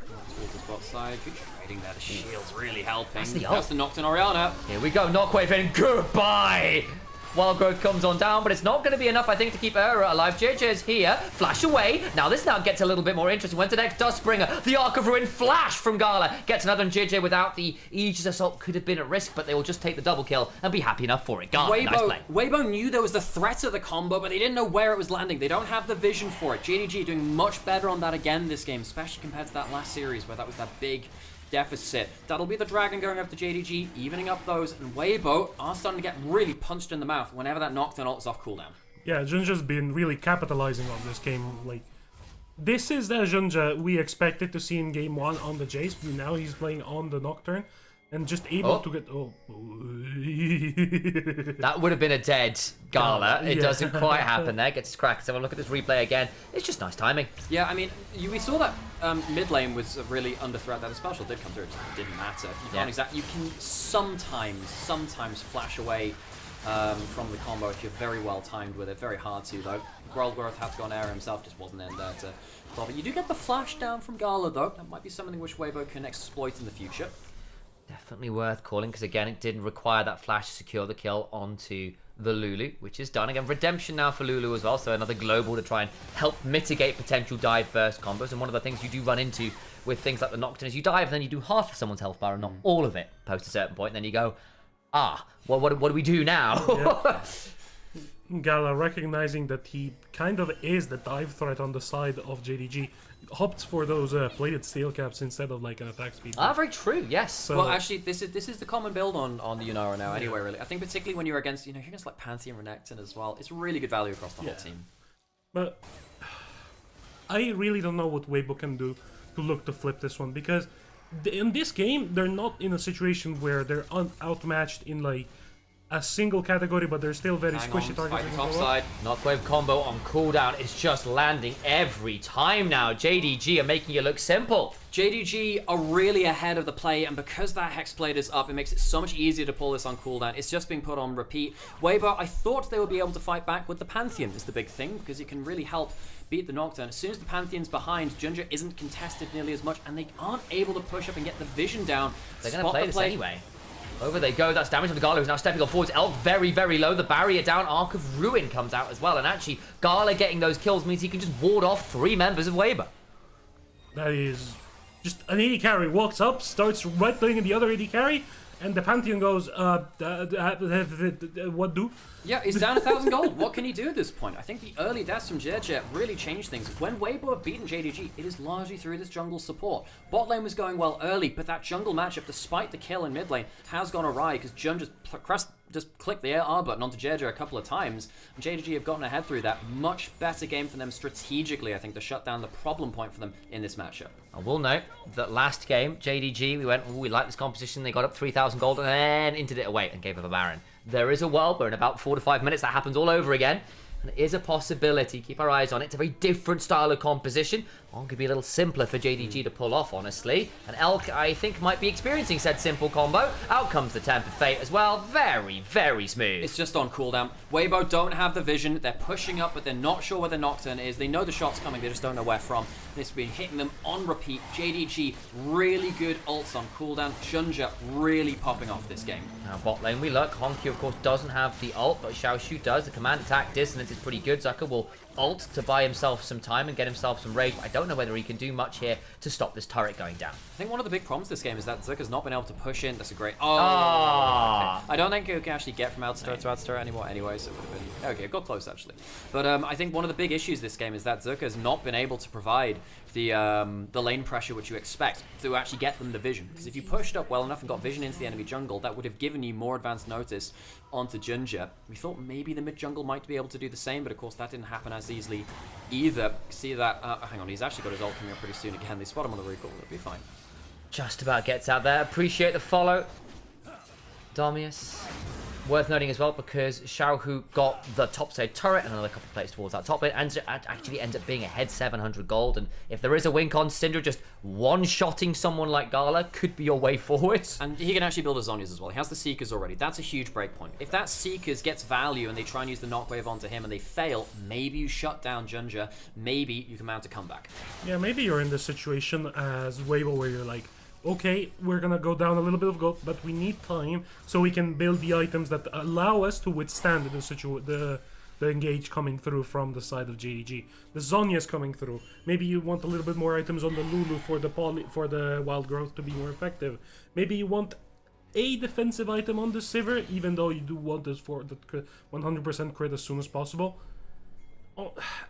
Towards the spot side, good trading there. The shield's really helping. That's the Nocturne Orianna. Here we go, Knockwave in, goodbye! Wild growth comes on down, but it's not going to be enough, I think, to keep Era alive. JJ is here. Flash away. Now this gets a little bit more interesting. Went to next Dustbringer. The Arc of Ruin flash from Gala. Gets another, and JJ without the Aegis Assault could have been at risk, but they will just take the double kill and be happy enough for it. Gala, nice play. Weibo knew there was the threat of the combo, but they didn't know where it was landing. They don't have the vision for it. JDG doing much better on that again this game, especially compared to that last series where that was that big deficit. That'll be the Dragon going up to JDG, evening up those, and Weibo are starting to get really punched in the mouth whenever that Nocturne ult is off cooldown. Yeah, Junja's been really capitalizing on this game. Like, this is the Junja we expected to see in game 1 on the Jace. Now he's playing on the Nocturne and just able to get... That would have been a dead Gala. It doesn't quite happen there. Gets his crack. Let's have a look at this replay again. It's just nice timing. Yeah, I mean, we saw that mid lane was really under threat. That the special did come through. It just didn't matter. You can't you can sometimes flash away from the combo if you're very well timed with it. Very hard to, though. Growlworth had to go on air himself, just wasn't in there to stop it. You do get the flash down from Gala, though. That might be something which Weibo can exploit in the future. Definitely worth calling, because again, it didn't require that flash to secure the kill onto the Lulu, which is done. Again, redemption now for Lulu as well, so another global to try and help mitigate potential dive burst combos. And one of the things you do run into with things like the Nocturne is you dive and then you do half of someone's health bar and not all of it post a certain point, and then you go, well, what do we do now? Gala, recognizing that he kind of is the dive threat on the side of JDG, opts for those plated steel caps instead of like an attack speed. Very true, yes. So, well, actually, this is the common build on the Nymaera now anyway, really. I think particularly when you're against, you're against like Pantheon Renekton as well, it's really good value across the whole team. But I really don't know what Weibo can do to look to flip this one, because in this game they're not in a situation where they're outmatched in like a single category, but they're still very squishy targets. Top side, Knockwave combo on cooldown is just landing every time now. JDG are making it look simple. JDG are really ahead of the play, and because that Hexblade is up, it makes it so much easier to pull this on cooldown. It's just being put on repeat. Weibo, I thought they would be able to fight back with the Pantheon is the big thing, because it can really help beat the Nocturne. As soon as the Pantheon's behind, Junja isn't contested nearly as much, and they aren't able to push up and get the vision down. They're going to play this anyway. Over they go. That's damage on the Gala, who's now stepping on forwards. Elk very, very low. The barrier down. Arc of Ruin comes out as well. And actually, Gala getting those kills means he can just ward off 3 members of Weibo. That is just an AD carry. Walks up, starts right-clicking the other AD carry, and the Pantheon goes, what do? Yeah, he's down 1,000 gold. What can he do at this point? I think the early deaths from JDG really changed things. When Weibo have beaten JDG, it is largely through this jungle support. Bot lane was going well early, but that jungle matchup, despite the kill in mid lane, has gone awry because Jun just clicked the R button onto JDG a couple of times, and JDG have gotten ahead through that. Much better game for them strategically, I think, to shut down the problem point for them in this matchup. I will note that last game, JDG, we went, we like this composition, they got up 3,000 gold and then entered it away and gave up a Baron. There is a world where in about 4 to 5 minutes that happens all over again. And it is a possibility. Keep our eyes on it. It's a very different style of composition. One could be a little simpler for JDG to pull off, honestly. And Elk, I think, might be experiencing said simple combo. Out comes the Tempered Fate as well. Very, very smooth. It's just on cooldown. Weibo don't have the vision. They're pushing up, but they're not sure where the Nocturne is. They know the shot's coming. They just don't know where from. This has been hitting them on repeat. JDG, really good ults on cooldown. Junja really popping off this game. Now, bot lane, we look. Honky, of course, doesn't have the ult, but Xiaoshu does. The command attack dissonance is pretty good. Zucker will ult to buy himself some time and get himself some rage. I don't know whether he can do much here to stop this turret going down. I think one of the big problems this game is that Zucker's not been able to push in. That's a great... Oh! Okay. I don't think you can actually get from outstar to outstar anymore anyway, so it would have been... Okay, it got close, actually. But I think one of the big issues this game is that Zucker's not been able to provide the lane pressure which you expect to actually get them the vision. Because if you pushed up well enough and got vision into the enemy jungle, that would have given you more advanced notice onto Junja. We thought maybe the mid jungle might be able to do the same, but of course that didn't happen as easily either. See that, hang on, he's actually got his ult coming up pretty soon again. They spot him on the recall, it'll be fine. Just about gets out there. Appreciate the follow, Domius. Worth noting as well, because Xiaohu got the top side turret and another couple of plays towards that top lane, and actually ends up being ahead 700 gold. And if there is a win con, Syndra just one-shotting someone like Gala could be your way forwards. And he can actually build a Zhonya's as well. He has the Seekers already. That's a huge break point. If that Seekers gets value and they try and use the Knockwave onto him and they fail, maybe you shut down Junja, maybe you can mount a comeback. Yeah, maybe you're in this situation as Weibo where you're like, okay, we're gonna go down a little bit of gold, but we need time so we can build the items that allow us to withstand the engage coming through from the side of JDG. The Zhonya's coming through. Maybe you want a little bit more items on the Lulu for the wild growth to be more effective. Maybe you want a defensive item on the Sivir, even though you do want this for the 100% crit as soon as possible.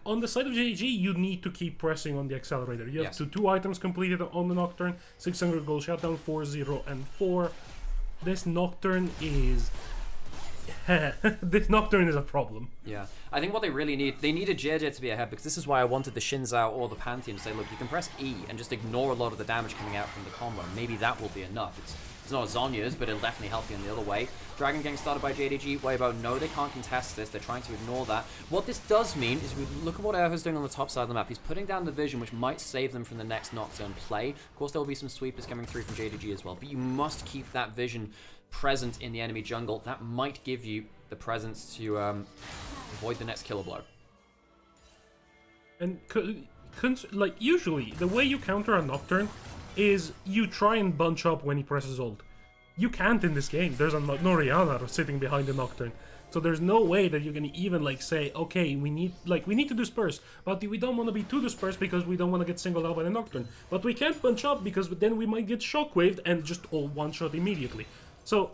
On the side of JDG, you need to keep pressing on the accelerator. You have two items completed on the Nocturne, 600 gold shutdown, 4, 0, and 4. This Nocturne is... this Nocturne is a problem. Yeah, I think what they really need, they need a JJ to be ahead, because this is why I wanted the Shinzao or the Pantheon to say, look, you can press E and just ignore a lot of the damage coming out from the combo. Maybe that will be enough. It's not a Zhonya's, but it'll definitely help you in the other way. Dragon getting started by JDG. Weibo, no, they can't contest this. They're trying to ignore that. What this does mean is, we look at what Erha's doing on the top side of the map. He's putting down the vision, which might save them from the next Nocturne play. Of course, there will be some sweepers coming through from JDG as well, but you must keep that vision present in the enemy jungle. That might give you the presence to avoid the next killer blow. And like usually, the way you counter a Nocturne is you try and bunch up when he presses ult. You can't in this game. There's no Rihanna sitting behind the Nocturne. So there's no way that you can even like say, okay, we need to disperse, but we don't want to be too dispersed because we don't want to get singled out by the Nocturne. But we can't bunch up because then we might get shockwaved and just all one shot immediately. So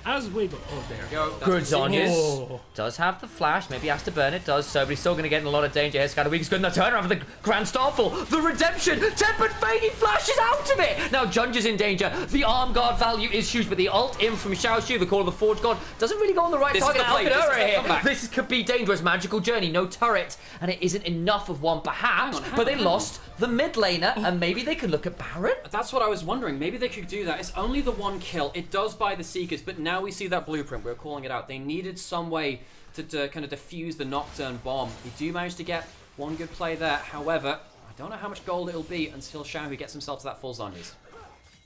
As Weibo. Oh, there you go. Good Zhonya's. Oh. Does have the flash. Maybe has to burn it. Does so, but he's still going to get in a lot of danger here. Skadawig's good in the turnaround for the Grand Starfall. The redemption. Tempered Fade. He flashes out of it. Now Junja's in danger. The arm guard value is huge, but the ult in from Xiaoxu, the Call of the Forge God, doesn't really go on the right target. This could be dangerous. Magical Journey. No turret. And it isn't enough of one, perhaps. But they lost the mid laner, and maybe they could look at Baron. That's what I was wondering. Maybe they could do that. It's only the one kill. It does buy the Seekers, but now we see that blueprint. We're calling it out. They needed some way to kind of defuse the Nocturne bomb. They do manage to get one good play there. However, I don't know how much gold it'll be until Xiaohu gets himself to that full Zhonya's.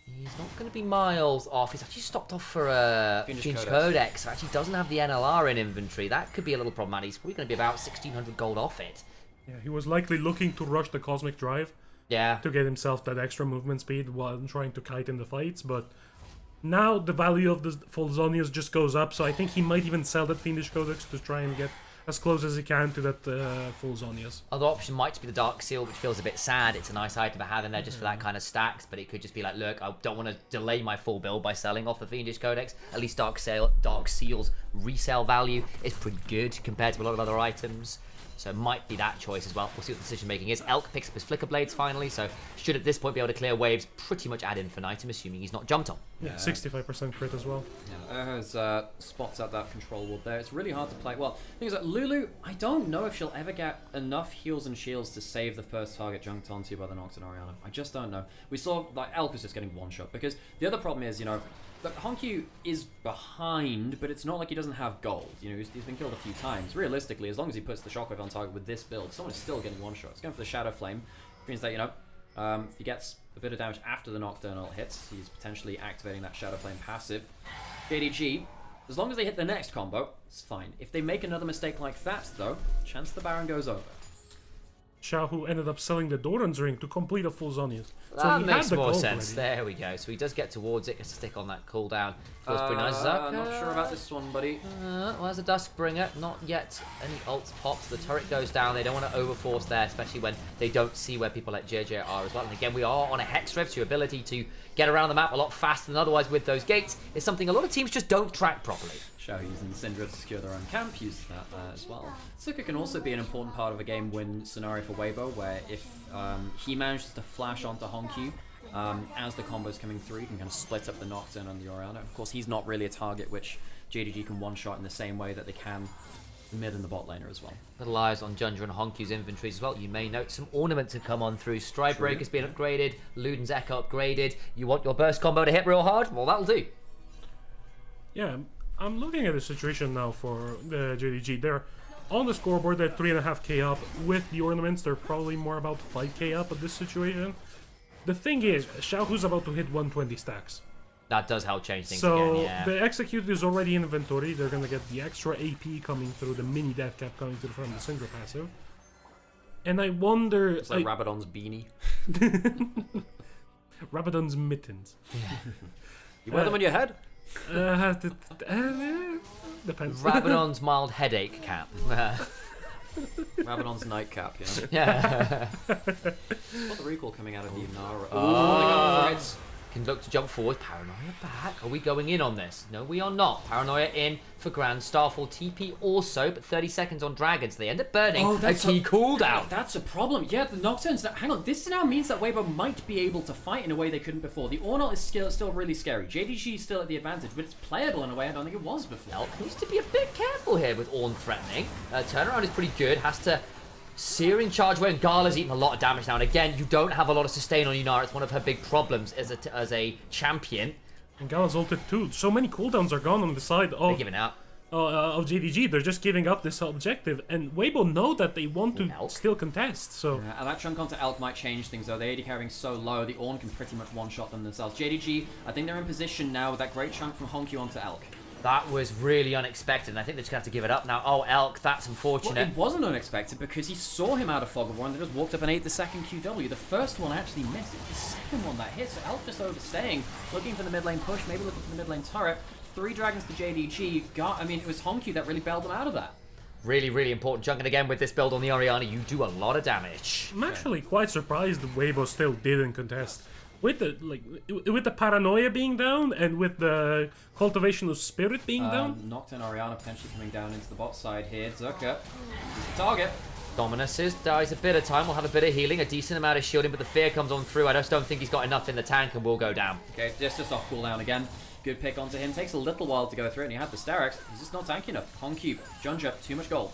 He's not going to be miles off. He's actually stopped off for a Fiendish Codex. Actually doesn't have the NLR in inventory. That could be a little problematic. He's probably going to be about 1,600 gold off it. Yeah, he was likely looking to rush the Cosmic Drive. Yeah. To get himself that extra movement speed while trying to kite in the fights, but now the value of the full Zhonya's just goes up, so I think he might even sell that Fiendish Codex to try and get as close as he can to that full Zhonya's. Other option might be the Dark Seal, which feels a bit sad. It's a nice item to have in there just for that kind of stacks, but it could just be like, look, I don't want to delay my full build by selling off the Fiendish Codex. At least Dark Seal's resale value is pretty good compared to a lot of other items. So it might be that choice as well. We'll see what the decision making is. Elk picks up his Flicker Blades finally, so should at this point be able to clear waves pretty much ad infinitum, assuming he's not jumped on. Yeah, 65% crit as well. Yeah, has spots at that control ward there. It's really hard to play. Well, the thing is that Lulu, I don't know if she'll ever get enough heals and shields to save the first target jumped onto by the Nocturne Orianna. I just don't know. We saw like Elk was just getting one shot because the other problem is, you know, but Honkyu is behind, but it's not like he doesn't have gold. You know, he's been killed a few times. Realistically, as long as he puts the shockwave on target with this build, someone is still getting one shot. It's going for the Shadow Flame, which means that, you know, if he gets a bit of damage after the Nocturnal hits, he's potentially activating that Shadow Flame passive. JDG, as long as they hit the next combo, it's fine. If they make another mistake like that, though, chance the Baron goes over. Xiaohu ended up selling the Doran's ring to complete a full Zhonya's. That makes more sense. There we go. So he does get towards it, gets to stick on that cooldown. Feels pretty nice. I'm not sure about this one, buddy. Well, there's a Duskbringer. Not yet any ults popped. The turret goes down. They don't want to overforce there, especially when they don't see where people like JJ are as well. And again, we are on a Hex Rift. Your ability to get around the map a lot faster than otherwise with those gates is something a lot of teams just don't track properly. Xiao using Syndra to secure their own camp, uses that as well. Suka can also be an important part of a game win scenario for Weibo, where if he manages to flash onto Honkyu as the combo's coming through, he can kind of split up the Nocturne and the Orianna. Of course, he's not really a target which JDG can one-shot in the same way that they can the mid and the bot laner as well. Little eyes on Junja and Honkyu's inventories as well. You may note some ornaments have come on through. Stride Breaker's been upgraded, Luden's Echo upgraded. You want your burst combo to hit real hard? Well, that'll do. Yeah, I'm looking at the situation now for the JDG. They're on the scoreboard, they're 3.5k up. With the ornaments, they're probably more about 5k up at this situation. The thing is, Xiaohu's about to hit 120 stacks. That does help change things so again, yeah. The Execute is already in inventory. They're going to get the extra AP coming through, the mini death cap coming through from the Syndra passive. And I wonder... It's like Rabadon's beanie. Rabadon's mittens. Yeah. You wear them on your head? Depends. Rabadon's mild headache cap. Rabadon's nightcap, yeah. Yeah. What's the recall coming out of the Nara? Oh, can look to jump forward. Paranoia back. Are we going in on this? No, we are not. Paranoia in for Grand Starfall. TP also, but 30 seconds on Dragons. They end up burning a key cooldown. That's a problem. Yeah, the Nocturnes. Hang on, this now means that Weibo might be able to fight in a way they couldn't before. The Ornal is still really scary. JDG is still at the advantage, but it's playable in a way I don't think it was before. Elk needs to be a bit careful here with Ornn threatening. Turnaround is pretty good. Has to Searing charge away, and Gala's eating a lot of damage now. And again, you don't have a lot of sustain on Nymaera. It's one of her big problems as a champion. And Gala's ulted too. So many cooldowns are gone on the side of... They're giving up. Of JDG. They're just giving up this objective. And Weibo know that they want to still contest, so... Yeah, and that chunk onto Elk might change things, though. The AD carrying so low, the Ornn can pretty much one-shot them themselves. JDG, I think they're in position now with that great chunk from Honkyu onto Elk. That was really unexpected, and I think they're just going to have to give it up now. Oh, Elk, that's unfortunate. Well, it wasn't unexpected because he saw him out of Fog of War and they just walked up and ate the second QW. The first one actually missed. It was the second one that hit, so Elk just overstaying, looking for the mid lane push, maybe looking for the mid lane turret. 3 dragons to JDG. It was Honkyu that really bailed them out of that. Really, really important chunk, and again, with this build on the Orianna, you do a lot of damage. I'm actually quite surprised that Weibo still didn't contest. with the paranoia being down and with the cultivation of spirit being down. Nocturne Oriana potentially coming down into the bot side here. Zerka, target. Dominus dies a bit of time, will have a bit of healing, a decent amount of shielding, but the fear comes on through. I just don't think he's got enough in the tank and will go down. Okay, just off cooldown again. Good pick onto him. Takes a little while to go through it, and you have the Starex. He's just not tanky enough. Concube, Junja, too much gold.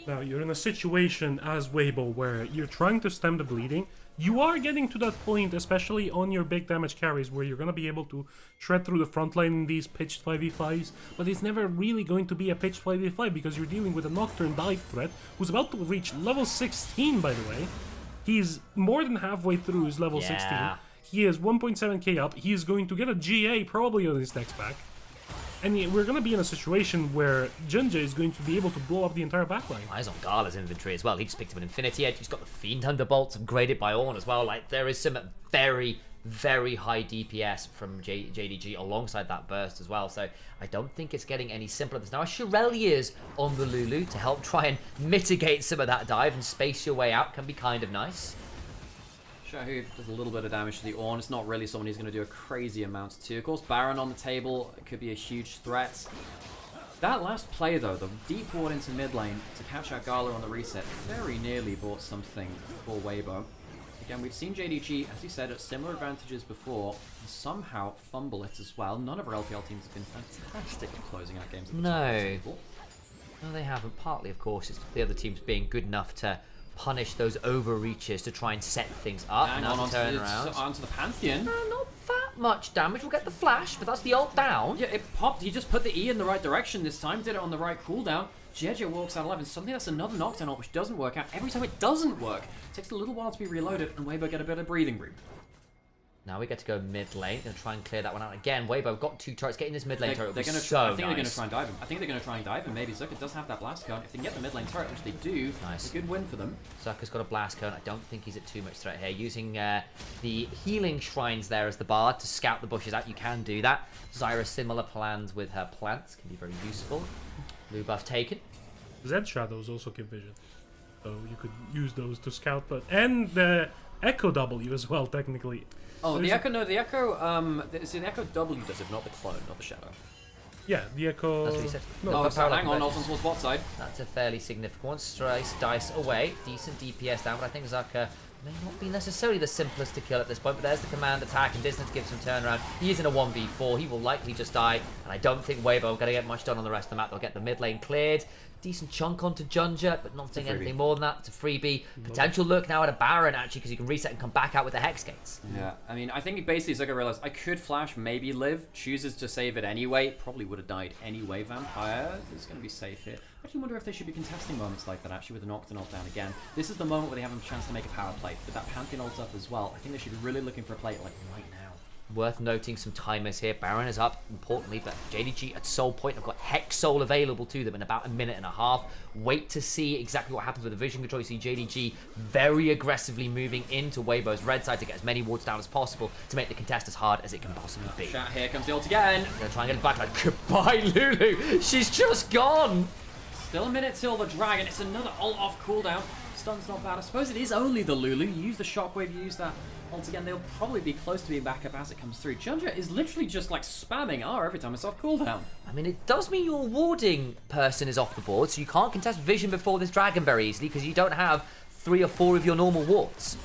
Now, you're in a situation as Weibo where you're trying to stem the bleeding. You are getting to that point, especially on your big damage carries, where you're going to be able to shred through the front line in these pitched 5v5s, but it's never really going to be a pitched 5v5 because you're dealing with a Nocturne dive threat who's about to reach level 16, by the way. He's more than halfway through his level 16. He is 1.7k up. He is going to get a GA probably on his next pack. And we're going to be in a situation where Junja is going to be able to blow up the entire backline. Eyes on Gala's inventory as well. He just picked up an Infinity Edge. He's got the Fiend Thunderbolts upgraded by Ornn as well. Like, there is some very, very high DPS from JDG alongside that burst as well. So I don't think it's getting any simpler than this. Now, a Shirelier's on the Lulu to help try and mitigate some of that dive and space your way out can be kind of nice. Shahu does a little bit of damage to the Ornn. It's not really someone who's going to do a crazy amount to. Of course, Baron on the table could be a huge threat. That last play, though, the deep ward into mid lane to catch out Gala on the reset, very nearly bought something for Weibo. Again, we've seen JDG, as you said, at similar advantages before, and somehow fumble it as well. None of our LPL teams have been fantastic at closing out games at the top of the table. No, they haven't. Partly, of course, it's the other teams being good enough to punish those overreaches to try and set things up. And onto the Pantheon. Not that much damage. We'll get the flash, but that's the ult down. Yeah, it popped. He just put the E in the right direction this time, did it on the right cooldown. JJ walks out 11. Suddenly that's another knockdown ult, which doesn't work out. Every time it doesn't work, it takes a little while to be reloaded, and Weibo get a bit of breathing room. Now we get to go mid lane. Gonna try and clear that one out again. Weibo got 2 turrets. Getting this mid lane turret they're gonna so I think nice. they're going to try and dive him. I think they're going to try and dive him. Maybe Zucker does have that blast cone. If they can get the mid lane turret, which they do, it's a good win for them. Zucker's got a blast cone. I don't think he's at too much threat here. Using the healing shrines there as the bard to scout the bushes out. You can do that. Zyra similar plans with her plants. Can be very useful. Blue buff taken. Zed Shadows also give vision. So you could use those to scout, and the Echo W as well, technically. Oh, the Echo, no, the Echo, the Echo W does it, not the clone, not the Shadow. Yeah, the Echo... That's what he said. No, hang on, Olsen's towards bot side. That's a fairly significant one. Slice, dice away. Decent DPS down, but I think Zucker may not be necessarily the simplest to kill at this point, but there's the command attack, and distance gives him turnaround. He is in a 1v4. He will likely just die, and I don't think Weibo are going to get much done on the rest of the map. They'll get the mid lane cleared. Decent chunk onto Junja, but not saying anything more than that. It's a freebie. Potential look now at a Baron, actually, because you can reset and come back out with the Hex Gates. Yeah, I mean, I think basically Zucker realized I could flash, maybe live, chooses to save it anyway. Probably would have died anyway. Vampire is going to be safe here. I actually wonder if they should be contesting moments like that, actually, with the Nocturne ult down again. This is the moment where they have a chance to make a power play. With that Pantheon ult up as well, I think they should be really looking for a play like right now. Worth noting some timers here. Baron is up, importantly, but JDG at Soul Point have got Hex Soul available to them in about a minute and a half. Wait to see exactly what happens with the vision control. You see JDG very aggressively moving into Weibo's red side to get as many wards down as possible to make the contest as hard as it can possibly be. Here comes the ult again. Gonna try and get it back. Like, goodbye, Lulu. She's just gone. Still a minute till the dragon. It's another ult off cooldown. Stun's not bad. I suppose it is only the Lulu. You use the shockwave, you use that ult again. They'll probably be close to being back up as it comes through. Junja is literally just like spamming R every time it's off cooldown. I mean, it does mean your warding person is off the board, so you can't contest vision before this dragon very easily because you don't have 3 or 4 of your normal wards.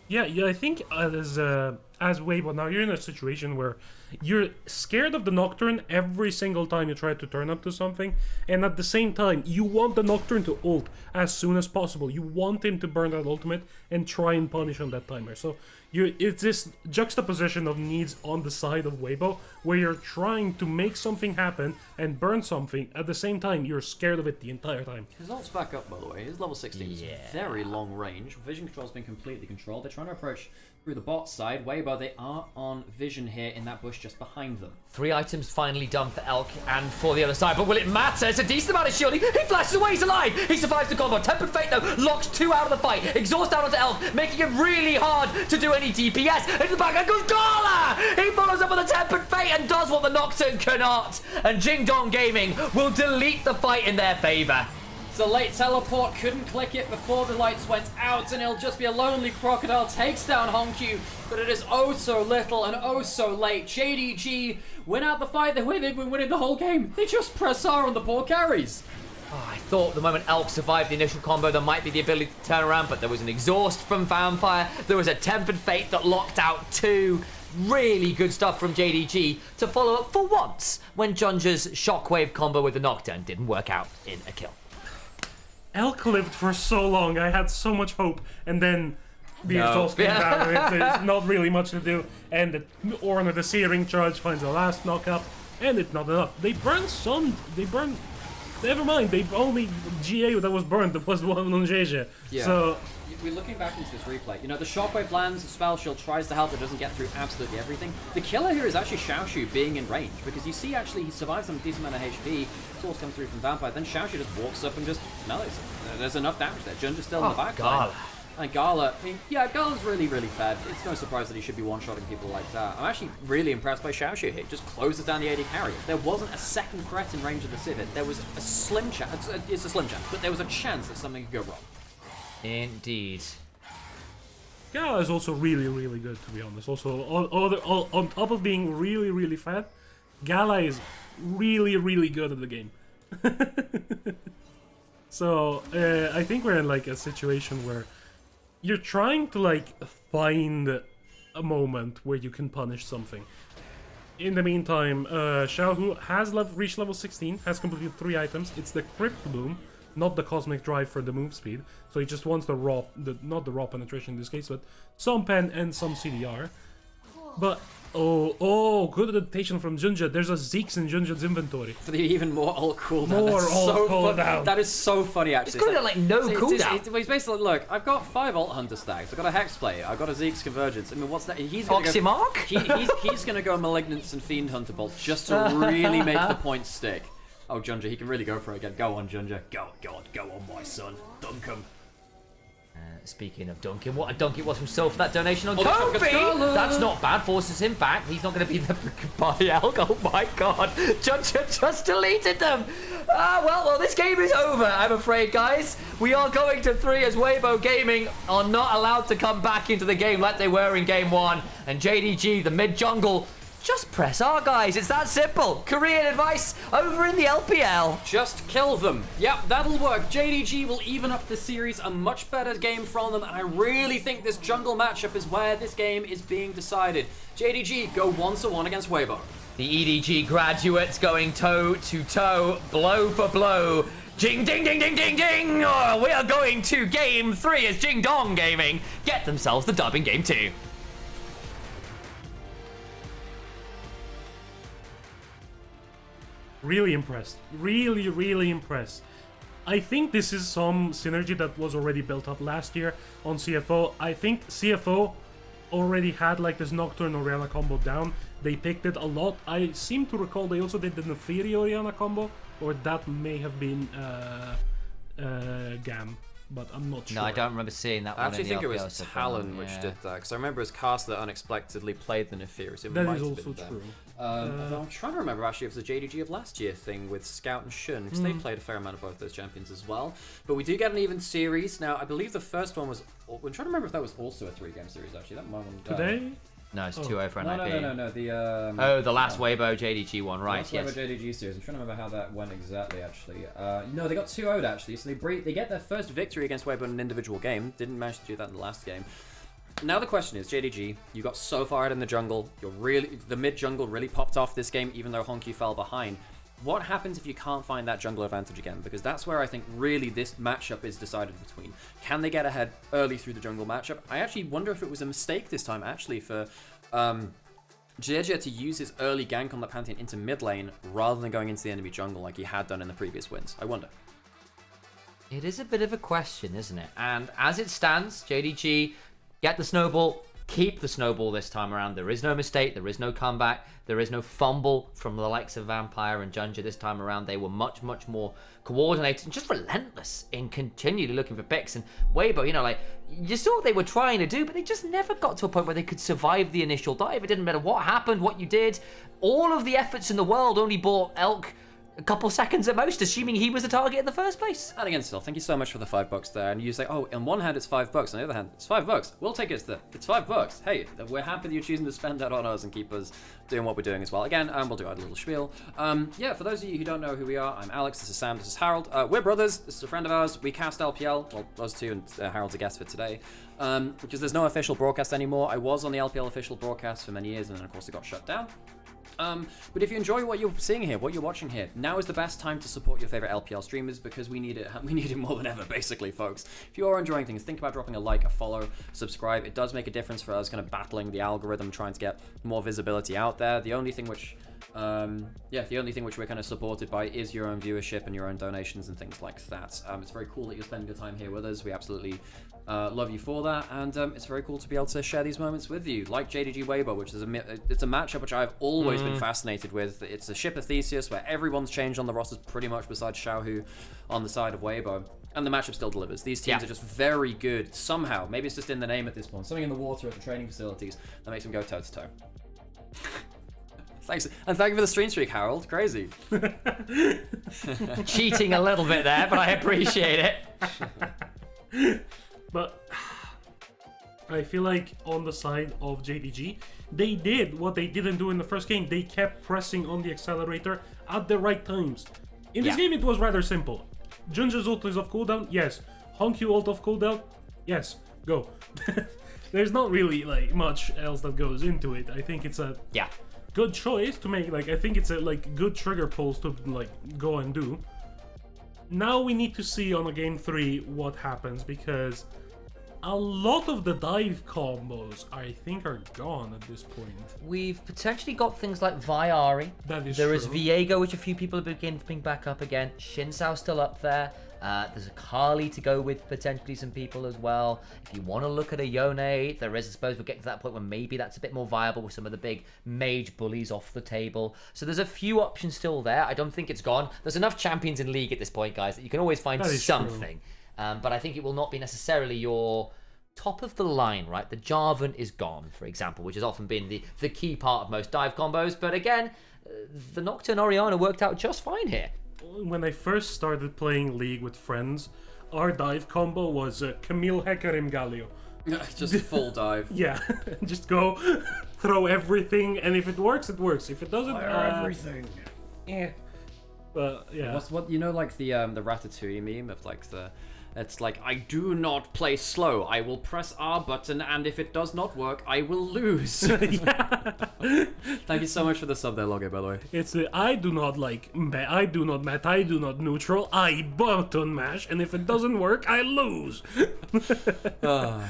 Yeah, I think as Weibo, now you're in a situation where you're scared of the Nocturne every single time you try to turn up to something, and at the same time, you want the Nocturne to ult as soon as possible. You want him to burn that ultimate and try and punish on that timer. So it's this juxtaposition of needs on the side of Weibo, where you're trying to make something happen and burn something. At the same time, you're scared of it the entire time. His ult's back up, by the way. His level 16 is very long range. Vision control's been completely controlled. They're trying to approach through the bot side. Weibo, they are on vision here in that bush just behind them. 3 items finally done for Elk and for the other side, but will it matter? It's a decent amount of shielding. He flashes away, he's alive. He survives the combo. Tempered Fate, though, locks 2 out of the fight. Exhaust down onto Elk, making it really hard to do any DPS. Into the back, and goes Gala! He follows up with a Tempered Fate and does what the Nocturne cannot. And Jing Dong Gaming will delete the fight in their favor. It's a late teleport, couldn't click it before the lights went out, and it'll just be a lonely crocodile takes down Honku, but it is oh so little and oh so late. JDG win out the fight, they've been winning the whole game. They just press R on the poor carries. Oh, I thought the moment Elk survived the initial combo, there might be the ability to turn around, but there was an exhaust from Vampire. There was a Tempered Fate that locked out 2. Really good stuff from JDG to follow up for once when Junja's Shockwave combo with the knockdown didn't work out in a kill. Elk lived for so long. I had so much hope, and then the exhaust came down, and there's not really much to do. And the Ornn, the Searing Charge, finds the last knockup, and it's not enough. They burned some. They burned. Never mind. They only GA that was burned. That was the one on JJ. Yeah. So we're looking back into this replay. You know, the Shockwave lands, the Spell Shield tries to help, it doesn't get through absolutely everything. The killer here is actually Xiaoshu being in range, because you see actually he survives some decent amount of HP, Source comes through from Vampire, then Xiaoshu just walks up and just mellows it. There's enough damage there. Junja's still in the back line. And Gala, I mean, yeah, Gala's really, really fed. It's no surprise that he should be one-shotting people like that. I'm actually really impressed by Xiaoshu here. Just closes down the AD carry. There wasn't a second threat in range of the Civet. There was a slim chance, it's a slim chance, but there was a chance that something could go wrong. Indeed. Gala is also really, really good, to be honest. Also, on top of being really, really fat, Gala is really, really good at the game. So, I think we're in, like, a situation where you're trying to, like, find a moment where you can punish something. In the meantime, Xiaohu has reached level 16, has completed 3 items. It's the Crypt Bloom, not the Cosmic Drive for the move speed. So he just wants the raw, not the raw penetration in this case, but some pen and some CDR. But, good adaptation from Junja. There's a Zeeks in Junja's inventory. For the even more ult cooldown. More ult cooldown. That is so funny, actually. It's got like no cooldown. He's basically, look, I've got 5 ult hunter stacks. I've got a Hexblade. I've got a Zeke's Convergence. I mean, what's that? He's gonna Oxymark? He's going to go Malignance and Fiend Hunter Bolt just to really make the point stick. Oh, Junja, he can really go for it again. Go on, Junja. Go on, my son. Dunk him. Speaking of dunking, what a dunk it was from Sol for that donation on Kobe! That's not bad, forces him back. He's not going to be there for goodbye, Elk. Oh my god, Junja just deleted them! Well, this game is over, I'm afraid, guys. We are going to 3 as Weibo Gaming are not allowed to come back into the game like they were in game 1. And JDG, the mid-jungle, just press R, guys. It's that simple. Korean advice over in the LPL. Just kill them. Yep, that'll work. JDG will even up the series. A much better game from them. And I really think this jungle matchup is where this game is being decided. JDG go 1-1 against Weibo. The EDG graduates going toe to toe, blow for blow. Jing, ding, ding, ding, ding, ding. Oh, we are going to game 3 as Jing Dong Gaming get themselves the dub in game 2. Really impressed. Really, really impressed. I think this is some synergy that was already built up last year on CFO. I think CFO already had like this Nocturne Orianna combo down. They picked it a lot. I seem to recall they also did the Neferi Orianna combo, or that may have been Gam, but I'm not sure. No, I don't remember seeing that one. I actually think it was LPL Talon which did that, because I remember as Caster unexpectedly played the Neferi. That is also true. I'm trying to remember actually if it was the JDG of last year thing with Scout and Shun, because they played a fair amount of both those champions as well. But we do get an even series. Now, I believe the first one was... I'm trying to remember if that was also a 3-game series, actually. That one Today? No, it's 2-0 for NIP. No. The last Weibo JDG one, right? Last Weibo JDG series. I'm trying to remember how that went exactly, actually. No, they got 2-0'd, actually. So they get their first victory against Weibo in an individual game. Didn't manage to do that in the last game. Now the question is, JDG, you got so far out in the jungle. The mid jungle really popped off this game, even though Honky fell behind. What happens if you can't find that jungle advantage again? Because that's where I think really this matchup is decided between. Can they get ahead early through the jungle matchup? I actually wonder if it was a mistake this time, actually, for JJ to use his early gank on the Pantheon into mid lane rather than going into the enemy jungle like he had done in the previous wins. I wonder. It is a bit of a question, isn't it? And as it stands, JDG get the snowball, keep the snowball this time around. There is no mistake, there is no comeback, there is no fumble from the likes of Vampire and Junja this time around. They were much, much more coordinated and just relentless in continually looking for picks. And Weibo, you know, like, you saw what they were trying to do, but they just never got to a point where they could survive the initial dive. It didn't matter what happened, what you did. All of the efforts in the world only brought Elk a couple seconds at most, assuming he was the target in the first place. And again, still, thank you so much for the $5 there. And you say, oh, on one hand it's $5, on the other hand it's $5. We'll take it. It's $5. Hey, we're happy that you're choosing to spend that on us and keep us doing what we're doing as well. Again, we'll do our little spiel. Yeah, for those of you who don't know who we are, I'm Alex. This is Sam. This is Harold. We're brothers. This is a friend of ours. We cast LPL. Well, us two, and Harold's a guest for today. Because there's no official broadcast anymore. I was on the LPL official broadcast for many years, and then of course it got shut down. But if you enjoy what you're seeing here, what you're watching here, now is the best time to support your favorite LPL streamers because we need it. We need it more than ever, basically, folks. If you are enjoying things, think about dropping a like, a follow, subscribe. It does make a difference for us, kind of battling the algorithm, trying to get more visibility out there. The only thing which, we're kind of supported by is your own viewership and your own donations and things like that. It's very cool that you're spending your time here with us. We absolutely love you for that, and it's very cool to be able to share these moments with you, like JDG Weibo, which is it's a matchup which I've always been fascinated with. It's a ship of Theseus where everyone's changed on the rosters pretty much besides Xiaohu on the side of Weibo, and the matchup still delivers. These teams are just very good somehow. Maybe it's just in the name at this point. Something in the water at the training facilities that makes them go toe to toe. Thanks, and thank you for the stream streak, Harold. Crazy. Cheating a little bit there, but I appreciate it. But I feel like on the side of JDG, they did what they didn't do in the first game. They kept pressing on the accelerator at the right times. In this game, it was rather simple. Junja's ult is off cooldown? Yes. Honkyu ult off cooldown? Yes. Go. There's not really like much else that goes into it. I think it's a good choice to make. Like, I think it's a good trigger pulls to go and do. Now we need to see on a game 3 what happens, because a lot of the dive combos, I think, are gone at this point. We've potentially got things like Viari. That is There true. is Viego, which a few people have begun to bring back up again. Xin Sao's still up there. There's a Kali to go with potentially some people as well. If you want to look at a Yone, there is, I suppose we'll get to that point where maybe that's a bit more viable with some of the big mage bullies off the table. So there's a few options still there. I don't think it's gone. There's enough champions in League at this point, guys, that you can always find something. But I think it will not be necessarily your top of the line, right? The Jarvan is gone, for example, which has often been the key part of most dive combos. But again, the Nocturne Orianna worked out just fine here. When I first started playing League with friends, our dive combo was Camille Hecarim Galio. Just full dive. Yeah, just go, throw everything, and if it works, it works. If it doesn't, everything. Yeah. But yeah. What you know, like the Ratatouille meme of like it's like, I do not play slow. I will press R button, and if it does not work, I will lose. Thank you so much for the sub there, Logo, by the way. It's I do not I do not met, I do not neutral, I button mash, and if it doesn't work, I lose. Oh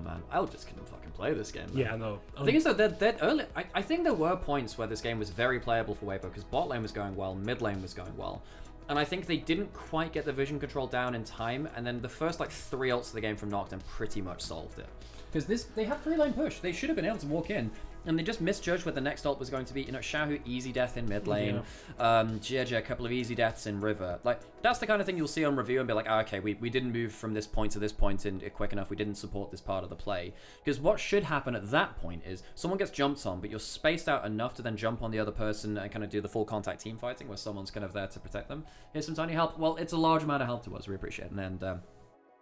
man, I just couldn't fucking play this game. Man. Yeah, no. The thing is though, that early, I think there were points where this game was very playable for Weibo because bot lane was going well, mid lane was going well. And I think they didn't quite get the vision control down in time, and then the first 3 ults of the game from Nocturne pretty much solved it. Because they had 3-lane push. They should have been able to walk in, and they just misjudged where the next ult was going to be. You know, Xiaohu easy death in mid lane, JDG a couple of easy deaths in river. Like, that's the kind of thing you'll see on review and be like, oh, okay, we didn't move from this point to this point in quick enough. We didn't support this part of the play. Because what should happen at that point is someone gets jumped on, but you're spaced out enough to then jump on the other person and kind of do the full contact team fighting where someone's kind of there to protect them. Here's some tiny help. Well, it's a large amount of help to us. We appreciate it. And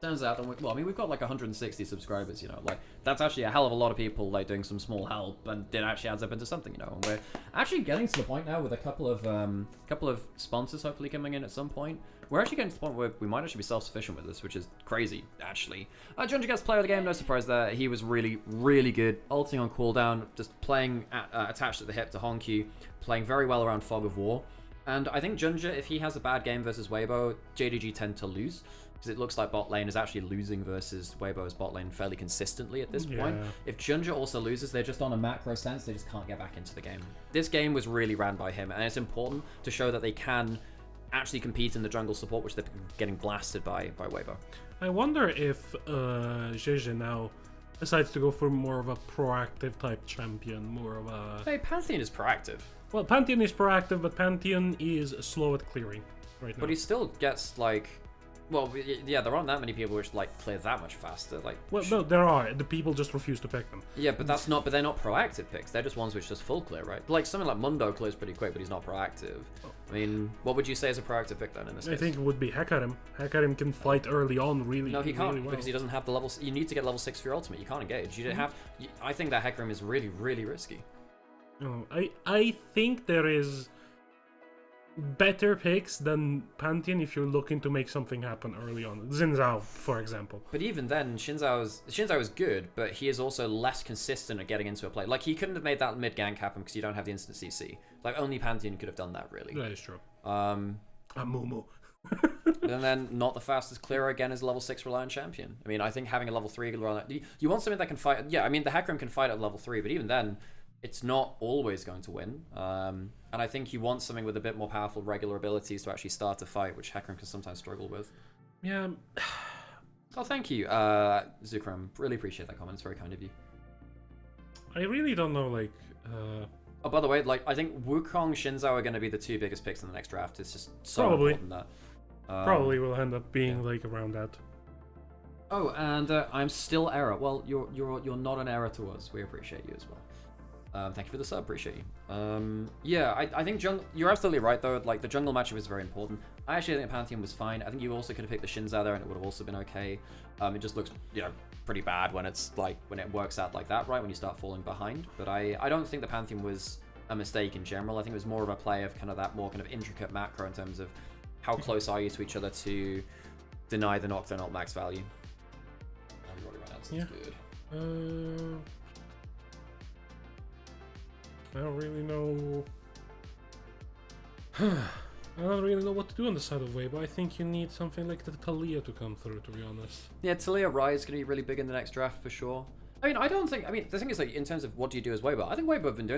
turns out that we've got 160 subscribers, you know, that's actually a hell of a lot of people doing some small help, and it actually adds up into something, you know. And we're actually getting to the point now with a couple of sponsors hopefully coming in at some point. We're actually getting to the point where we might actually be self-sufficient with this, which is crazy, actually. Junja gets player of the game, no surprise there. He was really, really good, ulting on cooldown, just playing attached at the hip to Honkyu, playing very well around Fog of War. And I think Junja, if he has a bad game versus Weibo, JDG tend to lose. Because it looks like bot lane is actually losing versus Weibo's bot lane fairly consistently at this point. If Junja also loses, they're just on a macro sense, they just can't get back into the game. This game was really ran by him, and it's important to show that they can actually compete in the jungle support, which they're getting blasted by Weibo. I wonder if JDG now decides to go for more of a proactive type champion, more of a... Hey, Pantheon is proactive. Well, Pantheon is proactive, but Pantheon is slow at clearing right now. But he still gets, Well, yeah, there aren't that many people which like clear that much faster. Like, well, no, there are. The people just refuse to pick them. Yeah, but that's not. But they're not proactive picks. They're just ones which just full clear, right? Like something like Mundo clears pretty quick, but he's not proactive. I mean, what would you say is a proactive pick then in this case? I think it would be Hekarim. Hekarim can fight early on really. No, he can't really well. because he doesn't have the level. You need to get level 6 for your ultimate. You can't engage. You don't have. I think that Hekarim is really, really risky. No, I think there is better picks than Pantheon if you're looking to make something happen early on. Xin Zhao, for example. But even then, Xin Zhao is good, but he is also less consistent at getting into a play. Like, he couldn't have made that mid gank happen because you don't have the instant CC. Like, only Pantheon could have done that, really. That is true. Mumu. And then not the fastest clearer again is a level 6 Reliant champion. I mean, I think having a level 3 Reliant... You want something that can fight... Yeah, I mean, the Hecarim can fight at level 3, but even then, it's not always going to win. And I think you want something with a bit more powerful regular abilities to actually start a fight, which Hecarim can sometimes struggle with. Yeah. Oh, thank you, Zukram. Really appreciate that comment. It's very kind of you. I really don't know, like... Oh, by the way, like, I think Wukong, Xin Zhao are going to be the 2 biggest picks in the next draft. It's just so important that... probably will end up being, like, around that. Oh, and I'm still Era. Well, you're not an Era to us. We appreciate you as well. Thank you for the sub, appreciate you. Yeah, I think you're absolutely right though, like the jungle matchup is very important. I actually think Pantheon was fine. I think you also could have picked the Shinzao there and it would have also been okay. It just looks, you know, pretty bad when it's like, when it works out like that, right, when you start falling behind. But I don't think the Pantheon was a mistake in general. I think it was more of a play of kind of that more kind of intricate macro in terms of how close are you to each other to deny the Nocturne ult max value. I'm already run out, so that's good. I don't really know. I don't really know what to do on the side of Weibo. I think you need something like the Talia to come through, to be honest. Yeah, Talia Rai is going to be really big in the next draft for sure. I mean, I don't think... I mean, the thing is, like, in terms of what do you do as Weibo, I think Weibo have been doing